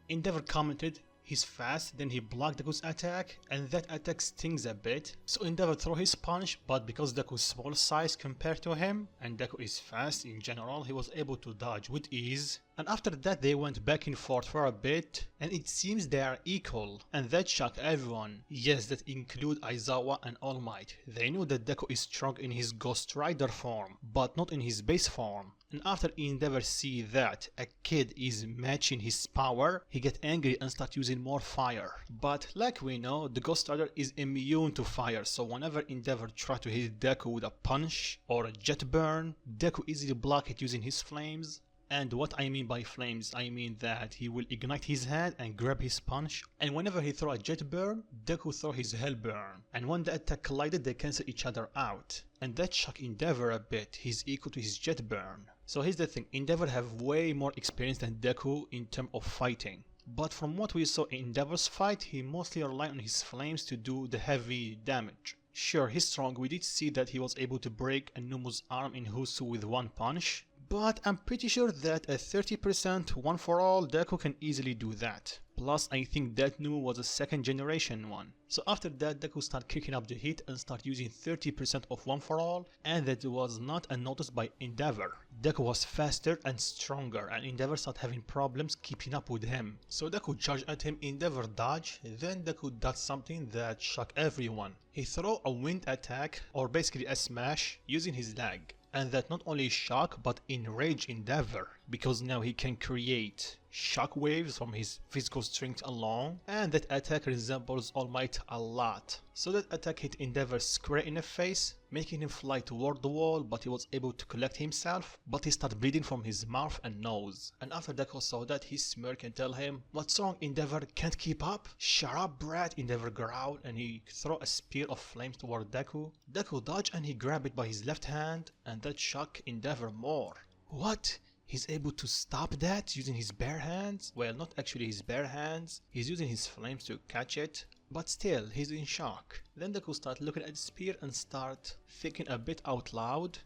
Endeavor commented, he's fast, then he blocked Deku's attack, and that attack stings a bit. So Endeavor throw his punch, but because Deku's small size compared to him, and Deku is fast in general, he was able to dodge with ease. And after that they went back and forth for a bit, and it seems they are equal, and that shocked everyone. Yes, that include Aizawa and All Might. They knew that Deku is strong in his Ghost Rider form, but not in his base form. And after Endeavor see that a kid is matching his power, he get angry and start using more fire. But like we know, the Ghost Rider is immune to fire, so whenever Endeavor try to hit Deku with a punch or a jet burn, Deku easily block it using his flames. And what I mean by flames, I mean that he will ignite his hand and grab his punch, and whenever he throw a jet burn, Deku throw his hell burn, and when the attack collided they cancel each other out. And that shocked Endeavor a bit, he's equal to his jet burn. So here's the thing, Endeavor have way more experience than Deku in terms of fighting. But from what we saw in Endeavor's fight, he mostly relied on his flames to do the heavy damage. Sure, he's strong, we did see that he was able to break Anumu's arm in Husu with one punch, but I'm pretty sure that a 30% one for all Deku can easily do that. Plus I think that Numu was a second generation one. So after that Deku started kicking up the heat and start using 30% of one for all, and that was not unnoticed by Endeavor. Deku was faster and stronger, and Endeavor started having problems keeping up with him. So Deku charged at him, Endeavor dodge, then Deku does something that shocked everyone. He threw a wind attack, or basically a smash, using his leg. And that not only shock but enrage Endeavor, because now he can create shock waves from his physical strength alone, and that attack resembles All Might a lot. So that attack hit Endeavor square in the face, making him fly toward the wall, but he was able to collect himself, but he started bleeding from his mouth and nose. And after Deku saw that, he smirked and tell him, what's wrong, Endeavor, can't keep up? Shut up, brat, Endeavor growled, and he threw a spear of flames toward Deku. Deku dodged and he grabbed it by his left hand, and that shocked Endeavor more. What? he's able to stop that using his bare hands. Well, not actually his bare hands, he's using his flames to catch it. But still, he's in shock. Then Deku start looking at the spear and start thinking a bit out loud.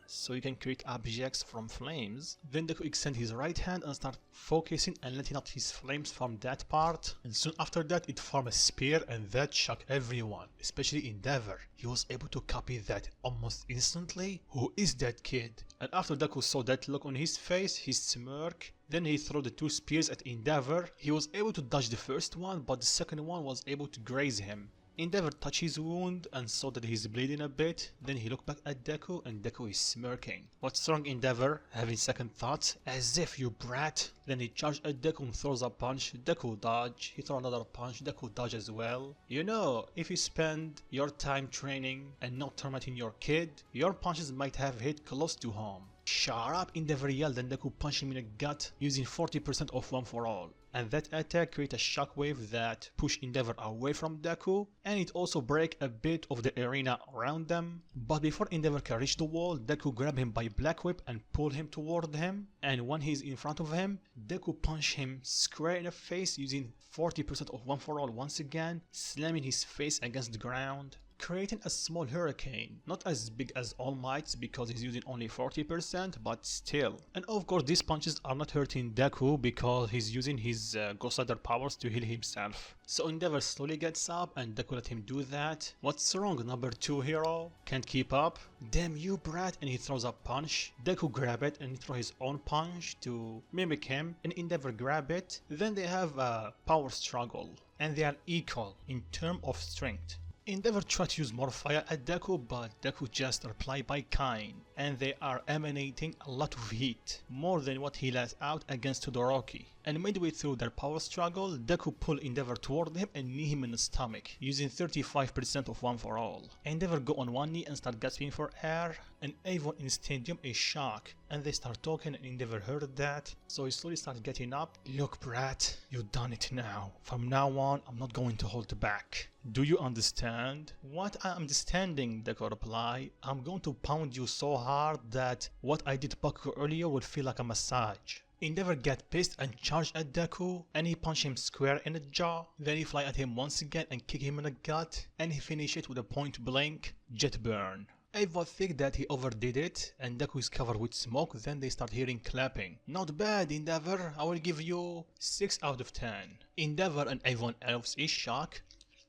So you can create objects from flames. Then Deku extend his right hand and start focusing and letting out his flames from that part. And soon after that, it formed a spear, and that shocked everyone, especially Endeavor. He was able to copy that almost instantly. Who is that kid? And after Deku saw that look on his face, his smirk, then he threw the two spears at Endeavor. He was able to dodge the first one, but the second one was able to graze him. Endeavor touched his wound and saw that he's bleeding a bit. Then he looked back at Deku and Deku is smirking. What's wrong, Endeavor? Having second thoughts? As if, you brat. Then he charged at Deku and throws a punch. Deku dodge. He throws another punch. Deku dodge as well. You know, if you spend your time training and not tormenting your kid, your punches might have hit close to home. Shut up, Endeavor yelled, and Deku punched him in the gut using 40% of One For All. And that attack created a shockwave that pushed Endeavor away from Deku, and it also break a bit of the arena around them. But before Endeavor can reach the wall, Deku grabbed him by Black Whip and pulled him toward him. And when he's in front of him, Deku punched him square in the face using 40% of One For All once again, slamming his face against the ground, creating a small hurricane, not as big as All Might's because he's using only 40%, but still. And of course these punches are not hurting Deku because he's using his Ghost Rider powers to heal himself. So Endeavor slowly gets up and Deku let him do that. What's wrong, number 2 hero? Can't keep up? Damn you brat, and he throws a punch. Deku grab it and throw his own punch to mimic him, and Endeavor grab it. Then they have a power struggle and they are equal in terms of strength. Endeavor tried to use more fire at Deku, but Deku just replied by kind, and they are emanating a lot of heat, more than what he let out against Todoroki. And midway through their power struggle, Deku pulled Endeavor toward him and knee him in the stomach, using 35% of One For All. Endeavor go on one knee and start gasping for air, and everyone in the stadium is shocked, and they start talking and Endeavor heard that, so he slowly started getting up. Look brat, you done it now. From now on, I'm not going to hold back. Do you understand? What I am understanding, Deku replied. I'm going to pound you so hard that what I did Bakugo earlier will feel like a massage. Endeavor get pissed and charged at Deku, and he punched him square in the jaw. Then he fly at him once again and kick him in the gut, and he finish it with a point blank jet burn. Everyone think that he overdid it, and Deku is covered with smoke. Then they start hearing clapping. Not bad, Endeavor. I will give you 6 out of 10. Endeavor and everyone else is shocked.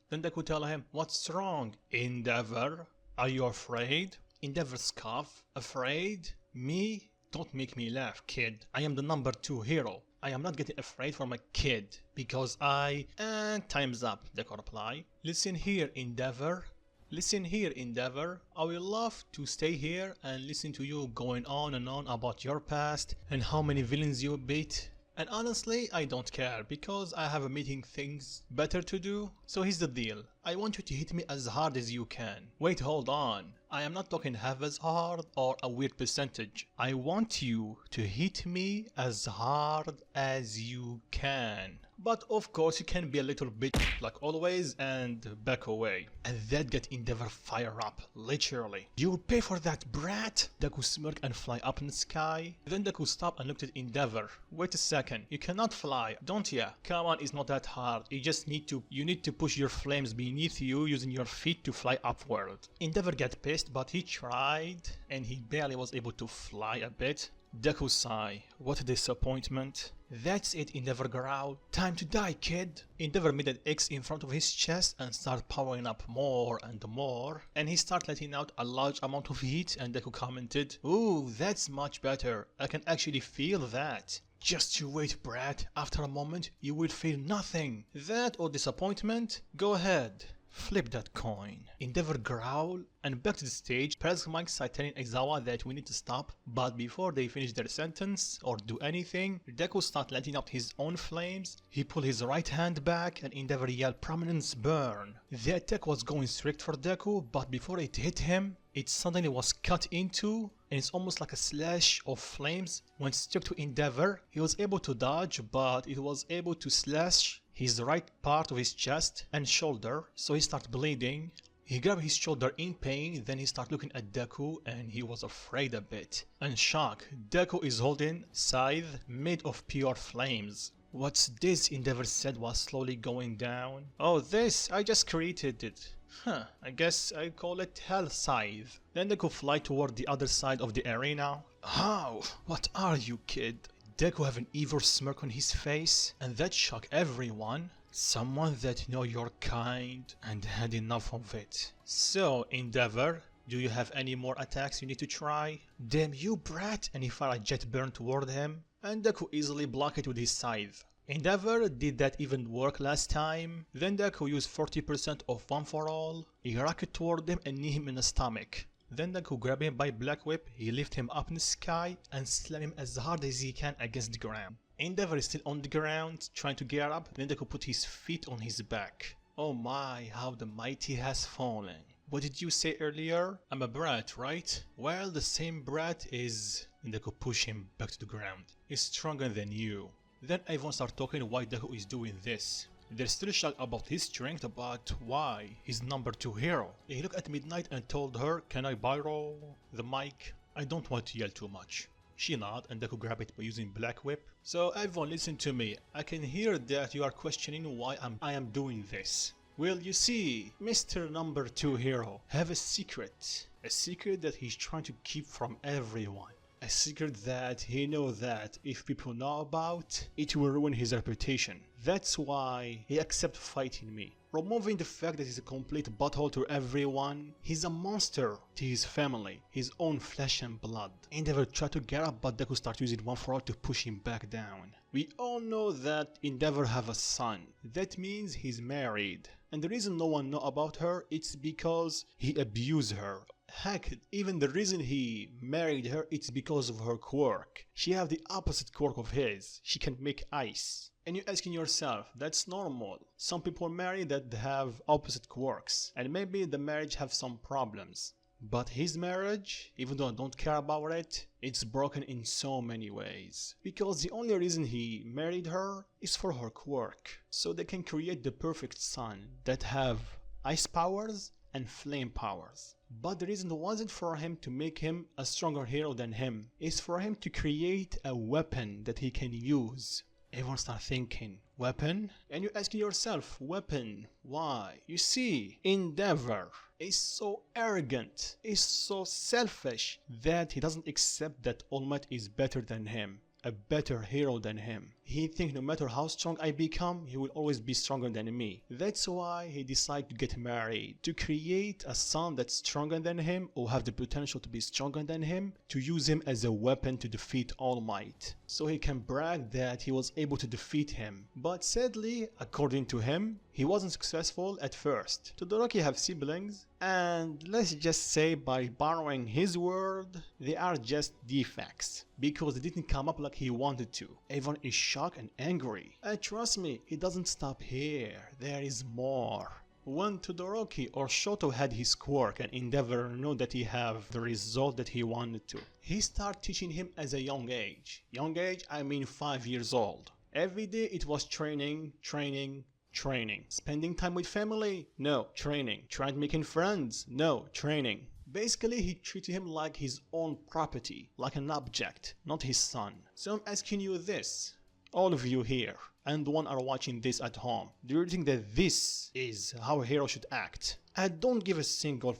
Then Deku tell him, what's wrong, Endeavor? Are you afraid? Endeavor scoff. Afraid? Me? Don't make me laugh, kid. I am the number 2 hero. I am not getting afraid for my kid, because And time's up, Deku reply. Listen here, Endeavor. Listen here, Endeavor. I will love to stay here and listen to you going on and on about your past and how many villains you beat. And honestly, I don't care, because I have a meeting things better to do. So here's the deal. I want you to hit me as hard as you can. Wait, hold on. I am not talking half as hard or a weird percentage. I want you to hit me as hard as you can. But of course you can be a little bit like always and back away. And that get Endeavor fire up, literally. You will pay for that, brat! Deku smirk and fly up in the sky. Then Deku stopped and looked at Endeavor. Wait a second, you cannot fly, don't ya? Come on, it's not that hard. You need to push your flames beneath you using your feet to fly upward. Endeavor get pissed, but he tried and he barely was able to fly a bit. Deku sigh. What a disappointment. That's it, Endeavor growled. Time to die, kid. Endeavor made an X in front of his chest and started powering up more and more. And he started letting out a large amount of heat, and Deku commented, ooh, that's much better. I can actually feel that. Just you wait, brat. After a moment, you will feel nothing. That or disappointment? Go ahead. Flip that coin. Endeavor growl, and back to the stage. Press Mike started telling Aizawa that we need to stop, but before they finish their sentence or do anything, Deku started letting out his own flames. He pulled his right hand back and Endeavor yelled, Prominence burn. The attack was going straight for Deku, but before it hit him, it suddenly was cut into, and it's almost like a slash of flames. When stuck to Endeavor, he was able to dodge, but it was able to slash his right part of his chest and shoulder, so he started bleeding. He grabbed his shoulder in pain, then he started looking at Deku and he was afraid a bit. In shock, Deku is holding scythe made of pure flames. What's this? Endeavor said while slowly going down. Oh, this? I just created it. Huh, I guess I call it Hell Scythe. Then Deku fly toward the other side of the arena. How? What are you, kid? Deku have an evil smirk on his face, and that shocked everyone. Someone that know your kind and had enough of it. So, Endeavor, do you have any more attacks you need to try? Damn you, brat! And he fired a jet burn toward him, and Deku easily blocked it with his scythe. Endeavor, did that even work last time? Then Deku used 40% of One For All. He rocket toward him and knee him in the stomach. Then Deku grabbed him by Black Whip, he lift him up in the sky and slam him as hard as he can against the ground. Endeavor is still on the ground, trying to get up, then Deku put his feet on his back. Oh my, how the mighty has fallen. What did you say earlier? I'm a brat, right? Well, the same brat is... Then Deku push him back to the ground. He's stronger than you. Then everyone starts talking why Deku is doing this. They're still shocked about his strength, but why? He's number 2 hero. He looked at Midnight and told her, can I borrow the mic? I don't want to yell too much. She nodded and Deku grabbed it by using Black Whip. So everyone listen to me. I can hear that you are questioning why I am doing this. Well, you see, Mr. Number 2 hero have a secret. A secret that he's trying to keep from everyone. A secret that he knows that if people know about, it will ruin his reputation. That's why he accepts fighting me. Removing the fact that he's a complete butthole to everyone, he's a monster to his family, his own flesh and blood. Endeavor tried to get up, but Deku started using One For All to push him back down. We all know that Endeavor have a son. That means he's married. And the reason no one know about her, it's because he abused her. Heck, even the reason he married her, it's because of her quirk. She have the opposite quirk of his. She can make ice. And you're asking yourself, that's normal. Some people marry that have opposite quirks, and maybe the marriage have some problems. But his marriage, even though I don't care about it, it's broken in so many ways. Because the only reason he married her is for her quirk. So they can create the perfect son that have ice powers and flame powers. But the reason wasn't for him to make him a stronger hero than him. It's for him to create a weapon that he can use. Everyone start thinking, weapon? And you're asking yourself, weapon? Why? You see, Endeavor is so arrogant, is so selfish that he doesn't accept that All Might is better than him. A better hero than him. He thinks no matter how strong I become, he will always be stronger than me. That's why he decided to get married. To create a son that's stronger than him, or have the potential to be stronger than him, to use him as a weapon to defeat All Might. So he can brag that he was able to defeat him. But sadly, according to him, he wasn't successful at first. Todoroki have siblings, and let's just say by borrowing his word, they are just defects. Because they didn't come up like he wanted to. Everyone is shocked and angry. And trust me, it doesn't stop here. There is more. When Todoroki or Shoto had his quirk and Endeavor knew that he have the result that he wanted to, he started teaching him as a young age. Young age, I mean 5 years old. Every day it was training, training, training. Spending time with family? No, training. Tried making friends? No, training. Basically, he treated him like his own property, like an object, not his son. So I'm asking you this, all of you here, and the one are watching this at home, do you think that this is how a hero should act? I don't give a single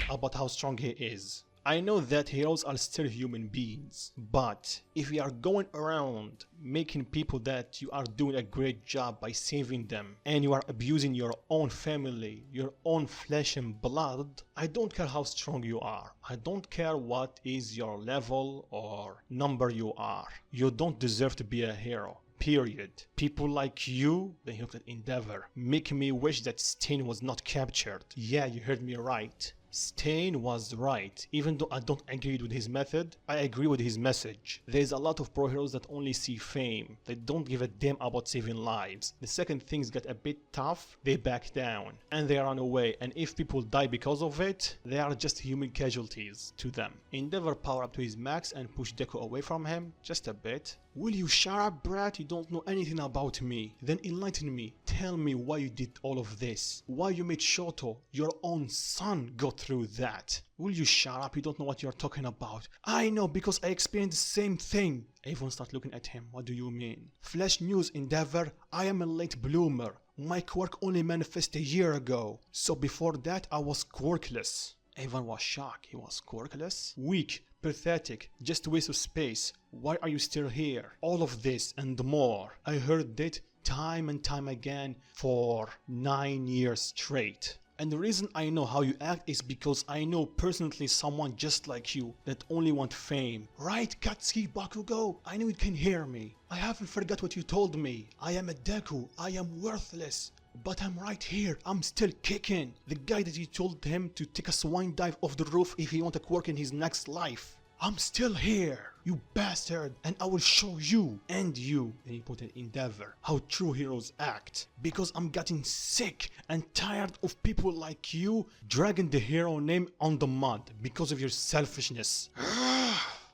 about how strong he is. I know that heroes are still human beings, but if you are going around making people that you are doing a great job by saving them, and you are abusing your own family, your own flesh and blood, I don't care how strong you are. I don't care what is your level or number you are. You don't deserve to be a hero. Period. People like you, they looked at Endeavor, make me wish that Stain was not captured. Yeah, you heard me right. Stain was right. Even though I don't agree with his method, I agree with his message. There's a lot of pro heroes that only see fame. They don't give a damn about saving lives. The second things get a bit tough, they back down. And they run away. And if people die because of it, they are just human casualties to them. Endeavor power up to his max and push Deku away from him, just a bit. Will you shut up, brat? You don't know anything about me. Then enlighten me. Tell me why you did all of this. Why you made Shoto, your own son, go through that. Will you shut up? You don't know what you're talking about. I know because I experienced the same thing. Everyone start looking at him. What do you mean? Flash news, Endeavor. I am a late bloomer. My quirk only manifested a year ago. So before that, I was quirkless. Everyone was shocked. He was quirkless? Weak, pathetic, just a waste of space. Why are you still here? All of this and more. I heard it time and time again for 9 years straight. And the reason I know how you act is because I know personally someone just like you that only want fame. Right, Katsuki Bakugo? I know you can hear me. I haven't forgot what you told me. I am a deku. I am worthless. But I'm right here, I'm still kicking. The guy that you told him to take a swine dive off the roof if he want to quirk in his next life. I'm still here, you bastard, and I will show you, and you, and he put an Endeavor, how true heroes act. Because I'm getting sick and tired of people like you dragging the hero name on the mud because of your selfishness.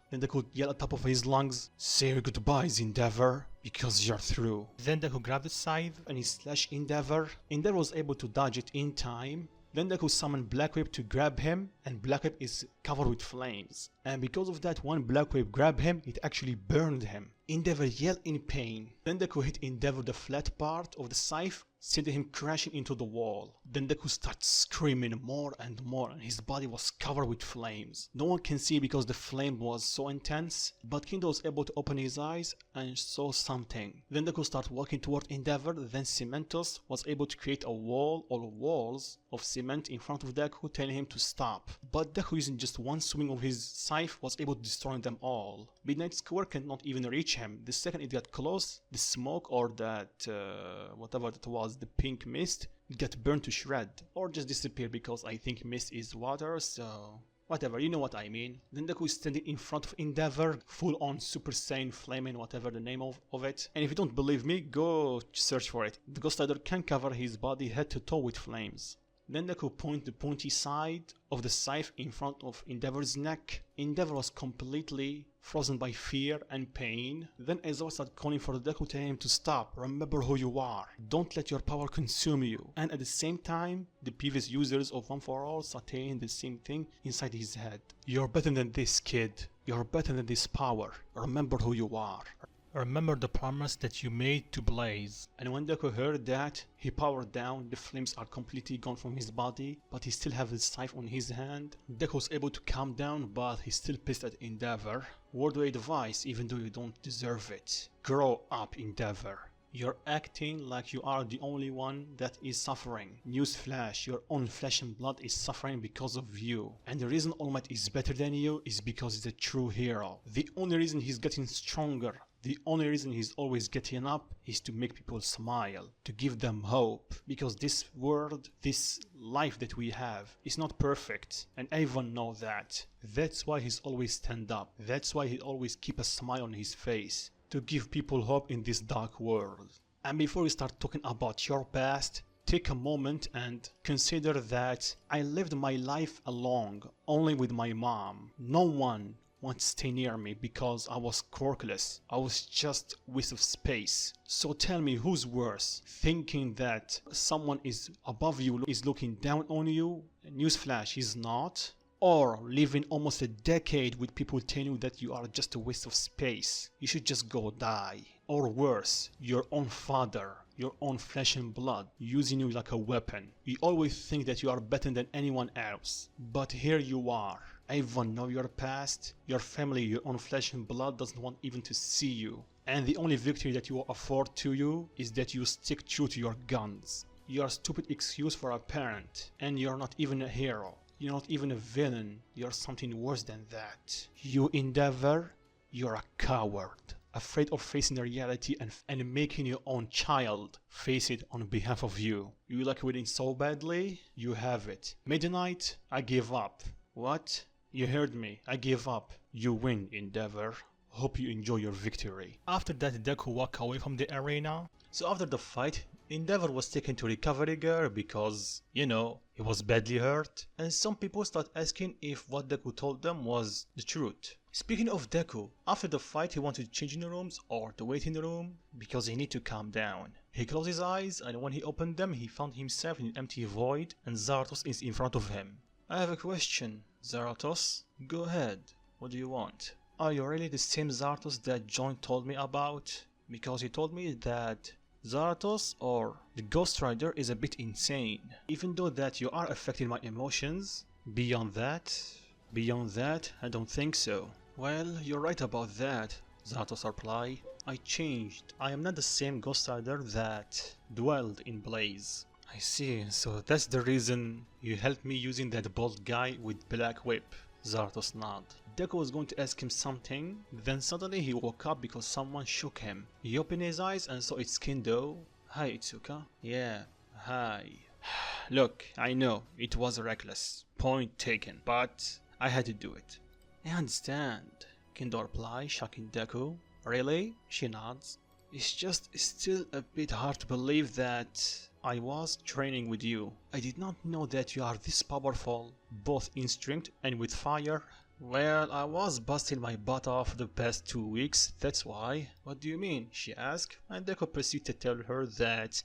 Then Deku yelled at the top of his lungs, say your goodbyes, Endeavor, because you're through. Then Deku grabbed the scythe and he slashed Endeavor. Endeavor was able to dodge it in time. Then Deku summoned Black Whip to grab him, and Black Whip is covered with flames. And because of that, when Black Whip grabbed him, it actually burned him. Endeavor yelled in pain. Then Deku hit Endeavor the flat part of the scythe, sending him crashing into the wall. Then Deku started screaming more and more, and his body was covered with flames. No one can see because the flame was so intense, but Kendo was able to open his eyes and saw something. Then Deku started walking toward Endeavor, then Cementos was able to create a wall or walls of cement in front of Deku, telling him to stop. But Deku, using just one swing of his scythe, was able to destroy them all. Midnight's quirk cannot even reach him. The second it got close, the smoke or that whatever that was, the pink mist, got burned to shred or just disappear, because I think mist is water, so whatever, you know what I mean. Then Deku is standing in front of Endeavor, full on Super Saiyan Flaming, whatever the name of it. And if you don't believe me, go search for it. The Ghost Rider can cover his body head to toe with flames. Then Deku pointed the pointy side of the scythe in front of Endeavor's neck. Endeavor was completely frozen by fear and pain. Then Aizawa started calling for Deku, telling him to stop, remember who you are, don't let your power consume you. And at the same time, the previous users of One For All started saying the same thing inside his head. You're better than this, kid. You're better than this power. Remember who you are. Remember the promise that you made to Blaze. And when Deku heard that, he powered down. The flames are completely gone from his body, but he still has his scythe on his hand. Deku was able to calm down, but he's still pissed at Endeavor. Word of advice, even though you don't deserve it. Grow up, Endeavor. You're acting like you are the only one that is suffering. Newsflash, your own flesh and blood is suffering because of you. And the reason All Might is better than you is because he's a true hero. The only reason he's getting stronger, the only reason he's always getting up, is to make people smile, to give them hope. Because this world, this life that we have, is not perfect, and everyone knows that. That's why he's always stand up. That's why he always keep a smile on his face, to give people hope in this dark world. And before we start talking about your past, take a moment and consider that I lived my life alone, only with my mom. No one wanted to stay near me because I was quirkless. I was just a waste of space. So tell me, who's worse? Thinking that someone is above you, is looking down on you? Newsflash, he's not. Or living almost a decade with people telling you that you are just a waste of space. You should just go die. Or worse, your own father, your own flesh and blood, using you like a weapon. You always think that you are better than anyone else. But here you are. Everyone knows your past. Your family, your own flesh and blood doesn't want even to see you. And the only victory that you will afford to you is that you stick true to your guns. You are a stupid excuse for a parent. And you're not even a hero. You're not even a villain, you're something worse than that. You Endeavor, you're a coward. Afraid of facing the reality and making your own child face it on behalf of you. You like winning so badly, you have it. Midnight, I give up. What? You heard me, I give up. You win, Endeavor. Hope you enjoy your victory. After that, Deku walked away from the arena. So after the fight, Endeavor was taken to recovery gear because, you know, he was badly hurt. And some people start asking if what Deku told them was the truth. Speaking of Deku, after the fight he wanted to change in the rooms or to wait in the room because he need to calm down. He closed his eyes and when he opened them he found himself in an empty void and Zaratos is in front of him. I have a question, Zaratos. Go ahead. What do you want? Are you really the same Zaratos that John told me about? Because he told me that Zaratos or the Ghost Rider is a bit insane. Even though that you are affecting my emotions, beyond that, I don't think so. Well, you're right about that, Zaratos replied. I changed. I am not the same Ghost Rider that dwelled in Blaze. I see, so that's the reason you helped me using that bald guy with black whip. Zaratos nodded. Deku was going to ask him something, then suddenly he woke up because someone shook him. He opened his eyes and saw it's Kendo. Hi, Itsuka. Yeah, hi. Look, I know, it was reckless. Point taken, but I had to do it. I understand, Kendo replied, shocking Deku. Really? She nods. It's just still a bit hard to believe that I was training with you. I did not know that you are this powerful, both in strength and with fire. Well, I was busting my butt off the past 2 weeks, that's why. What do you mean? She asked, and Deku proceeded to tell her that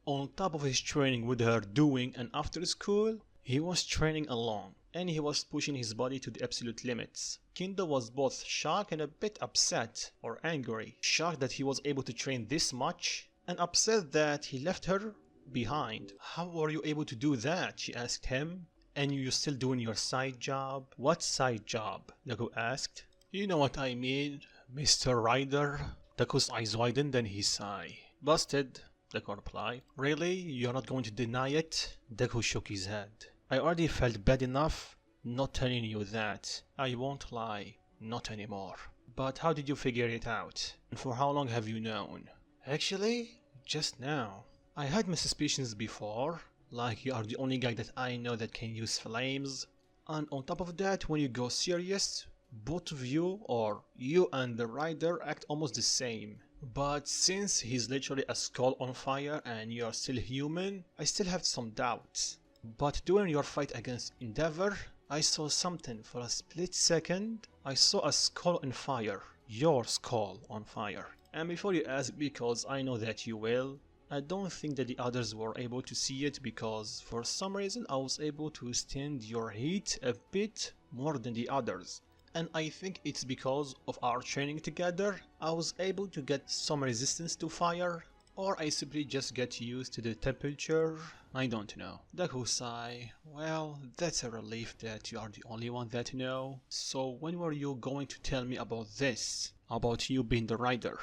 on top of his training with her doing and after school, he was training alone, and he was pushing his body to the absolute limits. Kendo was both shocked and a bit upset or angry. Shocked that he was able to train this much, and upset that he left her behind. How were you able to do that? She asked him. And you're still doing your side job? What side job? Deku asked. You know what I mean, Mr. Rider? Deku's eyes widened and he sighed. Busted, Deku replied. Really? You're not going to deny it? Deku shook his head. I already felt bad enough not telling you that. I won't lie, not anymore. But how did you figure it out? And for how long have you known? Actually, just now. I had my suspicions before. Like you are the only guy that I know that can use flames. And on top of that, when you go serious, both of you or you and the rider act almost the same. But since he's literally a skull on fire and you are still human, I still have some doubts. But during your fight against Endeavor, I saw something. For a split second, I saw a skull on fire. Your skull on fire. And before you ask, because I know that you will, I don't think that the others were able to see it because for some reason I was able to stand your heat a bit more than the others. And I think it's because of our training together, I was able to get some resistance to fire, or I simply just get used to the temperature, I don't know. Deku sighed. Well, that's a relief that you are the only one that know. So when were you going to tell me about this? About you being the rider?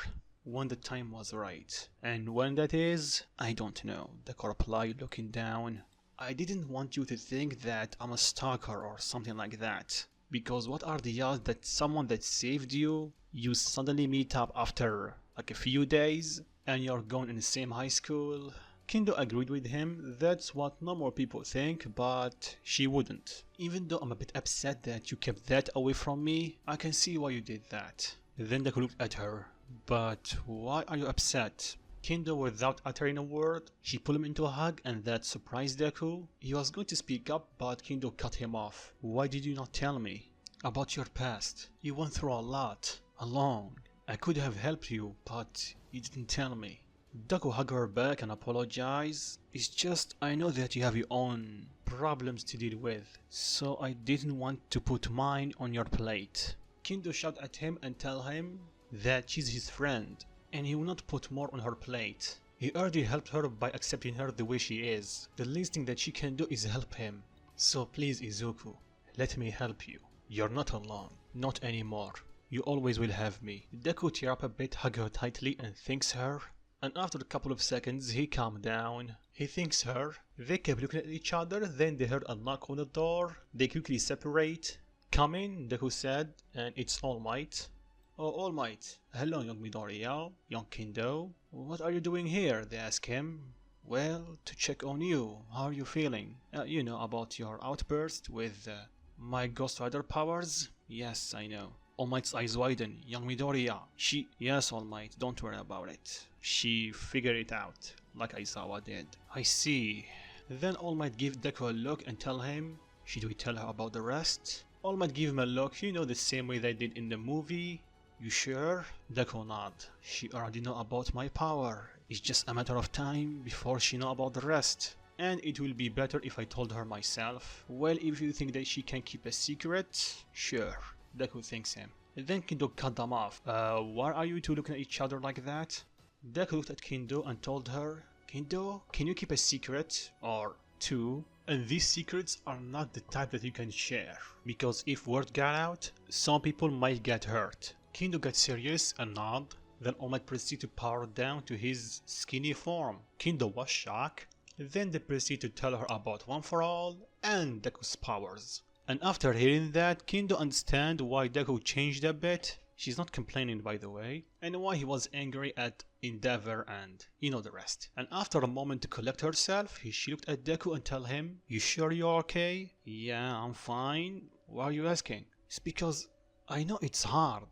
When the time was right. And when that is, I don't know, Deku replied looking down. I didn't want you to think that I'm a stalker or something like that. Because what are the odds that someone that saved you, you suddenly meet up after like a few days and you're going in the same high school? Kendo agreed with him, that's what normal people think, but she wouldn't. Even though I'm a bit upset that you kept that away from me, I can see why you did that. Then Deku looked at her. But why are you upset? Kendo, without uttering a word, she pulled him into a hug and that surprised Deku. He was going to speak up, but Kendo cut him off. Why did you not tell me? About your past. You went through a lot. Alone. I could have helped you, but you didn't tell me. Deku hugged her back and apologized. It's just, I know that you have your own problems to deal with, so I didn't want to put mine on your plate. Kendo shot at him and tell him that she's his friend, and he will not put more on her plate. He already helped her by accepting her the way she is. The least thing that she can do is help him. So please Izuku, let me help you. You're not alone. Not anymore. You always will have me. Deku teared up a bit, hugged her tightly and thanks her. And after a couple of seconds he calmed down. He thanks her. They kept looking at each other, then they heard a knock on the door. They quickly separate. Come in, Deku said, and it's All Might. Oh, All Might. Hello, young Midoriya, young Kendo. What are you doing here? They ask him. Well, to check on you. How are you feeling? You know about your outburst with my Ghost Rider powers? Yes, I know. All Might's eyes widen. Young Midoriya. Yes, All Might, don't worry about it. She figured it out, like Aizawa did. I see. Then All Might give Deku a look and tell him, should we tell her about the rest? All Might give him a look, you know, the same way they did in the movie. You sure? Deku nod. She already know about my power. It's just a matter of time before she know about the rest. And it will be better if I told her myself. Well, if you think that she can keep a secret, sure. Deku thanks him. Then Kendo cut them off. Why are you two looking at each other like that? Deku looked at Kendo and told her, Kendo, can you keep a secret? Or two? And these secrets are not the type that you can share. Because if word got out, some people might get hurt. Kendo got serious and nod. Then All Might proceeded to power down to his skinny form. Kendo was shocked. Then they proceed to tell her about One for All and Deku's powers. And after hearing that, Kendo understand why Deku changed a bit. She's not complaining, by the way, and why he was angry at Endeavor and you know the rest. And after a moment to collect herself, she looked at Deku and tell him, "You sure you're okay?" "Yeah, I'm fine. Why are you asking?" "It's because I know it's hard.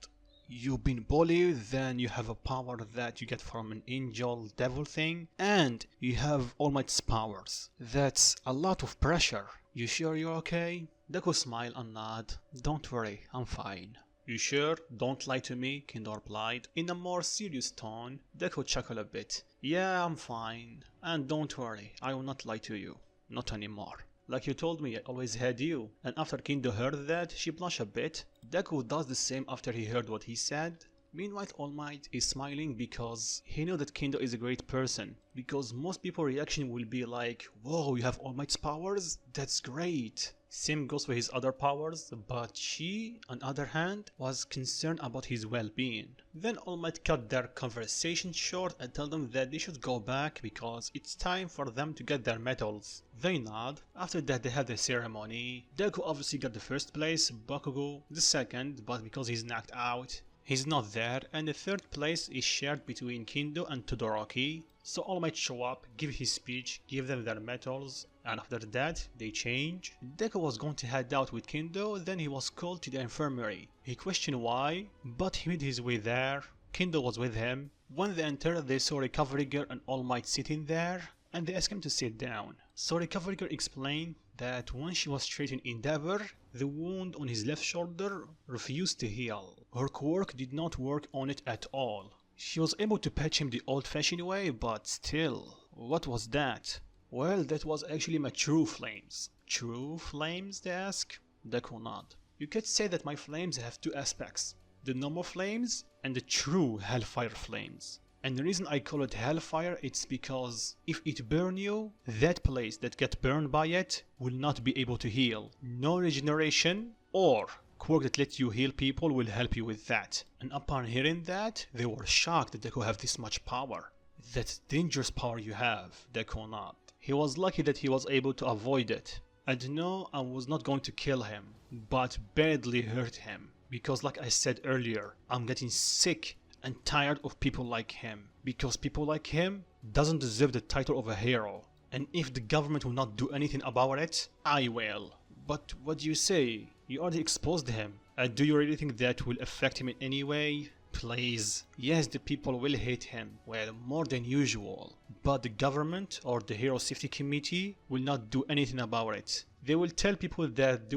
You've been bullied, then you have a power that you get from an angel devil thing, and you have All Might's powers. That's a lot of pressure. You sure you're okay?" Deku smiled and nod. "Don't worry, I'm fine." "You sure? Don't lie to me," Kendo replied. In a more serious tone, Deku chuckled a bit. "Yeah, I'm fine. And don't worry, I will not lie to you. Not anymore. Like you told me, I always had you." And after Kendo heard that, she blushed a bit. Deku does the same after he heard what he said. Meanwhile, All Might is smiling because he knew that Kendo is a great person. Because most people's reaction will be like, "Whoa, you have All Might's powers? That's great." Same goes for his other powers, but she, on the other hand, was concerned about his well-being. Then All Might cut their conversation short and told them that they should go back because it's time for them to get their medals. They nod. After that they had the ceremony. Deku obviously got the first place, Bakugo the second, but because he's knocked out, he's not there, and the third place is shared between Kendo and Todoroki. So All Might show up, give his speech, give them their medals, and after that, they change. Deku was going to head out with Kendo, then he was called to the infirmary. He questioned why, but he made his way there. Kendo was with him. When they entered, they saw Recovery Girl and All Might sitting there, and they asked him to sit down. So Recovery Girl explained that when she was treating Endeavor, the wound on his left shoulder refused to heal. Her quirk did not work on it at all. She was able to patch him the old-fashioned way, but still, what was that? Well, that was actually my true flames. True flames, they ask? Deku nod. You could say that my flames have two aspects. The normal flames and the true hellfire flames. And the reason I call it hellfire, it's because if it burn you, that place that get burned by it will not be able to heal. No regeneration or quirk that lets you heal people will help you with that. And upon hearing that, they were shocked that Deku have this much power. That's dangerous power you have, Deku nod. He was lucky that he was able to avoid it. And no, I was not going to kill him, but badly hurt him. Because like I said earlier, I'm getting sick and tired of people like him. Because people like him doesn't deserve the title of a hero. And if the government will not do anything about it, I will. But what do you say? You already exposed him. Do you really think that will affect him in any way? Please. Yes, the people will hate him, well, more than usual. But the government or the Hero Safety Committee will not do anything about it. They will tell people that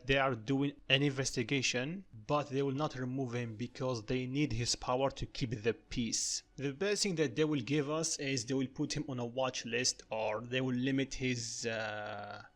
they are doing an investigation, but they will not remove him because they need his power to keep the peace. The best thing that they will give us is they will put him on a watch list or they will limit his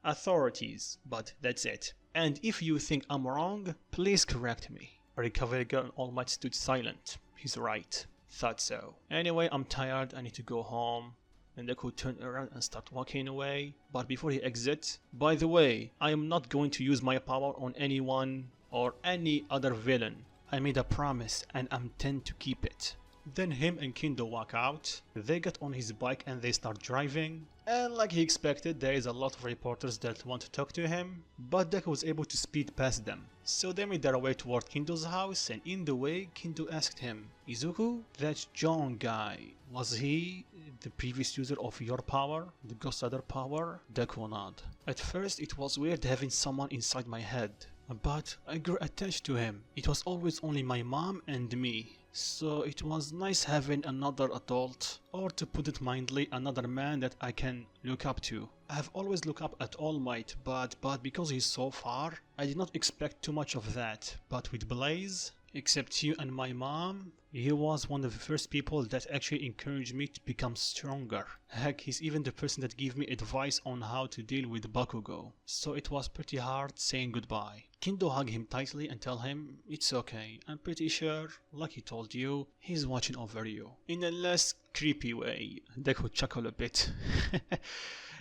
authorities, but that's it. And if you think I'm wrong, please correct me. Recovery Girl and All Might stood silent. He's right. Thought so. Anyway, I'm tired. I need to go home. And Deku turned around and started walking away. But before he exits, by the way, I am not going to use my power on anyone or any other villain. I made a promise and I intend to keep it. Then him and Kendo walk out. They get on his bike and they start driving. And like he expected, there is a lot of reporters that want to talk to him, but Deku was able to speed past them. So they made their way toward Kendo's house, and in the way, Kendo asked him, "Izuku, that John guy, was he the previous user of your power, the Ghost Rider power?" Deku nodded. "At first it was weird having someone inside my head, but I grew attached to him. It was always only my mom and me. So it was nice having another adult, or to put it mildly, another man that I can look up to. I've always looked up at All Might, but because he's so far, I did not expect too much of that. But with Blaze, except you and my mom, he was one of the first people that actually encouraged me to become stronger. Heck, he's even the person that gave me advice on how to deal with Bakugo. So it was pretty hard saying goodbye. Kendo hug him tightly and tell him, it's okay, I'm pretty sure, like he told you, he's watching over you. In a less creepy way. Deku chuckled a bit.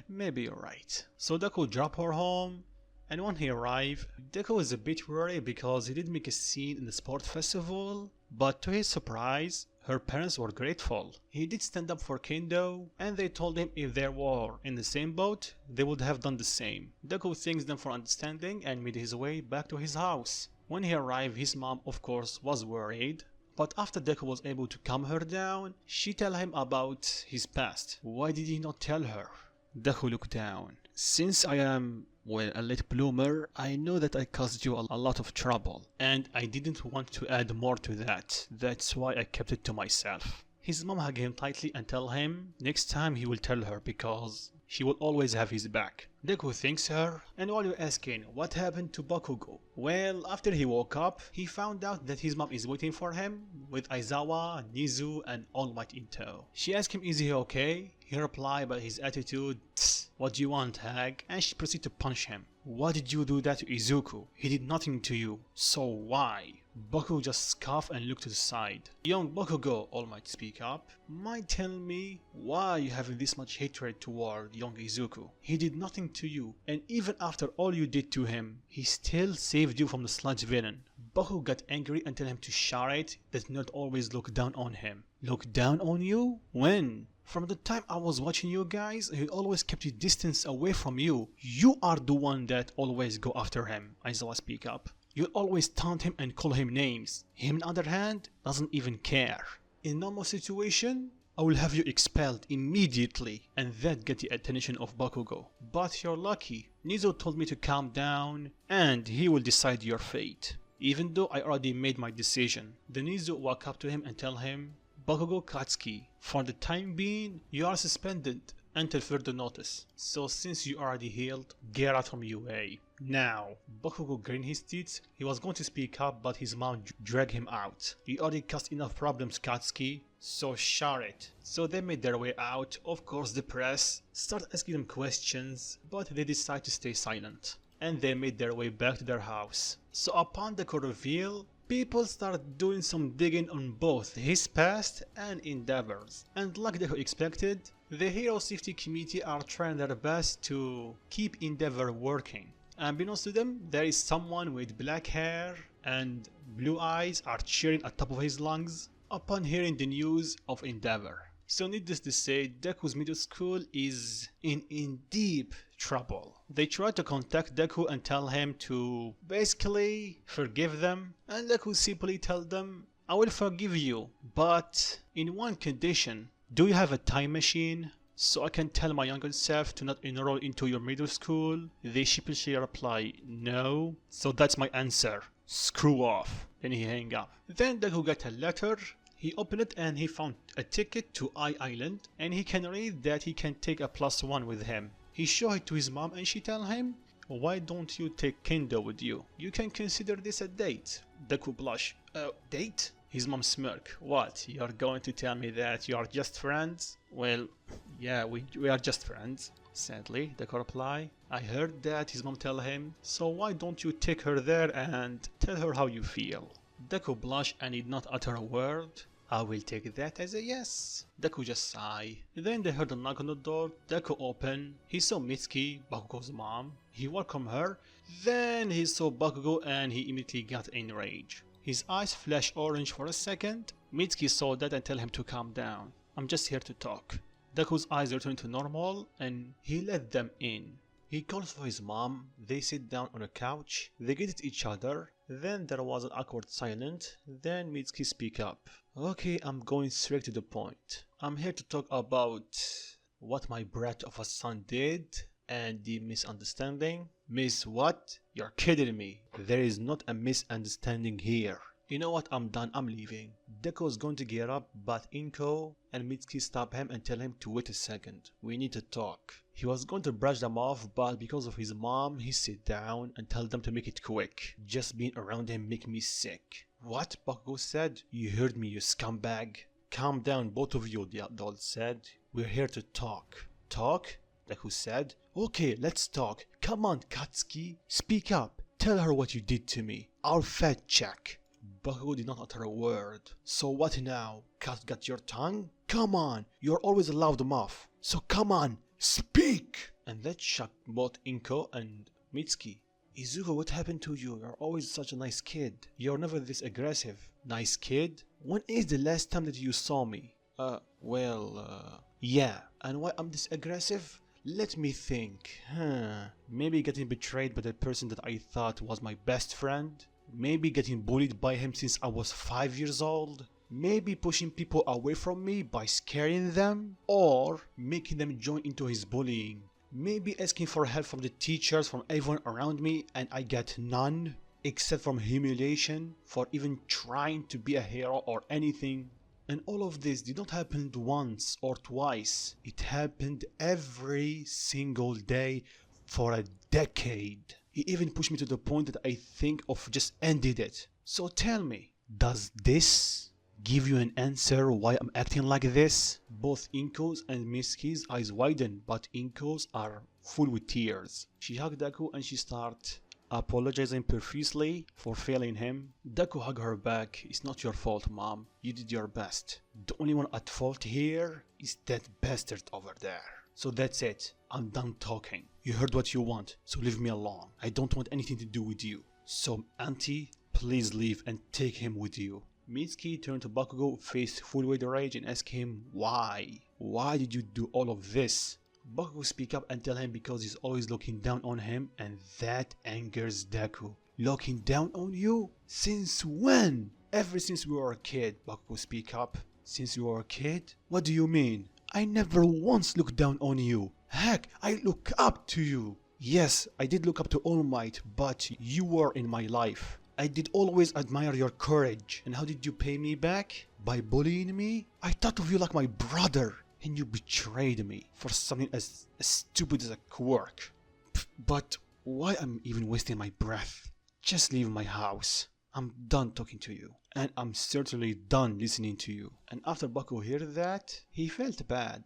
Maybe you're right. So Deku dropped her home, and when he arrived, Deku was a bit worried because he did make a scene in the sport festival, but to his surprise, her parents were grateful. He did stand up for Kendo, and they told him if they were in the same boat, they would have done the same. Deku thanks them for understanding and made his way back to his house. When he arrived, his mom, of course, was worried. But after Deku was able to calm her down, she told him about his past. Why did he not tell her? Deku looked down. Since I am, well, a late bloomer, I know that I caused you a lot of trouble. And I didn't want to add more to that. That's why I kept it to myself. His mom hugged him tightly and tell him next time he will tell her because she will always have his back. Deku thanks her, and while you're asking what happened to Bakugo, well, after he woke up, he found out that his mom is waiting for him with Aizawa, Nizu, and All Might in tow. She asked him, is he okay? He replied by his attitude, what do you want, hag? And she proceeded to punch him. Why did you do that to Izuku? He did nothing to you. So why? Bakugo just scoffed and looked to the side. Young Bakugo, All Might speak up, might tell me why you having this much hatred toward young Izuku. He did nothing to you, and even after all you did to him, he still saved you from the sludge villain. Bakugo got angry and told him to shout that not always look down on him. Look down on you? When? From the time I was watching you guys, he always kept his distance away from you. You are the one that always go after him. Aizawa speak up. You always taunt him and call him names. Him on the other hand, doesn't even care. In normal situation, I will have you expelled immediately and that get the attention of Bakugo. But you're lucky. Nizo told me to calm down and he will decide your fate. Even though I already made my decision. The Nizo walk up to him and tell him, Bakugo Katsuki, for the time being, you are suspended until further notice. So since you already healed, get out from UA. Now, Bakugo grinned his teeth. He was going to speak up, but his mom dragged him out. You already caused enough problems, Katsuki, so share it. So they made their way out. Of course, the press started asking them questions, but they decided to stay silent. And they made their way back to their house. So upon the reveal, people started doing some digging on both his past and endeavors. And like they expected, the Hero Safety Committee are trying their best to keep Endeavor working. Unbeknownst to them, there is someone with black hair and blue eyes are cheering at top of his lungs upon hearing the news of Endeavor. So needless to say, Deku's middle school is in deep trouble. They try to contact Deku and tell him to basically forgive them, and Deku simply tell them, I will forgive you, but in one condition. Do you have a time machine? So I can tell my younger self to not enroll into your middle school? They sheepishly reply, no. So that's my answer. Screw off. Then he hang up. Then Deku got a letter. He opened it and he found a ticket to Island, and he can read that he can take a +1 with him. He showed it to his mom and she tell him, why don't you take Kendo with you? You can consider this a date. Deku blush. Date? His mom smirk. What? You're going to tell me that you are just friends? Well, yeah, we are just friends. Sadly, Deku reply. I heard that, his mom tell him. So why don't you take her there and tell her how you feel? Deku blush and did not utter a word. I will take that as a yes. Deku just sigh. Then they heard a knock on the door. Deku opened. He saw Mitsuki, Bakugo's mom. He welcomed her. Then he saw Bakugo and he immediately got enraged. His eyes flashed orange for a second. Mitsuki saw that and tell him to calm down. I'm just here to talk. Deku's eyes returned to normal and he let them in. He calls for his mom. They sit down on a couch. They get at each other. Then there was an awkward silence. Then Mitsuki speak up. Okay, I'm going straight to the point. I'm here to talk about what my brat of a son did and the misunderstanding. Miss what? You're kidding me. There is not a misunderstanding here. You know what, I'm done, I'm leaving. Deku is going to get up, but Inko and Mitsuki stop him and tell him to wait a second. We need to talk. He was going to brush them off, but because of his mom, he sit down and tell them to make it quick. Just being around him make me sick. What? Bakugo said. You heard me, you scumbag. Calm down, both of you, the adult said. We're here to talk. Talk? Deku said. Okay, let's talk. Come on, Katsuki. Speak up. Tell her what you did to me. I'll fat check. Bakugo did not utter a word. So what now? Cat got your tongue? Come on, you're always a loudmouth. So come on, speak! And that shocked both Inko and Mitsuki. Izuku, what happened to you? You're always such a nice kid. You're never this aggressive. Nice kid? When is the last time that you saw me? Yeah. And why I'm this aggressive? Let me think. Maybe getting betrayed by the person that I thought was my best friend? Maybe getting bullied by him since I was 5 years old? Maybe pushing people away from me by scaring them? Or making them join into his bullying? Maybe asking for help from the teachers, from everyone around me, and I get none? Except from humiliation for even trying to be a hero or anything? And all of this did not happen once or twice. It happened every single day for a decade. He even pushed me to the point that I think of just ended it. So tell me, does this give you an answer why I'm acting like this? Both Inko's and Mitsuki's eyes widen, but Inko's are full with tears. She hugged Deku and she started apologizing profusely for failing him. Deku hugged her back. It's not your fault, Mom. You did your best. The only one at fault here is that bastard over there. So that's it. I'm done talking. You heard what you want, so leave me alone. I don't want anything to do with you. So, Auntie, please leave and take him with you. Mitsuki turned to Bakugo, faced full with rage, and asked him why. Why did you do all of this? Bakugo speak up and tell him because he's always looking down on him, and that angers Deku. Looking down on you? Since when? Ever since we were a kid, Bakugo speak up. Since you were a kid? What do you mean? I never once looked down on you. Heck, I look up to you. Yes, I did look up to All Might, but you were in my life. I did always admire your courage. And how did you pay me back? By bullying me? I thought of you like my brother. And you betrayed me for something as stupid as a quirk. But why am I even wasting my breath? Just leave my house. I'm done talking to you. And I'm certainly done listening to you. And after Bakugo heard that, he felt bad.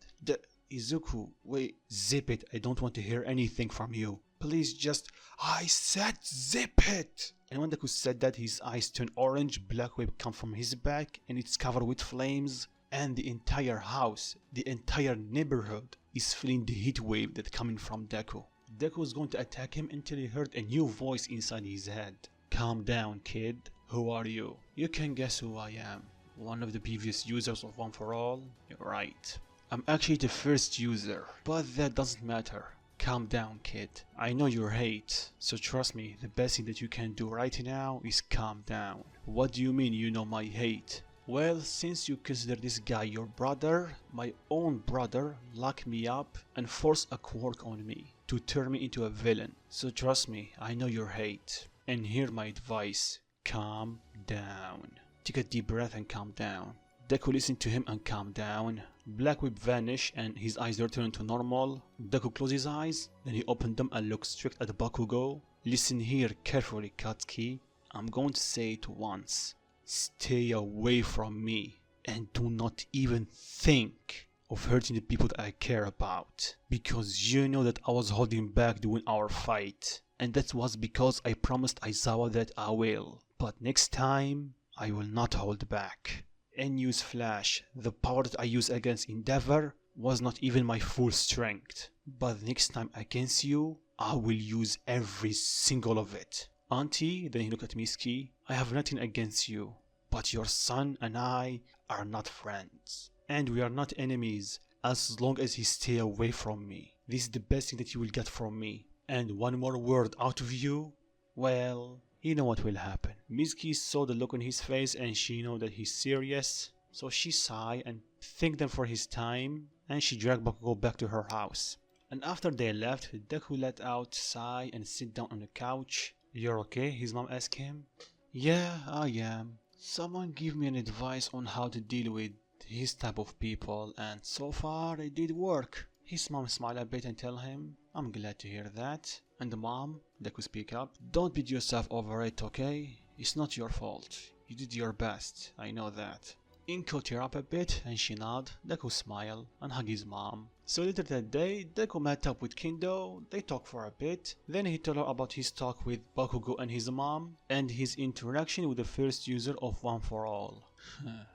Izuku, wait, zip it. I don't want to hear anything from you. Please just... I said zip it! And when Deku said that, his eyes turned orange, black wave come from his back, and it's covered with flames. And the entire house, the entire neighborhood is feeling the heat wave that's coming from Deku. Deku was going to attack him until he heard a new voice inside his head. Calm down, kid. Who are you? You can guess who I am. One of the previous users of One For All? You're right. I'm actually the first user, but that doesn't matter. Calm down, kid. I know your hate, so trust me, the best thing that you can do right now is calm down. What do you mean you know my hate? Well, since you consider this guy your brother, my own brother locked me up and forced a quirk on me to turn me into a villain. So trust me, I know your hate. And hear my advice, calm down. Take a deep breath and calm down. Deku listened to him and calmed down. Black Whip vanished and his eyes returned to normal. Deku closed his eyes, then he opened them and looked straight at Bakugo. Listen here carefully, Katsuki. I'm going to say it once. Stay away from me and do not even think of hurting the people that I care about. Because you know that I was holding back during our fight. And that was because I promised Aizawa that I will. But next time, I will not hold back. And newsflash, the power that I used against Endeavor was not even my full strength. But next time against you, I will use every single of it. Auntie, then he looked at Mitsuki, I have nothing against you, but your son and I are not friends. And we are not enemies, as long as he stay away from me. This is the best thing that you will get from me. And one more word out of you, well, you know what will happen. Mitsuki saw the look on his face and she knew that he's serious. So she sighed and thanked them for his time, and she dragged Bakugo back to her house. And after they left, Deku let out sigh and sit down on the couch. You're okay? His mom asked him. Yeah, I am. Someone give me an advice on how to deal with his type of people, and so far it did work. His mom smiled a bit and tell him, I'm glad to hear that. And the mom, Deku speak up, don't beat yourself over it, okay? It's not your fault. You did your best, I know that. Inko tear up a bit and she nod, Deku smile and hug his mom. So later that day, Deku met up with Kendo, they talk for a bit, then he told her about his talk with Bakugo and his mom, and his interaction with the first user of One For All.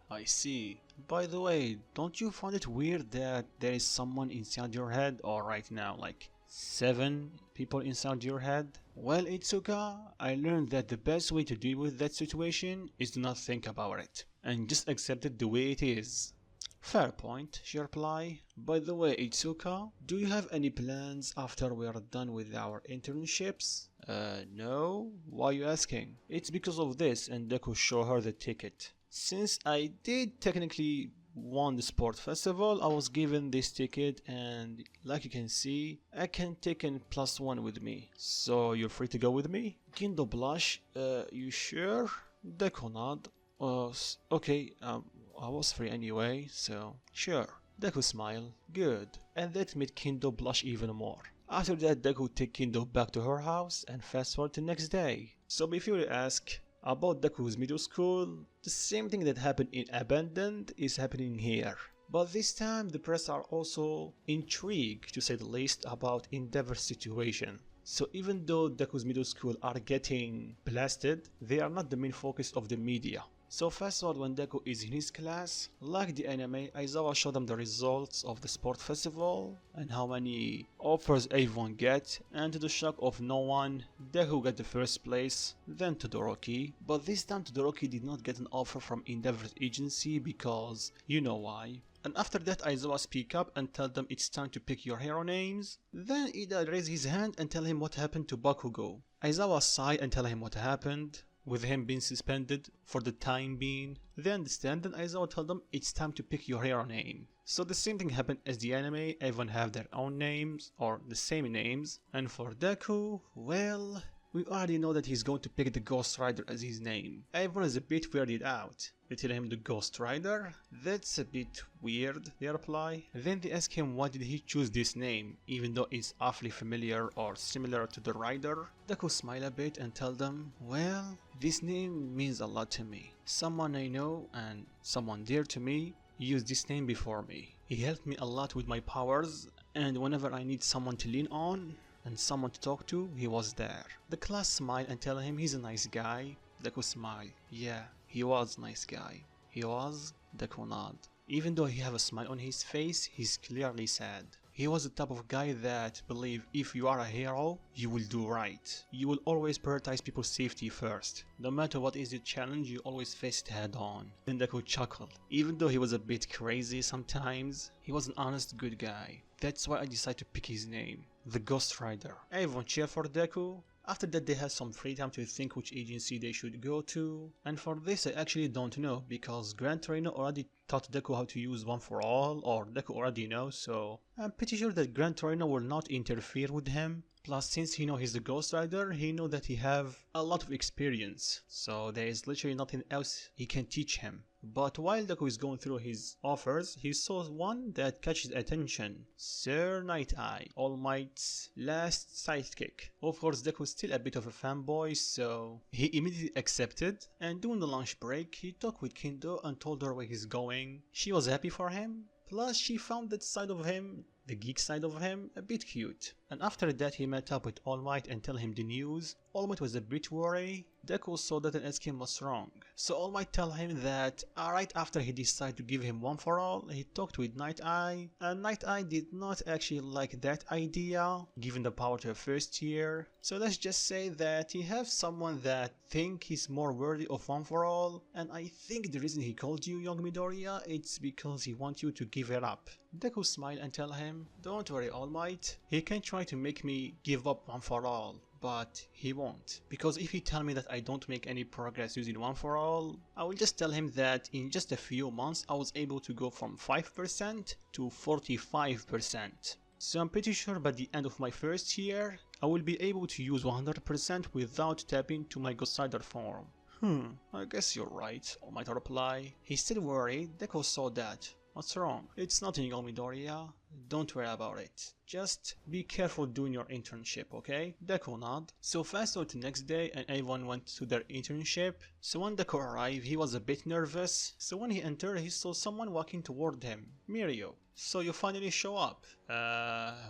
I see. By the way, don't you find it weird that there is someone inside your head, or right now, like 7 people inside your head? Well, Itsuka, I learned that the best way to deal with that situation is to not think about it, and just accept it the way it is. Fair point, she replied. By the way, Itsuka, do you have any plans after we are done with our internships? No? Why are you asking? It's because of this, and Deku showed her the ticket. Since I did technically won the sport festival, I was given this ticket, and like you can see, I can take an +1 with me. So you're free to go with me? Kendo blush, you sure? Deku nod. Okay, I was free anyway, so sure. Deku smile. Good. And that made Kendo blush even more. After that, Deku take Kendo back to her house and fast forward to next day. So before you ask about Deku's middle school, the same thing that happened in Abandoned is happening here. But this time the press are also intrigued, to say the least, about Endeavor's situation. So even though Deku's middle school are getting blasted, they are not the main focus of the media. So fast forward when Deku is in his class, like the anime, Aizawa showed them the results of the sport festival and how many offers everyone get, and to the shock of no one, Deku got the first place, then Todoroki. But this time Todoroki did not get an offer from Endeavor's agency because you know why. And after that Aizawa speak up and tell them it's time to pick your hero names. Then Ida raise his hand and tell him what happened to Bakugo. Aizawa sigh and tell him what happened, with him being suspended for the time being. They understand, and Aizawa tell them it's time to pick your hero name. So the same thing happened as the anime, everyone have their own names, or the same names. And for Deku, well, we already know that he's going to pick the Ghost Rider as his name. Everyone is a bit weirded out. They tell him the Ghost Rider? That's a bit weird, they reply. Then they ask him why did he choose this name, even though it's awfully familiar or similar to the Rider. Deku smile a bit and tell them, well, this name means a lot to me. Someone I know and someone dear to me used this name before me. He helped me a lot with my powers, and whenever I need someone to lean on and someone to talk to, he was there. The class smile and tell him he's a nice guy. Deku smile. Yeah, he was a nice guy. He was. Deku nod. Even though he have a smile on his face, he's clearly sad. He was the type of guy that believe if you are a hero, you will do right. You will always prioritize people's safety first. No matter what is the challenge, you always face it head on. Then Deku chuckled. Even though he was a bit crazy sometimes, he was an honest good guy. That's why I decided to pick his name, the Ghost Rider. Everyone cheer for Deku. After that they had some free time to think which agency they should go to, and for this I actually don't know because Gran Torino already taught Deku how to use One For All, or Deku already knows, so I'm pretty sure that Gran Torino will not interfere with him. Plus, since he know he's the Ghost Rider, he know that he have a lot of experience, so there is literally nothing else he can teach him. But while Deku is going through his offers, he saw one that catches attention. Sir Night Eye, All Might's last sidekick. Of course, Deku is still a bit of a fanboy, so he immediately accepted, and during the lunch break, he talked with Kendo and told her where he's going. She was happy for him, plus she found that side of him, the geek side of him, a bit cute. And after that he met up with All Might and tell him the news. All Might was a bit worried. Deku saw that and asked him what's wrong. So All Might tell him that right after he decided to give him One For All, he talked with Night Eye, and Night Eye did not actually like that idea, giving the power to a first year. So let's just say that he have someone that think he's more worthy of One For All, and I think the reason he called you young Midoriya, it's because he wants you to give it up. Deku smile and tell him, don't worry All Might, he can try to make me give up One For All, but he won't. Because if he tell me that I don't make any progress using One For All, I will just tell him that in just a few months I was able to go from 5% to 45%. So I'm pretty sure by the end of my first year, I will be able to use 100% without tapping to my Ghost Rider form. I guess you're right, All Might reply. He's still worried. Deku saw that. What's wrong? It's nothing, Midoriya. Don't worry about it. Just be careful doing your internship, okay? Deku nod. So fast forward to the next day and everyone went to their internship. So when Deku arrived, he was a bit nervous. So when he entered, he saw someone walking toward him. Mirio. So you finally show up.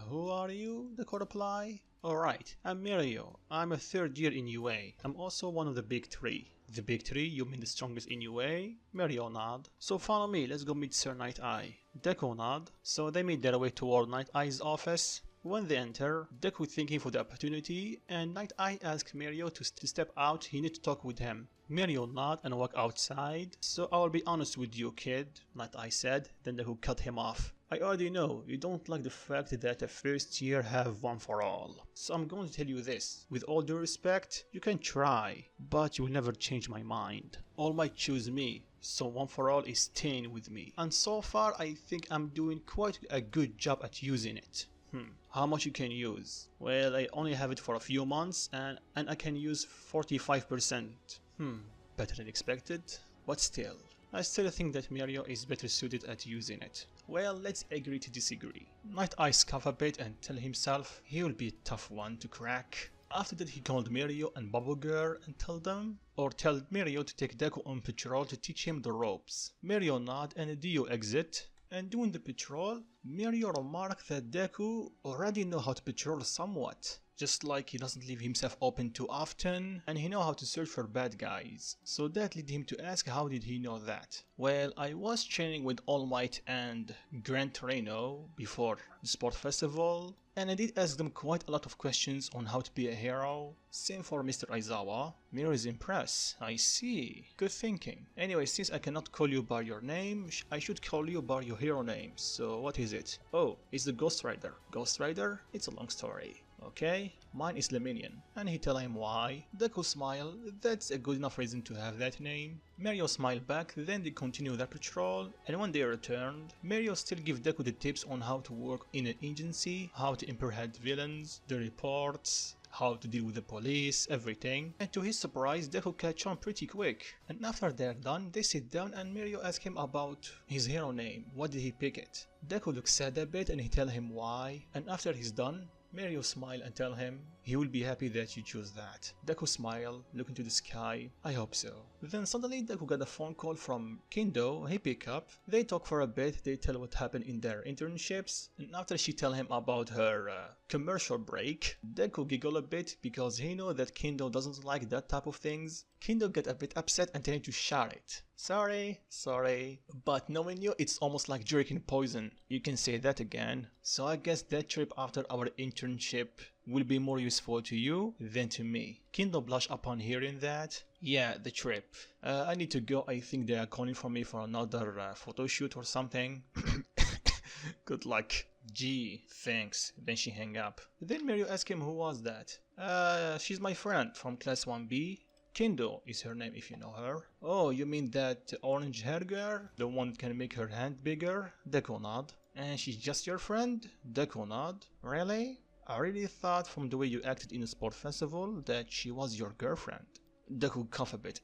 Who are you? Deku reply. Alright, I'm Mirio. I'm a third year in UA. I'm also one of the big three. The big three, you mean the strongest in UA? Mirio nod. So follow me, let's go meet Sir Night Eye. Deku nod. So they made their way toward Night Eye's office. When they enter, Deku thinking for the opportunity, and Night Eye asks Mirio to step out, he need to talk with him. Mirio nod and walk outside. So I will be honest with you, kid, Night Eye said, then Deku cut him off. I already know you don't like the fact that a first year have one for all. So I'm going to tell you this. With all due respect, you can try, but you will never change my mind. All Might choose me, so one for all is staying with me. And so far I think I'm doing quite a good job at using it. How much you can use? Well, I only have it for a few months and I can use 45%. Better than expected, but still. I still think that Mirio is better suited at using it. Well, let's agree to disagree. Night Eye scoff a bit and tell himself he will be a tough one to crack. After that he called Mirio and Bubblegirl and tell Mirio to take Deku on patrol to teach him the ropes. Mirio nod and Dio exit. And during the patrol, Mirio remarked that Deku already know how to patrol somewhat. Just like he doesn't leave himself open too often, and he know how to search for bad guys. So that led him to ask how did he know that. Well, I was training with All Might and Gran Torino before the sport festival, and I did ask them quite a lot of questions on how to be a hero. Same for Mr. Aizawa. Mirio is impressed. I see. Good thinking. Anyway, since I cannot call you by your name, I should call you by your hero name. So what is it? Oh, it's the Ghost Rider. Ghost Rider? It's a long story. Okay, mine is Leminian. And he tell him why. Deku smile, that's a good enough reason to have that name. Mirio smiled back, then they continue their patrol, and when they returned, Mirio still give Deku the tips on how to work in an agency, how to impersonate villains, the reports, how to deal with the police, everything. And to his surprise, Deku catch on pretty quick. And after they're done, they sit down and Mirio asks him about his hero name, why did he pick it? Deku looks sad a bit and he tell him why, and after he's done, Mirio smile and tell him he will be happy that you choose that. Deku smile, look into the sky, I hope so. Then suddenly Deku got a phone call from Kendo, he pick up, they talk for a bit, they tell what happened in their internships, and after she tell him about her commercial break, Deku giggle a bit because he know that Kendo doesn't like that type of things. Kendo get a bit upset and tell him to share it. Sorry, but knowing you, it's almost like drinking poison. You can say that again. So I guess that trip after our internship will be more useful to you than to me. Kendo blushed upon hearing that. Yeah, the trip. I need to go. I think they are calling for me for another photo shoot or something. Good luck. Gee, thanks. Then she hang up. Then Mirio asked him who was that. She's my friend from class 1B. Kendo is her name if you know her. Oh, you mean that orange hair girl? The one that can make her hand bigger? Deku nod. And she's just your friend? Deku nod. Really? I really thought from the way you acted in a sport festival that she was your girlfriend. Deku cough a bit.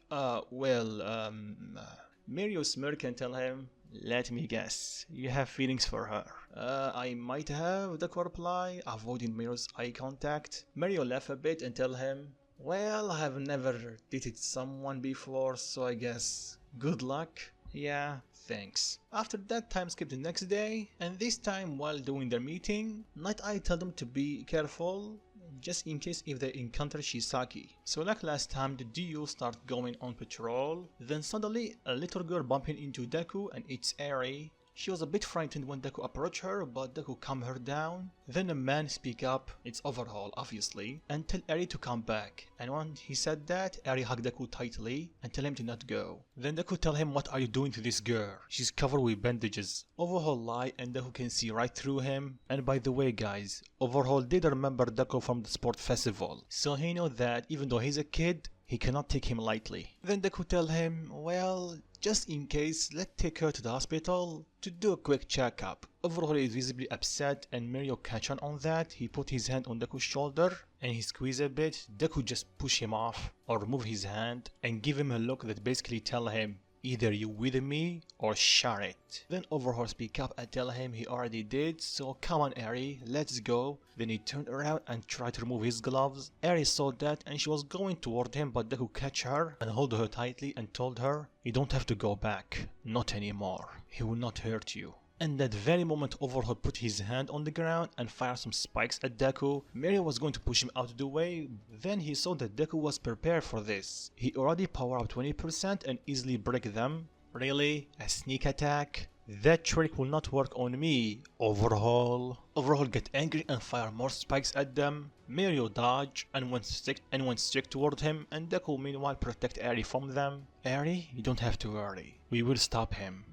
Mirio smirk and tell him, let me guess, you have feelings for her. I might have, Deku reply, avoiding Mirio's eye contact. Mirio laugh a bit and tell him, well, I have never dated someone before, so I guess good luck. Yeah, thanks. After that, time skip the next day, and this time while doing their meeting, Night Eye tell them to be careful, just in case if they encounter Shisaki. So like last time, the duo start going on patrol, then suddenly a little girl bumping into Deku and it's Eri. She was a bit frightened when Deku approached her, but Deku calmed her down. Then a man speak up, it's Overhaul obviously, and tell Eri to come back. And when he said that, Eri hugged Deku tightly and tell him to not go. Then Deku tell him, what are you doing to this girl? She's covered with bandages. Overhaul lie and Deku can see right through him. And by the way guys, Overhaul did remember Deku from the sport festival. So he know that even though he's a kid, he cannot take him lightly. Then Deku tell him, well, just in case, let's take her to the hospital to do a quick checkup. Overhaul is visibly upset and Mirio catch on that. He put his hand on Deku's shoulder and he squeezed a bit, Deku just push him off or remove his hand and give him a look that basically tell him either you with me or share it. Then Overhaul speak up and tell him he already did, so come on Eri, let's go. Then he turned around and tried to remove his gloves. Eri saw that and she was going toward him, but Deku catch her and hold her tightly and told her, you don't have to go back, not anymore, he will not hurt you. And that very moment Overhaul put his hand on the ground and fired some spikes at Deku. Mario was going to push him out of the way, then he saw that Deku was prepared for this. He already power up 20% and easily break them. Really? A sneak attack? That trick will not work on me, Overhaul. Overhaul get angry and fire more spikes at them. Mario dodge and went straight toward him, and Deku meanwhile protect Eri from them. Eri, you don't have to worry. We will stop him.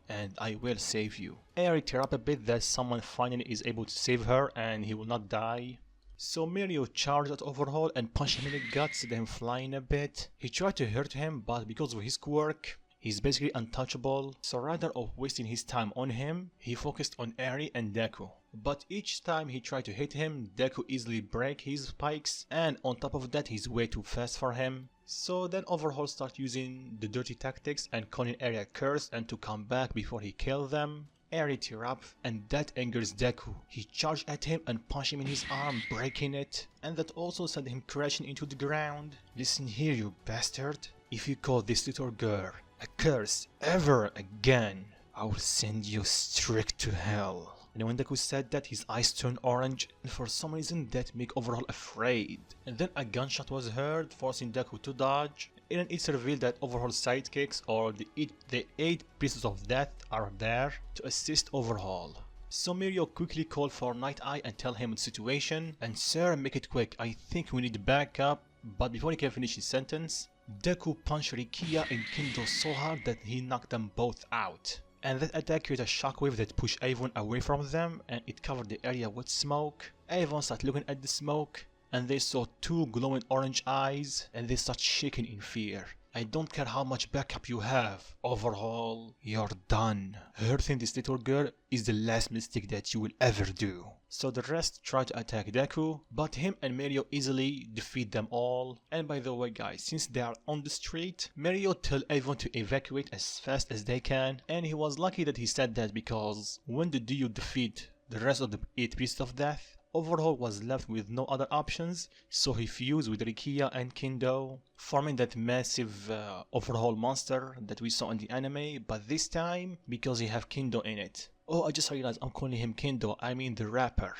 And I will save you. Eri tear up a bit that someone finally is able to save her and he will not die. So Mario charged at Overhaul and punched him in the guts, sent him flying a bit. He tried to hurt him, but because of his quirk, he's basically untouchable. So rather than wasting his time on him, he focused on Eri and Deku. But each time he tried to hit him, Deku easily break his spikes, and on top of that he's way too fast for him. So then Overhaul started using the dirty tactics and calling Eri a curse and to come back before he killed them. Eri tear up and that angers Deku. He charged at him and punched him in his arm, breaking it. And that also sent him crashing into the ground. Listen here, you bastard. If you call this little girl a curse ever again, I will send you straight to hell. And when Deku said that, his eyes turned orange, and for some reason that made Overhaul afraid. And then a gunshot was heard, forcing Deku to dodge. And it's revealed that Overhaul's sidekicks, or the 8 pieces of death, are there to assist Overhaul. So Mario quickly called for Night Eye and tell him the situation. And sir, make it quick, I think we need backup. But before he can finish his sentence, Deku punched Rikiya and Kendo so hard that he knocked them both out. And that attack created a shockwave that pushed Avon away from them, and it covered the area with smoke. Avon started looking at the smoke, and they saw 2 glowing orange eyes, and they started shaking in fear. I don't care how much backup you have, Overhaul, you're done. Hurting this little girl is the last mistake that you will ever do. So the rest try to attack Deku, but him and Mario easily defeat them all. And by the way guys, since they are on the street, Mario tell everyone to evacuate as fast as they can, and he was lucky that he said that, because when the Dio defeat the rest of the 8 pieces of death, Overhaul was left with no other options, so he fused with Rikiya and Kendo, forming that massive Overhaul monster that we saw in the anime, but this time because he have Kendo in it. Oh, I just realized I'm calling him Kendo, I mean the rapper.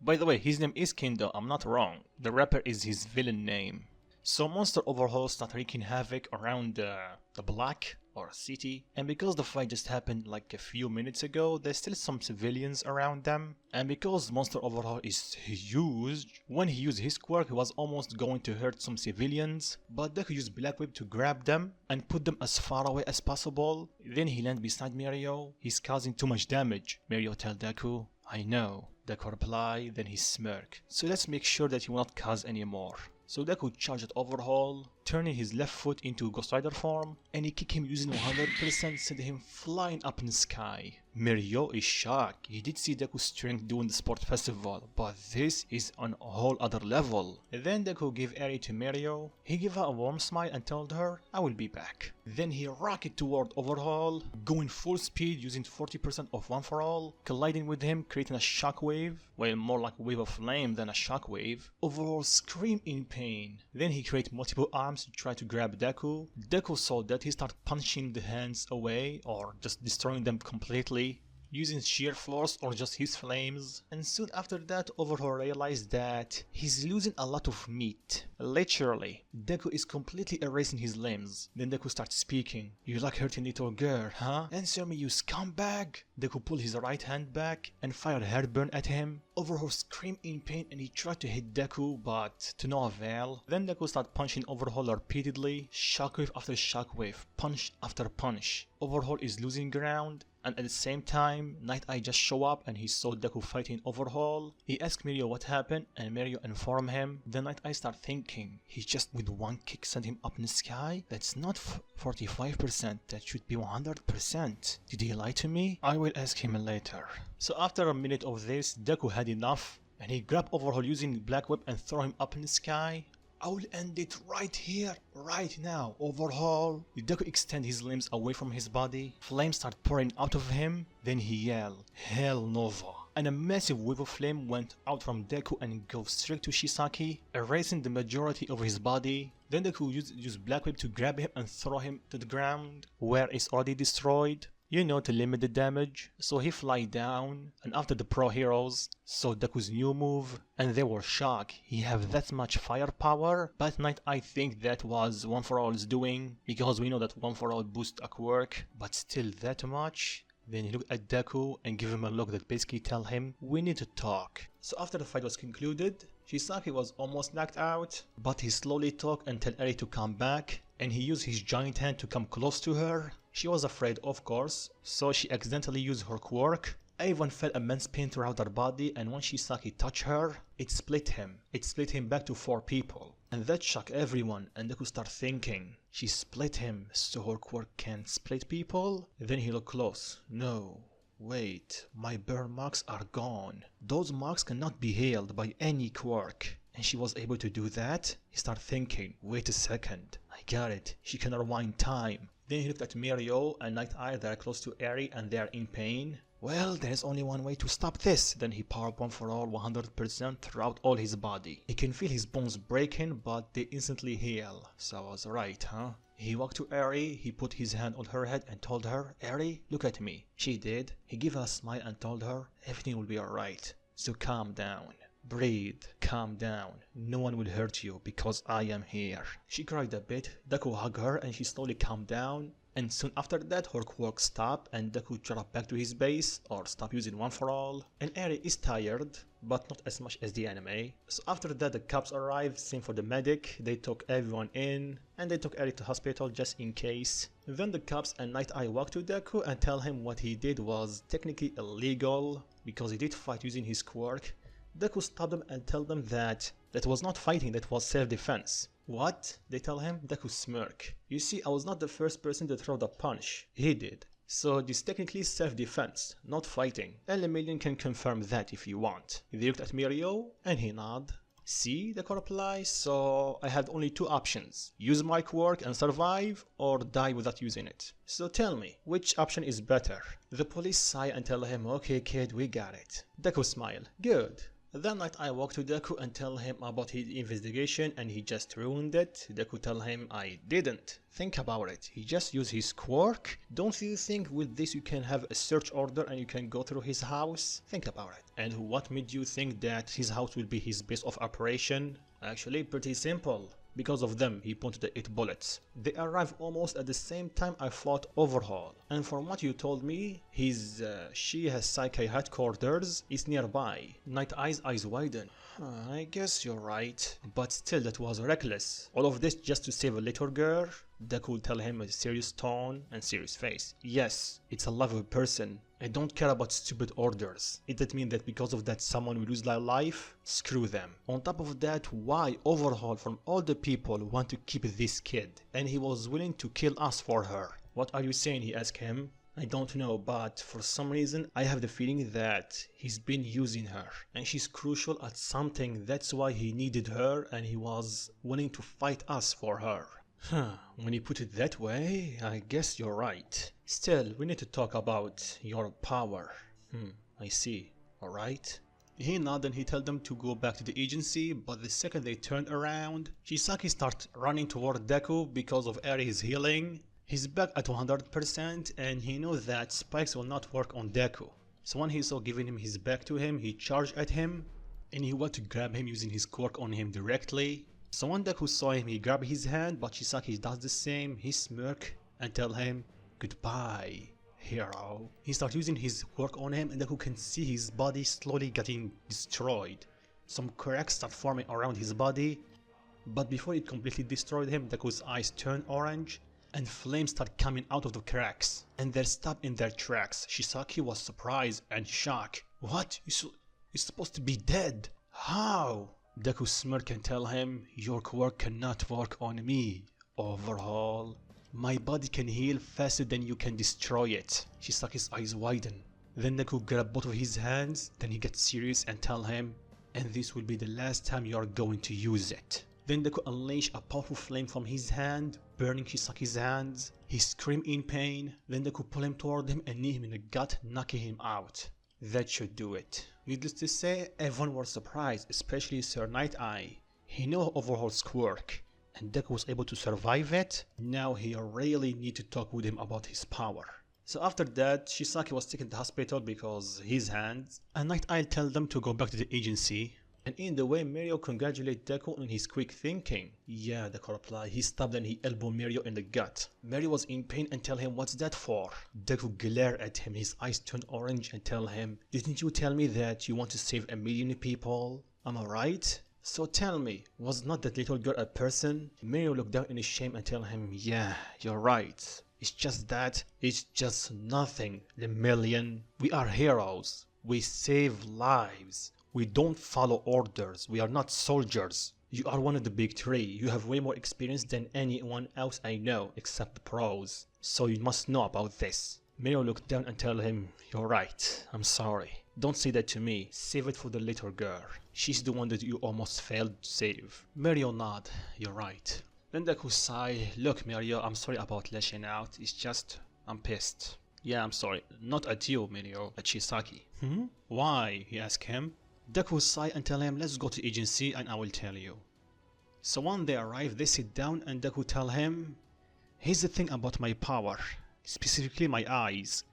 By the way, his name is Kendo, I'm not wrong. The rapper is his villain name. So Monster Overhaul start wreaking havoc around the block or city, and because the fight just happened like a few minutes ago, there's still some civilians around them. And because Monster Overhaul is huge, when he used his quirk he was almost going to hurt some civilians, but Deku used Black Whip to grab them and put them as far away as possible. Then he landed beside Mario. He's causing too much damage. Mario tell Deku, I know. Deku reply, then he smirk. So let's make sure that he will not cause any more. So Deku charged Overhaul, turning his left foot into Ghost Rider form, and he kicked him using 100%, sending him flying up in the sky. Mario is shocked. He did see Deku's strength during the sport festival, but this is on a whole other level. Then Deku gave Eri to Mario. He gave her a warm smile and told her, I will be back. Then he rocketed toward Overhaul, going full speed using 40% of One For All, colliding with him, creating a shockwave, well more like a wave of flame than a shockwave. Overhaul screamed in pain. Then he created multiple arms to try to grab Deku. Deku saw that he started punching the hands away or just destroying them completely, using sheer force or just his flames. And soon after that, Overhaul realized that he's losing a lot of meat. Literally, Deku is completely erasing his limbs. Then Deku starts speaking. You like hurting little girl, huh? Answer me, you scumbag! Deku pulled his right hand back and fired Hairburn at him. Overhaul screamed in pain and he tried to hit Deku, but to no avail. Then Deku started punching Overhaul repeatedly, shockwave after shockwave, punch after punch. Overhaul is losing ground, and at the same time, Night Eye just show up and he saw Deku fighting Overhaul. He asked Mario what happened and Mario informed him. Then Night Eye started thinking, he just with one kick sent him up in the sky? That's not 45%, that should be 100%. Did he lie to me? I will ask him later. So after a minute of this, Deku had enough and he grabbed Overhaul using Black Whip and throw him up in the sky. I will end it right here, right now, Overhaul. Deku extend his limbs away from his body. Flames start pouring out of him. Then he yelled, Hell Nova. And a massive wave of flame went out from Deku and goes straight to Shisaki, erasing the majority of his body. Then Deku used Black Whip to grab him and throw him to the ground, where it's already destroyed. You know, to limit the damage. So he fly down, and after the pro heroes saw Deku's new move, and they were shocked. He have that much firepower. But Night I think that was One For All's doing, because we know that One For All boost a quirk, but still that much. Then he looked at Deku and gave him a look that basically tell him, we need to talk. So after the fight was concluded, Shisaki was almost knocked out, but he slowly talked and told Eri to come back, and he used his giant hand to come close to her. She was afraid, of course, so she accidentally used her quirk. Everyone felt immense pain throughout her body, and when Shisaki touched her, it split him. It split him back to 4 people. And that shocked everyone, and Deku started thinking, she split him, so her quirk can split people? Then he looked close. No, wait, my burn marks are gone. Those marks cannot be healed by any quirk. And she was able to do that? He started thinking, wait a second, I got it, she can rewind time. Then he looked at Mirio and Night Eye that are close to Eri and they are in pain. Well, there is only one way to stop this. Then he powered One For All 100% throughout all his body. He can feel his bones breaking, but they instantly heal. So I was right, huh? He walked to Eri, he put his hand on her head and told her, Eri, look at me. She did. He gave her a smile and told her, everything will be alright. So calm down. Breathe, calm down, no one will hurt you because I am here. She cried a bit, Deku hugged her and she slowly calmed down, and soon after that her quirk stopped and Deku dropped back to his base or stopped using One For All. And Eri is tired, but not as much as the anime. So after that the cops arrived, same for the medic, they took everyone in and they took Eri to hospital just in case. Then the cops and Night Eye walked to Deku and tell him what he did was technically illegal because he did fight using his quirk. Deku stopped them and tell them that was not fighting, that was self-defense. What? They tell him. Deku smirk. You see, I was not the first person to throw the punch. He did. So this technically self-defense, not fighting. Million can confirm that if you want. They looked at Mirio and he nodded. See, the core applies, so I had only 2 options. Use my quirk and survive, or die without using it. So tell me, which option is better? The police sigh and tell him, okay kid, we got it. Deku smile. Good. That night I walk to Deku and tell him about his investigation and he just ruined it. Deku tell him I didn't. Think about it, he just used his quirk. Don't you think with this you can have a search order and you can go through his house? Think about it. And what made you think that his house will be his base of operation? Actually pretty simple. Because of them, he pointed the 8 bullets. They arrived almost at the same time I fought Overhaul. And from what you told me, his Shiha Saikai headquarters is nearby. Night Eye's eyes widen. I guess you're right. But still, that was reckless. All of this just to save a little girl? Deku will tell him with a serious tone and serious face. Yes, it's a lovable person. I don't care about stupid orders. It doesn't mean that because of that someone will lose their life? Screw them. On top of that, why Overhaul from all the people want to keep this kid? And he was willing to kill us for her. What are you saying? He asked him. I don't know, but for some reason I have the feeling that he's been using her and she's crucial at something. That's why he needed her and he was willing to fight us for her. When you put it that way, I guess you're right. Still, we need to talk about your power. I see. Alright. He nodded and he told them to go back to the agency, but the second they turned around, Shisaki started running toward Deku because of Eri's healing. He's back at 100% and he knows that spikes will not work on Deku. So when he saw giving him his back to him, he charged at him and he wanted to grab him using his quirk on him directly. So when Deku saw him, he grabbed his hand, but Shisaki does the same. He smirk and tell him, goodbye, hero. He starts using his quirk on him and Deku can see his body slowly getting destroyed. Some cracks start forming around his body, but before it completely destroyed him, Deku's eyes turn orange and flames start coming out of the cracks. And they're stopped in their tracks. Shisaki was surprised and shocked. What? You're supposed to be dead. How? Deku smirk and tell him, your quirk cannot work on me, Overhaul. My body can heal faster than you can destroy it. Shisaki's eyes widen. Then Deku grab both of his hands, then he gets serious and tell him, and this will be the last time you are going to use it. Then Deku unleashed a powerful flame from his hand, burning Shisaki's hands. He screamed in pain. Then Deku pulled him toward him and knee him in the gut, knocking him out. That should do it. Needless to say, everyone was surprised, especially Sir Night Eye. He knew Overhaul's quirk, and Deku was able to survive it. Now he really need to talk with him about his power. So after that, Shisaki was taken to the hospital because his hands, and Night Eye told them to go back to the agency. And in the way, Mario congratulated Deku on his quick thinking. Yeah, Deku replied. He stopped and he elbowed Mario in the gut. Mario was in pain and tell him, what's that for? Deku glared at him, his eyes turned orange, and tell him, didn't you tell me that you want to save 1 million people? Am I right? So tell me, was not that little girl a person? Mario looked down in his shame and tell him, yeah, you're right. It's just that, it's just nothing, 1 million. We are heroes. We save lives. We don't follow orders. We are not soldiers. You are one of the big three. You have way more experience than anyone else I know, except the pros. So you must know about this. Mario looked down and tell him, you're right. I'm sorry. Don't say that to me. Save it for the little girl. She's the one that you almost failed to save. Mario nod. You're right. Then Deku sighed. Look, Mario, I'm sorry about lashing out. It's just, I'm pissed. Yeah, I'm sorry. Not at you, Mario. At Shisaki. Why? He asked him. Deku sighed and tell him, let's go to agency and I will tell you. So when they arrive, they sit down and Deku tell him, here's the thing about my power, specifically my eyes.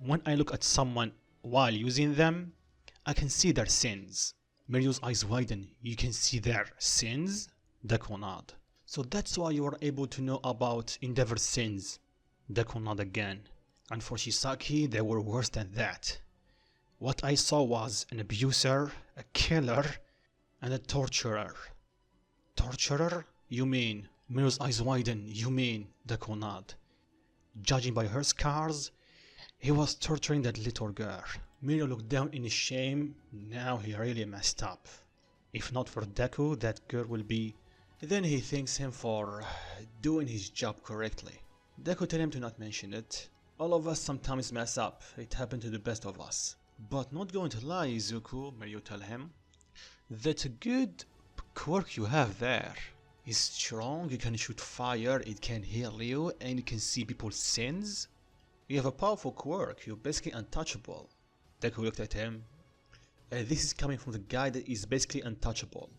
When I look at someone while using them, I can see their sins. Mario's eyes widen. You can see their sins? Deku nod. So that's why you are able to know about Endeavor's sins. Deku nod again. And for Shisaki, they were worse than that. What I saw was an abuser, a killer, and a torturer. Torturer? You mean? Mario's eyes widen. You mean? Deku nod. Judging by her scars, he was torturing that little girl. Mario looked down in his shame. Now he really messed up. If not for Deku, that girl will be... Then he thanks him for doing his job correctly. Deku tell him to not mention it. All of us sometimes mess up. It happened to the best of us. But not going to lie, Izuku, Mario tell him. That's a good quirk you have there. It's strong, you can shoot fire, it can heal you, and you can see people's sins. You have a powerful quirk, you're basically untouchable. Deku looked at him. This is coming from the guy that is basically untouchable.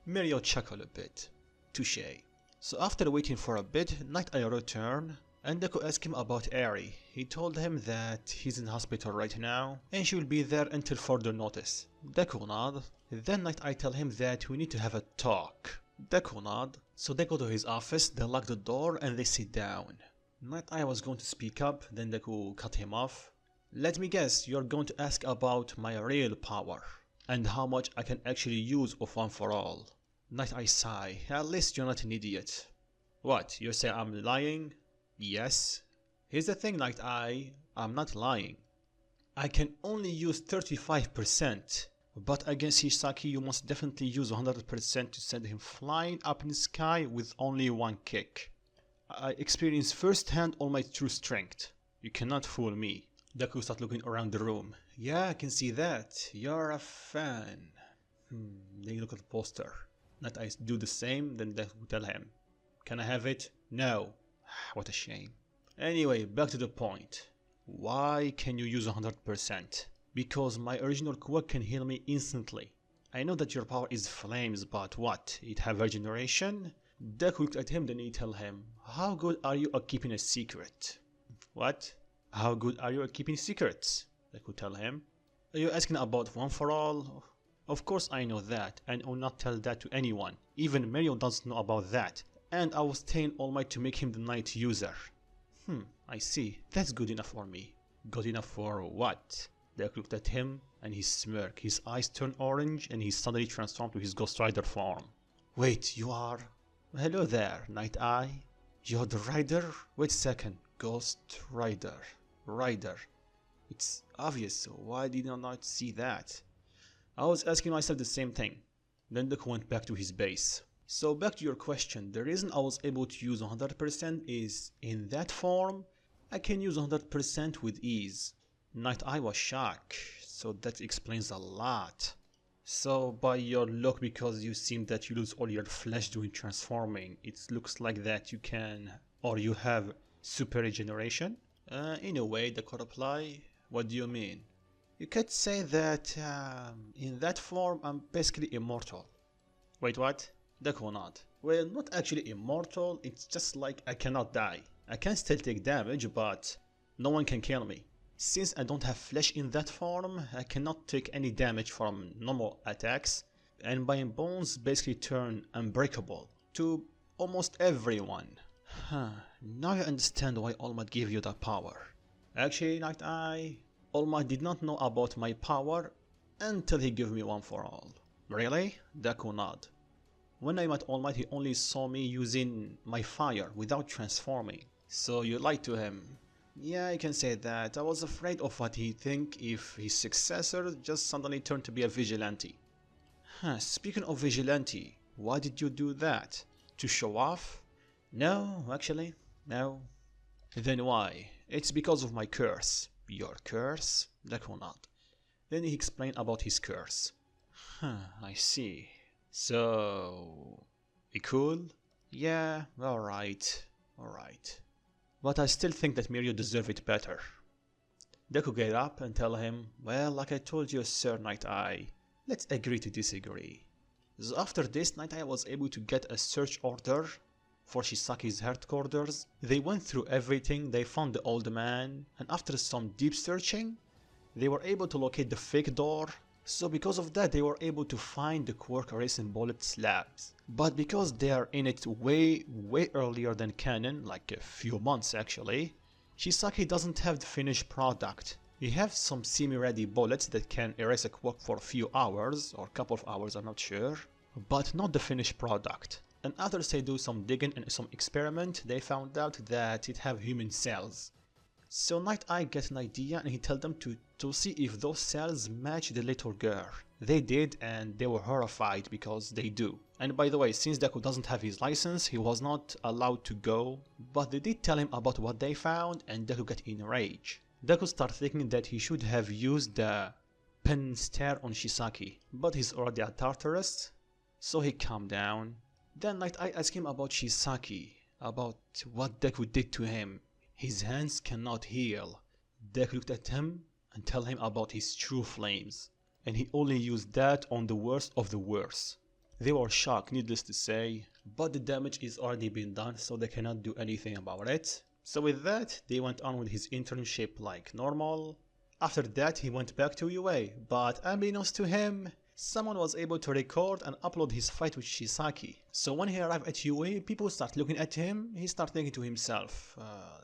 Mario chuckled a bit. Touché. So after waiting for a bit, Night Eye returned, and Deku asked him about Eri. He told him that he's in the hospital right now, and she will be there until further notice. Deku nod. Then Night Eye tell him that we need to have a talk. Deku nod. So they go to his office, they lock the door, and they sit down. Night Eye was going to speak up, then Deku cut him off. Let me guess, you're going to ask about my real power, and how much I can actually use of one for all. Night Eye sigh. At least you're not an idiot. What, you say I'm lying? Yes. Here's the thing, Night Eye, I'm not lying. I can only use 35%, but against Shisaki you must definitely use 100% to send him flying up in the sky with only one kick. I experienced firsthand all my true strength. You cannot fool me. Deku started looking around the room. Yeah, I can see that. You're a fan. Then you look at the poster. Night Eye do the same, then Deku tell him. Can I have it? No. What a shame. Anyway, back to the point. Why can you use 100%? Because my original quirk can heal me instantly. I know that your power is flames, but what? It have regeneration? Deku looked at him, then he tell him, how good are you at keeping a secret? What? How good are you at keeping secrets? Deku tell him. Are you asking about one for all? Of course I know that, and I will not tell that to anyone. Even Mario doesn't know about that. And I was staying all night to make him the night user. I see. That's good enough for me. Good enough for what? Deku looked at him, and he smirked. His eyes turned orange, and he suddenly transformed to his Ghost Rider form. Wait, you are... Hello there, Night Eye. You're the Rider? Wait a second. Ghost Rider. Rider. It's obvious. Why did I not see that? I was asking myself the same thing. Then Deku went back to his base. So back to your question, the reason I was able to use 100% is, in that form, I can use 100% with ease. Night Eye was shocked, so that explains a lot. So by your look, because you seem that you lose all your flesh during transforming, it looks like that you can, or you have super regeneration? In a way, the could apply. What do you mean? You could say that in that form I'm basically immortal. Wait, what? Deku not. Well, not actually immortal, it's just like I cannot die. I can still take damage, but no one can kill me. Since I don't have flesh in that form, I cannot take any damage from normal attacks, and my bones basically turn unbreakable to almost everyone. Now I understand why All Might gave you that power. Actually, Night Eye, All Might did not know about my power until he gave me one for all. Really? Deku nod. When I met All Might, he only saw me using my fire without transforming. So you lied to him. Yeah, I can say that. I was afraid of what he'd think if his successor just suddenly turned to be a vigilante. Speaking of vigilante, why did you do that? To show off? No, actually, no. Then why? It's because of my curse. Your curse? Deku nod. Then he explained about his curse. I see. So... be cool? Yeah, alright. But I still think that Mirio deserves it better. Deku get up and tell him, well, like I told you, Sir Night Eye, let's agree to disagree. So after this, Night Eye was able to get a search order for Shisaki's headquarters. They went through everything, they found the old man, and after some deep searching, they were able to locate the fake door. So because of that, they were able to find the Quark Racing Bullet slabs. But because they are in it way earlier than canon, like a few months actually, Shisaki doesn't have the finished product. He has some semi-ready bullets that can erase a Quark for a few hours, or a couple of hours, I'm not sure, but not the finished product. And after they do some digging and some experiment, they found out that it have human cells. So Night Eye gets an idea and he tells them to see if those cells match the little girl. They did, and they were horrified because they do. And by the way, since Deku doesn't have his license, he was not allowed to go, but they did tell him about what they found and Deku got in a rage. Deku started thinking that he should have used the pen stare on Shisaki, but he's already a Tartarus, so he calmed down. Then Night Eye asked him about Shisaki, about what Deku did to him. His hands cannot heal. Deku looked at him and told him about his true flames, and he only used that on the worst of the worst. They were shocked, needless to say, but the damage is already been done, so they cannot do anything about it. So with that, they went on with his internship like normal. After that, he went back to UA, but unbeknownst to him, someone was able to record and upload his fight with Shisaki. So when he arrived at UA, people start looking at him, he started thinking to himself,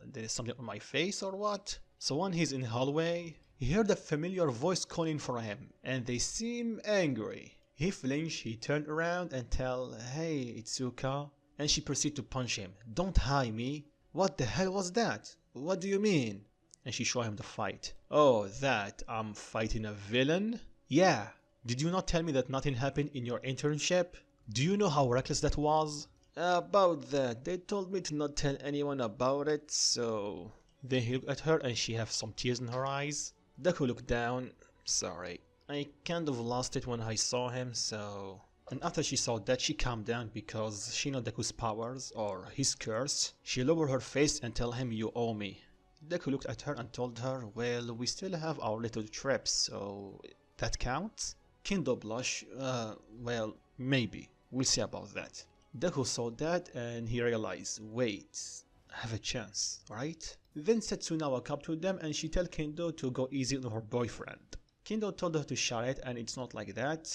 there is something on my face or what? So when he's in the hallway, he heard a familiar voice calling for him, and they seem angry. He flinched, he turned around and tell, hey Itsuka, and she proceeded to punch him. Don't hide me. What the hell was that? What do you mean? And she showed him the fight. Oh, that I'm fighting a villain? Yeah. Did you not tell me that nothing happened in your internship? Do you know how reckless that was? About that, they told me to not tell anyone about it, so... Then he looked at her and she had some tears in her eyes. Deku looked down. Sorry. I kind of lost it when I saw him, so... And after she saw that, she calmed down because she knew Deku's powers, or his curse. She lowered her face and told him, you owe me. Deku looked at her and told her, well, we still have our little trip, so... that counts? Kendo blush, well, maybe. We'll see about that. Deku saw that and he realized, wait, I have a chance, right? Then Setsuna walked up to them and she told Kendo to go easy on her boyfriend. Kendo told her to shut it and it's not like that.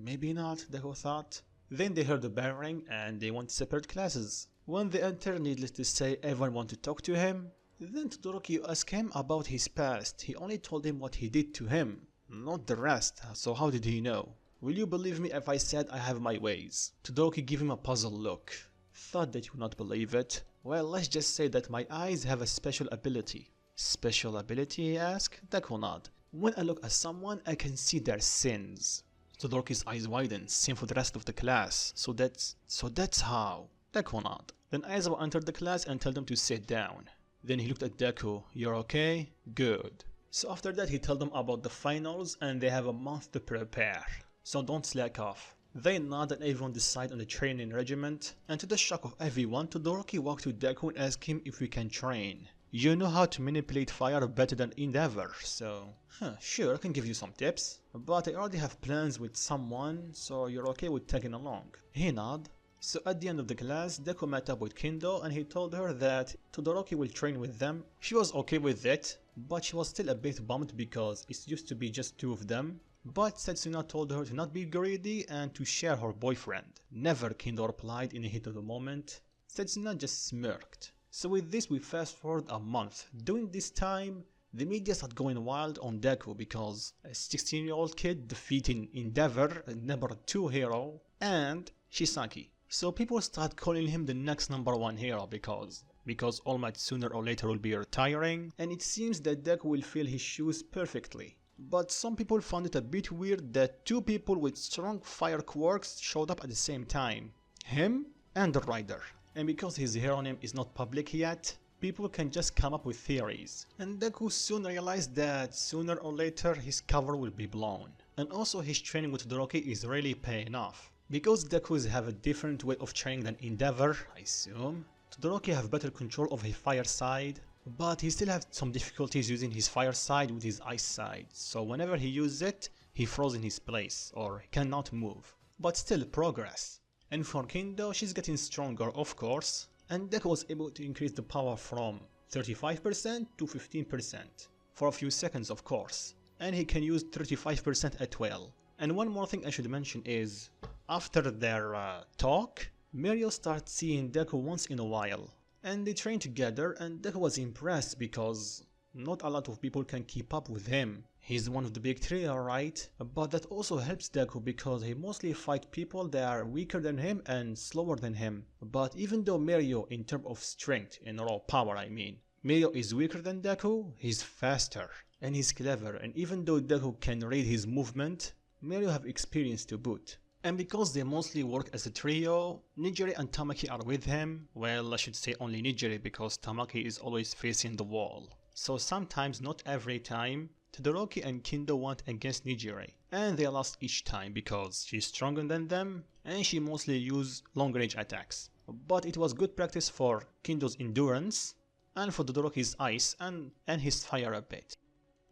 Maybe not, Deku thought. Then they heard the bell ring and they went separate classes. When they entered, needless to say, everyone wanted to talk to him. Then Todoroki asked him about his past. He only told him what he did to him, not the rest, so how did he know? Will you believe me if I said I have my ways? Todoroki gave him a puzzled look. Thought that you would not believe it. Well, let's just say that my eyes have a special ability. Special ability, he asked? Deku nod. When I look at someone, I can see their sins. Todoroki's eyes widened, same for the rest of the class. So that's how. Deku nod. Then Aizawa entered the class and told them to sit down. Then he looked at Deku. You're okay? Good. So after that he told them about the finals and they have a month to prepare. So don't slack off. They nod and everyone decide on the training regiment, and to the shock of everyone, Todoroki walked to Deku and asked him if we can train. You know how to manipulate fire better than Endeavor, so... sure, I can give you some tips. But I already have plans with someone, so you're okay with tagging along. He nodded. So at the end of the class, Deku met up with Kendo and he told her that Todoroki will train with them. She was okay with it, but she was still a bit bummed because it used to be just two of them. But Setsuna told her to not be greedy and to share her boyfriend. Never, Kendo replied in the heat of the moment. Setsuna just smirked. So with this we fast forward a month. During this time, the media started going wild on Deku because a 16-year-old kid defeating Endeavor, number 2 hero, and Shisaki. So people start calling him the next number 1 hero because All Might sooner or later will be retiring, and it seems that Deku will fill his shoes perfectly. But some people found it a bit weird that 2 people with strong fire quirks showed up at the same time. Him and the Rider. And because his hero name is not public yet, people can just come up with theories. And Deku soon realized that sooner or later his cover will be blown. And also his training with Todoroki is really paying off. Because Dekus have a different way of training than Endeavor, I assume, Todoroki have better control of his fire side, but he still has some difficulties using his fire side with his ice side, so whenever he uses it, he froze in his place, or cannot move. But still progress. And for Kendo, she's getting stronger of course, and Deku was able to increase the power from 35% to 15%, for a few seconds of course, and he can use 35% at will. And one more thing I should mention is, after their talk, Mirio starts seeing Deku once in a while, and they train together, and Deku was impressed because not a lot of people can keep up with him. He's one of the big 3, alright, but that also helps Deku because he mostly fight people that are weaker than him and slower than him. But even though Mirio, in terms of strength, in raw power I mean, Mirio is weaker than Deku, he's faster, and he's clever, and even though Deku can read his movement, Mirio have experience to boot. And because they mostly work as a trio, Nijiri and Tamaki are with him. Well, I should say only Nijiri because Tamaki is always facing the wall. So sometimes, not every time, Todoroki and Kendo went against Nijiri. And they lost each time because she's stronger than them and she mostly used long range attacks. But it was good practice for Kendo's endurance and for Todoroki's ice and his fire a bit.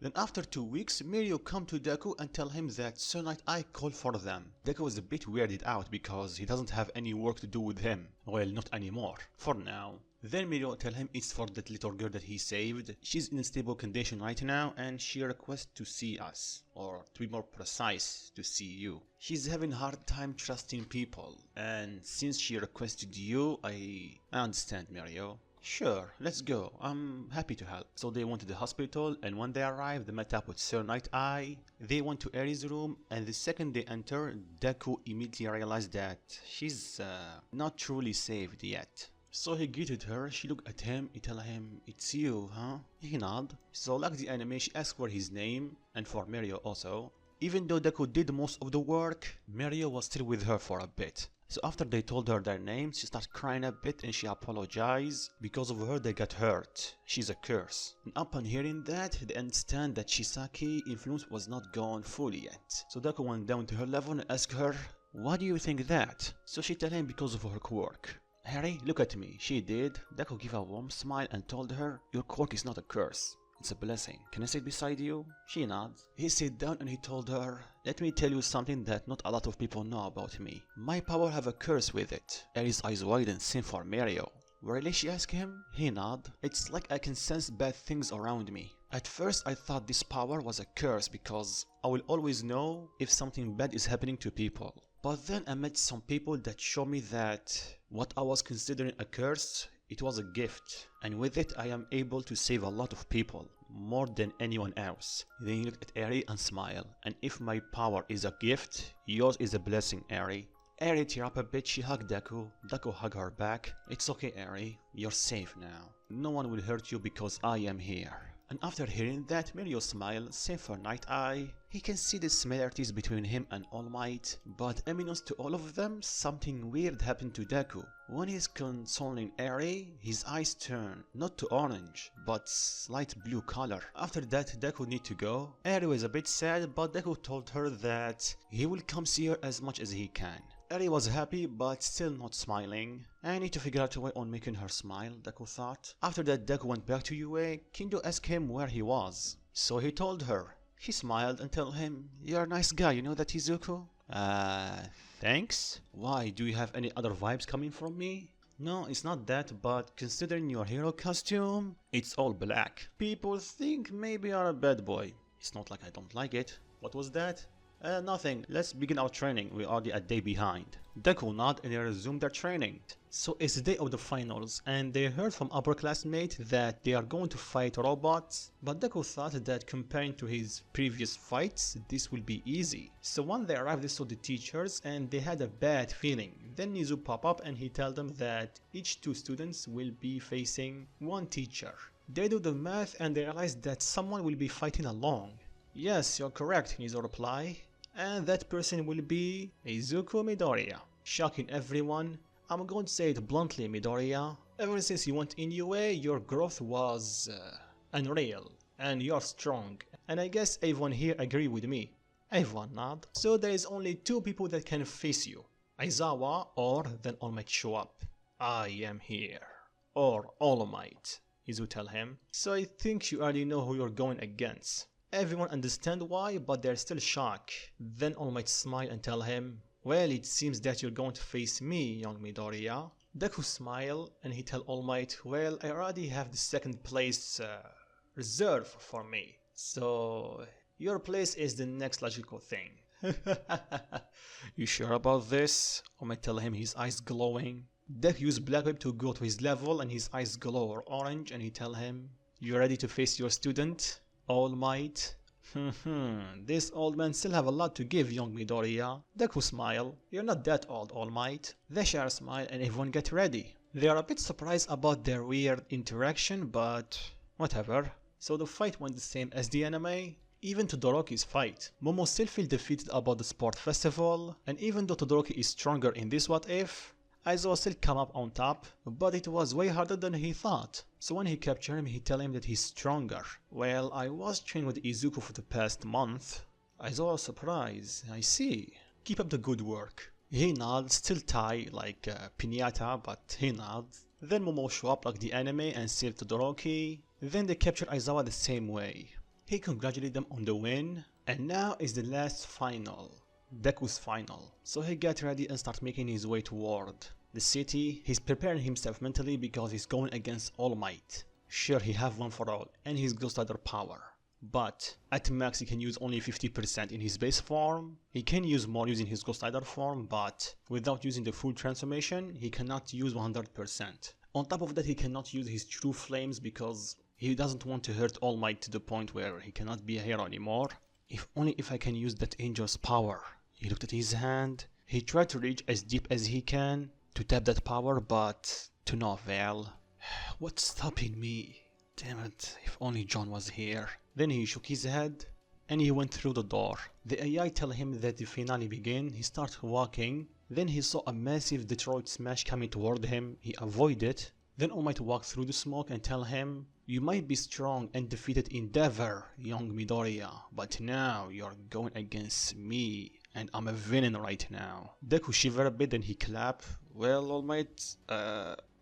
Then after 2 weeks, Mirio come to Deku and tell him that Sir Night Eye called for them. Deku was a bit weirded out because he doesn't have any work to do with him. Well, not anymore. For now. Then Mirio tell him it's for that little girl that he saved. She's in a stable condition right now and she requests to see us. Or to be more precise, to see you. She's having a hard time trusting people. And since she requested you, I understand, Mirio. Sure, let's go. I'm happy to help. So they went to the hospital, and when they arrived, they met up with Sir Night Eye. They went to Eri's room, and the second they entered, Deku immediately realized that she's not truly saved yet. So he greeted her, she looked at him, he tell him, it's you, huh? He nodded. So like the anime, she asked for his name, and for Mirio also. Even though Deku did most of the work, Mirio was still with her for a bit. So after they told her their names, she started crying a bit and she apologized. Because of her they got hurt. She's a curse. And upon hearing that, they understand that Shisaki's influence was not gone fully yet. So Deku went down to her level and asked her, why do you think that? So she told him because of her quirk. Harry, look at me. She did. Deku gave a warm smile and told her, your quirk is not a curse. It's a blessing. Can I sit beside you? She nods. He sat down and he told her, let me tell you something that not a lot of people know about me. My power have a curse with it. Aries eyes wide and same for Mirio. Really? She asked him. He nodded. It's like I can sense bad things around me. At first I thought this power was a curse because I will always know if something bad is happening to people. But then I met some people that show me that what I was considering a curse, it was a gift, and with it I am able to save a lot of people, more than anyone else. Then he looked at Eri and smiled, and if my power is a gift, yours is a blessing, Eri. Eri teared up a bit, she hugged Deku. Deku hugged her back. It's okay, Eri, you're safe now. No one will hurt you because I am here. And after hearing that, Mirio smiles, same for Night Eye. He can see the similarities between him and All Might, but unbeknownst to all of them, something weird happened to Deku. When he's consoling Eri, his eyes turn, not to orange, but slight blue color. After that, Deku need to go. Eri was a bit sad, but Deku told her that he will come see her as much as he can. Eri was happy, but still not smiling. I need to figure out a way on making her smile, Deku thought. After that, Deku went back to Yue. Kendo asked him where he was, so he told her. She smiled and told him, "You're a nice guy, you know that, Izuku?" Thanks? Why, do you have any other vibes coming from me? No, it's not that, but considering your hero costume, it's all black. People think maybe you're a bad boy. It's not like I don't like it. What was that? Nothing. Let's begin our training. We're already a day behind. Deku nod and they resume their training. So it's the day of the finals, and they heard from upperclassmates that they are going to fight robots, but Deku thought that comparing to his previous fights, this will be easy. So when they arrived, they saw the teachers and they had a bad feeling. Then Nizu pop up and he told them that each two students will be facing one teacher. They do the math and they realize that someone will be fighting along. Yes, you're correct, Nizu reply. And that person will be Izuku Midoriya. Shocking everyone. I'm going to say it bluntly, Midoriya. Ever since you went in UA, your growth was unreal. And you're strong. And I guess everyone here agree with me. Everyone nod. So there is only two people that can face you. Aizawa or then All Might show up. I am here. Or All Might, Izu tell him. So I think you already know who you're going against. Everyone understand why, but they're still shocked. Then All Might smile and tell him, "Well, it seems that you're going to face me, young Midoriya." Deku smile and he tell All Might, "Well, I already have the second place reserved for me. So your place is the next logical thing." You sure about this? All Might tell him, his eyes glowing. Deku use Black Whip to go to his level and his eyes glow orange and he tell him, "You ready to face your student, All Might?" This old man still have a lot to give young Midoriya. Deku smile. "You're not that old, All Might." They share a smile and everyone get ready. They are a bit surprised about their weird interaction, but whatever. So the fight went the same as the anime. Even Todoroki's fight. Momo still feel defeated about the sport festival, and even though Todoroki is stronger in this what if, Aizawa still come up on top, but it was way harder than he thought. So when he captured him, he tell him that he's stronger. "Well, I was training with Izuku for the past month." Aizawa was surprised. "I see. Keep up the good work." He nods, still tight like piñata, but he nods. Then Momo show up like the anime and save Todoroki. Then they capture Aizawa the same way. He congratulated them on the win, and now is the last final. Deku's final. So he get ready and start making his way toward the city. He's preparing himself mentally because he's going against All Might. Sure, he have one for all and his Ghost Rider power, but at max he can use only 50% in his base form. He can use more using his Ghost Rider form, but without using the full transformation he cannot use 100%. On top of that, he cannot use his true flames because he doesn't want to hurt All Might to the point where he cannot be a hero anymore. If only if I can use that angel's power. He looked at his hand. He tried to reach as deep as he can to tap that power, but to no avail. What's stopping me? Damn it, if only John was here. Then he shook his head and he went through the door. The AI tell him that the finale begin. He started walking. Then he saw a massive Detroit smash coming toward him. He avoided it. Then All Might walk through the smoke and tell him, "You might be strong and defeated Endeavor, young Midoriya, but now you're going against me. And I'm a villain right now." Deku shiver a bit, then he clap. "Well, All Might,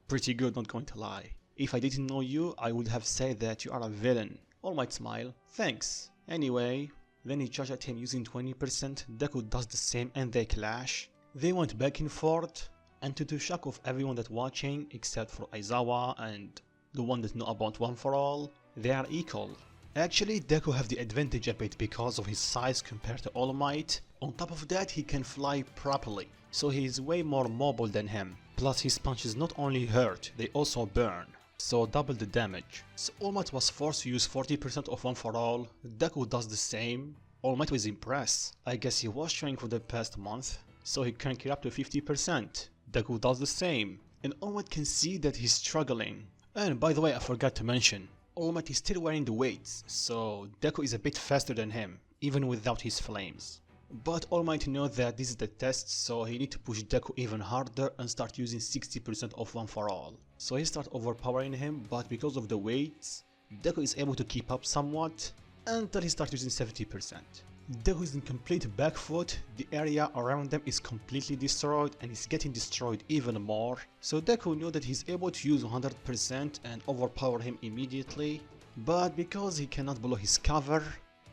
pretty good, not going to lie. If I didn't know you, I would have said that you are a villain." All Might smile. "Thanks. Anyway." Then he charged at him using 20%. Deku does the same and they clash. They went back and forth, and to the shock of everyone that watching, except for Aizawa and the one that know about One for All, they are equal. Actually, Deku have the advantage a bit because of his size compared to All Might. On top of that, he can fly properly, so he is way more mobile than him. Plus his punches not only hurt, they also burn, so double the damage. So All Might was forced to use 40% of One for All. Deku does the same. All Might was impressed. I guess he was training for the past month, so he cranked it up to 50%. Deku does the same, and All Might can see that he's struggling. And by the way, I forgot to mention, All Might is still wearing the weights, so Deku is a bit faster than him, even without his flames. But All Might knows that this is the test, so he needs to push Deku even harder and start using 60% of One For All. So he starts overpowering him, but because of the weights, Deku is able to keep up somewhat until he starts using 70%. Deku is in complete back foot, the area around them is completely destroyed and is getting destroyed even more. So Deku knew that he's able to use 100% and overpower him immediately, but because he cannot blow his cover,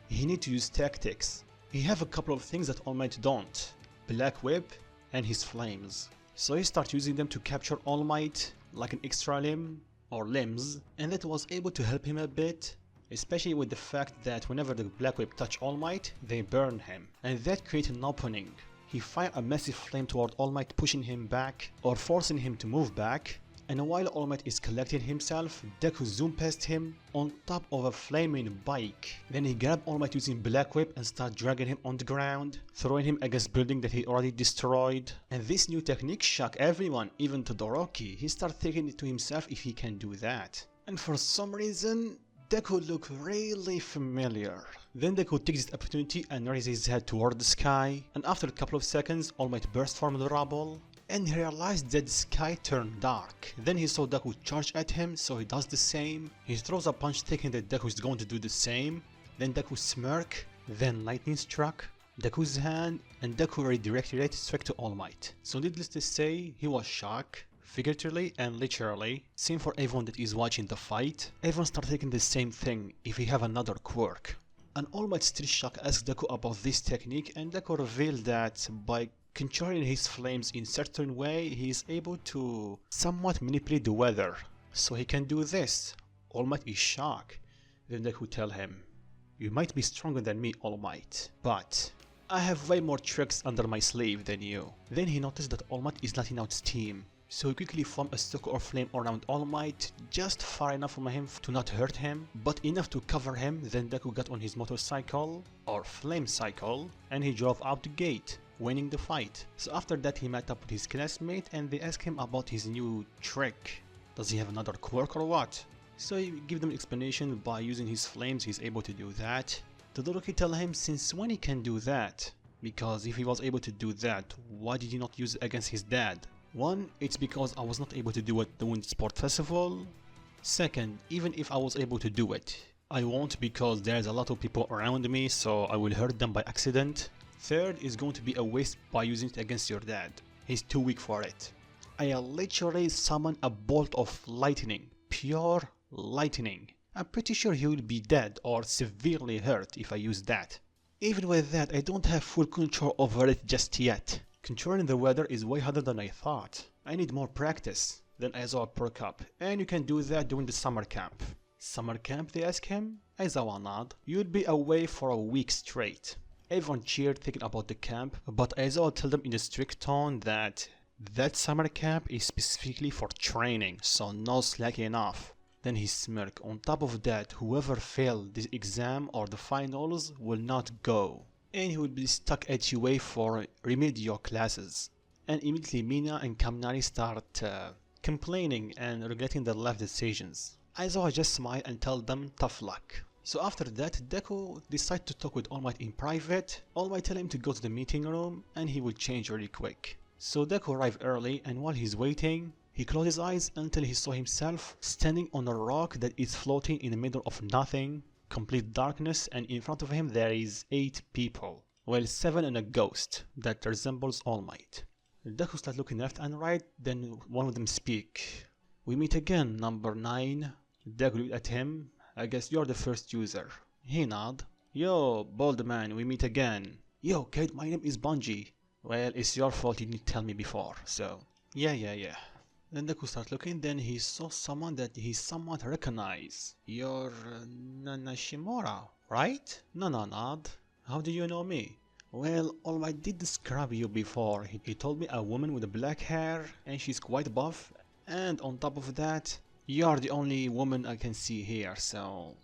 he needs to use tactics. He have a couple of things that All Might don't, Black Whip and his flames. So he starts using them to capture All Might like an extra limb or limbs, and that was able to help him a bit. Especially with the fact that whenever the Black Whip touch All Might, they burn him, and that creates an opening. He fire a massive flame toward All Might, pushing him back or forcing him to move back, and while All Might is collecting himself, Deku zoom past him on top of a flaming bike. Then he grab All Might using Black Whip and start dragging him on the ground, throwing him against building that he already destroyed. And this new technique shocked everyone, even Todoroki. He started thinking to himself if he can do that. And for some reason, Deku looked really familiar. Then Deku takes this opportunity and raises his head toward the sky, and after a couple of seconds, All Might burst from the rubble, and he realized that the sky turned dark. Then he saw Deku charge at him, so he does the same. He throws a punch thinking that Deku is going to do the same. Then Deku smirk, then lightning struck Deku's hand, and Deku redirected it straight to All Might. So needless to say, he was shocked. Figuratively and literally, same for everyone that is watching the fight. Everyone started thinking the same thing if he have another quirk. And All Might still shocked asked Deku about this technique, and Deku revealed that by controlling his flames in certain way, he is able to somewhat manipulate the weather. So he can do this. All Might is shocked. Then Deku tell him, "You might be stronger than me, All Might, but I have way more tricks under my sleeve than you." Then he noticed that All Might is letting out steam. So he quickly formed a circle of flame around All Might, just far enough from him to not hurt him, but enough to cover him. Then Deku got on his motorcycle, or flame cycle, and he drove out the gate, winning the fight. So after that he met up with his classmate and they asked him about his new trick. Does he have another quirk or what? So he gave them explanation by using his flames he's able to do that. Todoroki tell him since when he can do that, because if he was able to do that, why did he not use it against his dad? One, it's because I was not able to do it during the sport festival. Second, even if I was able to do it, I won't because there's a lot of people around me, so I will hurt them by accident. Third is going to be a waste by using it against your dad. He's too weak for it. I literally summoned a bolt of lightning, pure lightning. I'm pretty sure he will be dead or severely hurt if I use that. Even with that, I don't have full control over it just yet. Controlling the weather is way harder than I thought. I need more practice. Then Aizawa perk up, and you can do that during the summer camp. Summer camp, they ask him? Aizawa nod. You'll be away for a week straight. Everyone cheered thinking about the camp, but Aizawa told them in a strict tone that summer camp is specifically for training, so no slacking off. Then he smirked. On top of that, whoever failed the exam or the finals will not go, and he will be stuck at UA for remedial classes. And immediately Mina and Kaminari start complaining and regretting their life decisions. Aizawa just smiled and tell them tough luck. So after that, Deku decides to talk with All Might in private. All Might tell him to go to the meeting room and he will change really quick. So Deku arrived early, and while he's waiting, he closed his eyes until he saw himself standing on a rock that is floating in the middle of nothing, complete darkness, and in front of him there is 8 people, well 7 and a ghost that resembles All Might. Deku starts looking left and right, then one of them speak. "We meet again, number 9. Deku looked at him. "I guess you're the first user." He nod. "Yo, bald man, we meet again." "Yo, kid, my name is Bungie." "Well, it's your fault you didn't tell me before, so yeah. Then Deku started looking, then he saw someone that he somewhat recognized. "You're Nanashimura, right?" Nana nod. "How do you know me?" "Well, All Might did describe you before. He told me a woman with black hair, and she's quite buff, and on top of that, you're the only woman I can see here, so...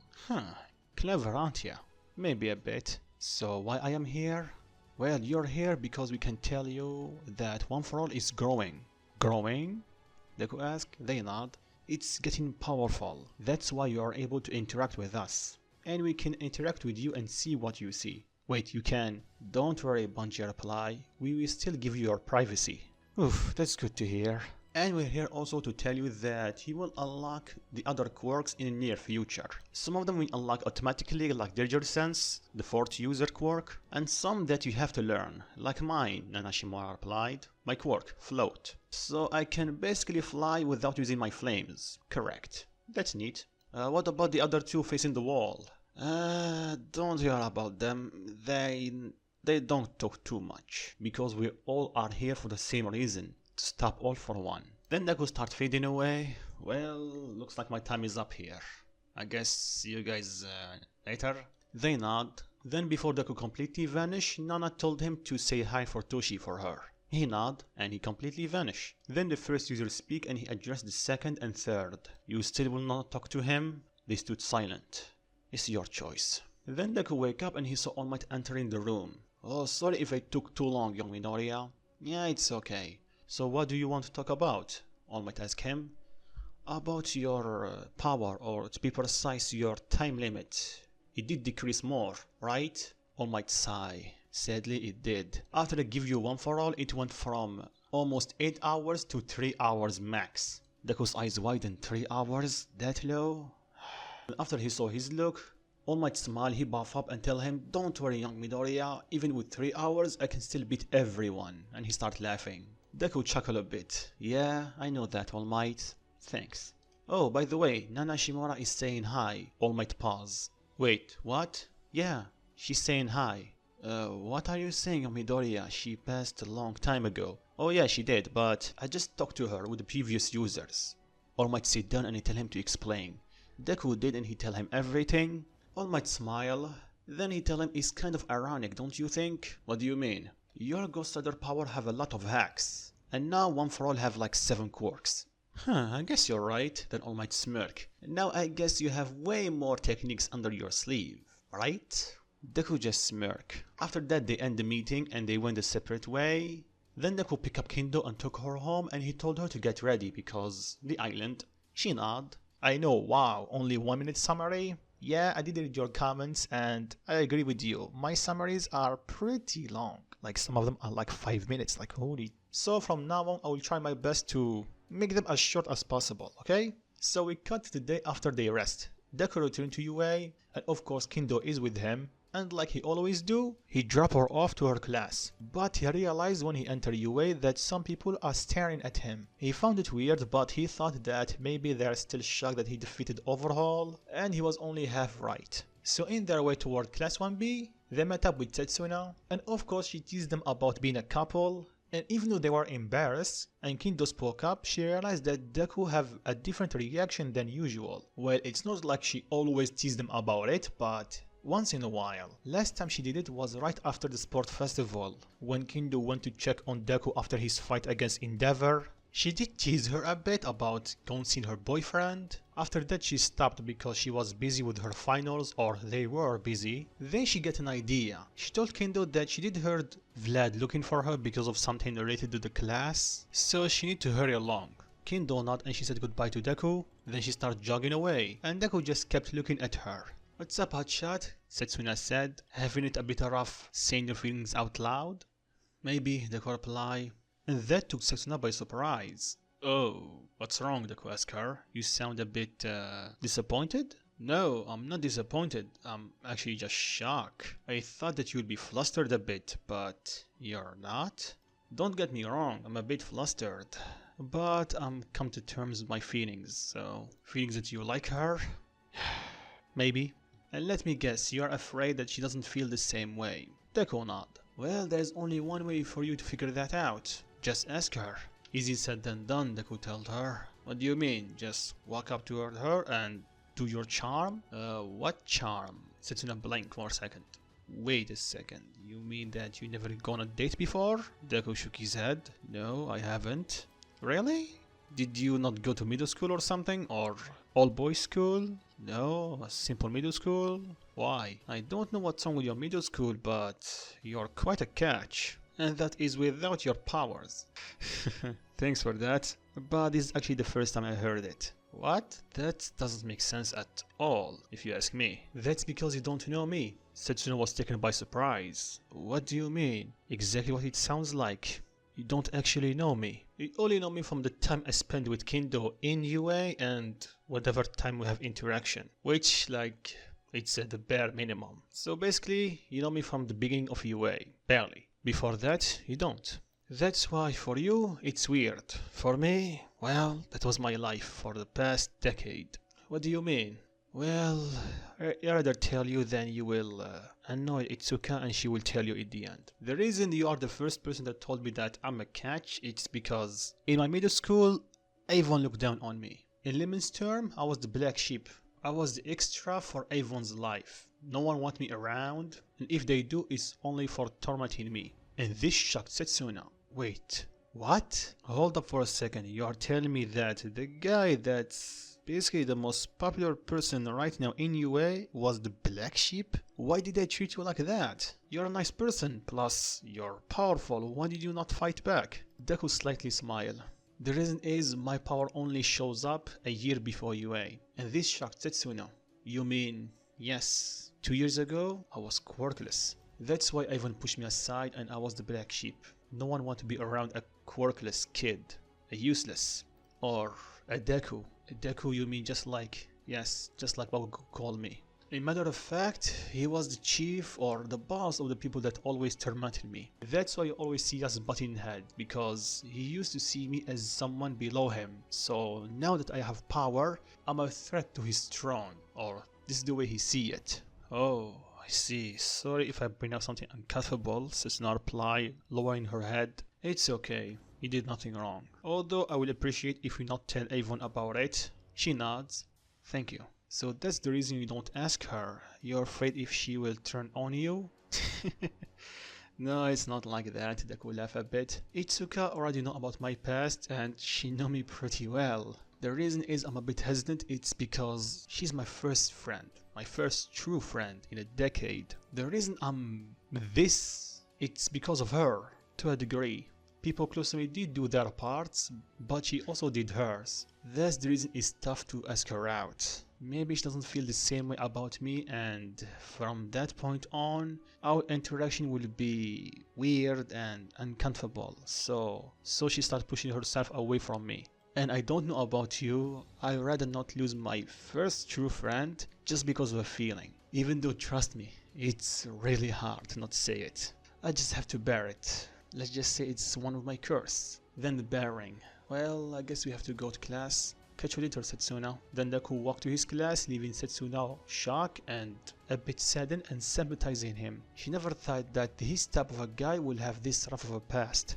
Clever, aren't ya?" "Maybe a bit." "So why I am here?" "Well, you're here because we can tell you that One For All is growing." "Growing?" Deku asked. They nod. It's getting powerful. That's why you are able to interact with us. And we can interact with you and see what you see. Wait, you can. Don't worry, Bungie reply. We will still give you your privacy. Oof, that's good to hear. And we're here also to tell you that you will unlock the other quirks in the near future. Some of them will unlock automatically, like Danger Sense, the 4th user quirk, and some that you have to learn, like mine, Nanashimura replied. My quirk, Float. So I can basically fly without using my flames. Correct. That's neat. What about the other two facing the wall? Don't hear about them. They don't talk too much, because we all are here for the same reason. To stop all for one. Then Deku starts fading away. Well, looks like my time is up here. I guess see you guys later. They nod. Then before Deku completely vanish, Nana told him to say hi for Toshi for her. He nod and he completely vanish. Then the first user speak and he addressed the second and third. You still will not talk to him? They stood silent. It's your choice. Then Deku wake up and he saw All Might entering the room. Oh, sorry if I took too long, young Midoriya. Yeah, it's okay. So what do you want to talk about? All Might ask him. About your power, or to be precise, your time limit. It did decrease more, right? All Might sigh. Sadly, it did. After I give you one for all, it went from almost 8 hours to 3 hours max. Deku's eyes widened. 3 hours? That low? After he saw his look, All Might smile, he buff up and tell him, don't worry young Midoriya, even with 3 hours I can still beat everyone. And he start laughing. Deku chuckled a bit. Yeah, I know that, All Might. Thanks. Oh, by the way, Nana Shimura is saying hi. All Might pause. Wait, what? Yeah, she's saying hi. What are you saying, Midoriya? She passed a long time ago. Oh yeah, she did, but I just talked to her with the previous users. All Might sit down and he tell him to explain. Deku did and he tell him everything. All Might smile. Then he tell him it's kind of ironic, don't you think? What do you mean? Your Ghost Rider power have a lot of hacks, and now One for All have like 7 quirks. Huh, I guess you're right, then All Might smirk. Now I guess you have way more techniques under your sleeve, right? Deku just smirk. After that they end the meeting and they went a separate way. Then Deku picked up Kendo and took her home and he told her to get ready because the island. She nodded. I know, wow, only 1 minute summary? Yeah, I did read your comments and I agree with you. My summaries are pretty long. Like some of them are like 5 minutes, like holy. So from now on I will try my best to make them as short as possible, okay? So we cut to the day after they rest. Deku returned to UA and of course Kendo is with him. And like he always do, he drop her off to her class. But he realized when he entered UA that some people are staring at him. He found it weird, but he thought that maybe they're still shocked that he defeated Overhaul, and he was only half right. So in their way toward class 1B, they met up with Tetsuna, and of course she teased them about being a couple. And even though they were embarrassed and Kendo spoke up, she realized that Deku have a different reaction than usual. Well, it's not like she always teased them about it, but once in a while. Last time she did it was right after the sport festival, when Kendo went to check on Deku after his fight against Endeavor. She did tease her a bit about going see her boyfriend. After that she stopped because she was busy with her finals, or they were busy. Then she got an idea. She told Kendo that she did heard Vlad looking for her because of something related to the class, so she need to hurry along. Kendo nodded and she said goodbye to Deku. Then she started jogging away and Deku just kept looking at her. What's up, hotshot? Setsuna said, having it a bit rough saying your feelings out loud. Maybe, Deku replied, and that took Setsuna by surprise. Oh, what's wrong, Deku asked her. You sound a bit disappointed? No, I'm not disappointed. I'm actually just shocked. I thought that you'd be flustered a bit, but you're not? Don't get me wrong, I'm a bit flustered. But I'm come to terms with my feelings, so feelings that you like her? Maybe. And let me guess, you're afraid that she doesn't feel the same way. Deku nod. Well, there's only one way for you to figure that out. Just ask her. Easy said than done, Deku told her. What do you mean? Just walk up to her and do your charm? What charm? Setsuna blinked for a second. Wait a second, you mean that you never gone on a date before? Deku shook his head. No, I haven't. Really? Did you not go to middle school or something? Or all boys school? No, a simple middle school? Why? I don't know what's wrong with your middle school, but you're quite a catch. And that is without your powers. Thanks for that. But this is actually the first time I heard it. What? That doesn't make sense at all, if you ask me. That's because you don't know me. Setsuna was taken by surprise. What do you mean? Exactly what it sounds like. You don't actually know me. You only know me from the time I spend with Kendo in UA and whatever time we have interaction. Which, like, it's at the bare minimum. So basically, you know me from the beginning of UA. Barely. Before that, you don't. That's why for you, it's weird. For me, well, that was my life for the past decade. What do you mean? Well, I'd rather tell you than you will annoy Itsuka and she will tell you at the end. The reason you are the first person that told me that I'm a catch, it's because in my middle school, everyone looked down on me. In Lemon's term, I was the black sheep. I was the extra for everyone's life. No one wants me around, and if they do, it's only for tormenting me. And this shocked Setsuna. Wait, what? Hold up for a second. You are telling me that the guy that's basically the most popular person right now in UA was the black sheep? Why did they treat you like that? You're a nice person, plus you're powerful. Why did you not fight back? Deku slightly smiled. The reason is my power only shows up a year before UA, and this shocked Setsuna. You mean, yes, 2 years ago I was quirkless. That's why everyone pushed me aside and I was the black sheep. No one wanted to be around a quirkless kid, a useless, or a deku. A deku you mean just like, yes, just like what would call me. In matter of fact, he was the chief or the boss of the people that always tormented me. That's why you always see us butting heads, because he used to see me as someone below him. So now that I have power, I'm a threat to his throne, or this is the way he see it. Oh, I see. Sorry if I bring up something uncomfortable, Setsuna replied, lowering her head. It's okay. You did nothing wrong. Although I would appreciate if you not tell everyone about it. She nods. Thank you. So that's the reason you don't ask her. You're afraid if she will turn on you? No, it's not like that. Deku laughed a bit. Itsuka already know about my past and she know me pretty well. The reason is I'm a bit hesitant, it's because she's my first friend. My first true friend in a decade. The reason I'm this, it's because of her, to a degree. People close to me did do their parts, but she also did hers. That's the reason it's tough to ask her out. Maybe she doesn't feel the same way about me, and from that point on, our interaction will be weird and uncomfortable. So she started pushing herself away from me. And I don't know about you, I'd rather not lose my first true friend just because of a feeling. Even though, trust me, it's really hard to not say it. I just have to bear it. Let's just say it's one of my curse. Then the bearing. Well, I guess we have to go to class. Catch you later, Setsuna. Then Deku walked to his class, leaving Setsuna shocked and a bit saddened and sympathizing him. She never thought that his type of a guy will have this rough of a past.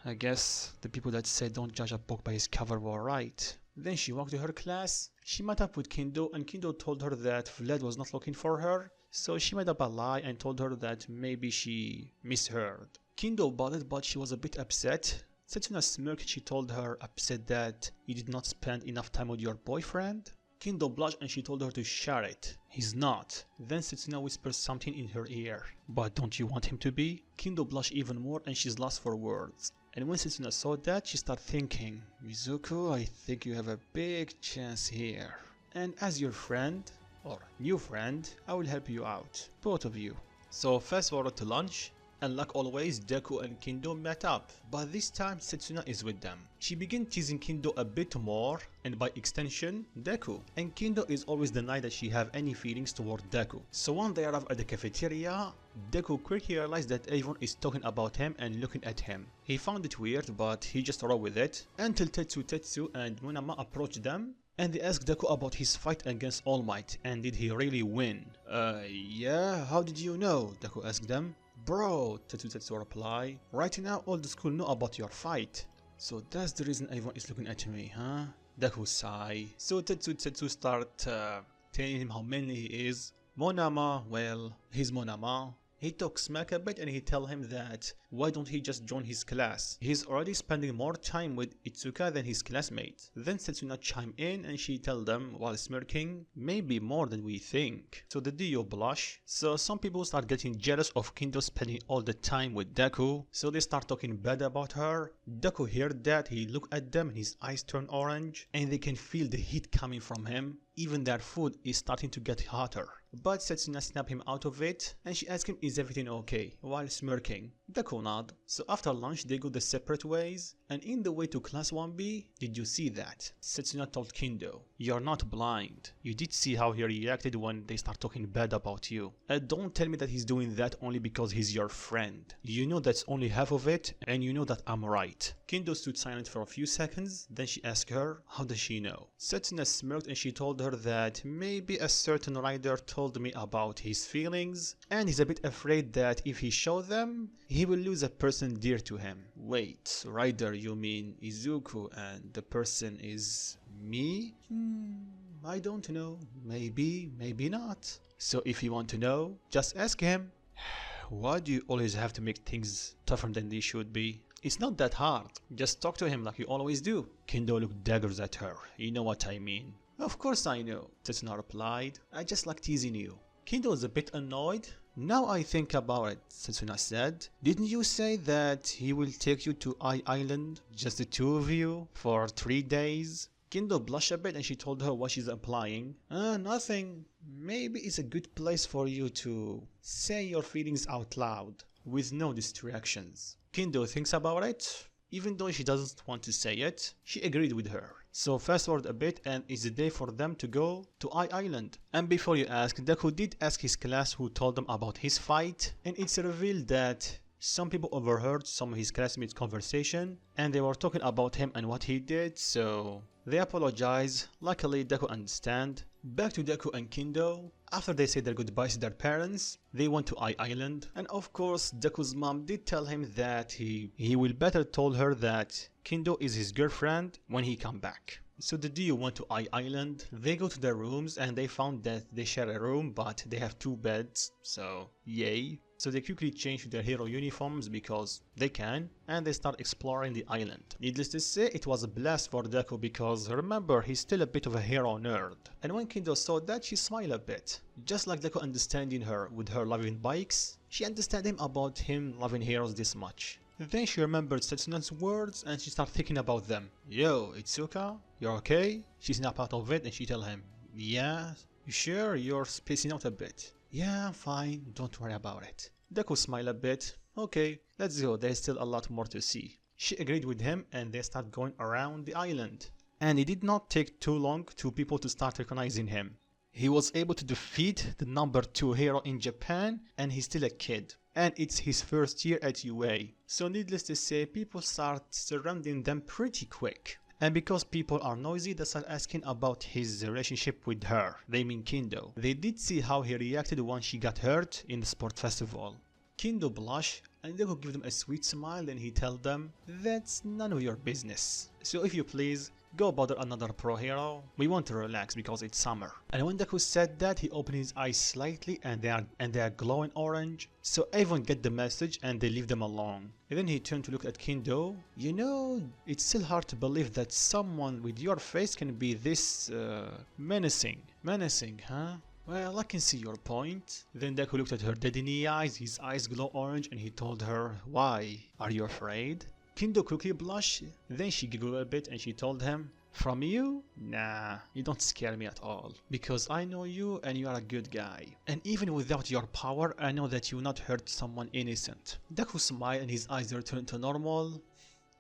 I guess the people that said don't judge a book by its cover were right. Then she walked to her class. She met up with Kendo and Kendo told her that Vlad was not looking for her. So she made up a lie and told her that maybe she misheard. Kendo bought it, but she was a bit upset. Setsuna smirked. She told her upset that you did not spend enough time with your boyfriend. Kendo blushed and she told her to share it. He's not. Then Setsuna whispers something in her ear. But don't you want him to be? Kendo blushed even more and she's lost for words. And when Setsuna saw that, she started thinking, Izuku, I think you have a big chance here. And as your friend, or new friend, I will help you out. Both of you. So fast forward to lunch. And like always, Deku and Kendo met up, but this time Setsuna is with them. She began teasing Kendo a bit more, and by extension, Deku. And Kendo is always denied that she have any feelings toward Deku. So when they arrive at the cafeteria, Deku quickly realized that everyone is talking about him and looking at him. He found it weird, but he just rolled with it, until Tetsu and Monama approached them. And they asked Deku about his fight against All Might, and did he really win? Yeah, how did you know? Deku asked them. Bro, Tetsu replied, right now all the school know about your fight. So that's the reason everyone is looking at me, huh? Deku sigh. So Tetsu start telling him how manly he is. Monama, well, he's Monama. He talks smack a bit and he tell him that why don't he just join his class? He's already spending more time with Itsuka than his classmate. Then Setsuna chime in and she tell them while smirking, maybe more than we think. So the duo blush. So some people start getting jealous of Kendo spending all the time with Deku. So they start talking bad about her. Deku heard that, he looked at them and his eyes turn orange and they can feel the heat coming from him. Even their food is starting to get hotter. But Setsuna snapped him out of it and she asked him is everything okay while smirking. Deku nod. So after lunch they go the separate ways and in the way to class 1B, did you see that? Setsuna told Kendo, you're not blind. You did see how he reacted when they start talking bad about you. Don't tell me that he's doing that only because he's your friend. You know that's only half of it and you know that I'm right. Kendo stood silent for a few seconds, then she asked her, how does she know? Setsuna smirked and she told her that maybe a certain rider told me about his feelings and he's a bit afraid that if he shows them, he will lose a person dear to him. Wait, rider, you mean Izuku and the person is me? I don't know. Maybe, maybe not. So if you want to know, just ask him. Why do you always have to make things tougher than they should be? It's not that hard. Just talk to him like you always do. Kendo looked daggers at her. You know what I mean. Of course I know, Setsuna replied. I just like teasing you. Kendo was a bit annoyed. Now I think about it, Setsuna said. Didn't you say that he will take you to Island, just the two of you, for 3 days? Kendo blushed a bit and she told her what she's implying. Nothing. Maybe it's a good place for you to say your feelings out loud, with no distractions. Kendo thinks about it. Even though she doesn't want to say it, she agreed with her. So fast forward a bit and it's the day for them to go to Island. And before you ask, Deku did ask his class who told them about his fight, and it's revealed that some people overheard some of his classmates' conversation and they were talking about him and what he did, so they apologize. Luckily Deku understand. Back to Deku and Kendo. After they said their goodbyes to their parents, they went to Island, and of course Deku's mom did tell him that he will better told her that Kendo is his girlfriend when he come back. So the duo went to Island. They go to their rooms and they found that they share a room but they have 2 beds, so yay. So they quickly change to their hero uniforms because they can, and they start exploring the island. Needless to say, it was a blast for Deku because remember, he's still a bit of a hero nerd. And when Kendo saw that, she smiled a bit. Just like Deku understanding her with her loving bikes, she understood him about him loving heroes this much. Then she remembered Setsuna's words and she started thinking about them. Yo, Itsuka, you're okay? She snapped out of it and she tell him, yeah, you sure you're spacing out a bit? Yeah, I'm fine, don't worry about it. Deku smiled a bit. Okay, let's go, there's still a lot more to see. She agreed with him and they start going around the island. And it did not take too long to people to start recognizing him. He was able to defeat the number 2 hero in Japan and he's still a kid. And it's his first year at UA. So needless to say, people start surrounding them pretty quick. And because people are noisy, they start asking about his relationship with her. They mean Kendo. They did see how he reacted when she got hurt in the sport festival. Kendo blushed and Deku give them a sweet smile and he tell them, that's none of your business. So if you please, go bother another pro hero. We want to relax because it's summer. And when Deku said that, he opened his eyes slightly and they are glowing orange. So everyone get the message and they leave them alone. And then he turned to look at Kendo. You know, it's still hard to believe that someone with your face can be this menacing. Menacing, huh? Well, I can see your point. Then Deku looked at her dead in the eyes, his eyes glow orange, and he told her, why? Are you afraid? Kendo quickly blushed, then she giggled a bit and she told him, from you? Nah, you don't scare me at all. Because I know you and you are a good guy. And even without your power, I know that you will not hurt someone innocent. Deku smiled and his eyes returned to normal.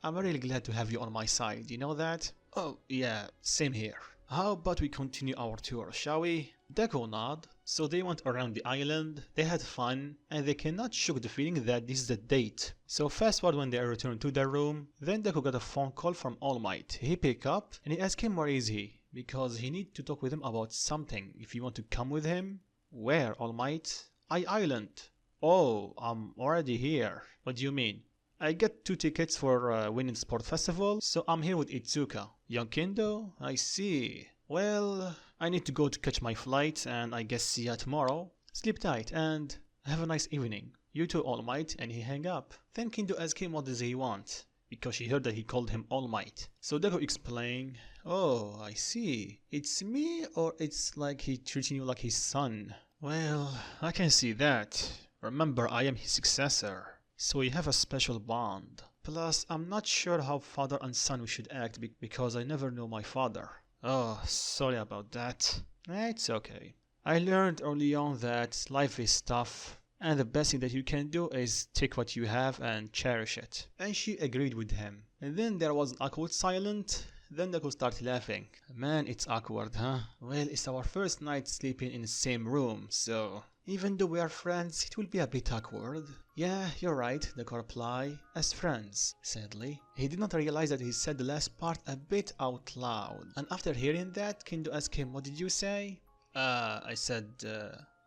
I'm really glad to have you on my side, you know that? Oh, yeah, same here. How about we continue our tour, shall we? Deku nod. So they went around the island, they had fun, and they cannot shake the feeling that this is a date. So fast forward when they returned to their room, then Deku got a phone call from All Might. He picked up and he asked him where is he, because he need to talk with him about something. If you want to come with him. Where, All Might? Island. Oh, I'm already here. What do you mean? I get 2 tickets for winning sport festival, so I'm here with Itsuka. Young Kendo? I see. Well, I need to go to catch my flight and I guess see ya tomorrow. Sleep tight and Have a nice evening. You too, All Might, and he hang up. Then Kendo asked him what does he want, because she heard that he called him All Might. So Deku explained, oh, I see. It's me, or it's like he treating you like his son? Well, I can see that. Remember, I am his successor, so we have a special bond. Plus, I'm not sure how father and son we should act because I never knew my father. Oh, sorry about that. It's okay. I learned early on that life is tough, and the best thing that you can do is take what you have and cherish it. And she agreed with him. And then there was an awkward silence. Then Deku started laughing. Man, it's awkward, huh? Well, it's our first night sleeping in the same room, so even though we are friends, it will be a bit awkward. Yeah, you're right, Deku replied. As friends, sadly. He did not realize that he said the last part a bit out loud. And after hearing that, Kendo asked him, what did you say? I said,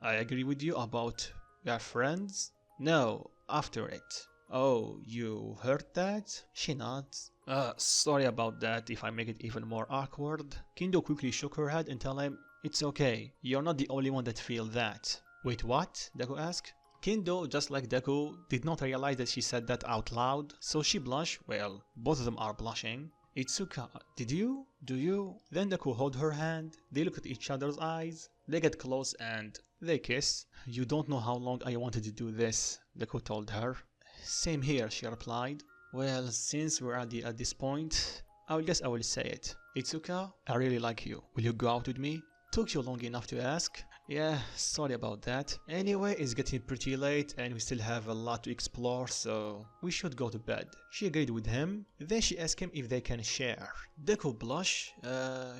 I agree with you about we are friends? No, after it. Oh, you heard that? She nods. Sorry about that if I make it even more awkward. Kendo quickly shook her head and told him, it's okay, you're not the only one that feel that. Wait, what? Deku asked. Kendo, just like Deku, did not realize that she said that out loud, so she blushed. Well, both of them are blushing. Itsuka, did you? Do you? Then Deku held her hand, they looked at each other's eyes, they get close and they kiss. You don't know how long I wanted to do this, Deku told her. Same here, she replied. Well, since we're at this point, I guess I will say it. Itsuka, I really like you. Will you go out with me? Took you long enough to ask. Yeah, sorry about that. Anyway, it's getting pretty late and we still have a lot to explore, so we should go to bed. She agreed with him. Then she asked him if they can share. Deku blushed.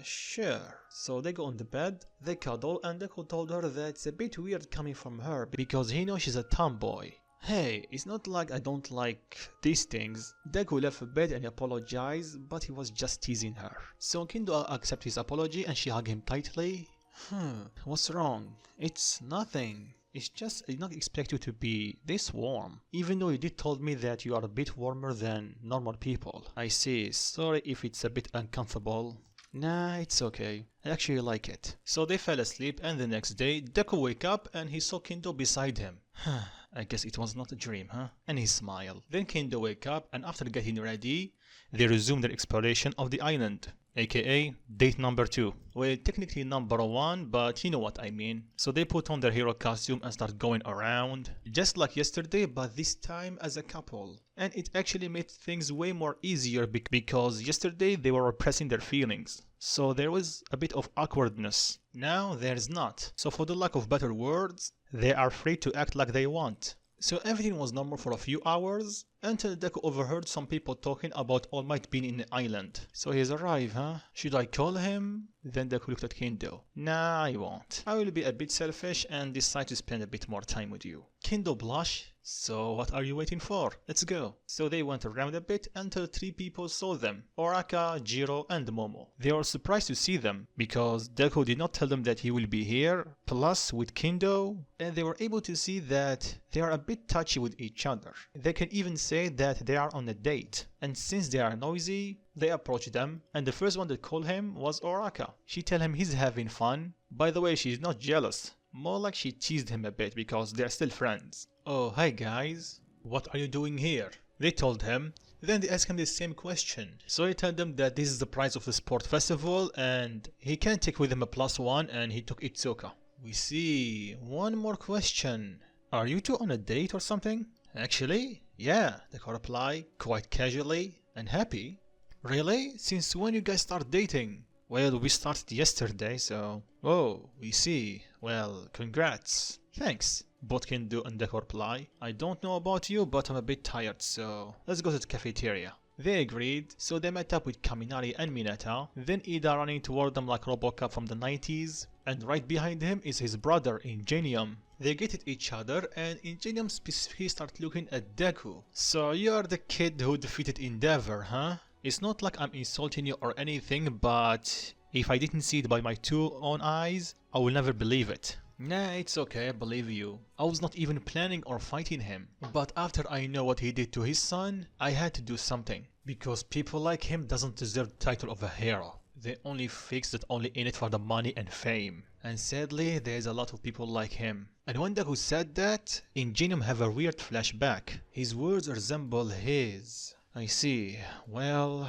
Sure. So they go on the bed, they cuddle, and Deku told her that it's a bit weird coming from her because he knows she's a tomboy. Hey, it's not like I don't like these things. Deku left the bed and apologized, but he was just teasing her. So Kendo accepted his apology and she hugged him tightly. What's wrong? It's nothing. It's just I did not expect you to be this warm. Even though you did told me that you are a bit warmer than normal people. I see. Sorry if it's a bit uncomfortable. Nah, it's okay. I actually like it. So they fell asleep and the next day, Deku woke up and he saw Kendo beside him. I guess it was not a dream, huh? And he smiled. Then Kendo woke up and after getting ready, they resumed their exploration of the island, aka date number 2. Well, technically number 1, but you know what I mean. So they put on their hero costume and start going around, just like yesterday, but this time as a couple. And it actually made things way more easier because yesterday they were repressing their feelings. So there was a bit of awkwardness. Now there's not. So for the lack of better words, they are free to act like they want. So everything was normal for a few hours until Deku overheard some people talking about All Might being in the island. So he's arrived, huh? Should I call him? Then Deku looked at Kendo. Nah, I won't. I will be a bit selfish and decide to spend a bit more time with you. Kendo blushed. So what are you waiting for? Let's go. So they went around a bit until 3 people saw them. Oraka, Jiro, and Momo. They were surprised to see them because Deku did not tell them that he will be here. Plus with Kendo, and they were able to see that they are a bit touchy with each other. They can even say that they are on a date. And since they are noisy, they approached them, and the first one that called him was Oraka. She tell him he's having fun. By the way, she's not jealous. More like she teased him a bit because they're still friends. Oh, hi guys. What are you doing here? They told him. Then they asked him the same question. So he told them that this is the price of the sport festival and he can't take with him a +1 and he took Itsuka. We see. One more question. Are you two on a date or something? Actually, yeah, the car replied, quite casually and happy. Really? Since when you guys start dating? Well, we started yesterday, so... Oh, we see. Well, congrats. Thanks. Both Kendo and Deku reply. I don't know about you, but I'm a bit tired, so... Let's go to the cafeteria. They agreed, so they met up with Kaminari and Mineta, then Ida running toward them like Robocop from the 90s, and right behind him is his brother, Ingenium. They get at each other, and Ingenium specifically starts looking at Deku. So you're the kid who defeated Endeavor, huh? It's not like I'm insulting you or anything, but if I didn't see it by my 2 own eyes, I will never believe it. Nah, it's okay, I believe you. I was not even planning or fighting him. But after I know what he did to his son, I had to do something. Because people like him doesn't deserve the title of a hero. They only fix that only in it for the money and fame. And sadly, there's a lot of people like him. And when Deku said that, Ingenium have a weird flashback. His words resemble his. I see. Well,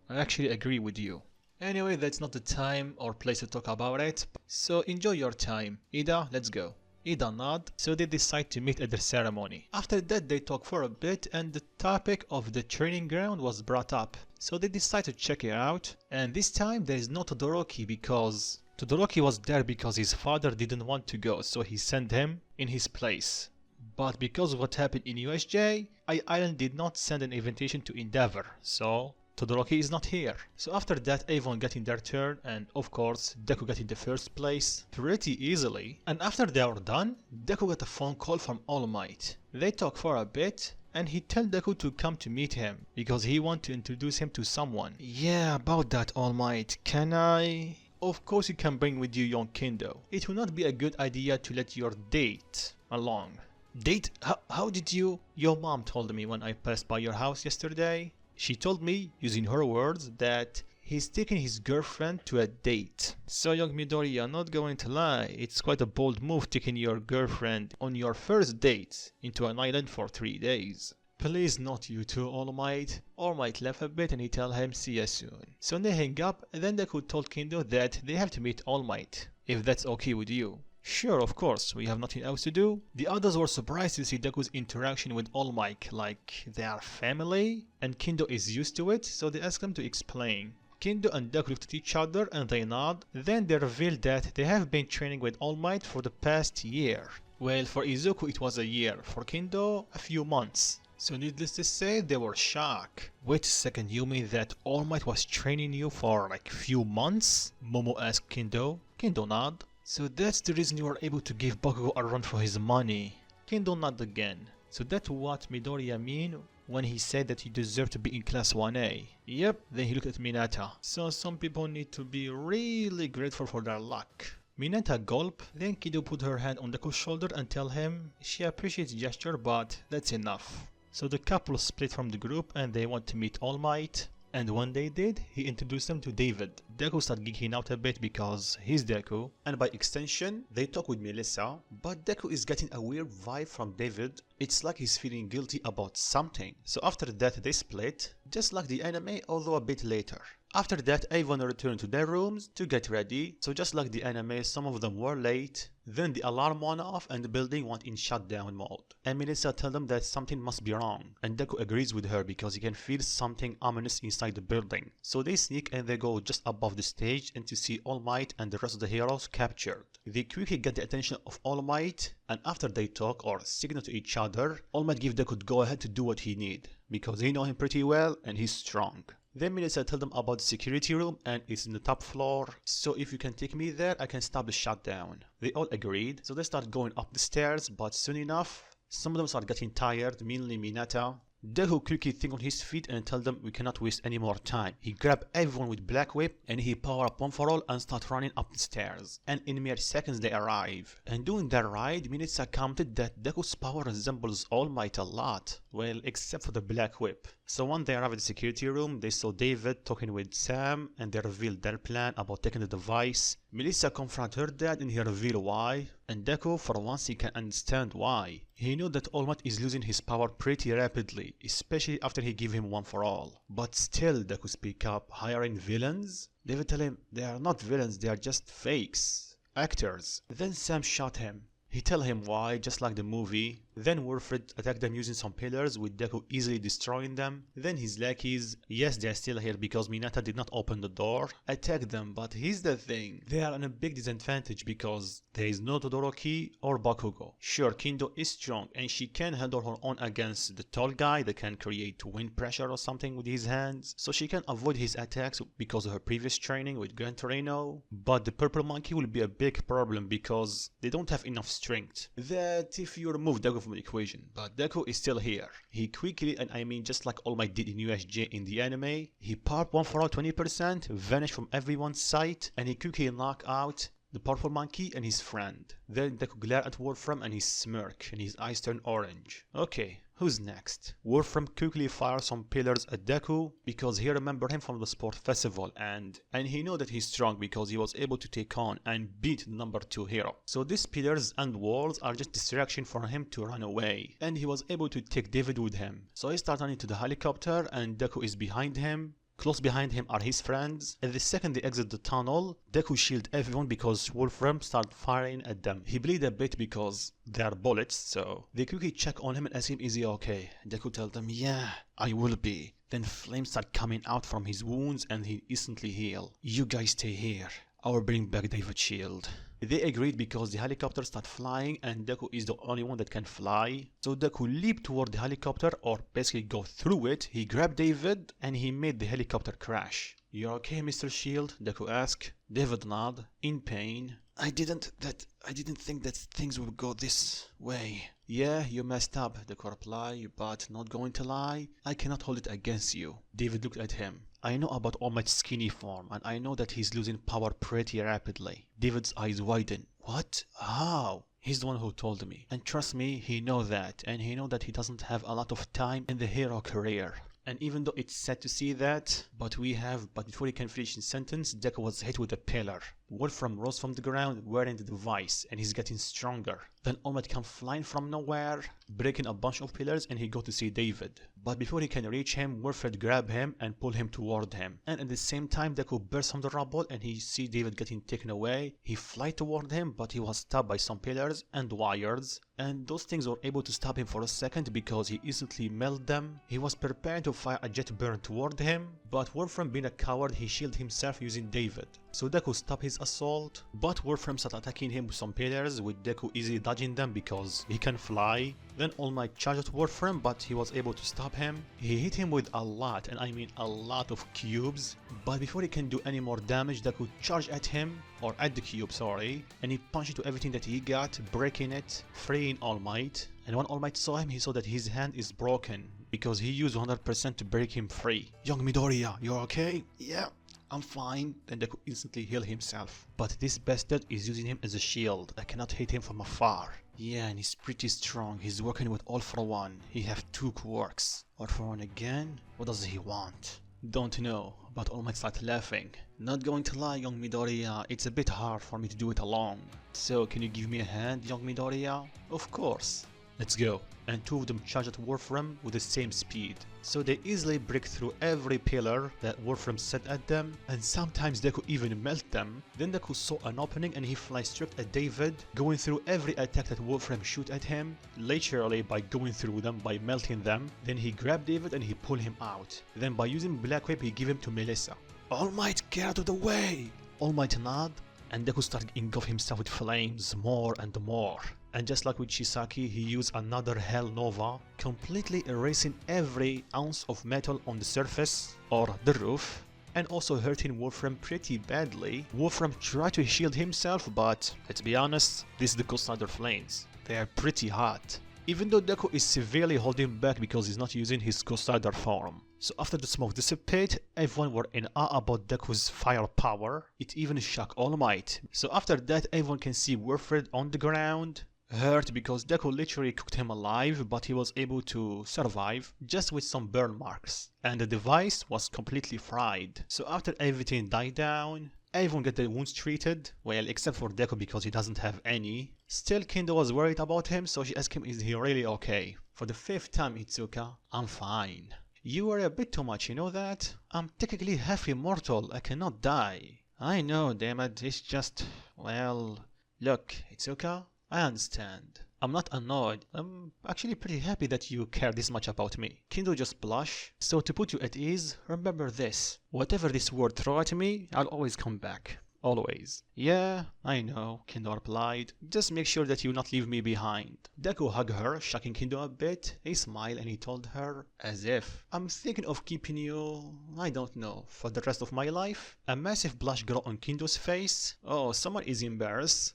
I actually agree with you. Anyway, that's not the time or place to talk about it. So enjoy your time. Ida, let's go. Ida nod, so they decide to meet at the ceremony. After that they talk for a bit and the topic of the training ground was brought up. So they decide to check it out, and this time there is no Todoroki because Todoroki was there because his father didn't want to go, so he sent him in his place. But because of what happened in USJ, Island did not send an invitation to Endeavor, so Todoroki is not here. So after that, Avon got in their turn, and of course, Deku got in the first place pretty easily. And after they were done, Deku got a phone call from All Might. They talk for a bit, and he told Deku to come to meet him, because he wants to introduce him to someone. Yeah, about that, All Might, can I? Of course you can bring with you young Kendo. It will not be a good idea to let your date along. Date? How did you? Your mom told me when I passed by your house yesterday. She told me, using her words, that he's taking his girlfriend to a date. So young Midori, you're not going to lie, it's quite a bold move taking your girlfriend on your first date into an island for 3 days. Please not you two, All Might. All Might laugh a bit and he tell him see ya soon. So they hang up and then Deku told Kendo that they have to meet All Might, if that's okay with you. Sure, of course, we have nothing else to do. The others were surprised to see Deku's interaction with All Might, like they are family, and Kendo is used to it, so they ask him to explain. Kendo and Deku looked at each other and they nod, then they revealed that they have been training with All Might for the past year. Well, for Izuku it was a year, for Kendo a few months. So needless to say, they were shocked. Wait a second, you mean that All Might was training you for like few months? Momo asked Kendo. Kendo nod. So that's the reason you were able to give Bakugo a run for his money. Kendo nodded again. So that's what Midoriya mean when he said that he deserved to be in class 1A. Yep, then he looked at Minata. So some people need to be really grateful for their luck. Minata gulped, then Kendo put her hand on Deku's shoulder and tell him she appreciates the gesture but that's enough. So the couple split from the group and they went to meet All Might. And when they did, he introduced them to David. Deku started geeking out a bit because he's Deku, and by extension, they talk with Melissa, but Deku is getting a weird vibe from David. It's like he's feeling guilty about something. So after that, they split, just like the anime, although a bit later. After that, everyone returned to their rooms to get ready, so just like the anime, some of them were late. Then the alarm went off and the building went in shutdown mode. And Melissa tells them that something must be wrong, and Deku agrees with her because he can feel something ominous inside the building. So they sneak and they go just above the stage and to see All Might and the rest of the heroes captured. They quickly get the attention of All Might, and after they talk or signal to each other, All Might gives Deku the go ahead to do what he need, because he know him pretty well and he's strong. Then Melissa told them about the security room and it's in the top floor, so if you can take me there I can stop the shutdown. They all agreed, so they start going up the stairs, but soon enough, some of them start getting tired, mainly Minata. Deku quickly think on his feet and tell them we cannot waste any more time. He grabbed everyone with Black Whip and he power up one for all and start running up the stairs. And in mere seconds they arrive. And during their ride, Mineta commented that Deku's power resembles All Might a lot. Well, except for the Black Whip. So when they arrived at the security room, they saw David talking with Sam and they revealed their plan about taking the device. Melissa confronted her dad and he revealed why. And Deku, for once he can understand why. He knew that All Might is losing his power pretty rapidly, especially after he gave him one for all. But still Deku speak up, hiring villains? David tell him they are not villains, they are just fakes, actors. Then Sam shot him. He tell him why, just like the movie. Then Wilfred attacked them using some pillars, with Deku easily destroying them. Then his lackeys, yes they are still here because Minata did not open the door, attacked them, but here's the thing. They are in a big disadvantage because there is no Todoroki or Bakugo. Sure, Kendo is strong and she can handle her own against the tall guy that can create wind pressure or something with his hands, so she can avoid his attacks because of her previous training with Gran Torino. But the purple monkey will be a big problem because they don't have enough strength. That if you remove Deku from the equation, but Deku is still here. He quickly, and I mean just like All Might did in USJ in the anime, he powered one for all 20%, vanished from everyone's sight, and he quickly knocked out the purple monkey and his friend. Then Deku glared at Wolfram and he smirked and his eyes turned orange. Okay, Who's next? Wolfram quickly fires some pillars at Deku because he remembered him from the sport festival and he know that he's strong because he was able to take on and beat the number 2 hero. So these pillars and walls are just distraction for him to run away, and he was able to take David with him. So he started running to the helicopter and Deku is behind him. Close behind him are his friends, and the second they exit the tunnel, Deku shield everyone because Wolfram started firing at them. He bleed a bit because they are bullets, so they quickly check on him and ask him, is he okay? Deku tells them, yeah, I will be. Then flames start coming out from his wounds and he instantly heal. You guys stay here. I will bring back David's shield. They agreed because the helicopter started flying and Deku is the only one that can fly. So Deku leaped toward the helicopter, or basically go through it. He grabbed David and he made the helicopter crash. You okay, Mr. Shield? Deku asked. David nodded, in pain. I didn't think that things would go this way. Yeah, you messed up, Deku replied, but not going to lie, I cannot hold it against you. David looked at him. I know about All Might's skinny form, and I know that he's losing power pretty rapidly. David's eyes widened. What? How? He's the one who told me. And trust me, he knows that, and he knows that he doesn't have a lot of time in the hero career. And even though it's sad to see that, but before he can finish his sentence, Deku was hit with a pillar. Wolfram rose from the ground wearing the device, and he's getting stronger. Then All Might comes flying from nowhere, breaking a bunch of pillars, and he goes to see David. But before he can reach him, Wolfram grab him and pull him toward him. And at the same time, Deku bursts from the rubble and he sees David getting taken away. He flies toward him, but he was stopped by some pillars and wires. And those things were able to stop him for a second because he instantly melted them. He was preparing to fire a jet burn toward him, but Wolfram, being a coward, he shielded himself using David. So Deku stopped his assault, but Wolfram started attacking him with some pillars, with Deku easily dodging them because he can fly. Then All Might charged at Wolfram, but he was able to stop him. He hit him with a lot, and I mean a lot of cubes, but before he can do any more damage, Deku charged at him, or at the cube, sorry, and he punched into everything that he got, breaking it, freeing All Might. And when All Might saw him, he saw that his hand is broken because he used 100% to break him free. Young Midoriya, you okay? Yeah, I'm fine. Then Deku instantly healed himself. But this bastard is using him as a shield. I cannot hit him from afar. Yeah, and he's pretty strong. He's working with All for One. He have 2 quirks. All for One again? What does he want? Don't know, but All Might started laughing. Not going to lie, young Midoriya, it's a bit hard for me to do it alone. So can you give me a hand, young Midoriya? Of course. Let's go. And 2 of them charge at Wolfram with the same speed. So they easily break through every pillar that Wolfram set at them, and sometimes Deku even melt them. Then Deku saw an opening and he flies straight at David, going through every attack that Wolfram shoot at him, literally by going through them, by melting them. Then he grabbed David and he pulled him out. Then by using Black Whip he gave him to Melissa. All Might, get out of the way! All Might nod, and Deku started engulfing himself with flames more and more. And just like with Chisaki, he used another Hell Nova, completely erasing every ounce of metal on the surface or the roof, and also hurting Wolfram pretty badly. Wolfram tried to shield himself, but let's be honest, this is the Ghost Rider flames. They are pretty hot. Even though Deku is severely holding back because he's not using his Ghost Rider form. So after the smoke dissipated, everyone were in awe about Deku's firepower. It even shocked All Might. So after that, everyone can see Wolfram on the ground, hurt because Deku literally cooked him alive, but he was able to survive just with some burn marks. And the device was completely fried. So after everything died down, everyone got their wounds treated, well, except for Deku because he doesn't have any. Still, Kendo was worried about him, so she asked him, is he really okay? For the 5th time, Itsuka, I'm fine. You worry a bit too much, you know that? I'm technically half immortal, I cannot die. I know, dammit, it's just, well, look, Itsuka, I understand. I'm not annoyed. I'm actually pretty happy that you care this much about me. Kendo just blush. So to put you at ease, remember this. Whatever this world throw at me, I'll always come back. Always. Yeah, I know, Kendo replied. Just make sure that you not leave me behind. Deku hugged her, shocking Kendo a bit. He smiled and he told her, as if, I'm thinking of keeping you, I don't know, for the rest of my life. A massive blush grew on Kendo's face. Oh, someone is embarrassed.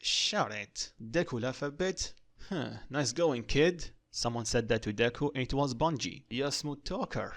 Shout it. Deku laughed a bit. Nice going, kid. Someone said that to Deku and it was Bungie. You're a smooth talker.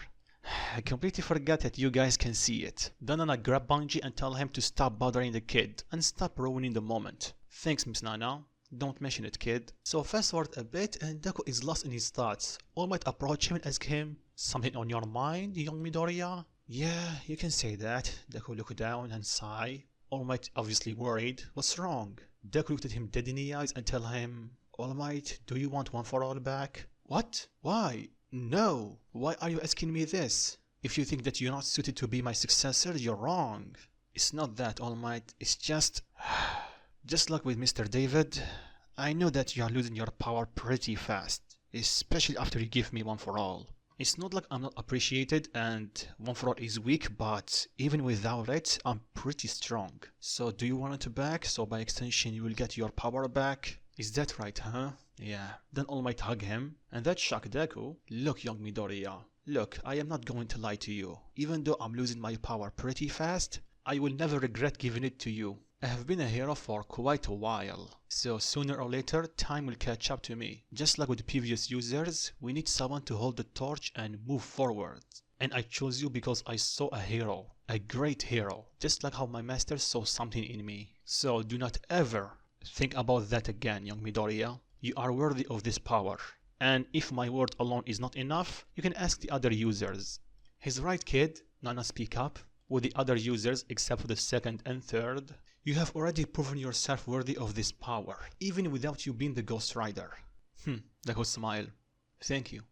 I completely forgot that you guys can see it. Then Nana grabbed Bungie and tell him to stop bothering the kid and stop ruining the moment. Thanks, Miss Nana. Don't mention it, kid. So fast forward a bit and Deku is lost in his thoughts. All Might approach him and ask him, something on your mind, young Midoriya? Yeah, you can say that. Deku looked down and sigh. All Might obviously worried. What's wrong? Deku looked at him dead in the eyes and tell him, All Might, do you want One For All back? What? Why? No. Why are you asking me this? If you think that you're not suited to be my successor, you're wrong. It's not that, All Might. It's just like with Mr. David, I know that you are losing your power pretty fast, especially after you give me One For All. It's not like I'm not appreciated and One For All is weak, but even without it, I'm pretty strong. So do you want it back? So by extension, you will get your power back? Is that right, huh? Yeah. Then All Might hug him, and that shocked Deku. Look, young Midoriya. Look, I am not going to lie to you. Even though I'm losing my power pretty fast, I will never regret giving it to you. I have been a hero for quite a while, so sooner or later time will catch up to me. Just like with the previous users, we need someone to hold the torch and move forward. And I chose you because I saw a hero, a great hero, just like how my master saw something in me. So do not ever think about that again, young Midoriya. You are worthy of this power. And if my word alone is not enough, you can ask the other users. He's right, kid. Nana, speak up. With the other users, except for the second and third, you have already proven yourself worthy of this power, even without you being the Ghost Rider. Deku smiled. Thank you.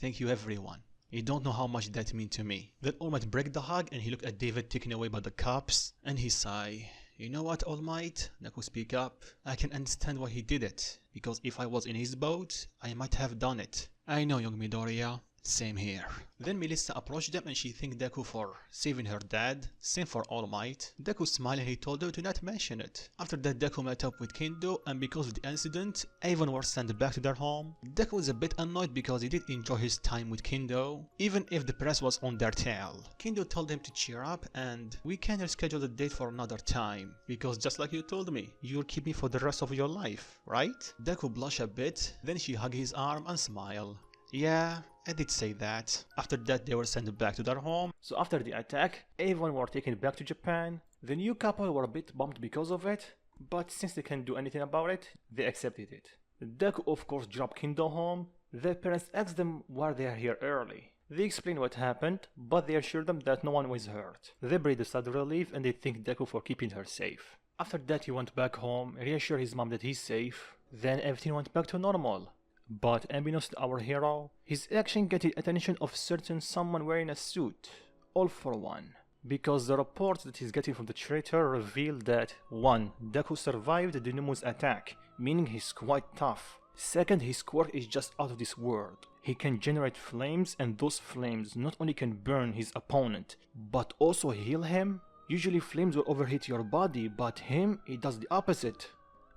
Thank you, everyone. You don't know how much that means to me. Then All Might break the hug and he looked at David taken away by the cops, and he sighed. You know what, All Might? Deku speak up. I can understand why he did it, because if I was in his boat, I might have done it. I know, young Midoriya. Same here. Then Melissa approached them and she thanked Deku for saving her dad. Same for All Might. Deku smiled and he told her to not mention it. After that, Deku met up with Kendo, and because of the incident, everyone was sent back to their home. Deku was a bit annoyed because he did enjoy his time with Kendo, even if the press was on their tail. Kendo told him to cheer up and we can reschedule the date for another time, because just like you told me, you'll keep me for the rest of your life, right? Deku blushed a bit, then she hugged his arm and smiled. Yeah, I did say that. After that, they were sent back to their home. So after the attack, everyone were taken back to Japan. The new couple were a bit bummed because of it, but since they can't do anything about it, they accepted it. Deku of course dropped Kendo home. Their parents asked them why they are here early. They explained what happened, but they assured them that no one was hurt. They breathed a sigh of relief and they thanked Deku for keeping her safe. After that, he went back home, reassured his mom that he's safe. Then everything went back to normal. But unbeknownst to our hero, his action got the attention of certain someone wearing a suit, All For One. Because the reports that he's getting from the traitor reveal that 1. Deku survived the Nemu's attack, meaning he's quite tough. 2nd, his quirk is just out of this world. He can generate flames, and those flames not only can burn his opponent, but also heal him. Usually flames will overheat your body, but him, it does the opposite.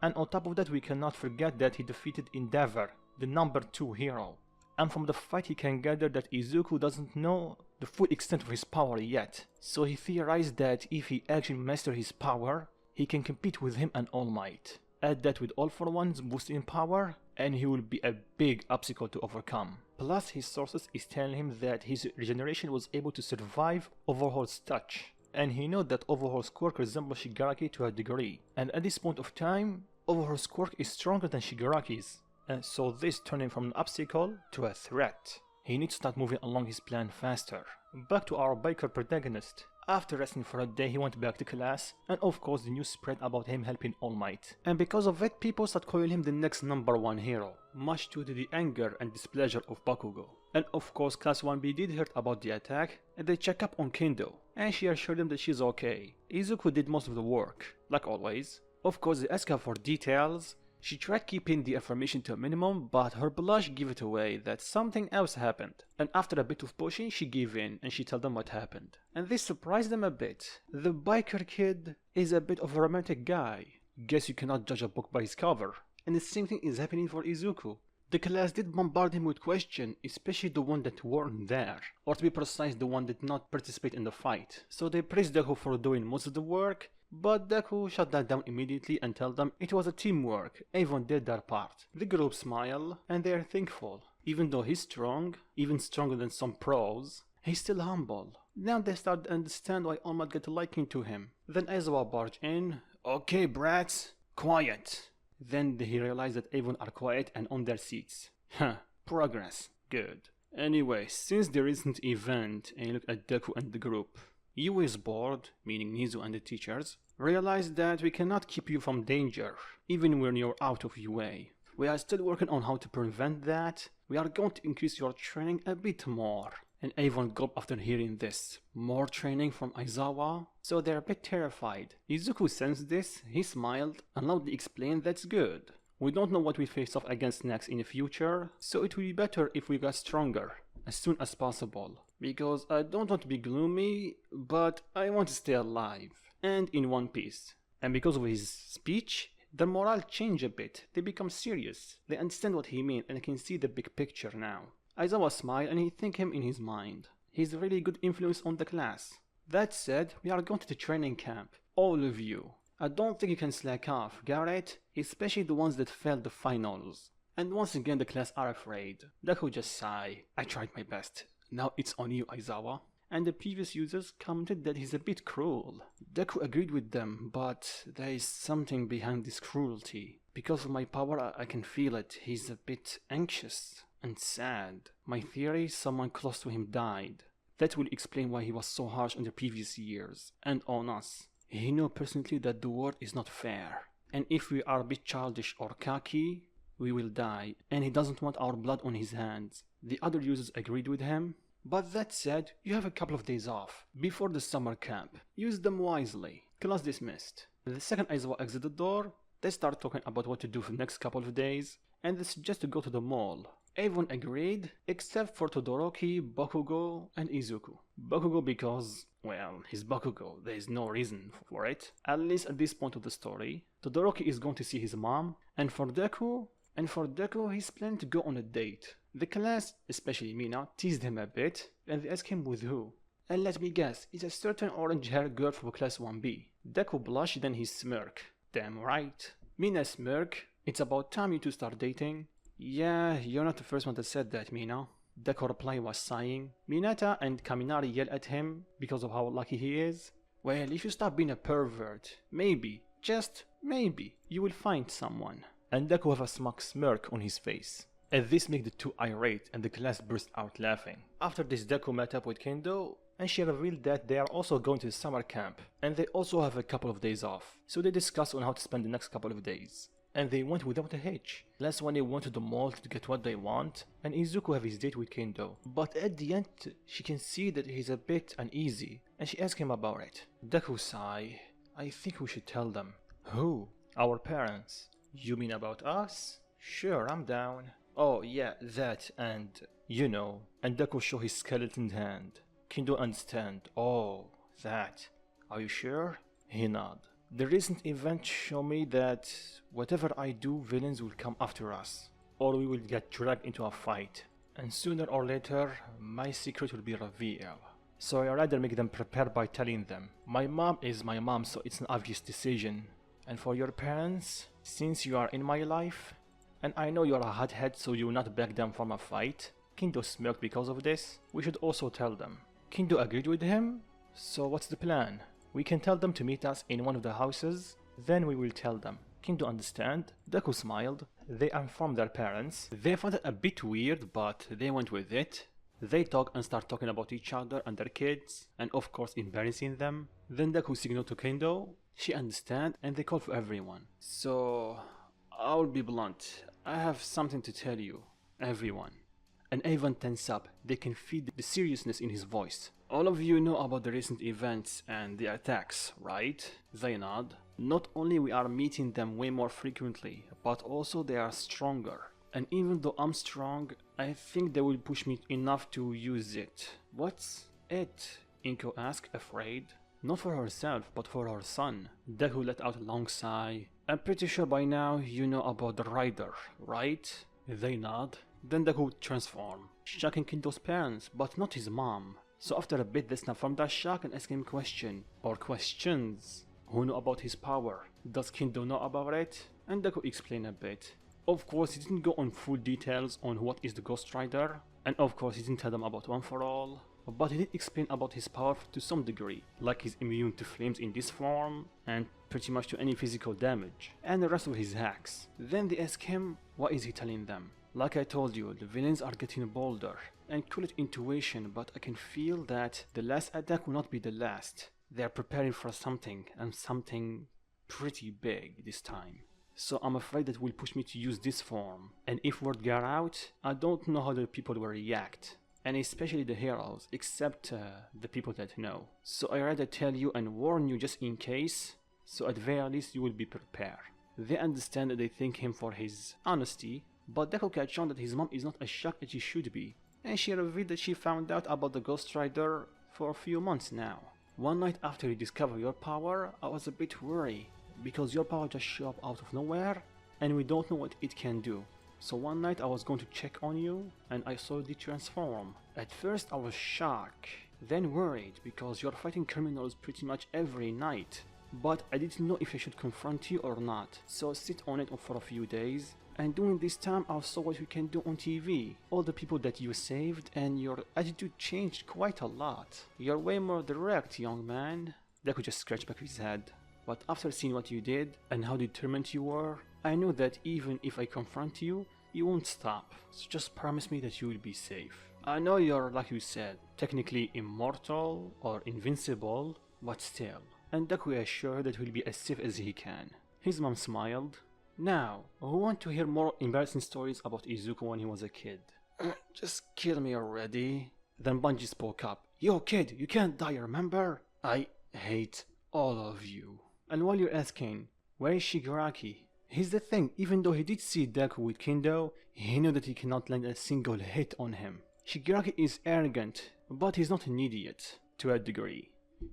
And on top of that, we cannot forget that he defeated Endeavor, the number 2 hero. And from the fight he can gather that Izuku doesn't know the full extent of his power yet. So he theorized that if he actually masters his power, he can compete with him and All Might. Add that with All For One's boost in power, and he will be a big obstacle to overcome. Plus his sources is telling him that his regeneration was able to survive Overhaul's touch. And he knows that Overhaul's quirk resembles Shigaraki to a degree. And at this point of time, Overhaul's quirk is stronger than Shigaraki's. And so this turned him from an obstacle to a threat. He needs to start moving along his plan faster. Back to our biker protagonist. After resting for a day, he went back to class, and of course the news spread about him helping All Might. And because of it, people start calling him the next number 1 hero, much to the anger and displeasure of Bakugo. And of course Class 1B did hear about the attack, and they check up on Kendo, and she assured him that she's okay. Izuku did most of the work, like always. Of course they ask her for details. She tried keeping the information to a minimum, but her blush gave it away that something else happened. And after a bit of pushing, she gave in and she told them what happened. And this surprised them a bit. The biker kid is a bit of a romantic guy. Guess you cannot judge a book by its cover. And the same thing is happening for Izuku. The class did bombard him with questions, especially the one that weren't there. Or to be precise, the one that did not participate in the fight. So they praised Deku for doing most of the work, but Deku shut that down immediately and told them it was a teamwork, everyone did their part. The group smile and they are thankful. Even though he's strong, even stronger than some pros, he's still humble. Now they start to understand why All Might got a liking to him. Then Aizawa barged in. Okay brats, quiet. Then he realized that everyone are quiet and on their seats. Huh, progress. Good. Anyway, since the recent event and you look at Deku and the group, UA's board, meaning Nizu and the teachers, realized that we cannot keep you from danger, even when you're out of UA. We are still working on how to prevent that. We are going to increase your training a bit more. And everyone gulped after hearing this. More training from Aizawa? So they're a bit terrified. Izuku sensed this, he smiled, and loudly explained that's good. We don't know what we face off against next in the future, so it will be better if we got stronger, as soon as possible. Because I don't want to be gloomy, but I want to stay alive, and in one piece. And because of his speech, their morale changed a bit. They become serious. They understand what he means and can see the big picture now. Aizawa smiled and he thanked him in his mind. He's a really good influence on the class. That said, we are going to the training camp. All of you. I don't think you can slack off, Garrett, especially the ones that failed the finals. And once again the class are afraid. Deku just sighed. I tried my best. Now it's on you, Aizawa. And the previous users commented that he's a bit cruel. Deku agreed with them, but there is something behind this cruelty. Because of my power, I can feel it. He's a bit anxious and sad. My theory, someone close to him died. That will explain why he was so harsh in the previous years, and on us. He knew personally that the world is not fair. And if we are a bit childish or cocky, we will die. And he doesn't want our blood on his hands. The other users agreed with him. But that said, you have a couple of days off, before the summer camp. Use them wisely. Class dismissed. The second Aizawa exited the door, they start talking about what to do for the next couple of days, and they suggest to go to the mall. Everyone agreed, except for Todoroki, Bakugo, and Izuku. Bakugo because, well, he's Bakugo, there is no reason for it. At least at this point of the story. Todoroki is going to see his mom, and for Deku, he's planning to go on a date. The class, especially Mina, teased him a bit, and they asked him with who. And let me guess, it's a certain orange-haired girl from class 1B. Deku blushed, then he smirked. Damn right. Mina smirked. It's about time you two start dating. Yeah, you're not the first one that said that, Mina. Deku replied while sighing. Minata and Kaminari yell at him because of how lucky he is. Well, if you stop being a pervert, maybe, just maybe, you will find someone. And Deku have a smug smirk on his face. And this made the two irate and the class burst out laughing. After this, Deku met up with Kendo and she revealed that they are also going to the summer camp and they also have a couple of days off. So they discussed on how to spend the next couple of days. And they went without a hitch. Last one they went to the mall to get what they want and Izuku have his date with Kendo. But at the end she can see that he's a bit uneasy and she asks him about it. Deku sigh. I think we should tell them. Who? Our parents. You mean about us? Sure, I'm down. Oh yeah, that and you know. And Deku show his skeleton hand. Kendo understand. Oh, that. Are you sure? He nod. The recent event show me that whatever I do, villains will come after us. Or we will get dragged into a fight. And sooner or later, my secret will be revealed. So I rather make them prepare by telling them. My mom is my mom, so it's an obvious decision. And for your parents, since you are in my life, and I know you're a hothead so you will not back down from a fight. Kendo smirked because of this. We should also tell them. Kendo agreed with him. So what's the plan? We can tell them to meet us in one of the houses. Then we will tell them. Kendo understand. Deku smiled. They informed their parents. They found it a bit weird, but they went with it. They talk and start talking about each other and their kids, and of course embarrassing them. Then Deku signaled to Kendo. She understand and they call for everyone. So I'll be blunt. I have something to tell you, everyone. And everyone tense up. They can feel the seriousness in his voice. All of you know about the recent events and the attacks, right? They nod. Not only we are meeting them way more frequently, but also they are stronger. And even though I'm strong, I think they will push me enough to use it. What's it? Inko asked, afraid. Not for herself, but for her son. Deku let out a long sigh. I'm pretty sure by now you know about the rider, right? They nod. Then Deku would transform, shocking Kendo's parents, but not his mom. So after a bit they snap from that shock and ask him question, or questions. Who know about his power? Does Kendo know about it? And Deku explained a bit. Of course he didn't go on full details on what is the Ghost Rider, and of course he didn't tell them about One For All. but he did explain about his power to some degree, like he's immune to flames in this form and pretty much to any physical damage, and the rest of his hacks. Then they ask him, what is he telling them? Like I told you, the villains are getting bolder, and call it intuition, but I can feel that the last attack will not be the last. They are preparing for something, and something pretty big this time. So I'm afraid that will push me to use this form, and if word got out, I don't know how the people will react, and especially the heroes, except the people that know. So I rather tell you and warn you just in case, so at very least you will be prepared. They understand that they thank him for his honesty, but Deku catch on that his mom is not as shocked as she should be, and she revealed that she found out about the Ghost Rider for a few months now. One night after you discover your power, I was a bit worried, because your power just showed up out of nowhere, and we don't know what it can do. So one night I was going to check on you, and I saw you transform. At first I was shocked, then worried, because you're fighting criminals pretty much every night. But I didn't know if I should confront you or not, so I sit on it for a few days, and during this time I saw what you can do on TV, all the people that you saved, and your attitude changed quite a lot. You're way more direct, young man. Deku just scratched back his head. But after seeing what you did and how determined you were, I knew that even if I confront you, you won't stop. So just promise me that you will be safe. I know you're, like you said, technically immortal or invincible, but still. And Deku assured that he'll be as safe as he can. His mom smiled. Now, who want to hear more embarrassing stories about Izuku when he was a kid? Just kill me already. Then Bungie spoke up. Yo kid, you can't die, remember? I hate all of you. And while you're asking, where is Shigaraki? Here's the thing, even though he did see Deku with Kendo, he knew that he cannot land a single hit on him. Shigaraki is arrogant, but he's not an idiot, to a degree.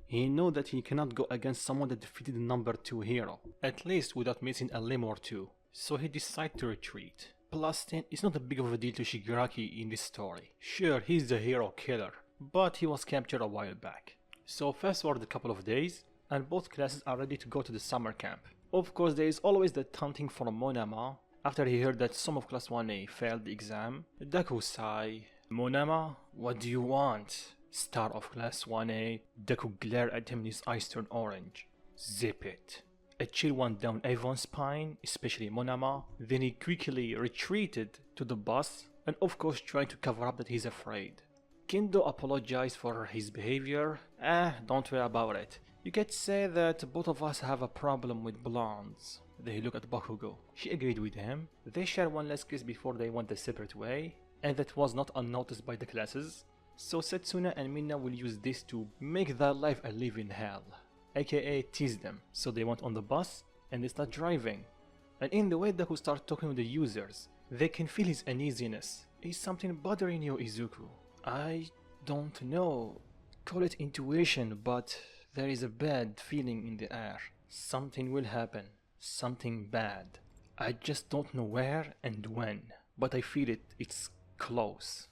He knew that he cannot go against someone that defeated the number 2 hero, at least without missing a limb or two, so he decided to retreat. Plus 10 is not a big of a deal to Shigaraki in this story. Sure, he's the hero killer, but he was captured a while back. So fast forward a couple of days, and both classes are ready to go to the summer camp. Of course, there is always that taunting from Monama. After he heard that some of class 1A failed the exam, Deku sighed. Monama, what do you want? Star of class 1A, Deku glared at him and his eyes turned orange. Zip it. A chill went down everyone's spine, especially Monama. Then he quickly retreated to the bus, and of course trying to cover up that he's afraid. Kendo apologized for his behavior. Don't worry about it. You could say that both of us have a problem with blondes. Then he looked at Bakugo. She agreed with him. They shared one last kiss before they went a separate way, and that was not unnoticed by the classes. So Setsuna and Minna will use this to make their life a living hell, aka tease them. So they went on the bus and they start driving. And in the way Deku starts talking with the users, they can feel his uneasiness. Is something bothering you, Izuku? I don't know. Call it intuition, but there is a bad feeling in the air. Something will happen. Something bad. I just don't know where and when. But I feel it. It's close.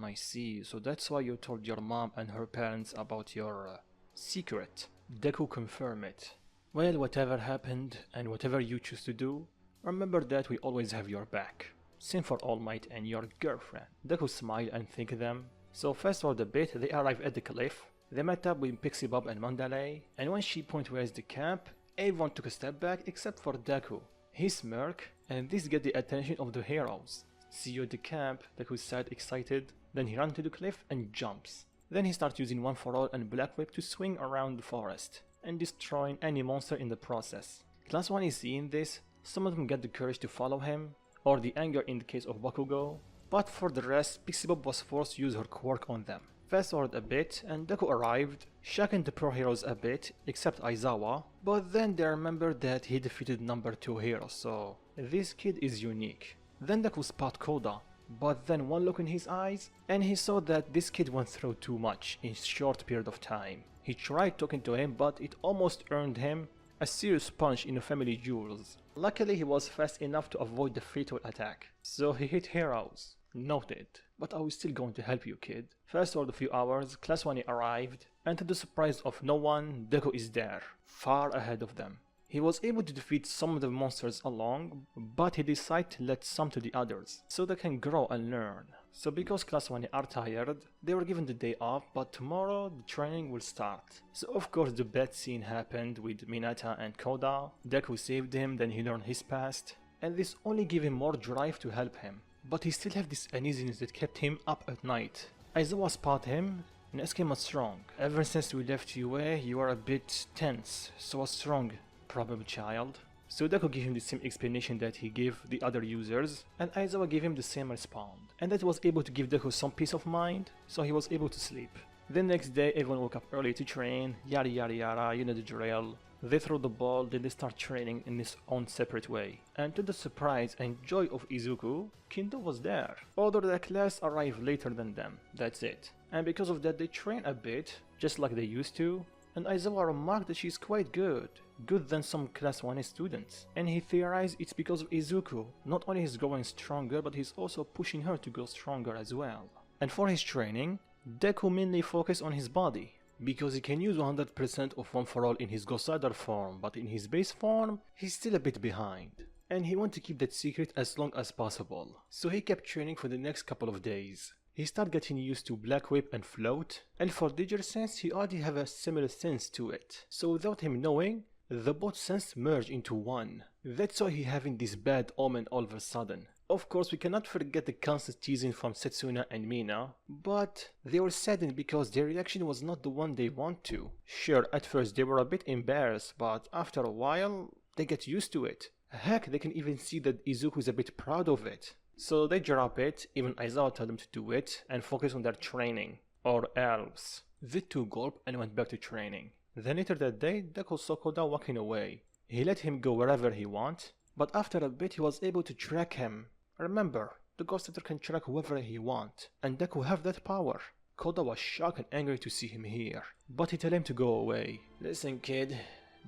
I see. So that's why you told your mom and her parents about your secret. Deku confirmed it. Well, whatever happened and whatever you choose to do, remember that we always have your back. Same for All Might and your girlfriend. Deku smiled and thanked them. So fast forward a bit, they arrive at the cliff. They met up with Pixie Bob and Mandalay, and when she pointed where's the camp, everyone took a step back except for Deku. He smirked, and this get the attention of the heroes. See you at the camp, Deku said excited. Then he ran to the cliff and jumps. Then he starts using One for All and Black Whip to swing around the forest, and destroying any monster in the process. Class 1 is seeing this, some of them get the courage to follow him, or the anger in the case of Bakugo, but for the rest, Pixie Bob was forced to use her quirk on them. Fast forward a bit, and Deku arrived, shocking the pro heroes a bit, except Aizawa, but then they remembered that he defeated number 2 hero, so this kid is unique. Then Deku spot Koda, but then one look in his eyes, and he saw that this kid went through too much in a short period of time. He tried talking to him, but it almost earned him a serious punch in the family jewels. Luckily he was fast enough to avoid the fatal attack, so he hit heroes. Noted. But I was still going to help you, kid. Fast forward a few hours, Class 1 arrived, and to the surprise of no one, Deku is there, far ahead of them. He was able to defeat some of the monsters along, but he decided to let some to the others, so they can grow and learn. So because class 1 are tired, they were given the day off, but tomorrow the training will start. So of course the bad scene happened with Minata and Koda. Deku saved him, then he learned his past, and this only gave him more drive to help him. But he still had this uneasiness that kept him up at night. Aizawa spotted him and asked him what's wrong. Ever since we left UA, you are a bit tense, so what's wrong, probable child? So Deku gave him the same explanation that he gave the other users, and Aizawa gave him the same response. And that was able to give Deku some peace of mind, so he was able to sleep. The next day everyone woke up early to train, yada yada yada, you know the drill. They throw the ball, then they start training in his own separate way. And to the surprise and joy of Izuku, Kendo was there. Although the class arrived later than them, that's it. And because of that they train a bit, just like they used to. And Aizawa remarked that she's quite good than some class 1 students. And he theorized it's because of Izuku. Not only he's growing stronger, but he's also pushing her to grow stronger as well. And for his training, Deku mainly focused on his body, because he can use 100% of One For All in his Ghost Rider form, but in his base form, he's still a bit behind. And he wanted to keep that secret as long as possible. So he kept training for the next couple of days. He started getting used to Black Whip and Float, and for Digger Sense he already have a similar sense to it. So without him knowing, the both sense merge into one. That's why he having this bad omen all of a sudden. Of course we cannot forget the constant teasing from Setsuna and Mina, but they were saddened because their reaction was not the one they want to. Sure, at first they were a bit embarrassed, but after a while they get used to it. Heck, they can even see that Izuku is a bit proud of it. So they drop it, even Aizawa told them to do it, and focus on their training, or else. They took gulp and went back to training. Then later that day, Deku saw Koda walking away. He let him go wherever he wants, but after a bit he was able to track him. Remember, the Ghost Rider can track whoever he wants, and Deku have that power. Koda was shocked and angry to see him here, but he told him to go away. Listen kid,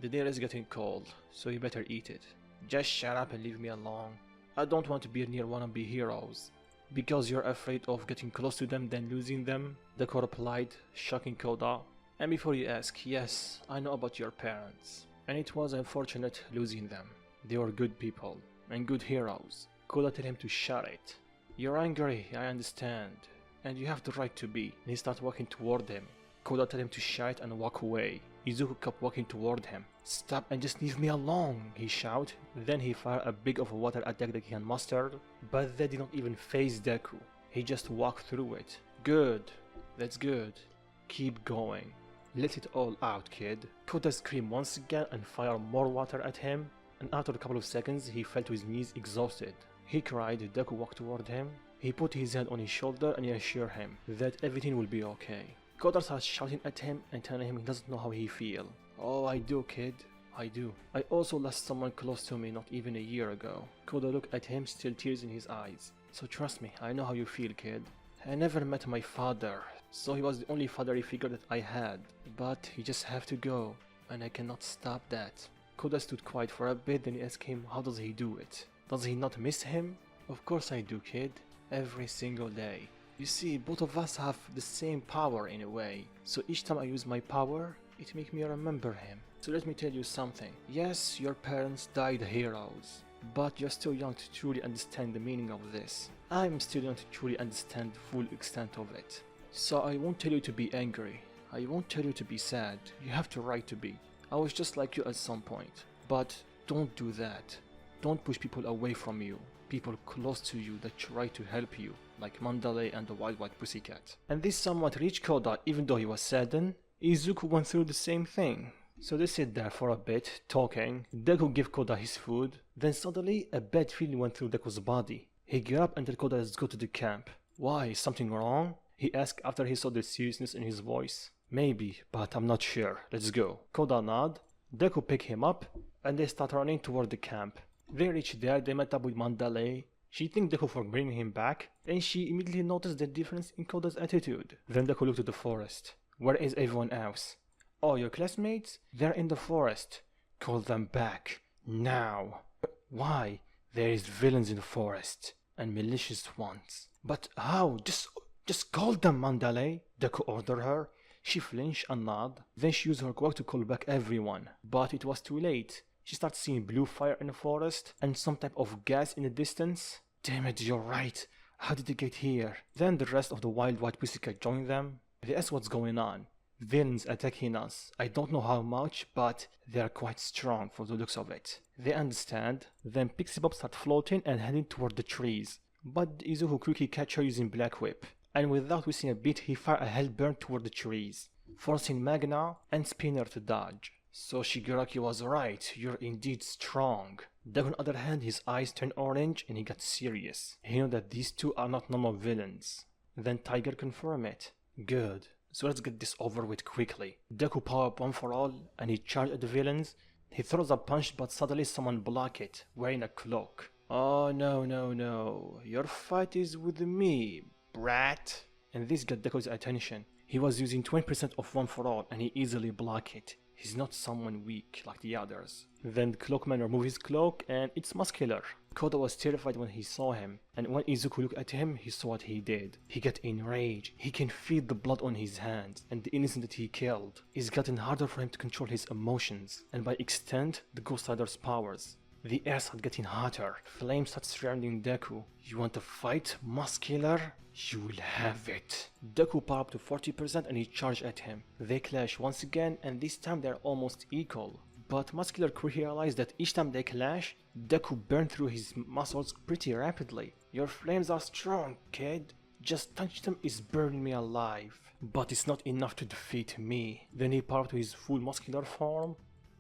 the dinner is getting cold, so you better eat it. Just shut up and leave me alone. I don't want to be near wannabe heroes. Because you're afraid of getting close to them then losing them, Deku replied, shocking Koda. And before you ask, yes, I know about your parents. And it was unfortunate losing them. They were good people, and good heroes. Koda told him to shut it. You're angry, I understand. And you have the right to be. And he started walking toward him. Koda told him to shut and walk away. Izuku kept walking toward him. Stop and just leave me alone, he shouted. Then he fired a big of a water attack that he had mastered, but that did not even phase Deku. He just walked through it. Good, that's good. Keep going. Let it all out, kid. Koda screamed once again and fired more water at him, and after a couple of seconds he fell to his knees exhausted. He cried. Deku walked toward him. He put his hand on his shoulder and he assured him that everything will be okay. Koda started shouting at him and telling him he doesn't know how he feels. Oh, I do, kid. I do. I also lost someone close to me not even a year ago. Koda looked at him, still tears in his eyes. So trust me, I know how you feel, kid. I never met my father, so he was the only fatherly figure that I had. But he just have to go, and I cannot stop that. Koda stood quiet for a bit, then he asked him how does he do it. Does he not miss him? Of course I do, kid. Every single day. You see, both of us have the same power in a way, so each time I use my power, it makes me remember him. So let me tell you something. Yes, your parents died heroes, but you're still young to truly understand the meaning of this. I'm still young to truly understand the full extent of it. So I won't tell you to be angry. I won't tell you to be sad. You have the right to be. I was just like you at some point. But don't do that. Don't push people away from you. People close to you that try to help you, like Mandalay and the Wild White Pussycat. And this somewhat reached Koda, even though he was saddened. Izuku went through the same thing. So they sit there for a bit, talking. Deku gave Koda his food. Then suddenly, a bad feeling went through Deku's body. He got up and told Koda, let's go to the camp. Why, is something wrong? He asked after he saw the seriousness in his voice. Maybe, but I'm not sure. Let's go. Koda nodded. Deku picked him up, and they start running toward the camp. They reached there, they met up with Mandalay. She thanked Deku for bringing him back, and she immediately noticed the difference in Koda's attitude. Then Deku looked at the forest. Where is everyone else? Oh, your classmates? They're in the forest. Call them back. Now. Why? There is villains in the forest, and malicious ones. But how? Just call them, Mandalay, Deku ordered her. She flinched and nodded. Then she used her quirk to call back everyone. But it was too late. She started seeing blue fire in the forest, and some type of gas in the distance. Damn it, you're right. How did they get here? Then the rest of the wild white pussycat joined them. They asked what's going on. Villains attacking us. I don't know how much, but they are quite strong for the looks of it. They understand. Then Pixie Bob start floating and heading toward the trees. But Izuku quickly catch her using Black Whip. And without wasting a beat, he fired a hellburn toward the trees, forcing Magna and Spinner to dodge. So Shigaraki was right, you're indeed strong. Deku on the other hand, his eyes turned orange and he got serious. He knew that these two are not normal villains. Then Tiger confirmed it. Good. So let's get this over with quickly. Deku power up one for all and he charged at the villains. He throws a punch but suddenly someone blocked it, wearing a cloak. Oh no. Your fight is with me, brat. And this got Deku's attention. He was using 20% of one for all and he easily blocked it. He's not someone weak like the others. Then Cloakman removed his cloak and it's muscular. Koda was terrified when he saw him, and when Izuku looked at him, he saw what he did. He got enraged. He can feel the blood on his hands and the innocent that he killed. It's gotten harder for him to control his emotions, and by extent, the Ghost Rider's powers. The air started getting hotter. Flames started surrounding Deku. You want to fight, muscular? You will have it. Deku powered up to 40% and he charged at him. They clash once again and this time they're almost equal. But Muscular quickly realized that each time they clash, Deku burned through his muscles pretty rapidly. Your flames are strong, kid. Just touch them is burning me alive. But it's not enough to defeat me. Then he powered to his full muscular form,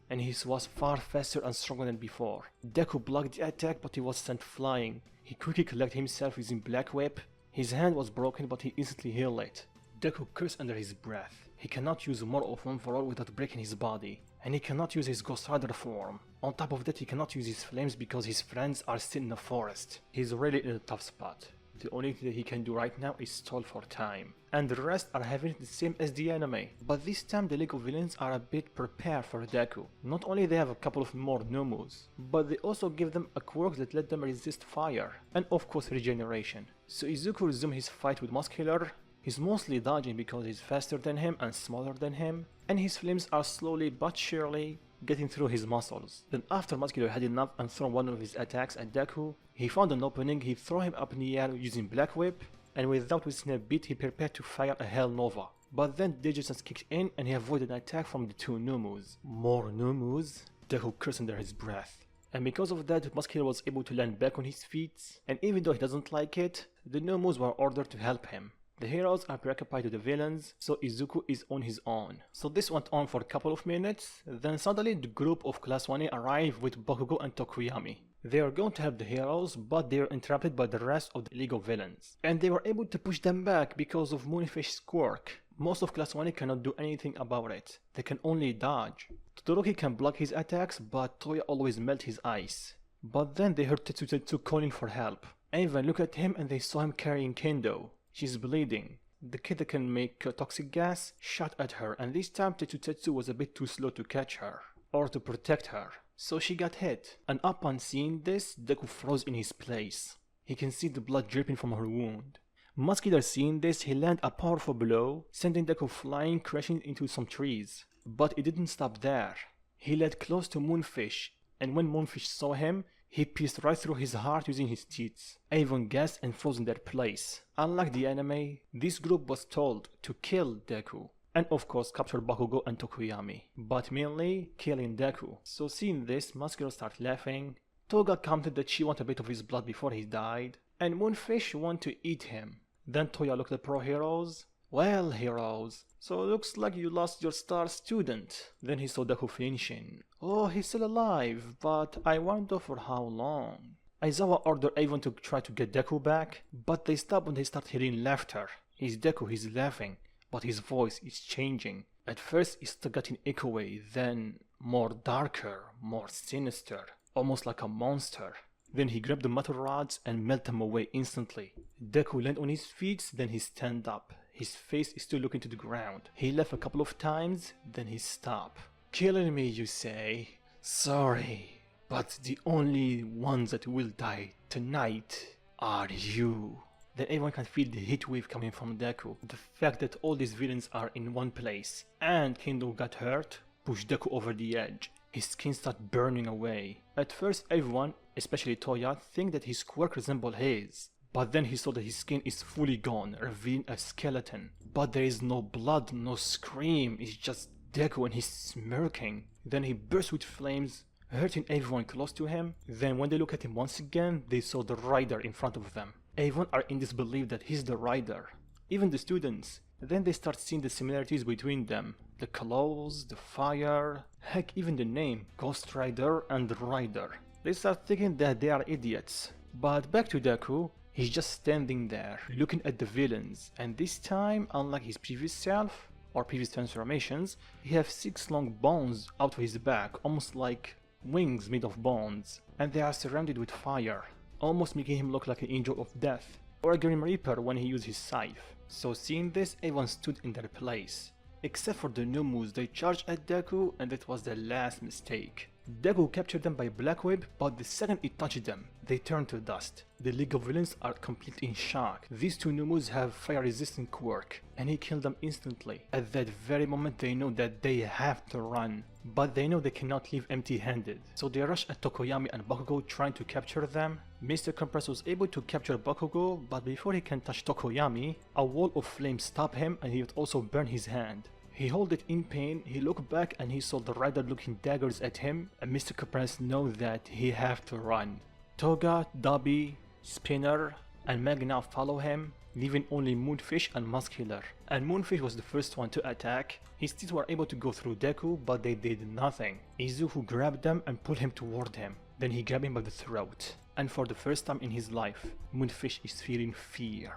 and he was far faster and stronger than before. Deku blocked the attack but he was sent flying. He quickly collected himself using Black Whip. His hand was broken but he instantly healed it. Deku cursed under his breath. He cannot use more of one for all without breaking his body. And he cannot use his Ghost Rider form. On top of that, he cannot use his flames because his friends are still in the forest. He's really in a tough spot. The only thing that he can do right now is stall for time. And the rest are having it the same as the anime. But this time the League of Villains are a bit prepared for Deku. Not only they have a couple of more Nomus, but they also give them a quirk that let them resist fire. And of course regeneration. So Izuku resumed his fight with Muscular. He's mostly dodging because he's faster than him and smaller than him. And his flames are slowly but surely getting through his muscles. Then after Muscular had enough and thrown one of his attacks at Deku, he found an opening, he threw him up in the air using Black Whip, and without wasting a beat he prepared to fire a Hell Nova. But then Digitans kicked in and he avoided an attack from the two Nomus. More Nomus? Deku cursed under his breath. And because of that, Muscular was able to land back on his feet, and even though he doesn't like it, the Nomus were ordered to help him. The heroes are preoccupied with the villains, so Izuku is on his own. So this went on for a couple of minutes, then suddenly the group of Class 1A arrived with Bakugo and Tokuyami. They are going to help the heroes, but they are interrupted by the rest of the League of Villains. And they were able to push them back because of Moonfish's quirk. Most of Class 1A cannot do anything about it. They can only dodge. Todoroki can block his attacks, but Toya always melts his ice. But then they heard Tetsutetsu calling for help. And even looked at him and they saw him carrying Kendo. She's bleeding. The kid that can make toxic gas shot at her, and this time Tetsutetsu was a bit too slow to catch her, or to protect her, so she got hit. And upon seeing this, Deku froze in his place. He can see the blood dripping from her wound. Muscular seeing this, he landed a powerful blow, sending Deku flying, crashing into some trees. But it didn't stop there. He led close to Moonfish, and when Moonfish saw him, he pierced right through his heart using his teeth. Everyone gasped and froze in their place. Unlike the anime, this group was told to kill Deku. And of course capture Bakugo and Tokuyami. But mainly killing Deku. So seeing this, Muscular started laughing. Toga commented that she wanted a bit of his blood before he died. And Moonfish wanted to eat him. Then Toya looked at pro heroes. Well, heroes, so looks like you lost your star student. Then he saw Deku finishing. Oh, he's still alive, but I wonder for how long. Aizawa ordered everyone to try to get Deku back, but they stopped when they start hearing laughter. He's Deku, he's laughing, but his voice is changing. At first it started getting echoey, then more darker, more sinister, almost like a monster. Then he grabbed the metal rods and melted them away instantly. Deku landed on his feet, then he stand up. His face is still looking to the ground. He laughed a couple of times, then he stopped. Killing me, you say? Sorry, but the only ones that will die tonight are you. Then everyone can feel the heat wave coming from Deku. The fact that all these villains are in one place and Kendo got hurt pushed Deku over the edge. His skin started burning away. At first everyone, especially Toya, think that his quirk resembled his. but then he saw that his skin is fully gone, revealing a skeleton. But there is no blood, no scream, it's just Deku and he's smirking. Then he bursts with flames, hurting everyone close to him. Then when they look at him once again, they saw the rider in front of them. Everyone are in disbelief that he's the rider, even the students. Then they start seeing the similarities between them. The clothes, the fire, heck even the name, Ghost Rider and Rider. They start thinking that they are idiots. But back to Deku, he's just standing there, looking at the villains, and this time, unlike his previous self, or previous transformations, he has 6 long bones out of his back, almost like wings made of bones, and they are surrounded with fire, almost making him look like an angel of death, or a Grim Reaper when he used his scythe. So seeing this, everyone stood in their place. Except for the Numus, they charged at Deku, and that was their last mistake. Deku captured them by Black Whip, but the second it touched them, they turned to dust. The League of Villains are completely in shock. These 2 Numus have fire resistant quirk, and he killed them instantly. At that very moment they know that they have to run, but they know they cannot leave empty-handed. So they rush at Tokoyami and Bakugo trying to capture them. Mr. Compress was able to capture Bakugo, but before he can touch Tokoyami, a wall of flames stopped him and he would also burn his hand. He held it in pain, he looked back and he saw the rider looking daggers at him, and Mr. Compress knew that he have to run. Toga, Dobby, Spinner, and Meg now follow him, leaving only Moonfish and Muscular. And Moonfish was the first one to attack. His teeth were able to go through Deku, but they did nothing. Izuku grabbed them and pulled him toward him. Then he grabbed him by the throat. And for the first time in his life, Moonfish is feeling fear.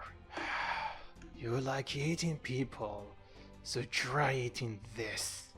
You like eating people, so try eating this.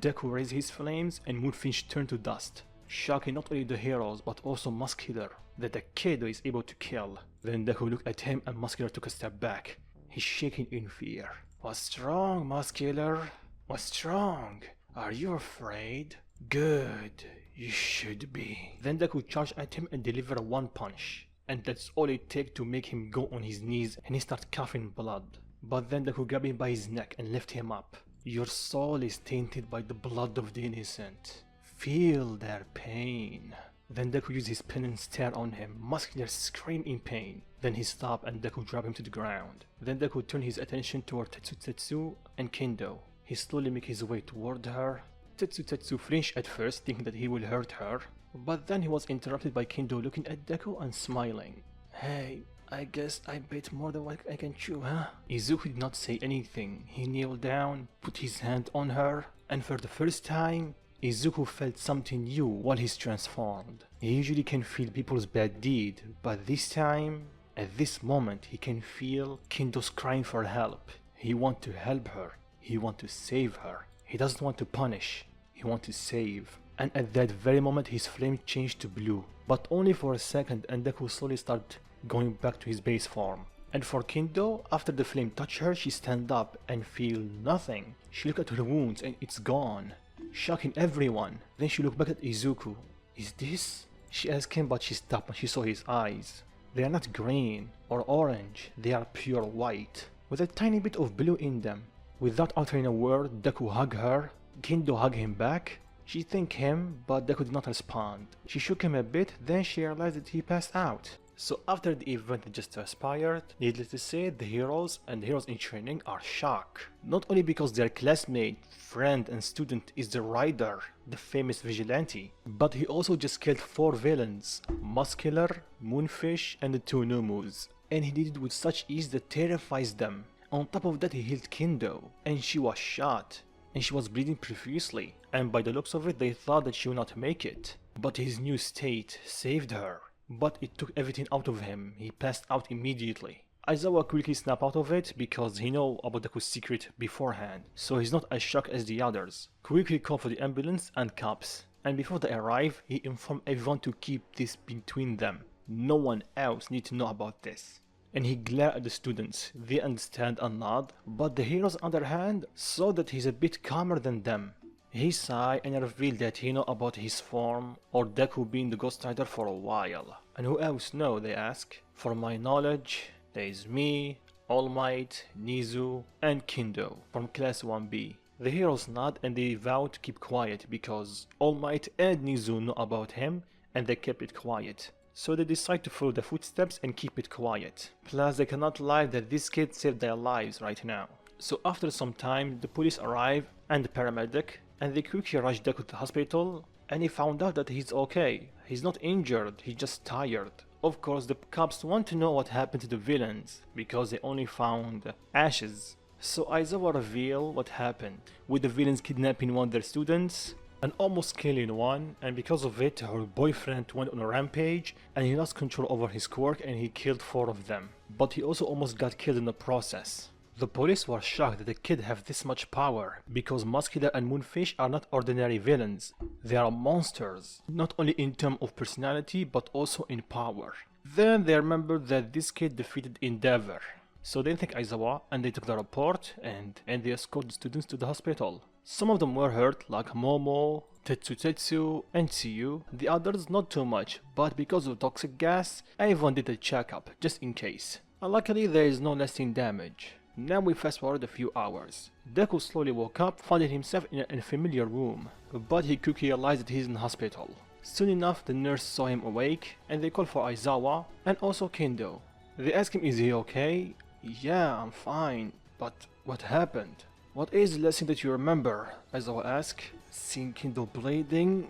Deku raised his flames and Moonfish turned to dust, shocking not only the heroes but also Muscular, that the kendo is able to kill. Then Deku looked at him and Muscular took a step back. He's shaking in fear. What's wrong, Muscular? What's wrong? Are you afraid? Good, you should be. Then Deku charged at him and delivered one punch, and that's all it takes to make him go on his knees and he starts coughing blood. But then Deku grabbed him by his neck and lift him up. Your soul is tainted by the blood of the innocent. Feel their pain. Then Deku used his pen and stare on him. Muscular screamed in pain. Then he stopped and Deku dropped him to the ground. Then Deku turned his attention toward Tetsu and Kendo. He slowly made his way toward her. Tetsu flinched at first, thinking that he will hurt her. But then he was interrupted by Kendo looking at Deku and smiling. Hey, I guess I bit more than what I can chew, huh? Izuku did not say anything. He kneeled down, put his hand on her, and for the first time, Izuku felt something new while he's transformed. He usually can feel people's bad deed, but this time, at this moment, he can feel Kendo's crying for help. He wants to help her. He wants to save her. He doesn't want to punish. He wants to save. And at that very moment, his flame changed to blue. But only for a second, and Deku slowly started going back to his base form. And for Kendo, after the flame touched her, she stand up and feel nothing. She looked at her wounds and it's gone, shocking everyone. Then she looked back at Izuku. Is this? She asked him, but she stopped when she saw his eyes. They are not green or orange, they are pure white, with a tiny bit of blue in them. Without uttering a word, Deku hugged her. Kendo hugged him back. She thanked him, but Deku did not respond. She shook him a bit, then she realized that he passed out. So after the event that just transpired, needless to say, the heroes and the heroes in training are shocked. Not only because their classmate, friend and student is the Rider, the famous vigilante, but he also just killed 4 villains, Muscular, Moonfish and the 2 Numus. And he did it with such ease that terrifies them. On top of that, he healed Kendo, and she was shot, and she was bleeding profusely, and by the looks of it they thought that she would not make it. But his new state saved her. But it took everything out of him. He passed out immediately. Aizawa quickly snapped out of it because he knew about Deku's secret beforehand, so he's not as shocked as the others. Quickly called for the ambulance and cops, and before they arrive, he informed everyone to keep this between them. No one else needs to know about this. And he glared at the students. They understand and nod, but the heroes on the other hand saw that he's a bit calmer than them. He sighed and revealed that he knew about his form or Deku being the Ghost Rider for a while. And who else know, they ask? For my knowledge, there is me, All Might, Nizu, and Kendo from class 1B. The heroes nod and they vow to keep quiet because All Might and Nizu know about him and they kept it quiet. So they decide to follow the footsteps and keep it quiet. Plus they cannot lie that this kid saved their lives right now. So after some time, the police arrive and the paramedic, and they quickly rush Deku to the hospital, and he found out that he's okay. He's not injured, he's just tired. Of course, the cops want to know what happened to the villains, because they only found ashes. So Aizawa reveal what happened, with the villains kidnapping one of their students, and almost killing one, and because of it her boyfriend went on a rampage and he lost control over his quirk and he killed 4 of them. But he also almost got killed in the process. The police were shocked that the kid have this much power, because Muscular and Moonfish are not ordinary villains. They are monsters, not only in terms of personality but also in power. Then they remembered that this kid defeated Endeavor. So they thanked Aizawa and they took the report and they escorted the students to the hospital. Some of them were hurt like Momo, Tetsu and Tsuyu. The others not too much, but because of toxic gas, everyone did a checkup just in case. And luckily there is no lasting damage. Now we fast forward a few hours. Deku slowly woke up, finding himself in an unfamiliar room, but he quickly realized that he's in hospital. Soon enough the nurse saw him awake and they called for Aizawa and also Kendo. They asked him, is he okay? Yeah, I'm fine, but what happened? What is the lesson that you remember? Aizawa asked. Seeing Kendo bleeding?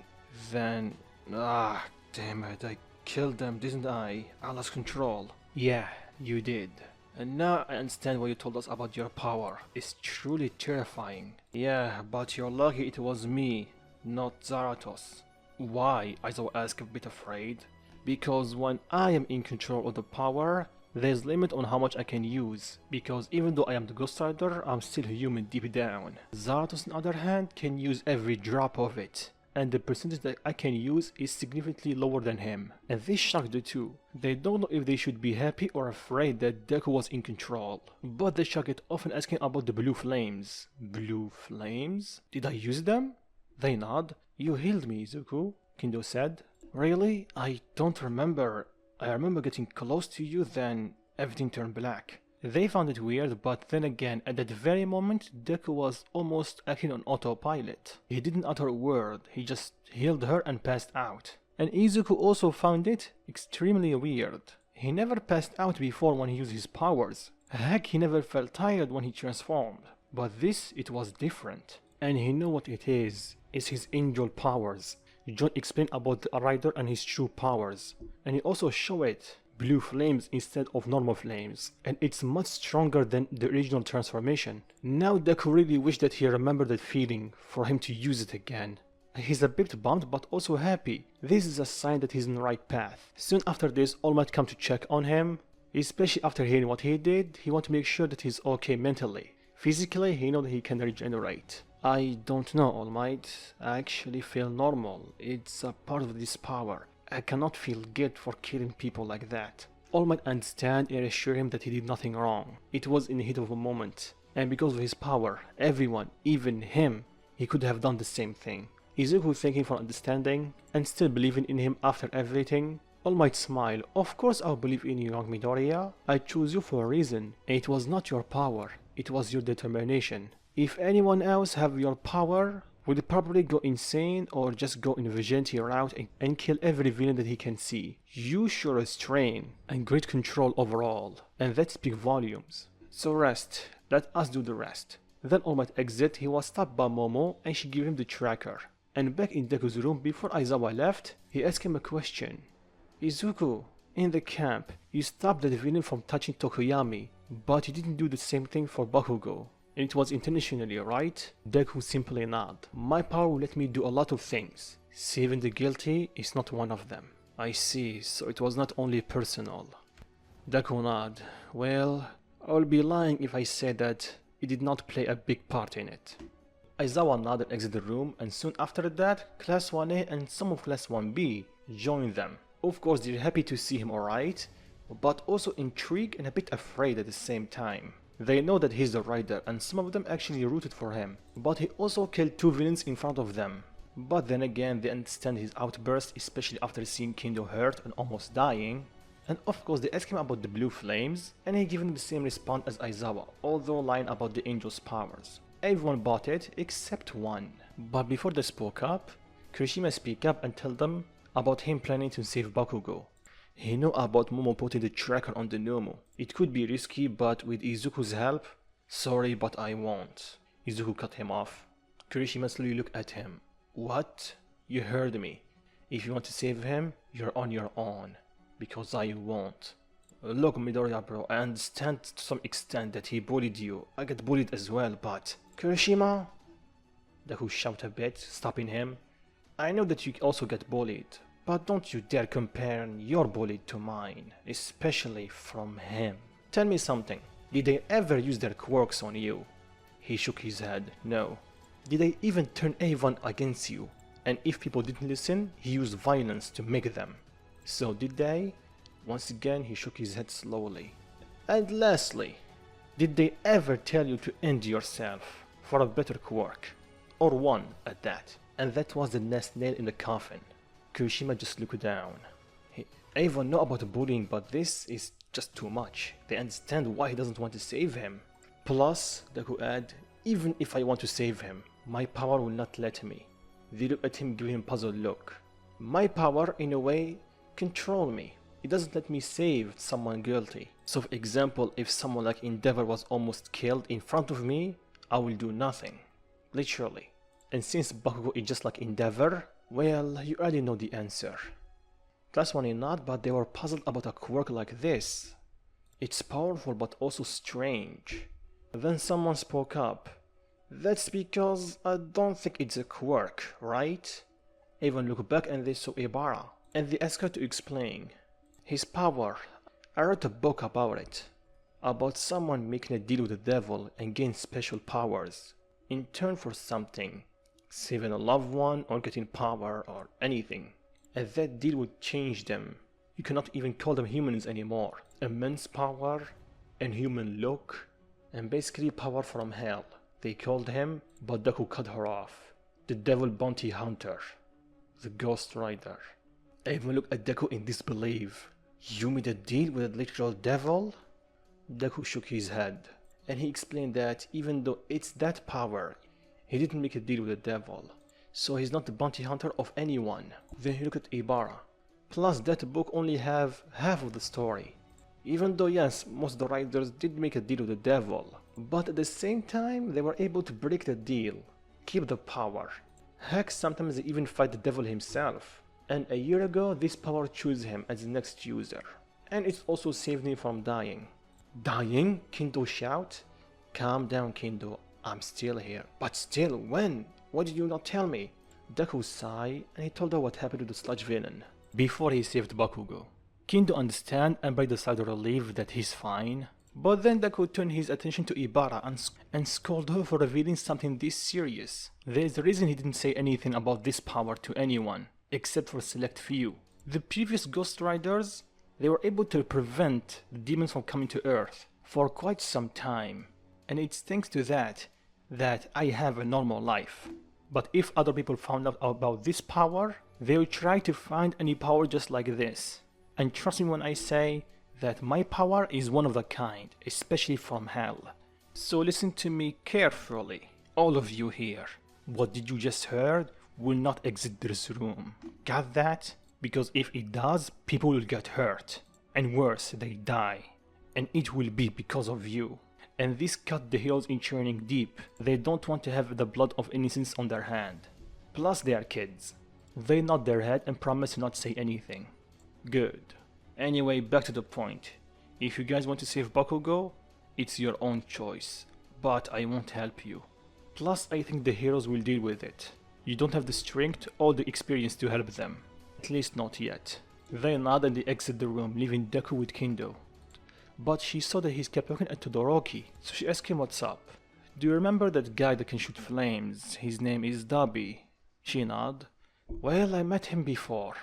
Then... damn it, I killed them, didn't I? I lost control. Yeah, you did. And now I understand what you told us about your power. It's truly terrifying. Yeah, but you're lucky it was me, not Zaratos. Why? Aizawa asked, a bit afraid. Because when I am in control of the power, there's limit on how much I can use. Because even though I am the Ghost Rider, I'm still human deep down. Zaratos on the other hand can use every drop of it. And the percentage that I can use is significantly lower than him. And this shocked the two. They don't know if they should be happy or afraid that Deku was in control. But they shock it often asking about the blue flames. Blue flames? Did I use them? They nod. You healed me, Izuku, Kendo said. Really? I don't remember. I remember getting close to you, then everything turned black. They found it weird, but then again, at that very moment, Deku was almost acting on autopilot. He didn't utter a word, he just healed her and passed out. And Izuku also found it extremely weird. He never passed out before when he used his powers. Heck, he never felt tired when he transformed. But this, it was different. And he knew what it is. It's his angel powers. John explained about the rider and his true powers. And he also showed it. Blue flames instead of normal flames, and it's much stronger than the original transformation. Now Deku really wished that he remembered that feeling for him to use it again. He's a bit bummed but also happy. This is a sign that he's in the right path. Soon after this, All Might come to check on him. Especially after hearing what he did, he wants to make sure that he's okay mentally. Physically, he knows that he can regenerate. I don't know, All Might. I actually feel normal. It's a part of this power. I cannot feel guilt for killing people like that. All Might understand and assure him that he did nothing wrong. It was in the heat of a moment, and because of his power, everyone, even him, he could have done the same thing. Izuku thanking for understanding and still believing in him after everything. All Might smile. Of course I'll believe in you, young Midoriya. I chose you for a reason, and it was not your power, it was your determination. If anyone else have your power, would probably go insane or just go in a vigilante route and kill every villain that he can see. You show restraint and great control overall, and that speaks volumes. So rest, let us do the rest. Then All Might exit. He was stopped by Momo and she gave him the tracker. And back in Deku's room before Aizawa left, he asked him a question. Izuku, in the camp, you stopped the villain from touching Tokoyami, but you didn't do the same thing for Bakugo. And it was intentionally, right? Deku simply nodded. My power will let me do a lot of things. Saving the guilty is not one of them. I see, so it was not only personal. Deku nodded. Well, I will be lying if I said that it did not play a big part in it. Aizawa nodded and exited the room, and soon after that, Class 1A and some of Class 1B joined them. Of course, they're happy to see him alright, but also intrigued and a bit afraid at the same time. They know that he's the rider and some of them actually rooted for him, but he also killed 2 villains in front of them. But then again, they understand his outburst, especially after seeing Kendo hurt and almost dying. And of course they ask him about the blue flames, and he gave them the same response as Aizawa, although lying about the angel's powers. Everyone bought it except one. But before they spoke up, Kirishima speak up and tell them about him planning to save Bakugo. He knew about Momo putting the tracker on the Nomu. It could be risky, but with Izuku's help, sorry, but I won't. Izuku cut him off. Kirishima slowly looked at him. What? You heard me. If you want to save him, you're on your own. Because I won't. Look, Midoriya bro, I understand to some extent that he bullied you. I get bullied as well, but... Kirishima? Deku shouted a bit, stopping him. I know that you also get bullied, but don't you dare compare your bully to mine, especially from him. Tell me something, did they ever use their quirks on you? He shook his head, no. Did they even turn everyone against you? And if people didn't listen, he used violence to make them. So did they? Once again, he shook his head slowly. And lastly, did they ever tell you to end yourself for a better quirk? Or one at that? And that was the last nail in the coffin. Kirishima just looked down. Everyone know about bullying, but this is just too much. They understand why he doesn't want to save him. Plus, Deku added, even if I want to save him, my power will not let me. They look at him, give him puzzled look. My power, in a way, control me. It doesn't let me save someone guilty. So for example, if someone like Endeavor was almost killed in front of me, I will do nothing. Literally. And since Bakugo is just like Endeavor, well, you already know the answer. Class 1 is not, but they were puzzled about a quirk like this. It's powerful but also strange. Then someone spoke up. That's because I don't think it's a quirk, right? Everyone looked back and they saw Ibara, and they asked her to explain. His power, I wrote a book about it. About someone making a deal with the devil and gain special powers. In turn for something. Saving a loved one or getting power or anything. And that deal would change them. You cannot even call them humans anymore. Immense power, inhuman look, and basically power from hell. They called him, but Deku cut her off. The devil bounty hunter. The Ghost Rider. Everyone looked at Deku in disbelief. You made a deal with a literal devil? Deku shook his head, and he explained that even though it's that power, he didn't make a deal with the devil, so he's not the bounty hunter of anyone. Then he looked at Ibara. Plus that book only have half of the story. Even though yes, most of the riders did make a deal with the devil, but at the same time they were able to break the deal, keep the power. Heck, sometimes they even fight the devil himself. And a year ago, this power chose him as the next user. And it also saved him from dying. Dying? Kendo shout. Calm down, Kendo. I'm still here. But still, when? Why did you not tell me? Deku sighed, and he told her what happened to the sludge villain. Before he saved Bakugo. Kendo understand and by the side of relief that he's fine. But then Deku turned his attention to Ibara and scolded her for revealing something this serious. There's a reason he didn't say anything about this power to anyone. Except for a select few. The previous Ghost Riders, they were able to prevent the demons from coming to Earth for quite some time. And it's thanks to that I have a normal life. But if other people found out about this power, they would try to find any power just like this. And trust me when I say that my power is one of the kind, especially from hell. So listen to me carefully, all of you here. What did you just heard? Will not exit this room. Got that? Because if it does, people will get hurt. And worse, they die. And it will be because of you. And this cut the heroes in churning deep. They don't want to have the blood of innocence on their hand. Plus they are kids. They nod their head and promise to not say anything. Good. Anyway, back to the point. If you guys want to save Bakugo, it's your own choice. But I won't help you. Plus I think the heroes will deal with it. You don't have the strength or the experience to help them. At least not yet. They nod and they exit the room, leaving Deku with Kendo. But she saw that he's kept looking at Todoroki, so she asked him what's up. Do you remember that guy that can shoot flames? His name is Dabi. She nodded. Well, I met him before.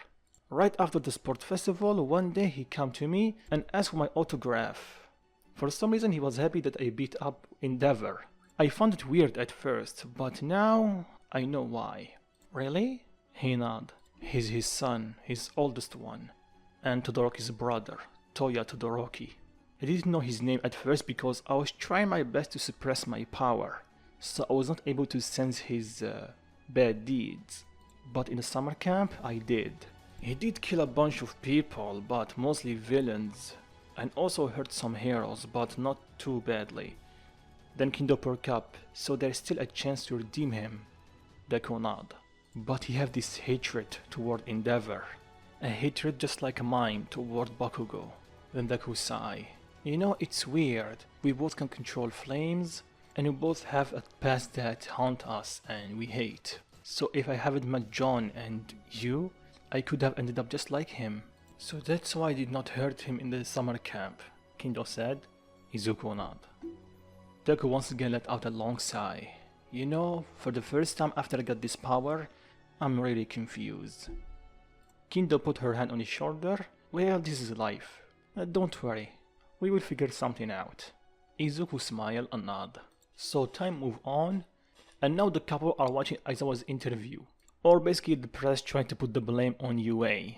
Right after the sport festival, one day he came to me and asked for my autograph. For some reason he was happy that I beat up Endeavor. I found it weird at first, but now I know why. Really? He nodded. He's his son, his oldest one, and Todoroki's brother, Toya Todoroki. I didn't know his name at first because I was trying my best to suppress my power, so I was not able to sense his bad deeds. But in the summer camp, I did. He did kill a bunch of people, but mostly villains, and also hurt some heroes, but not too badly. Then Kendo perk up, so there's still a chance to redeem him. Deku nod. But he have this hatred toward Endeavor. A hatred just like mine toward Bakugo. Then Deku sigh. You know, it's weird. We both can control flames, and we both have a past that haunt us and we hate. So if I haven't met John and you, I could have ended up just like him. So that's why I did not hurt him in the summer camp, Kendo said. Izuku nod. Deku once again let out a long sigh. You know, for the first time after I got this power, I'm really confused. Kendo put her hand on his shoulder. Well, this is life. Don't worry, we will figure something out. Izuku smiled and nod. So time moved on, and now the couple are watching Aizawa's interview. Or basically the press trying to put the blame on UA.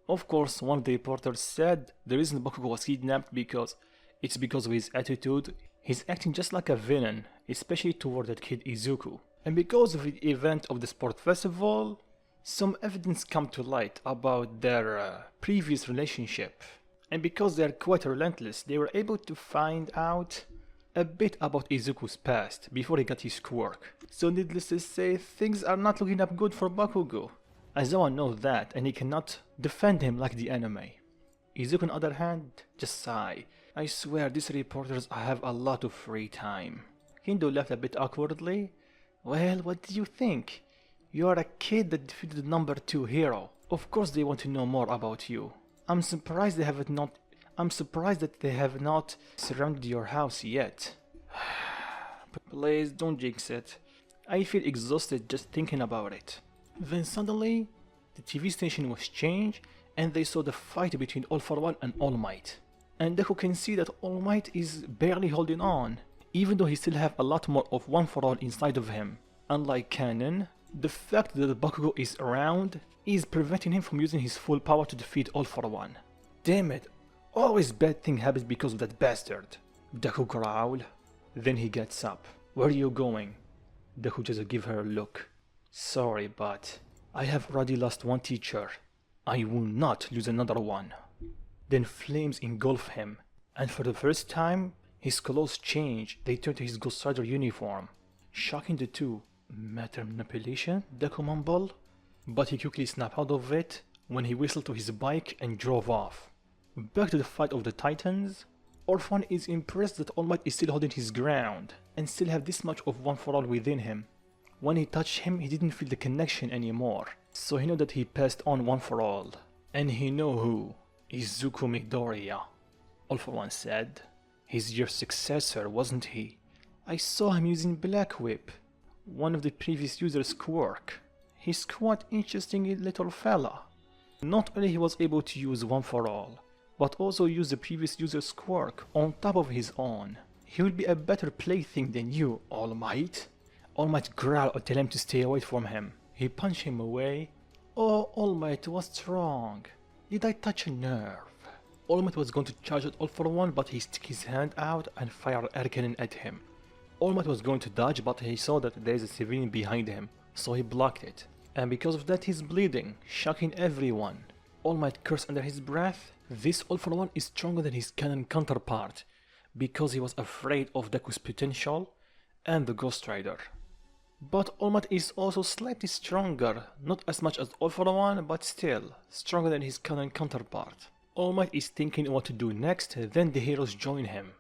Of course, one of the reporters said the reason Bakugo was kidnapped because it's because of his attitude. He's acting just like a villain, especially toward that kid Izuku. And because of the event of the sport festival, some evidence come to light about their previous relationship. And because they're quite relentless, they were able to find out a bit about Izuku's past before he got his quirk. So needless to say, things are not looking up good for Bakugo. Aizawa knows that, and he cannot defend him like the anime. Izuku on the other hand, just sigh. I swear these reporters have a lot of free time. Kendo laughed a bit awkwardly. Well, what do you think? You are a kid that defeated the number 2 hero. Of course they want to know more about you. I'm surprised that they have not surrounded your house yet. Please don't jinx it. I feel exhausted just thinking about it. Then suddenly, the TV station was changed and they saw the fight between All For One and All Might. And Deku can see that All Might is barely holding on, even though he still have a lot more of One For All inside of him. Unlike Canon, the fact that Bakugo is around is preventing him from using his full power to defeat All For One. Damn it, always bad thing happens because of that bastard. Deku growl. Then he gets up. Where are you going? Deku just give her a look. Sorry, but I have already lost one teacher. I will not lose another one. Then flames engulf him, and for the first time, his clothes change. They turn to his Ghost Rider uniform. Shocking the two. Matter manipulation? Deku mumbled. But he quickly snapped out of it when he whistled to his bike and drove off. Back to the fight of the Titans. Orphan is impressed that All Might is still holding his ground and still have this much of One For All within him. When he touched him, he didn't feel the connection anymore, so he knew that he passed on One For All. And he knew who. Izuku Midoriya. All For One said. He's your successor, wasn't he? I saw him using Black Whip, one of the previous user's quirk. He's quite interesting little fella. Not only he was able to use One For All, but also use the previous user's quirk on top of his own. He will be a better plaything than you, All Might. All Might growled or tell him to stay away from him. He punched him away. Oh, All Might, what's wrong? Did I touch a nerve? All Might was going to charge at All For One, but he stuck his hand out and fired air cannon at him. All Might was going to dodge, but he saw that there is a civilian behind him, so he blocked it. And because of that he's bleeding, shocking everyone. All Might cursed under his breath. This All For One is stronger than his canon counterpart, because he was afraid of Deku's potential and the Ghost Rider. But All Might is also slightly stronger, not as much as All For One, but still stronger than his canon counterpart. All Might is thinking what to do next, then the heroes join him.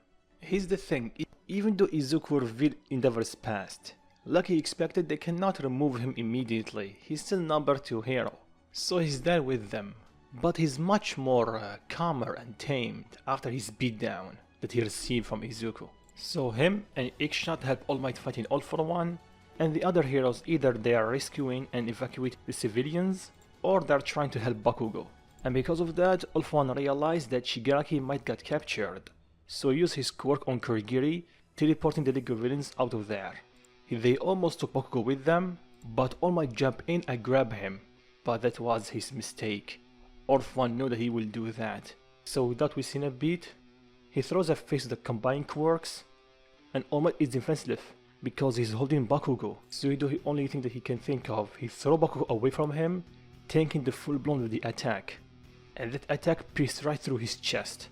Here's the thing, even though Izuku revealed Endeavor's past, like he expected, they cannot remove him immediately. He's still number 2 hero, so he's there with them. But he's much more calmer and tamed after his beatdown that he received from Izuku. So him and Ikshot help All Might fighting All For One, and the other heroes either they are rescuing and evacuate the civilians, or they're trying to help Bakugo. And because of that, All For One realized that Shigaraki might get captured, so he used his quirk on Kurigiri, teleporting the League of Villains out of there. They almost took Bakugo with them, but All Might jumped in and grabbed him, but that was his mistake. All For One knew that he will do that, so without wasting a beat, he throws a face to the combined quirks, and All Might is defenseless because he's holding Bakugo, so he do the only thing that he can think of. He throws Bakugo away from him, tanking the full blown with the attack, and that attack pierced right through his chest.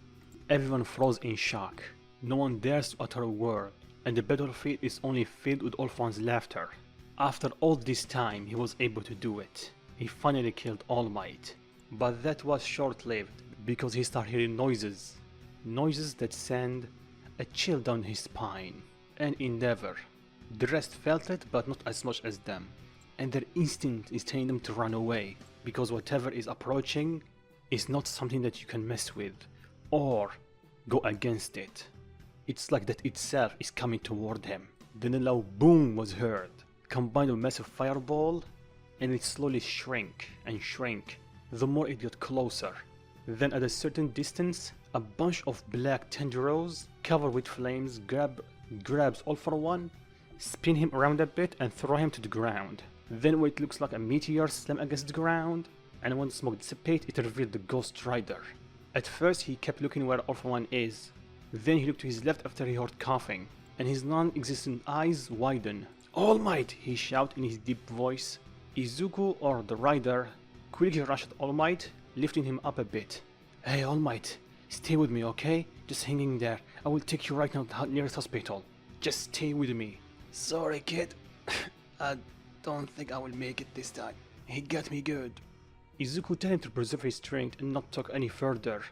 Everyone froze in shock. No one dares to utter a word, and the battlefield is only filled with All For One's laughter. After all this time, he was able to do it. He finally killed All Might. But that was short-lived, because he started hearing noises. Noises that send a chill down his spine. An endeavor. The rest felt it, but not as much as them. And their instinct is telling them to run away, because whatever is approaching is not something that you can mess with, or go against it. It's like that itself is coming toward him. Then a loud boom was heard, combined with a massive fireball, and it slowly shrank and shrank, the more it got closer. Then at a certain distance, a bunch of black tendrils covered with flames grabs All For One, spin him around a bit and throw him to the ground. Then what looks like a meteor slam against the ground, and when the smoke dissipates, it revealed the Ghost Rider. At first he kept looking where All For One is. Then he looked to his left after he heard coughing, and his non-existent eyes widened. "All Might!" he shouted in his deep voice. Izuku, or the Rider, quickly rushed at All Might, lifting him up a bit. "Hey All Might, stay with me, okay? Just hanging there. I will take you right now to the nearest hospital. Just stay with me." "Sorry kid, I don't think I will make it this time. He got me good." Izuku told him to preserve his strength and not talk any further,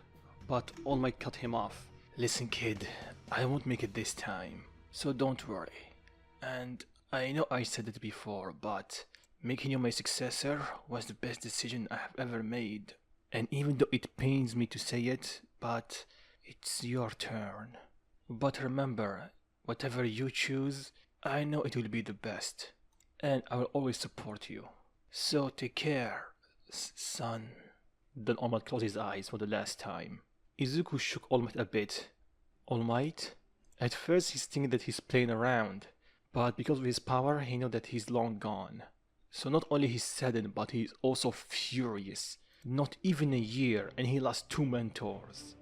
but All Might cut him off. "Listen kid, I won't make it this time, so don't worry. And I know I said it before, but making you my successor was the best decision I have ever made. And even though it pains me to say it, but it's your turn. But remember, whatever you choose, I know it will be the best, and I will always support you. So take care, son." Then All Might closed his eyes for the last time. Izuku shook All Might a bit. "All Might?" At first he's thinking that he's playing around, but because of his power he knows that he's long gone. So not only he's saddened, but he's also furious. Not even a year and he lost 2 mentors,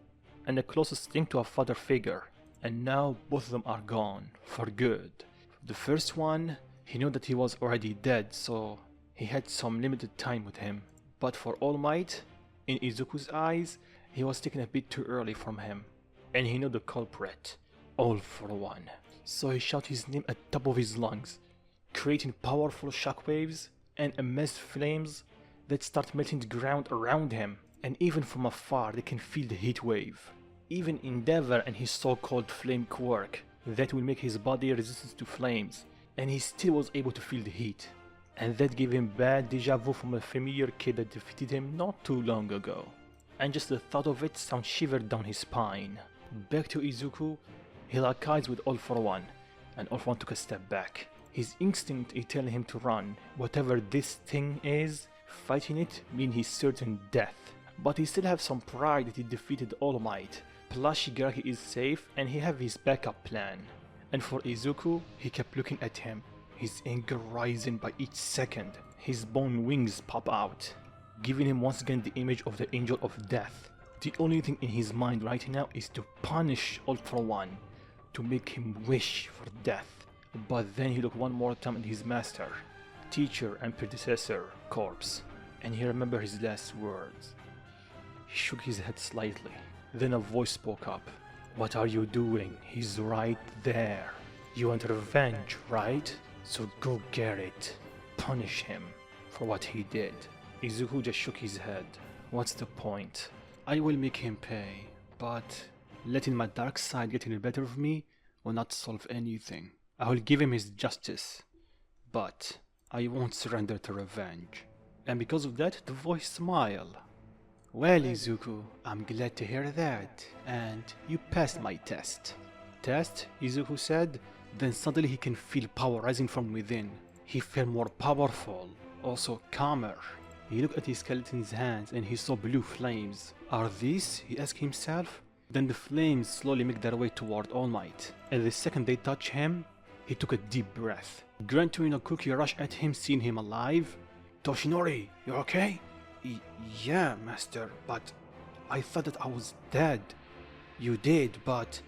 and the closest thing to a father figure, and now both of them are gone, for good. The first one, he knew that he was already dead, so he had some limited time with him. But for All Might, in Izuku's eyes, he was taken a bit too early from him, and he knew the culprit, All For One. So he shouted his name at the top of his lungs, creating powerful shockwaves and immense flames that start melting the ground around him, and even from afar they can feel the heat wave. Even Endeavor and his so-called flame quirk that will make his body resistant to flames, and he still was able to feel the heat. And that gave him bad deja vu from a familiar kid that defeated him not too long ago. And just the thought of it sent shivers down his spine. Back to Izuku, he locked eyes with All For One, and All For One took a step back. His instinct is telling him to run. Whatever this thing is, fighting it means his certain death. But he still has some pride that he defeated All Might. Plus Shigaraki is safe and he have his backup plan. And for Izuku, he kept looking at him, his anger rising by each second. His bone wings pop out, giving him once again the image of the Angel of Death. The only thing in his mind right now is to punish All For One, to make him wish for death. But then he looked one more time at his master, teacher and predecessor, corpse, and he remembered his last words. He shook his head slightly. Then a voice spoke up. "What are you doing? He's right there. You want revenge, right? So go get it. Punish him for what he did." Izuku just shook his head. "What's the point? I will make him pay, but letting my dark side get in the better of me will not solve anything. I will give him his justice, but I won't surrender to revenge." And because of that, the voice smiled. "Well, Izuku, I'm glad to hear that, and you passed my test." "Test?" Izuku said. Then suddenly he can feel power rising from within. He felt more powerful, also calmer. He looked at his skeleton's hands and he saw blue flames. "Are these?" he asked himself. Then the flames slowly make their way toward All Might, and the second they touch him, he took a deep breath. Gran Torino quickly rushed at him, seeing him alive. "Toshinori, you okay?" Yeah, master, but I thought that I was dead." "You did, but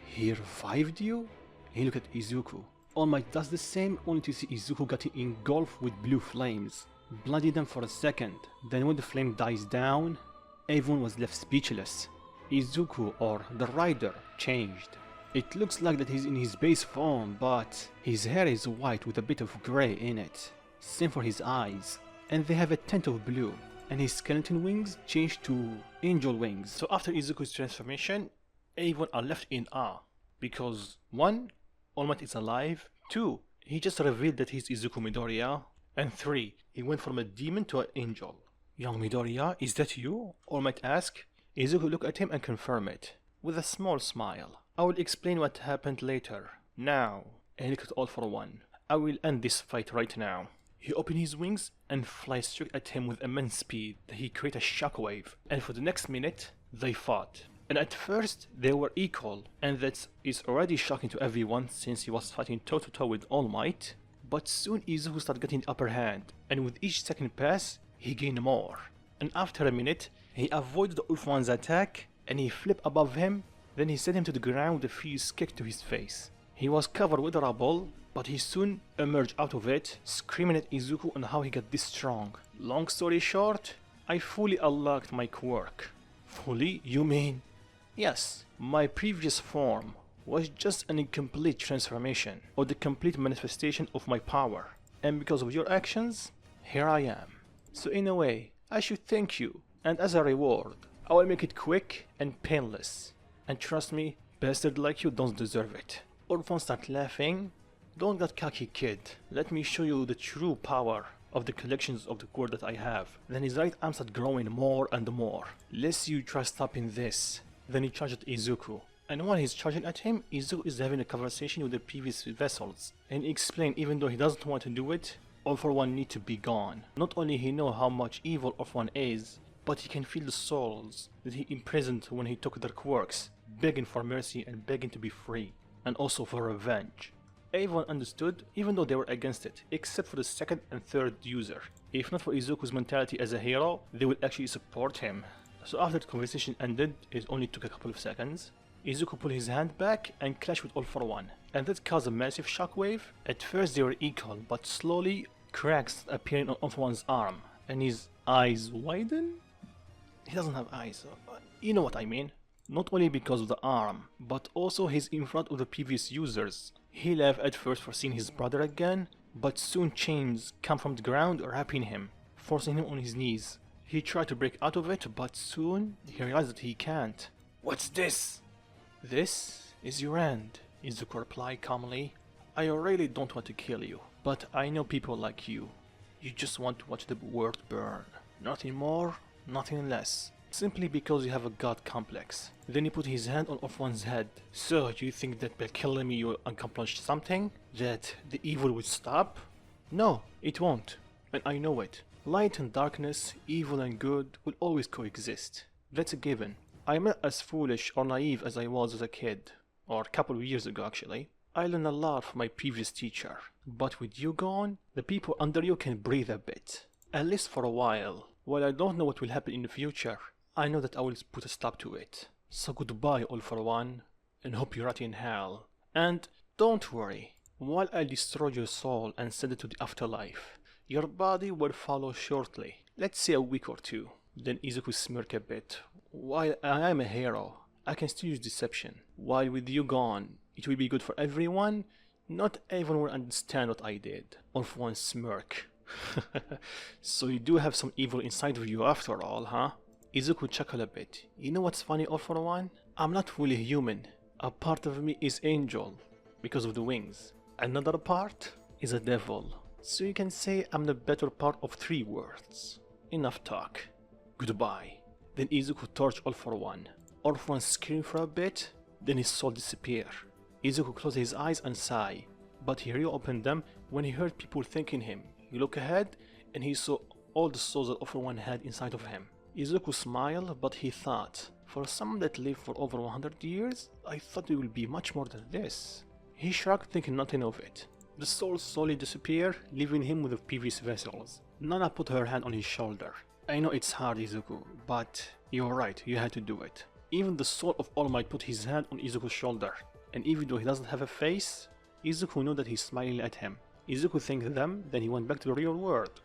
he revived you?" He looked at Izuku. All Might does the same, only to see Izuku getting engulfed with blue flames. bloodied them for a second. Then when the flame dies down, everyone was left speechless. Izuku, or the rider, changed. It looks like that he's in his base form, but his hair is white with a bit of grey in it. Same for his eyes, and they have a tint of blue. And his skeleton wings changed to angel wings. So after Izuku's transformation, everyone are left in awe. Because 1. All Might is alive. 2. He just revealed that he's Izuku Midoriya. And 3. He went from a demon to an angel. Young Midoriya, is that you? All Might asked. Izuku looked at him and confirmed it, with a small smile. I will explain what happened later. Now, and he looked at All for One. I will end this fight right now. He opened his wings and flies straight at him with immense speed. He created a shockwave, and for the next minute, they fought. And at first, they were equal, and that is already shocking to everyone since he was fighting toe-to-toe with All Might. But soon Izuku started getting the upper hand, and with each second pass, he gained more. And after a minute, he avoided the All for One's attack, and he flipped above him. Then he set him to the ground with a fierce kick to his face. He was covered with rubble, but he soon emerged out of it, screaming at Izuku on how he got this strong. Long story short, I fully unlocked my quirk. Fully? You mean? Yes, my previous form was just an incomplete transformation, or the complete manifestation of my power. And because of your actions, here I am. So in a way, I should thank you, and as a reward, I will make it quick and painless. And trust me, bastard like you don't deserve it. Orphan start laughing. Don't get cocky, kid. Let me show you the true power of the collections of the core that I have. Then his right arm started growing more and more. Lest you try stopping this. Then he charged at Izuku. And while he's charging at him, Izuku is having a conversation with the previous vessels. And he explained even though he doesn't want to do it, All for One need to be gone. Not only he know how much evil All for One is, but he can feel the souls that he imprisoned when he took their quirks, begging for mercy and begging to be free, and also for revenge. Everyone understood, even though they were against it, except for the second and third user. If not for Izuku's mentality as a hero, they would actually support him. So after the conversation ended, it only took a couple of seconds, Izuku pulled his hand back and clashed with All for One, and that caused a massive shockwave. At first they were equal, but slowly cracks appearing on All for One's arm, and his eyes widen? He doesn't have eyes, but you know what I mean. Not only because of the arm, but also he's in front of the previous users. He laughed at first for seeing his brother again, but soon chains come from the ground wrapping him, forcing him on his knees. He tried to break out of it, but soon he realized that he can't. What's this? This is your end, Izuku replied calmly. I really don't want to kill you, but I know people like you. You just want to watch the world burn. Nothing more, nothing less. Simply because you have a god complex. Then he put his hand on All for One's head. So, you think that by killing me you will accomplish something? That the evil will stop? No, it won't. And I know it. Light and darkness, evil and good will always coexist. That's a given. I'm not as foolish or naive as I was as a kid. Or a couple of years ago actually. I learned a lot from my previous teacher. But with you gone, the people under you can breathe a bit. At least for a while. While I don't know what will happen in the future, I know that I will put a stop to it. So goodbye All for One, and hope you rot in hell. And don't worry, while I destroy your soul and send it to the afterlife, your body will follow shortly. Let's say a week or two. Then Izuku smirked a bit. While I am a hero, I can still use deception. While with you gone, it will be good for everyone. Not everyone will understand what I did. All for One smirk. So you do have some evil inside of you after all, huh? Izuku chuckled a bit. You know what's funny, All for One? I'm not fully human. A part of me is angel, because of the wings. Another part is a devil. So you can say I'm the better part of 3 worlds. Enough talk. Goodbye. Then Izuku torched All for One. All for One screamed for a bit, then his soul disappeared. Izuku closed his eyes and sighed, but he reopened them when he heard people thanking him. He looked ahead, and he saw all the souls that All for One had inside of him. Izuku smiled, but he thought, for someone that lived for over 100 years, I thought it would be much more than this. He shrugged, thinking nothing of it. The souls slowly disappeared, leaving him with the previous vessels. Nana put her hand on his shoulder. I know it's hard, Izuku, but you're right, you had to do it. Even the soul of All Might put his hand on Izuku's shoulder, and even though he doesn't have a face, Izuku knew that he's smiling at him. Izuku thanked them, then he went back to the real world.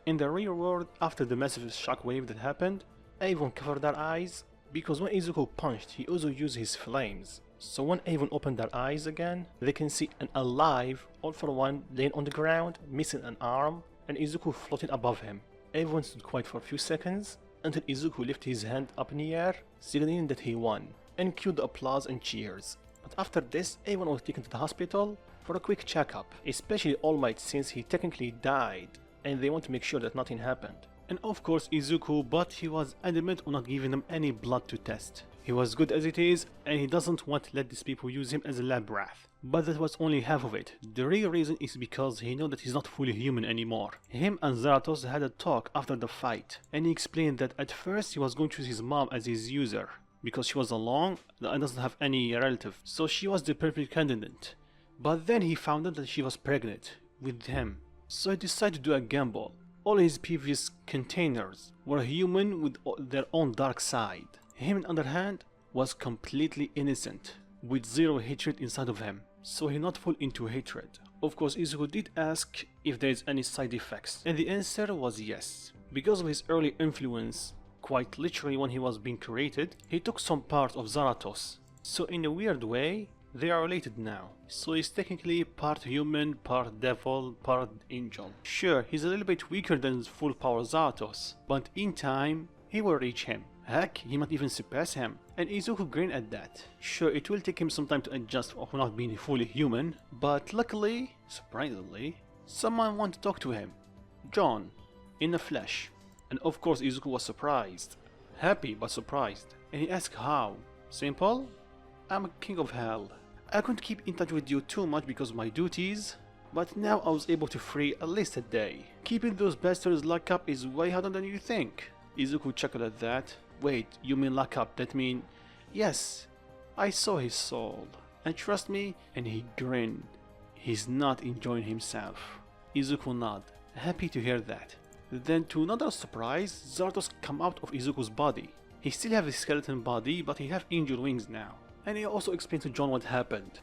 In the real world, after the massive shockwave that happened, Avon covered their eyes because when Izuku punched, he also used his flames. So when Avon opened their eyes again, they can see an alive All For One laying on the ground, missing an arm, and Izuku floating above him. Avon stood quiet for a few seconds until Izuku lifted his hand up in the air, signaling that he won, and cued the applause and cheers. But after this, Avon was taken to the hospital for a quick checkup, especially All Might since he technically died, and they want to make sure that nothing happened. And of course Izuku, but he was adamant on not giving them any blood to test. He was good as it is, and he doesn't want to let these people use him as a lab rat. But that was only half of it. The real reason is because he knows that he's not fully human anymore. Him and Zaratos had a talk after the fight, and he explained that at first he was going to use his mom as his user, because she was alone and doesn't have any relative, so she was the perfect candidate. But then he found out that she was pregnant with him, so he decided to do a gamble. All his previous containers were human with their own dark side. Him, on the other hand, was completely innocent, with zero hatred inside of him, so he not fall into hatred. Of course, Izuku did ask if there is any side effects, and the answer was yes. Because of his early influence, quite literally when he was being created, he took some part of Zaratos, so in a weird way, they are related now. So he's technically part human, part devil, part angel. Sure, he's a little bit weaker than his full power Zaratos, but in time, he will reach him. Heck, he might even surpass him, and Izuku grinned at that. Sure, it will take him some time to adjust of not being fully human, but luckily, surprisingly, someone wanted to talk to him. John, in the flesh. And of course Izuku was surprised. Happy but surprised. And he asked how. Simple? I'm a king of hell. I couldn't keep in touch with you too much because of my duties, but now I was able to free at least a day. Keeping those bastards locked up is way harder than you think. Izuku chuckled at that. Wait, you mean lock up? That mean... Yes, I saw his soul. And trust me, and he grinned. He's not enjoying himself. Izuku nodded, happy to hear that. Then to another surprise, Zaratos come out of Izuku's body. He still have his skeleton body, but he have angel wings now. And he also explained to John what happened.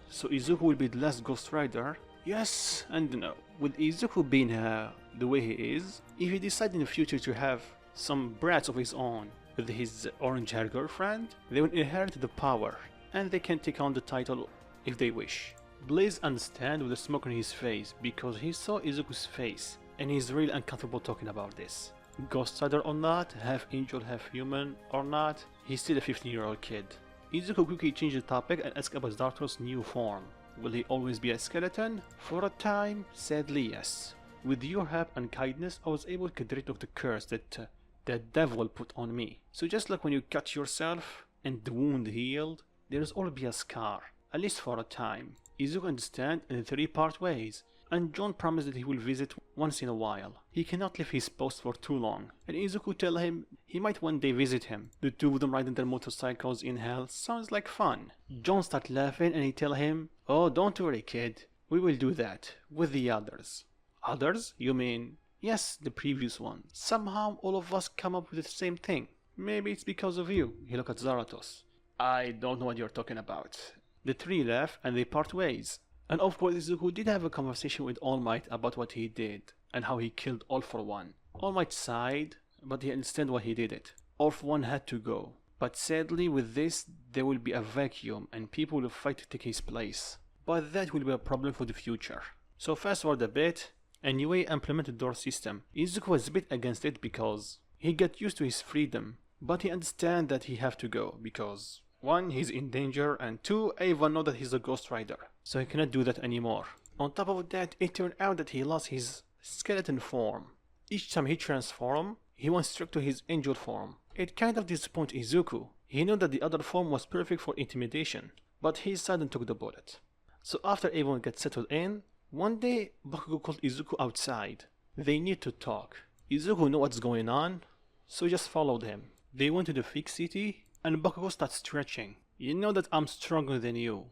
So Izuku will be the last Ghost Rider? Yes and no. With Izuku being the way he is, if he decides in the future to have some brats of his own with his orange-haired girlfriend, they will inherit the power, and they can take on the title if they wish. Blaze understands with a smoke on his face because he saw Izuku's face, and he's really uncomfortable talking about this. Ghost Rider or not, half angel, half human or not, he's still a 15-year-old kid. Izuku quickly changed the topic and asked about Zaratos' new form. Will he always be a skeleton? For a time, sadly yes. With your help and kindness, I was able to get rid of the curse that the devil put on me. So just like when you cut yourself and the wound healed, there is always be a scar, at least for a time. Izuku understands in 3-part ways, and John promised that he will visit once in a while. He cannot leave his post for too long, and Izuku tell him he might one day visit him. The two of them riding their motorcycles in hell sounds like fun. John starts laughing and he tell him, "Oh, don't worry kid, we will do that, with the others." Others? You mean? Yes, the previous one. Somehow all of us come up with the same thing. Maybe it's because of you. He looked at Zaratos. I don't know what you're talking about. The three laugh and they part ways. And of course Izuku did have a conversation with All Might about what he did and how he killed All For One. All Might sighed, but he understood why he did it. All For One had to go. But sadly with this there will be a vacuum and people will fight to take his place. But that will be a problem for the future. So fast forward a bit, and Yue implemented door system. Izuku was a bit against it because he got used to his freedom, but he understands that he have to go because 1. He's in danger, and 2. Everyone knows that he's a Ghost Rider, so he cannot do that anymore. On top of that, it turned out that he lost his skeleton form. Each time he transformed, he went straight to his angel form. It kind of disappointed Izuku. He knew that the other form was perfect for intimidation, but he suddenly took the bullet. So after everyone got settled in, one day Bakugo called Izuku outside. They need to talk. Izuku knew what's going on, so he just followed him. They went to the fake city, and Bakugo starts stretching. You know that I'm stronger than you.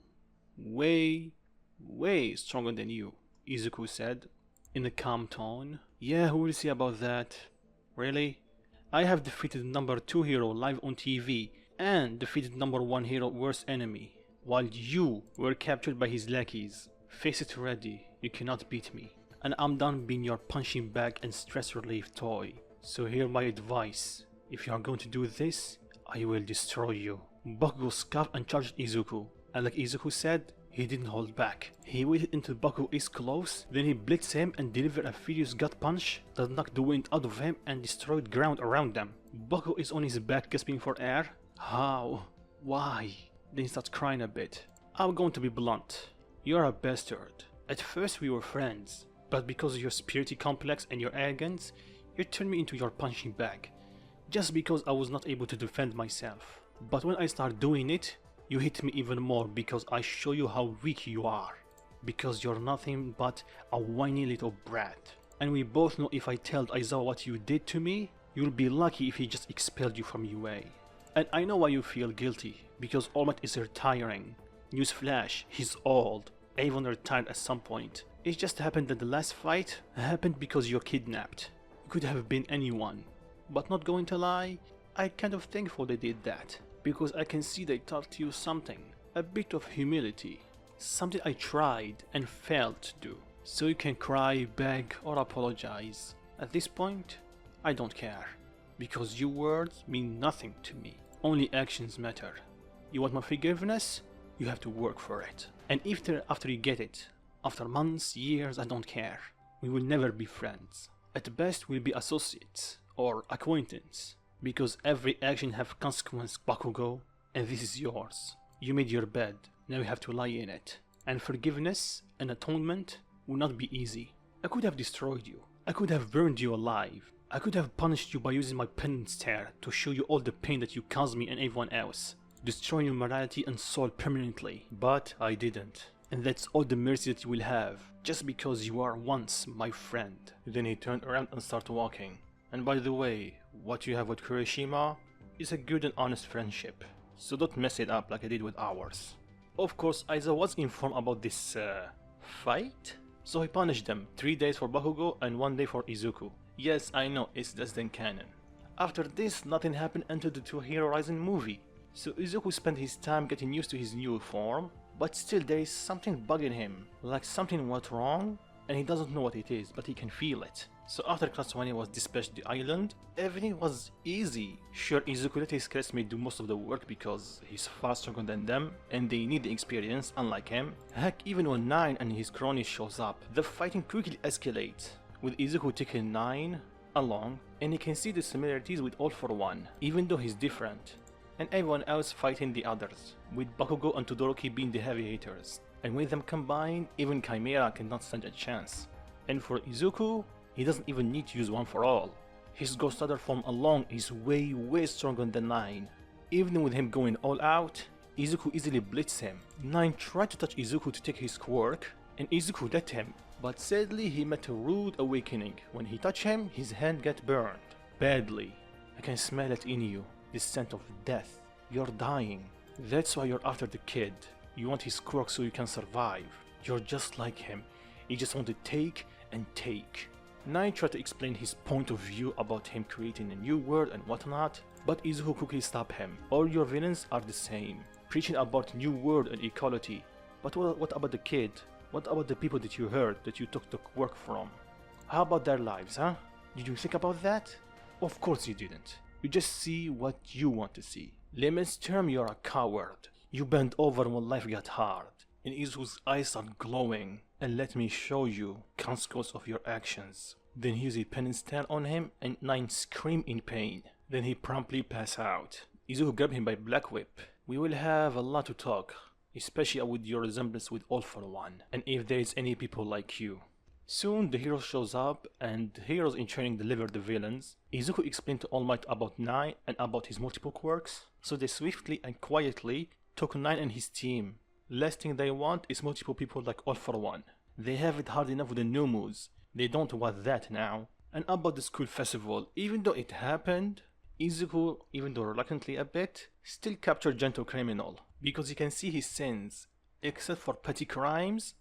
Way stronger than you, Izuku said, in a calm tone. Yeah, who will see about that? Really? I have defeated number 2 hero live on TV, and defeated number 1 hero worst enemy, while you were captured by his lackeys. Face it ready, you cannot beat me. and I'm done being your punching bag and stress relief toy. So hear my advice. If you are going to do this, I will destroy you. Bakugo scoffed and charged Izuku, and like Izuku said, he didn't hold back. He waited until Bakugo is close, then he blitzed him and delivered a furious gut punch that knocked the wind out of him and destroyed ground around them. Bakugo is on his back gasping for air. How? Why? Then he starts crying a bit. I'm going to be blunt. You're a bastard. At first we were friends, but because of your superiority complex and your arrogance, you turned me into your punching bag. Just because I was not able to defend myself. But when I start doing it, you hit me even more because I show you how weak you are. Because you're nothing but a whiny little brat. And we both know if I tell Aizawa what you did to me, you'll be lucky if he just expelled you from UA. And I know why you feel guilty, because All Might is retiring. Newsflash, he's old. Avon retired at some point. It just happened that the last fight happened because you're kidnapped. You could have been anyone. But not going to lie, I'm kind of thankful they did that. Because I can see they taught you something. A bit of humility. Something I tried and failed to do. So you can cry, beg, or apologize. At this point, I don't care. Because your words mean nothing to me. Only actions matter. You want my forgiveness? You have to work for it. And if after you get it, after months, years, I don't care. We will never be friends. At best, we'll be associates or acquaintance. Because every action has consequence, Bakugo, and this is yours. You made your bed, now you have to lie in it. And forgiveness and atonement will not be easy. I could have destroyed you. I could have burned you alive. I could have punished you by using my penance tear to show you all the pain that you caused me and everyone else. Destroying your morality and soul permanently. But I didn't. And that's all the mercy that you will have, just because you are once my friend. Then he turned around and started walking. And by the way, what you have with Kurishima is a good and honest friendship. So don't mess it up like I did with ours. Of course, Aizawa was informed about this fight. So he punished them 3 days for Bakugo and 1 day for Izuku. Yes, I know, it's less than canon. After this, nothing happened until the Two Hero Rising movie. So Izuku spent his time getting used to his new form, but still there is something bugging him, like something went wrong, and he doesn't know what it is, but he can feel it. So after Class 20 was dispatched to the island, everything was easy. Sure, Izuku let his classmate do most of the work because he's far stronger than them, and they need the experience, unlike him. Heck, even when 9 and his cronies shows up, the fighting quickly escalates, with Izuku taking 9 along, and he can see the similarities with All For One, even though he's different. And everyone else fighting the others, with Bakugo and Todoroki being the heavy hitters. And with them combined, even Chimera cannot stand a chance. And for Izuku, he doesn't even need to use One For All. His Ghost Rider form alone is way stronger than 9. Even with him going all out, Izuku easily blitzed him. 9 tried to touch Izuku to take his quirk, and Izuku let him. But sadly, he met a rude awakening. When he touched him, his hand got burned. Badly. I can smell it in you. This scent of death. You're dying. That's why you're after the kid. You want his quirk so you can survive. You're just like him. You just want to take and take. 9 tried to explain his point of view about him creating a new world and whatnot, but Izuku quickly stopped him. All your villains are the same, preaching about new world and equality. But what about the kid? What about the people that you hurt, that you took the quirk from? How about their lives, huh? Did you think about that? Of course you didn't. You just see what you want to see. Layman's term, you're a coward. You bent over when life got hard. And Izuku's eyes are glowing. And let me show you consequence of your actions. Then he used a penance tear on him and 9 scream in pain. Then he promptly passed out. Izuku grabbed him by Black Whip. We will have a lot to talk, especially with your resemblance with All For One, and if there is any people like you. Soon the hero shows up, and the heroes in training deliver the villains. Izuku explained to All Might about 9 and about his multiple quirks, so they swiftly and quietly took 9 and his team. Last thing they want is multiple people like All For One. They have it hard enough with the new moves. They don't want that now. And about the school festival, even though it happened, Izuku, even though reluctantly a bit, still captured Gentle Criminal, because he can see his sins, except for petty crimes,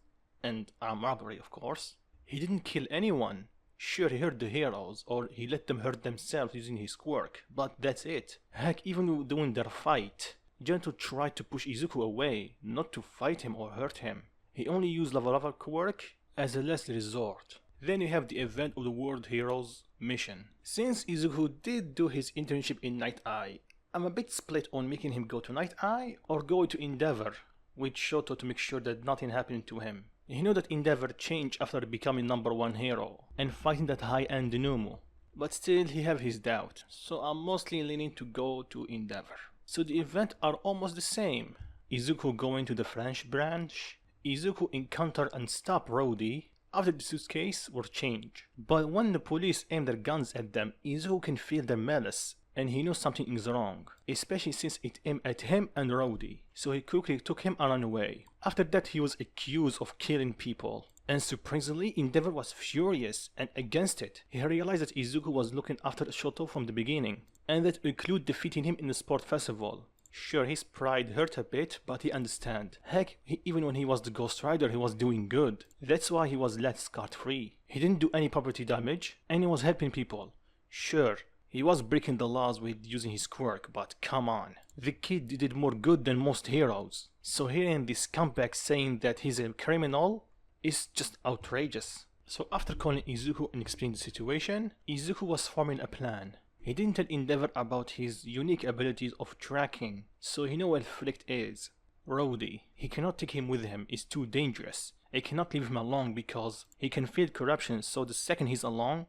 and armed robbery of course. He didn't kill anyone. Sure, he hurt the heroes, or he let them hurt themselves using his quirk, but that's it. Heck, even during their fight, Gentle tried to push Izuku away, not to fight him or hurt him. He only used Lava Lava quirk as a last resort. Then you have the event of the World Heroes mission. Since Izuku did do his internship in Night Eye, I'm a bit split on making him go to Night Eye or go to Endeavor with Shoto to make sure that nothing happened to him. He knew that Endeavor changed after becoming #1 hero and fighting that high-end Numu, but still he have his doubt, so I'm mostly leaning to go to Endeavor. So the events are almost the same. Izuku going to the French branch, Izuku encounter and stop Rody after the suitcase were changed. But when the police aim their guns at them, Izuku can feel their malice and he knows something is wrong, especially since it aimed at him and Rody, so he quickly took him and ran away. After that he was accused of killing people, and surprisingly Endeavor was furious and against it. He realized that Izuku was looking after Shoto from the beginning, and that included defeating him in the sport festival. Sure, his pride hurt a bit, but he understand. Heck, even when he was the Ghost Rider, he was doing good. That's why he was let scot-free. He didn't do any property damage, and he was helping people. Sure, he was breaking the laws with using his quirk, but come on. The kid did more good than most heroes. So hearing this comeback saying that he's a criminal is just outrageous. So after calling Izuku and explaining the situation, Izuku was forming a plan. He didn't tell Endeavor about his unique abilities of tracking, so he knew where Flict is. Rody, he cannot take him with him, it's too dangerous. He cannot leave him alone because he can feel corruption, so the second he's alone,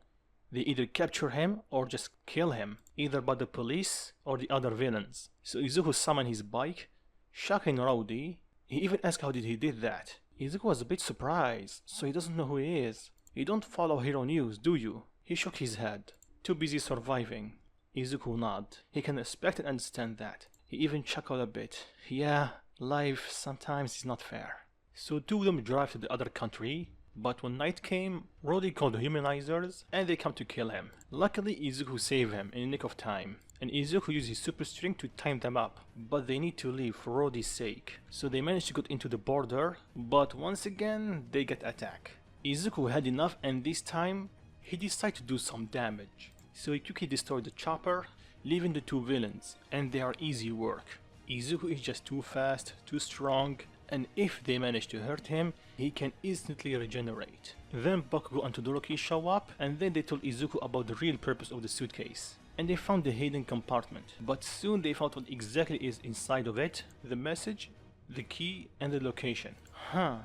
they either capture him or just kill him, either by the police or the other villains. So Izuku summoned his bike, shocking Rody. He even asked how he did that. Izuku was a bit surprised, so he doesn't know who he is. You don't follow hero news, do you? He shook his head. Too busy surviving. Izuku nodded. He can respect and understand that. He even chuckled a bit. Yeah, life sometimes is not fair. So two of them drive to the other country, but when night came, Rody called the humanizers and they come to kill him. Luckily Izuku saved him in the nick of time, and Izuku used his super strength to time them up, but they need to leave for Rody's sake. So they managed to get into the border, but once again they get attacked. Izuku had enough, and this time he decided to do some damage. So he quickly destroyed the chopper, leaving the two villains, and they are easy work. Izuku is just too fast, too strong, and if they manage to hurt him, he can instantly regenerate. Then Bakugo and Todoroki show up, and then they told Izuku about the real purpose of the suitcase. And they found the hidden compartment, but soon they found what exactly is inside of it, the message, the key, and the location.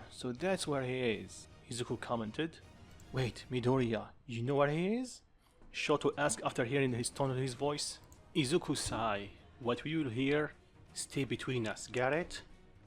So that's where he is, Izuku commented. Wait, Midoriya, you know where he is? Shoto asked after hearing his tone of his voice. Izuku sighed. What we will hear, stay between us, got it?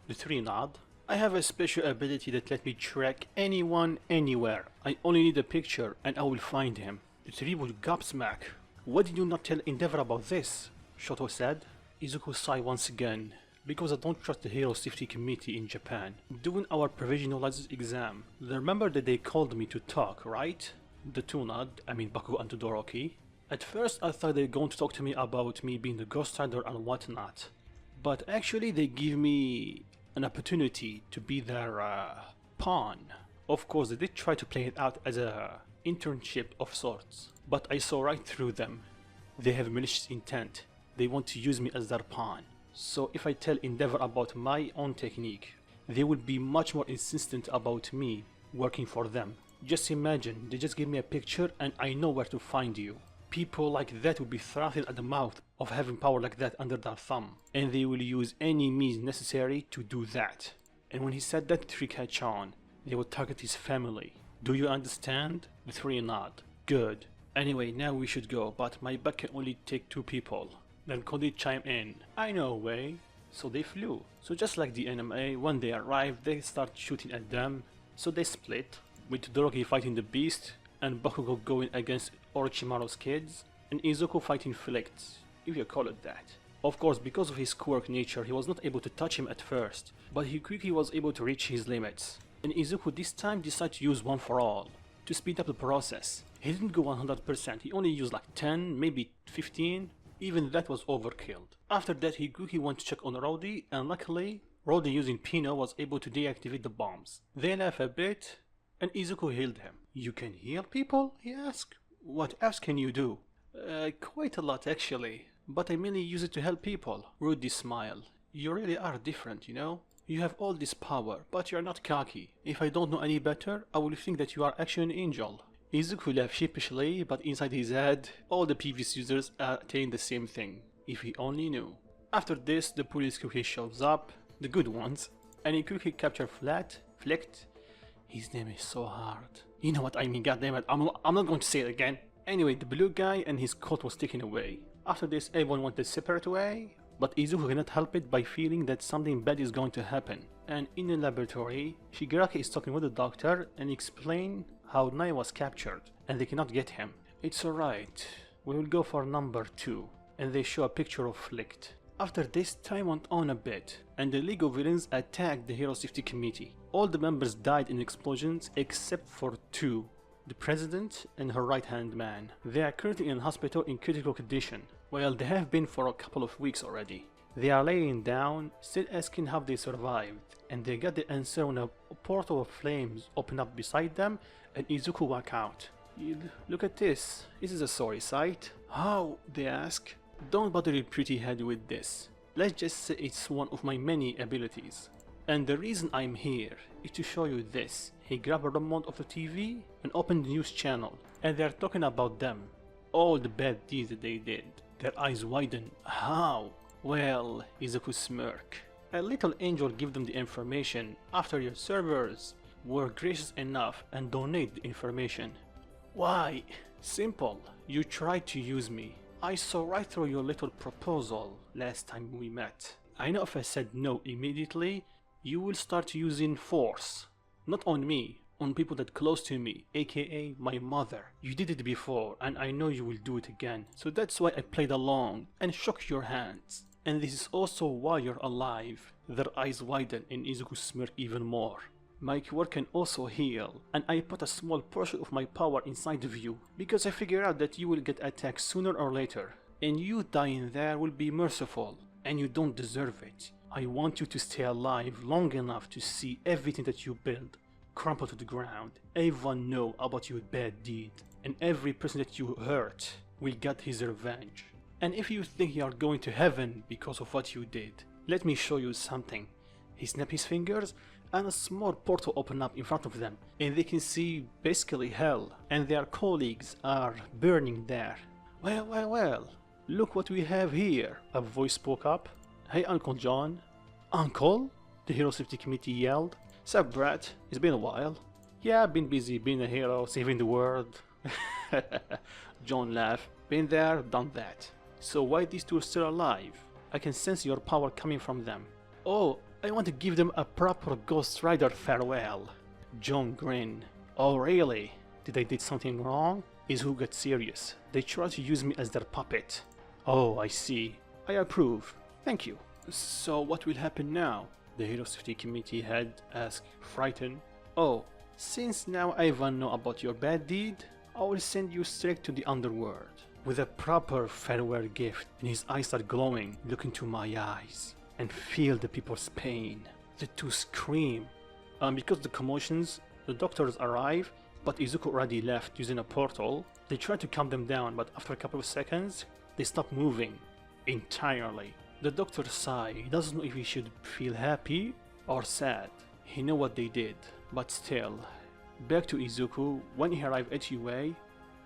The three nod. I have a special ability that lets me track anyone, anywhere. I only need a picture and I will find him. The three would gobsmack. Why did you not tell Endeavor about this? Shoto said. Izuku sighed once again. Because I don't trust the Hero Safety Committee in Japan. Doing our provisional license exam, remember that they called me to talk, right? The two nod, Bakugo and Todoroki. At first I thought they were going to talk to me about me being the Ghost Rider and whatnot. But actually they give me an opportunity to be their pawn. Of course they did try to play it out as a internship of sorts, but I saw right through them. They have malicious intent. They want to use me as their pawn. So if I tell Endeavor about my own technique, they will be much more insistent about me working for them. Just imagine, they just give me a picture and I know where to find you. People like that will be throttled at the mouth of having power like that under their thumb, and they will use any means necessary to do that. And when he said that to Rikachan, they would target his family. Do you understand? The three nod. Good. Anyway, now we should go, but my bag can only take 2 people. Then Cody chimed in. I know a way. So they flew. So just like the anime, when they arrive, they start shooting at them. So they split, with Todoroki fighting the beast, and Bakugo going against Orochimaru's kids, and Izuku fighting Flicts, if you call it that. Of course, because of his quirk nature, he was not able to touch him at first, but he quickly was able to reach his limits. And Izuku this time decided to use one for all, to speed up the process. He didn't go 100%, he only used like 10, maybe 15, even that was overkill. After that he quickly went to check on Rody, and luckily, Rody using Pino was able to deactivate the bombs. They laughed a bit, and Izuku healed him. You can heal people? He asked. What else can you do? Quite a lot actually, but I mainly use it to help people. Rudy smiled. You really are different, you know? You have all this power, but you're not cocky. If I don't know any better, I will think that you are actually an angel. Izuku laughed sheepishly, but inside his head, all the previous users are saying the same thing. If he only knew. After this, the police quickly shows up, the good ones, and he quickly captured Flicked. His name is so hard. You know what I mean, goddammit, I'm not going to say it again. Anyway, the blue guy and his coat was taken away. After this, everyone went a separate way, but Izuku cannot help it by feeling that something bad is going to happen. And in the laboratory, Shigaraki is talking with the doctor and explain how Nai was captured, and they cannot get him. It's alright, we will go for number 2, and they show a picture of Flicked. After this, time went on a bit, and the League of Villains attacked the Hero Safety Committee. All the members died in explosions except for 2, the President and her right-hand man. They are currently in hospital in critical condition. Well, they have been for a couple of weeks already. They are laying down, still asking how they survived, and they got the answer when a portal of flames opened up beside them and Izuku walked out. Look at this, this is a sorry sight. How? They ask. Don't bother your pretty head with this. Let's just say it's one of my many abilities. And the reason I'm here is to show you this. He grabbed a remote of the TV and opened the news channel, and they're talking about them. All the bad deeds that they did. Their eyes widen. How? Well, Izuku smirk. A little angel give them the information after your servers were gracious enough and donate the information. Why? Simple. You tried to use me. I saw right through your little proposal last time we met. I know if I said no immediately, you will start using force. Not on me, on people that close to me, aka my mother. You did it before, and I know you will do it again. So that's why I played along and shook your hands. And this is also why you're alive. Their eyes widen and Izuku smirk even more. My cure can also heal, and I put a small portion of my power inside of you, because I figure out that you will get attacked sooner or later, and you dying there will be merciful, and you don't deserve it. I want you to stay alive long enough to see everything that you build crumple to the ground. Everyone know about your bad deed, and every person that you hurt will get his revenge. And if you think you are going to heaven because of what you did, let me show you something. He snapped his fingers, and a small portal opened up in front of them, and they can see basically hell, and their colleagues are burning there. Well, look what we have here, a voice spoke up. Hey Uncle John. Uncle? The Hero Safety Committee yelled. Sup Brat, it's been a while. Yeah, I've been busy being a hero, saving the world. John laughed. Been there, done that. So why these two are still alive? I can sense your power coming from them. Oh, I want to give them a proper Ghost Rider farewell. John grinned. Oh really? Did I did something wrong? Izuku got serious. They tried to use me as their puppet. Oh, I see. I approve. Thank you. So what will happen now? The Hero Safety Committee head asked, frightened. Oh, since now everyone know about your bad deed, I will send you straight to the underworld with a proper farewell gift. And his eyes start glowing. Look into my eyes and feel the people's pain. The two scream. Because of the commotions, the doctors arrive, but Izuku already left using a portal. They try to calm them down, but after a couple of seconds, they stop moving entirely. The doctor sigh. He doesn't know if he should feel happy or sad. He knows what they did, but still. Back to Izuku. When he arrived at UA,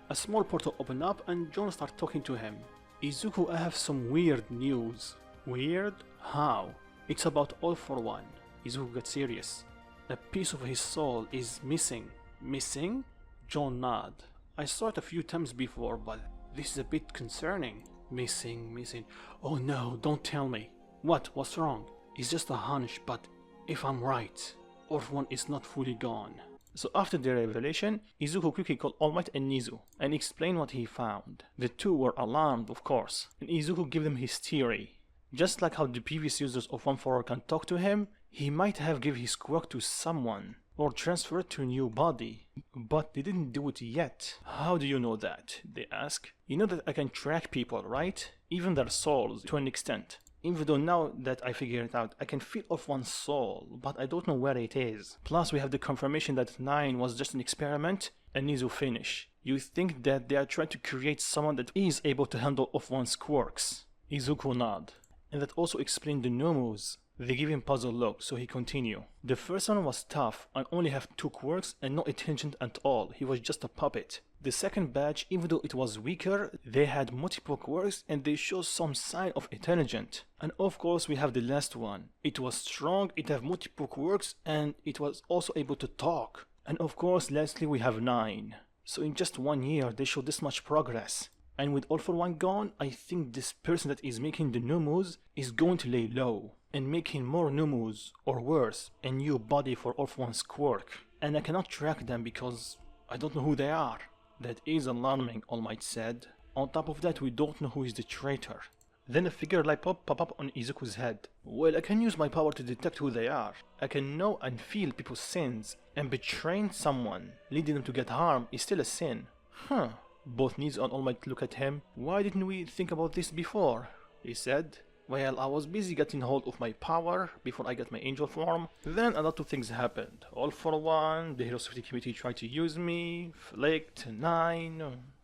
a small portal opened up and John started talking to him. Izuku, I have some weird news. Weird? How? It's about All for One. Izuku got serious. A piece of his soul is missing. Missing? John nodded. I saw it a few times before, but this is a bit concerning. Missing. Oh no, don't tell me. What's wrong? It's just a hunch, but if I'm right, All for One is not fully gone. So after the revelation, Izuku quickly called All Might and Nizu and explained what he found. The two were alarmed, of course, and Izuku gave them his theory. Just like how the previous users of 1-4 can talk to him, he might have given his quirk to someone, or transferred to a new body. But they didn't do it yet. How do you know that? They ask. You know that I can track people, right? Even their souls, to an extent. Even though now that I figured it out, I can feel off one's soul, but I don't know where it is. Plus we have the confirmation that 9 was just an experiment, and Nizu finish. You think that they are trying to create someone that is able to handle off one's quirks. Izuku nod. And that also explained the Nomus. They give him puzzle look, so he continue. The first one was tough and only have 2 quirks and no intelligence at all. He was just a puppet. The second batch, even though it was weaker, they had multiple quirks and they show some sign of intelligence. And of course we have the last one. It was strong, it have multiple quirks and it was also able to talk. And of course lastly we have 9. So in just 1 year they show this much progress. And with All for One gone, I think this person that is making the new moves is going to lay low and making more new moves, or worse, a new body for All for One's quirk. And I cannot track them because I don't know who they are. That is alarming, All Might said. On top of that, we don't know who is the traitor. Then a figure like pop up on Izuku's head. Well, I can use my power to detect who they are. I can know and feel people's sins, and betraying someone, leading them to get harm, is still a sin. Huh. Both Nizu and All Might look at him. Why didn't we think about this before? He said. Well, I was busy getting hold of my power before I got my angel form. Then a lot of things happened. All for One, the Hero Safety Committee tried to use me, Flicked, 9,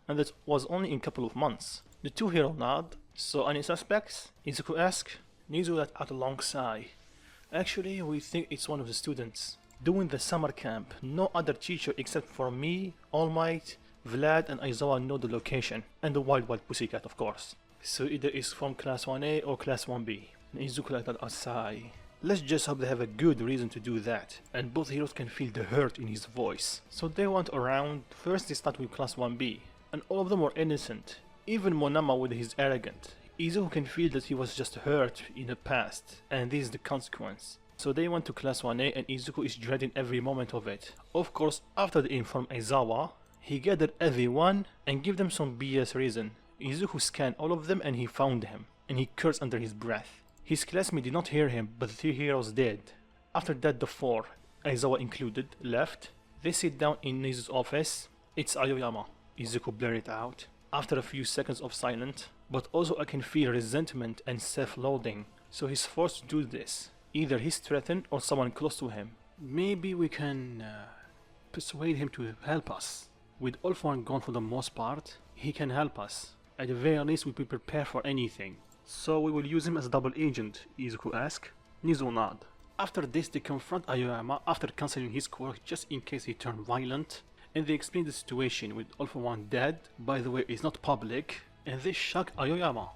and that was only in a couple of months. The two hero nod. So any suspects? Izuku asked. Nizu let out a long sigh. Actually, we think it's one of the students. Doing the summer camp, no other teacher except for me, All Might, Vlad and Aizawa know the location, and the Wild Pussycat of course. So either it's from Class 1A or Class 1B. Izuku let out a sigh. Let's just hope they have a good reason to do that, and both heroes can feel the hurt in his voice. So they went around. First they start with Class 1B, and all of them were innocent. Even Monama with his arrogant. Izuku can feel that he was just hurt in the past, and this is the consequence. So they went to Class 1A and Izuku is dreading every moment of it. Of course, after they informed Aizawa, he gathered everyone and gave them some BS reason. Izuku scanned all of them and he found him, and he cursed under his breath. His classmate did not hear him, but the 3 heroes did. After that, the 4, Aizawa included, left. They sit down in Nizu's office. It's Aoyama. Izuku blurted out. After a few seconds of silence, but also I can feel resentment and self-loathing, so he's forced to do this. Either he's threatened or someone close to him. Maybe we can persuade him to help us. With All for One gone for the most part, he can help us. At the very least, we will prepare for anything. So we will use him as a double agent, Izuku asked. Nizu nod. After this, they confront Aoyama after cancelling his quirk just in case he turned violent, and they explain the situation with All for One dead. By the way, it's not public, and they shock Aoyama.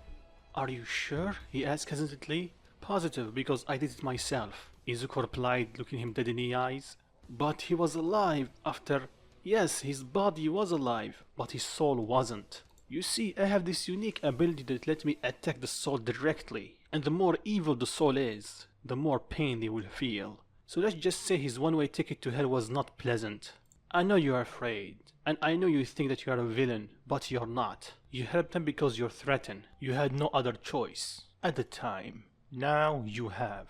Are you sure? He asked hesitantly. Positive, because I did it myself, Izuku replied, looking him dead in the eyes. But he was alive after... Yes, his body was alive, but his soul wasn't. You see, I have this unique ability that lets me attack the soul directly, and the more evil the soul is, the more pain they will feel. So let's just say his one-way ticket to hell was not pleasant. I know you are afraid, and I know you think that you are a villain, but you're not. You helped him because you're threatened. You had no other choice at the time. Now you have.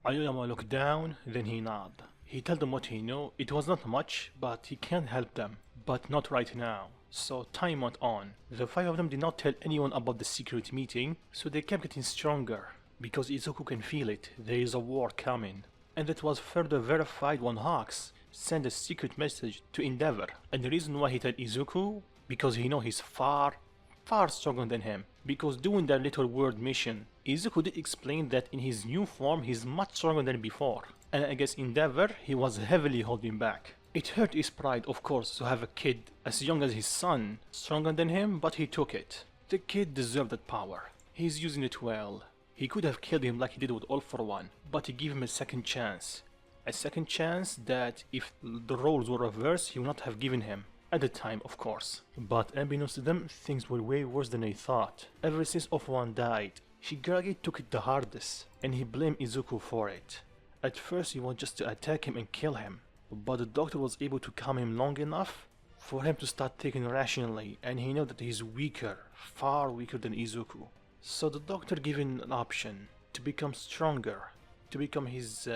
Aoyama looked down, then he nodded. He told them what he knew. It was not much, but he can help them. But not right now. So time went on. The 5 of them did not tell anyone about the secret meeting, so they kept getting stronger. Because Izuku can feel it, there is a war coming. And that was further verified when Hawks sent a secret message to Endeavor. And the reason why he told Izuku, because he knows he's far stronger than him. Because doing that little world mission, Izuku did explain that in his new form he's much stronger than before. And I guess Endeavor, he was heavily holding back. It hurt his pride, of course, to have a kid as young as his son, stronger than him, but he took it. The kid deserved that power. He's using it well. He could have killed him like he did with All for One, but he gave him a second chance. A second chance that, if the roles were reversed, he would not have given him. At the time, of course. But unbeknownst to them, things were way worse than they thought. Ever since All for One died, Shigaraki took it the hardest, and he blamed Izuku for it. At first he wanted just to attack him and kill him, but the doctor was able to calm him long enough for him to start thinking rationally, and he knew that he's weaker, far weaker than Izuku. So the doctor gave him an option to become stronger, to become his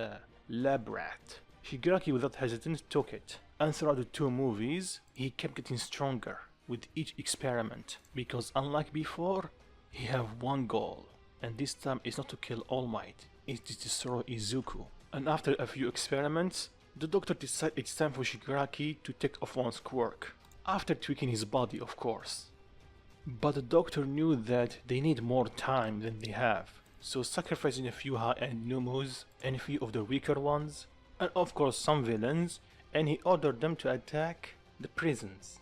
lab rat. Shigaraki without hesitance took it, and throughout the 2 movies, he kept getting stronger with each experiment, because unlike before, he have one goal, and this time it's not to kill All Might, it's to destroy Izuku. And after a few experiments, the doctor decided it's time for Shigaraki to take off one's quirk. After tweaking his body, of course. But the doctor knew that they need more time than they have. so sacrificing a few high-end Numus and a few of the weaker ones, and of course some villains, and he ordered them to attack the prisons.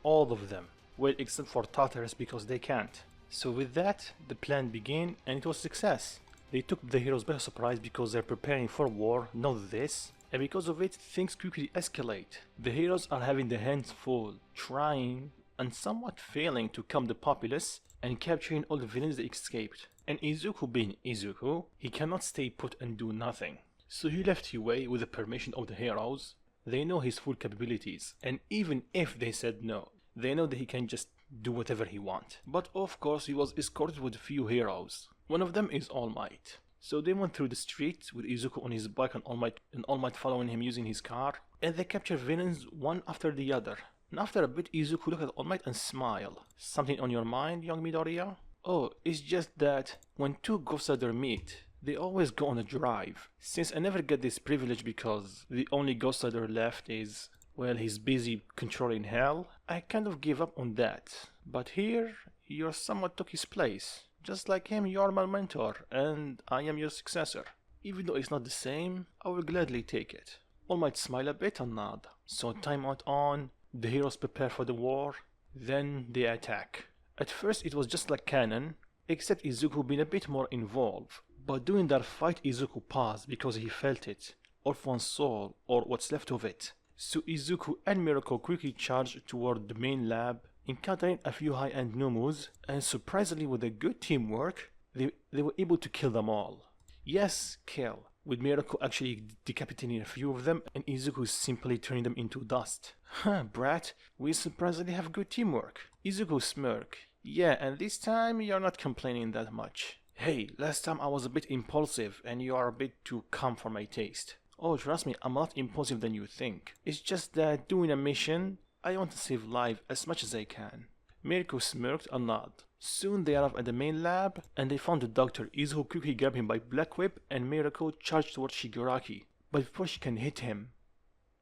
All of them. Well, except for Tartarus because they can't. So with that, the plan began and it was a success. They took the heroes by surprise because they're preparing for war, not this. And because of it, things quickly escalate. The heroes are having their hands full, trying and somewhat failing to calm the populace and capturing all the villains that escaped. And Izuku being Izuku, he cannot stay put and do nothing. So he left away with the permission of the heroes. They know his full capabilities, and even if they said no, they know that he can just do whatever he wants. But of course he was escorted with a few heroes. One of them is All Might. So they went through the streets with Izuku on his bike and All Might following him using his car, and they captured villains one after the other. And after a bit, Izuku looked at All Might and smiled. Something on your mind, young Midoriya? Oh, it's just that when two Ghost Riders meet, they always go on a drive. Since I never get this privilege because the only Ghost Rider left is, well, he's busy controlling hell, I kind of give up on that. But here, you somewhat took his place. Just like him, you are my mentor, and I am your successor. Even though it's not the same, I will gladly take it. All Might smile a bit and nod. So time went on, the heroes prepare for the war, then they attack. At first it was just like canon, except Izuku being a bit more involved. But during that fight, Izuku paused because he felt it, all for one's soul, or what's left of it. So Izuku and Miracle quickly charged toward the main lab, encountering a few high-end Numus, and surprisingly with a good teamwork, they were able to kill them all. Yes, kill, with Miracle actually decapitating a few of them, and Izuku simply turning them into dust. Huh, brat, we surprisingly have good teamwork. Izuku smirked. Yeah, and this time you're not complaining that much. Hey, last time I was a bit impulsive and you are a bit too calm for my taste. Oh, trust me, I'm not impulsive than you think. It's just that doing a mission, I want to save life as much as I can. Mirko smirked and nodded. Soon they arrived at the main lab and they found the doctor. Izuku quickly grabbed him by Black Whip and Mirko charged towards Shigaraki. But before she can hit him,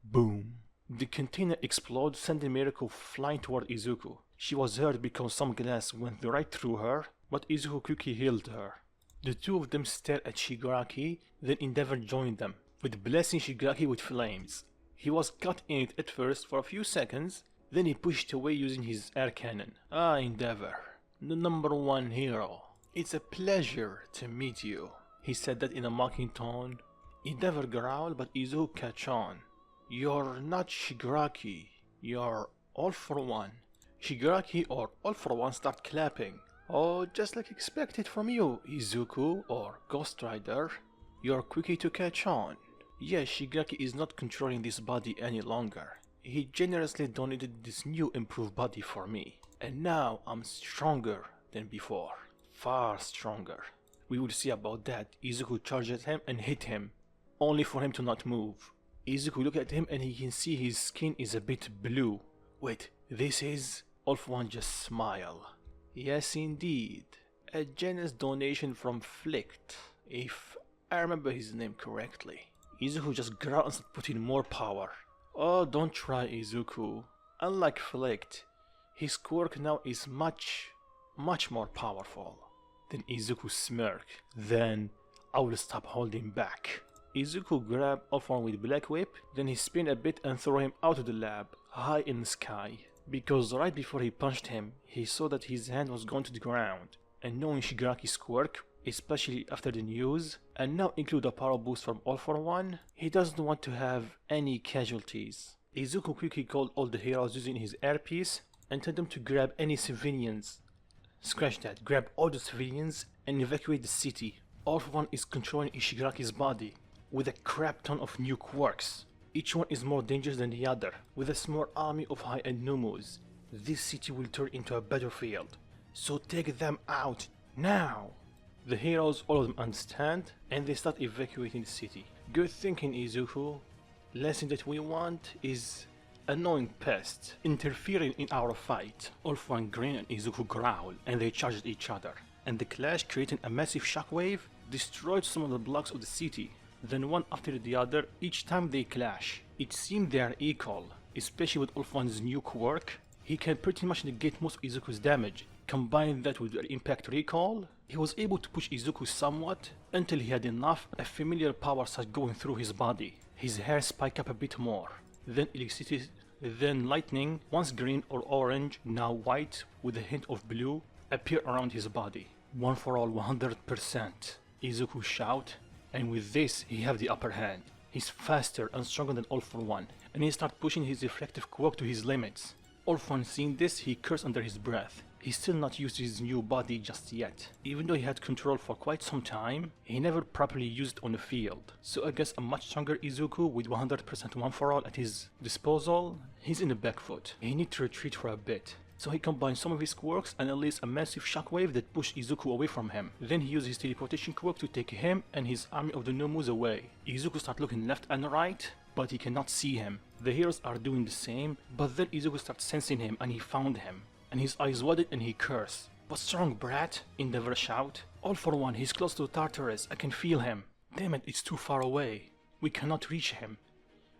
boom. The container exploded, sending Mirko flying toward Izuku. She was hurt because some glass went right through her, but Izuku quickly healed her. The two of them stared at Shigaraki, then Endeavor joined them, with blasting Shigaraki with flames. He was caught in it at first for a few seconds, then he pushed away using his air cannon. Ah, Endeavor, the #1 hero. It's a pleasure to meet you. He said that in a mocking tone. Endeavor growled, but Izuku catch on. You're not Shigaraki, you're All for One. Shigaraki or All for One start clapping. Oh, just like expected from you, Izuku or Ghost Rider. You're quickly to catch on. Yes, Shigaraki is not controlling this body any longer. He generously donated this new improved body for me. And now I'm stronger than before. Far stronger. We will see about that. Izuku charges him and hit him, only for him to not move. Izuku looked at him and he can see his skin is a bit blue. Wait, this is... All for One just smile. Yes indeed, a generous donation from Flict, if I remember his name correctly. Izuku just growled and started putting more power. Oh, don't try, Izuku. Unlike Flict, his quirk now is much more powerful. Then Izuku smirked. Then I will stop holding back. Izuku grabbed All for One with Black Whip, then he spun a bit and threw him out of the lab, high in the sky. Because right before he punched him, he saw that his hand was going to the ground, and knowing Shigaraki's quirk, especially after the news, and now include a power boost from All for One, he doesn't want to have any casualties. Izuku quickly called all the heroes using his airpiece and told them to grab any civilians. Scratch that, grab all the civilians and evacuate the city. All for One is controlling Ishigaraki's body with a crap ton of new quirks. Each one is more dangerous than the other. With a small army of high-end Numus, this city will turn into a battlefield. So take them out, now! The heroes, all of them understand, and they start evacuating the city. Good thinking, Izuku. Last thing that we want is annoying pests interfering in our fight. All for One grin and Izuku growl, and they charged each other. And the clash, creating a massive shockwave, destroyed some of the blocks of the city. Then one after the other, each time they clash. It seems they are equal, especially with All for One's new quirk. He can pretty much negate most of Izuku's damage. Combine that with their impact recall, He was able to push Izuku somewhat until he had enough. A familiar power started going through his body. His hair spiked up a bit more. Then electricity, then lightning, once green or orange, now white with a hint of blue, appeared around his body. One for all, 100%. Izuku shout, and with this he have the upper hand. He's faster and stronger than All for One, and he started pushing his reflective quirk to his limits. All for One seeing this, he cursed under his breath. He's still not used to his new body just yet. Even though he had control for quite some time, he never properly used it on the field. So I guess a much stronger Izuku with 100% one for all at his disposal, he's in the back foot. He needs to retreat for a bit. So he combined some of his quirks and unleashed a massive shockwave that pushed Izuku away from him. Then he used his teleportation quirk to take him and his army of the Nomus away. Izuku started looking left and right, but he cannot see him. The heroes are doing the same, but then Izuku started sensing him and he found him. And his eyes widened and he cursed. "But strong, brat!" Endeavor shout. "All for One, he's close to Tartarus, I can feel him." "Damn it, it's too far away. We cannot reach him."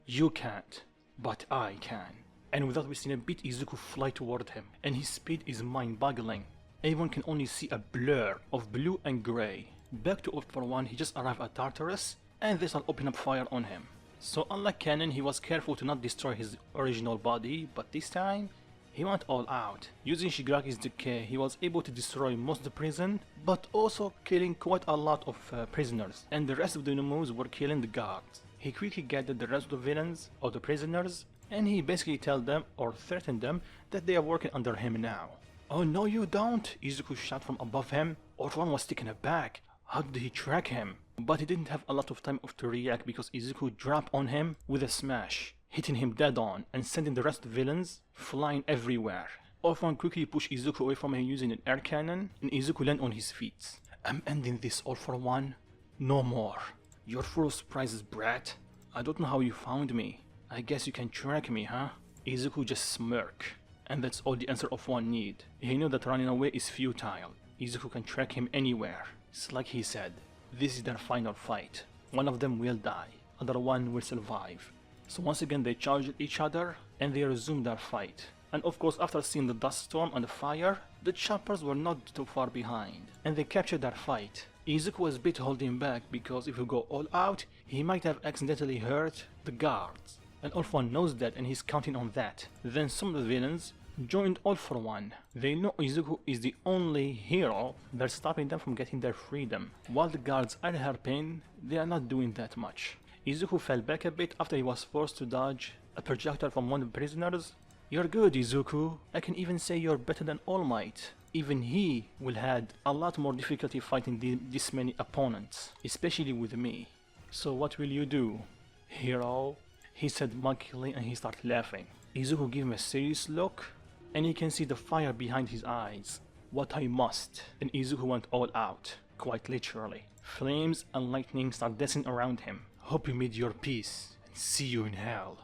"You can't, but I can." And without wasting a beat, Izuku fly toward him, and his speed is mind-boggling. Everyone can only see a blur of blue and grey. Back to All for One, he just arrived at Tartarus, and they start opening up fire on him. So unlike Canon, he was careful to not destroy his original body, but this time, he went all out. Using Shigaraki's decay, he was able to destroy most of the prison, but also killing quite a lot of prisoners, and the rest of the Nomus were killing the guards. He quickly gathered the rest of the villains, or the prisoners, and he basically told them, or threatened them, that they are working under him now. "Oh no you don't!" Izuku shot from above him. Orphan was taken aback. How did he track him? But he didn't have a lot of time to react because Izuku dropped on him with a smash, hitting him dead on and sending the rest of the villains flying everywhere. Orphan quickly pushed Izuku away from him using an air cannon, and Izuku landed on his feet. "I'm ending this, All for One. No more. You're full of surprises, brat. I don't know how you found me. I guess you can track me, huh?" Izuku just smirked, and that's all the answer of One need. He knew that running away is futile. Izuku can track him anywhere. It's like he said, this is their final fight. One of them will die, other one will survive. So once again they charged each other, and they resumed their fight. And of course after seeing the dust storm and the fire, the choppers were not too far behind, and they captured their fight. Izuku was a bit holding back because if he go all out, he might have accidentally hurt the guards. And All for One knows that and he's counting on that. Then some of the villains joined All for One. They know Izuku is the only hero that's stopping them from getting their freedom. While the guards are helping, they are not doing that much. Izuku fell back a bit after he was forced to dodge a projectile from one of the prisoners. "You're good, Izuku. I can even say you're better than All Might." Even he will had a lot more difficulty fighting this many opponents, especially with me. "So what will you do, hero?" he said mockingly, and he started laughing. Izuku gave him a serious look, and he can see the fire behind his eyes. "What I must." And Izuku went all out, quite literally. Flames and lightning start dancing around him. "Hope you made your peace, and see you in hell."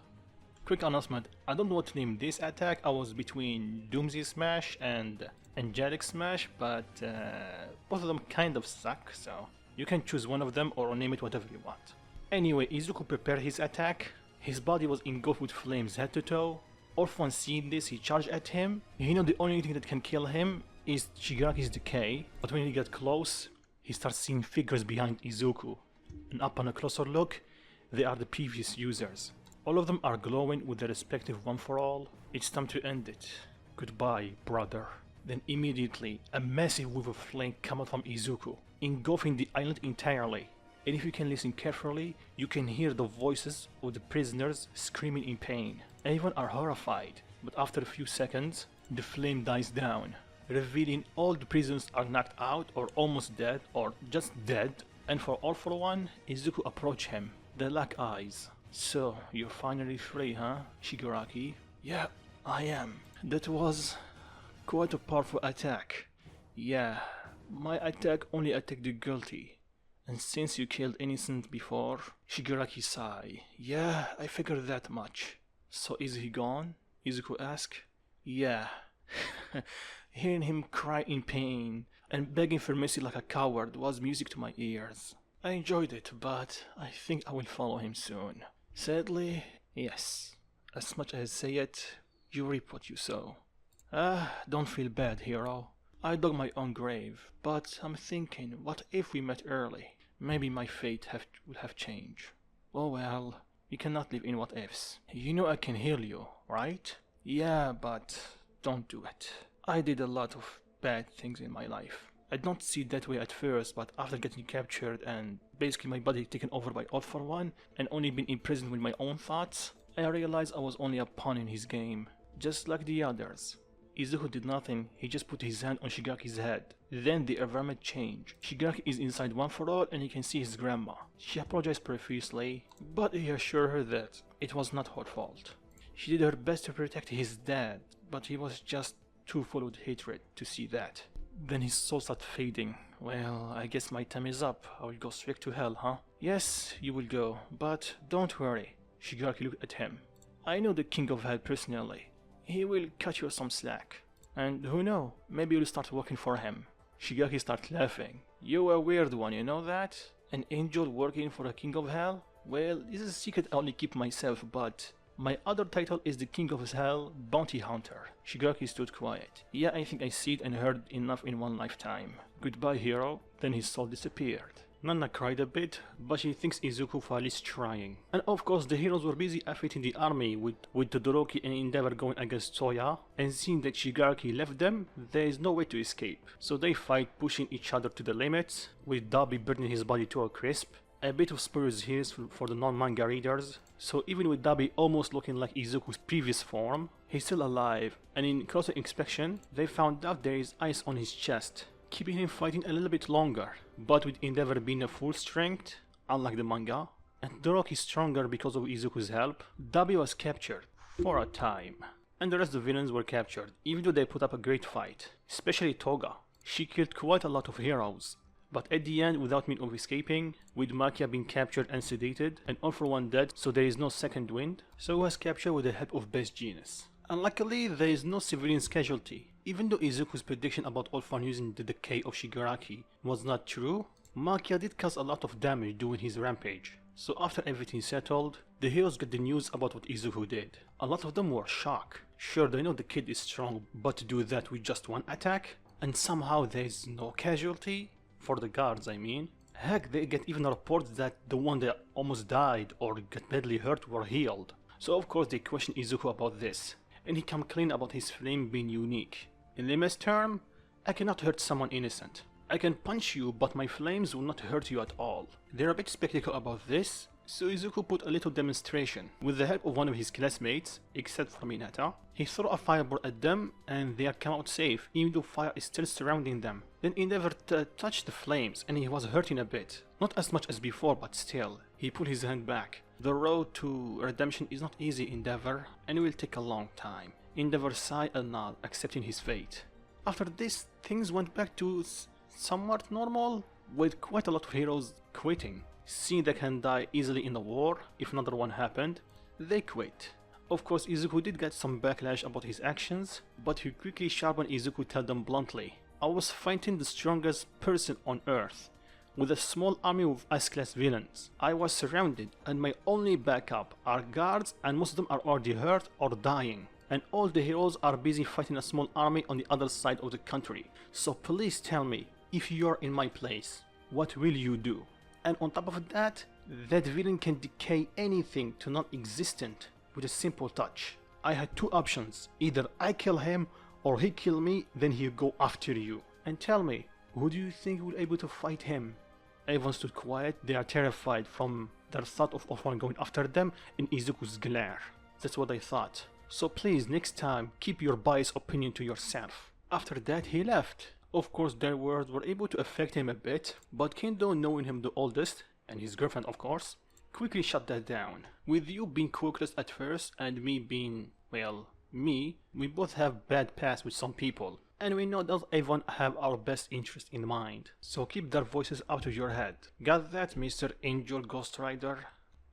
Quick announcement, I don't know what to name this attack. I was between Doomsday Smash and Angelic Smash, but both of them kind of suck, so you can choose one of them or name it whatever you want. Anyway, Izuku prepared his attack. His body was engulfed with flames head to toe. Orphan seeing this, he charged at him. He knew the only thing that can kill him is Shigaraki's decay, but when he got close, he starts seeing figures behind Izuku. And upon a closer look, they are the previous users. All of them are glowing with their respective one for all. It's time to end it. Goodbye, brother. Then immediately, a massive wave of flame came out from Izuku, engulfing the island entirely. And if you can listen carefully, you can hear the voices of the prisoners screaming in pain. Everyone are horrified, but after a few seconds, the flame dies down, revealing all the prisoners are knocked out or almost dead or just dead. And for All for One, Izuku approached him. They lock eyes. "So, you're finally free, huh, Shigaraki?" "Yeah, I am. That was quite a powerful attack." "Yeah, my attack only attacked the guilty. And since you killed innocent before," Shigaraki sighed. "Yeah, I figured that much." "So is he gone?" Izuku asked. "Yeah." Hearing him cry in pain and begging for mercy like a coward was music to my ears. I enjoyed it, but I think I will follow him soon. Sadly, yes. As much as say it, you reap what you sow. Don't feel bad, hero. I dug my own grave, but I'm thinking, what if we met early? Maybe my fate would have changed. Oh well, you cannot live in what ifs. You know I can heal you, right? Yeah, but don't do it. I did a lot of bad things in my life. I don't see it that way at first, but after getting captured and basically my body taken over by All for One and only being imprisoned with my own thoughts, I realized I was only a pawn in his game, just like the others. Izuku did nothing, he just put his hand on Shigaraki's head. Then the environment changed. Shigaraki is inside One for All and he can see his grandma. She apologized profusely, but he assured her that it was not her fault. She did her best to protect his dad, but he was just too full with hatred to see that. Then his soul started fading. Well, I guess my time is up. I will go straight to hell, huh? Yes, you will go, but don't worry. Shigaraki looked at him. I know the King of Hell personally. He will cut you some slack. And who knows, maybe you'll start working for him. Shigaraki started laughing. You're a weird one, you know that? An angel working for a King of Hell? Well, this is a secret I only keep myself, but my other title is the King of Hell Bounty Hunter. Shigaraki stood quiet. Yeah, I think I see it and heard enough in one lifetime. Goodbye, hero. Then his soul disappeared. Nana cried a bit, but she thinks Izuku for at least trying. And of course, the heroes were busy affecting the army with Todoroki and Endeavor going against Toya, and seeing that Shigaraki left them, there is no way to escape. So they fight, pushing each other to the limits, with Dabi burning his body to a crisp. A bit of spoilers here for the non-manga readers, so even with Dabi almost looking like Izuku's previous form, he's still alive, and in closer inspection, they found out there is ice on his chest, keeping him fighting a little bit longer. But with Endeavor being at full strength, unlike the manga, and Todoroki stronger because of Izuku's help, Dabi was captured, for a time. And the rest of the villains were captured, even though they put up a great fight, especially Toga. She killed quite a lot of heroes. But at the end, without means of escaping, with Makia being captured and sedated, and All for One dead, so there is no second wind, so was captured with the help of Best Genius. And luckily, there is no civilians casualty. Even though Izuku's prediction about All for One using the decay of Shigaraki was not true, Makia did cause a lot of damage during his rampage. So after everything settled, the heroes got the news about what Izuku did. A lot of them were shocked. Sure, they know the kid is strong, but to do that with just one attack, and somehow there is no casualty? For the guards, I mean. Heck, they get even reports that the one that almost died or got badly hurt were healed. So of course they question Izuku about this, and he come clean about his flame being unique. In layman's term, I cannot hurt someone innocent. I can punch you, but my flames will not hurt you at all. They're a bit skeptical about this, so Izuku put a little demonstration. With the help of one of his classmates, except for Minata, he threw a fireball at them and they come out safe, even though fire is still surrounding them. Then Endeavor touched the flames and he was hurting a bit. Not as much as before, but still. He pulled his hand back. The road to redemption is not easy, Endeavor, and it will take a long time. Endeavor sighed and nodded, accepting his fate. After this, things went back to somewhat normal, with quite a lot of heroes quitting. Seeing they can die easily in the war, if another one happened, they quit. Of course, Izuku did get some backlash about his actions, but he quickly sharpened Izuku to tell them bluntly, I was fighting the strongest person on earth, with a small army of S-class villains. I was surrounded, and my only backup are guards, and most of them are already hurt or dying. And all the heroes are busy fighting a small army on the other side of the country. So please tell me, if you're in my place, what will you do? And on top of that, that villain can decay anything to non-existent with a simple touch. I had two options, either I kill him or he kill me, then he'll go after you. And tell me, who do you think will be able to fight him? Everyone stood quiet, they are terrified from their thought of one going after them in Izuku's glare. That's what I thought. So please, next time, keep your biased opinion to yourself. After that, he left. Of course, their words were able to affect him a bit, but Kendo, knowing him the oldest, and his girlfriend of course, quickly shut that down. With you being quirkless at first, and me being, well, me, we both have bad past with some people, and we know that everyone have our best interest in mind, so keep their voices out of your head. Got that, Mr. Angel Ghost Rider?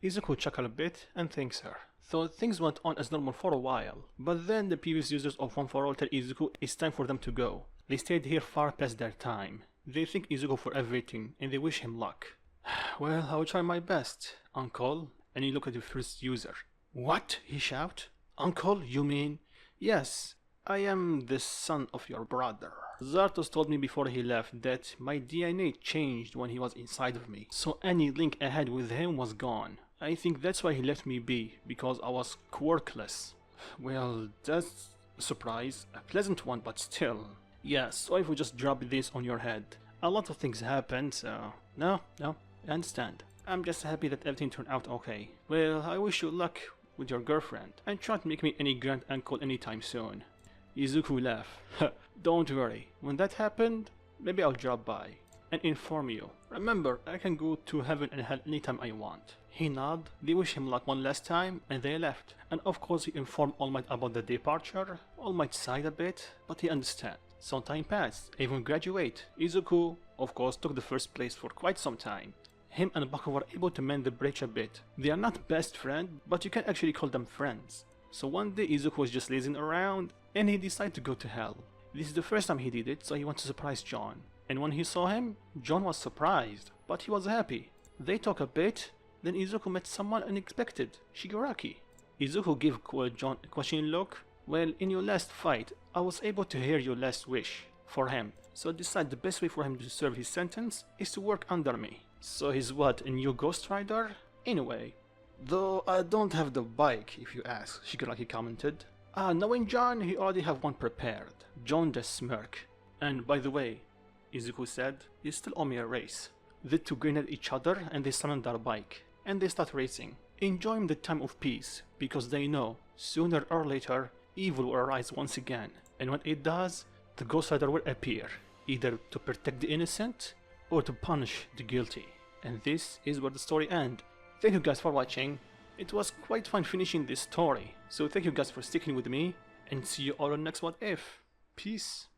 Izuku chuckled a bit and thanks her. So things went on as normal for a while, but then the previous users of One for All tell Izuku it's time for them to go. They stayed here far past their time. They thank Izuku for everything, and they wish him luck. Well, I will try my best, Uncle. And he looked at the first user. What? He shouted. Uncle, you mean? Yes, I am the son of your brother. Zartos told me before he left that my DNA changed when he was inside of me, so any link I had with him was gone. I think that's why he left me be, because I was quirkless. Well, that's a surprise, a pleasant one, but still. Yeah, so if we just drop this on your head. A lot of things happened, so... No, I understand. I'm just happy that everything turned out okay. Well, I wish you luck with your girlfriend, and try to make me any grand uncle anytime soon. Izuku laughed. Don't worry, when that happened, maybe I'll drop by and inform you. Remember, I can go to heaven and hell anytime I want. He nodded, they wish him luck one last time, and they left. And of course he informed All Might about the departure. All Might sighed a bit, but he understood. Some time passed, even graduate. Izuku, of course, took the first place for quite some time. Him and Baku were able to mend the breach a bit. They are not best friends, but you can actually call them friends. So one day Izuku was just lazing around, and he decided to go to hell. This is the first time he did it, so he wanted to surprise John. And when he saw him, John was surprised, but he was happy. They talked a bit, then Izuku met someone unexpected, Shigaraki. Izuku gave John a questioning look. Well, in your last fight, I was able to hear your last wish for him, so I decided the best way for him to serve his sentence is to work under me. So he's what, a new Ghost Rider? Anyway, though I don't have the bike, if you ask, Shigaraki commented. Knowing John, he already have one prepared. John just smirked. And by the way, Izuku said, you still owe me a race. The two grinned at each other and they summoned their bike. And they start racing, enjoying the time of peace, because they know, sooner or later, evil will arise once again. And when it does, the Ghost Rider will appear, either to protect the innocent, or to punish the guilty. And this is where the story ends. Thank you guys for watching. It was quite fun finishing this story, so thank you guys for sticking with me, and see you all on next What If. Peace.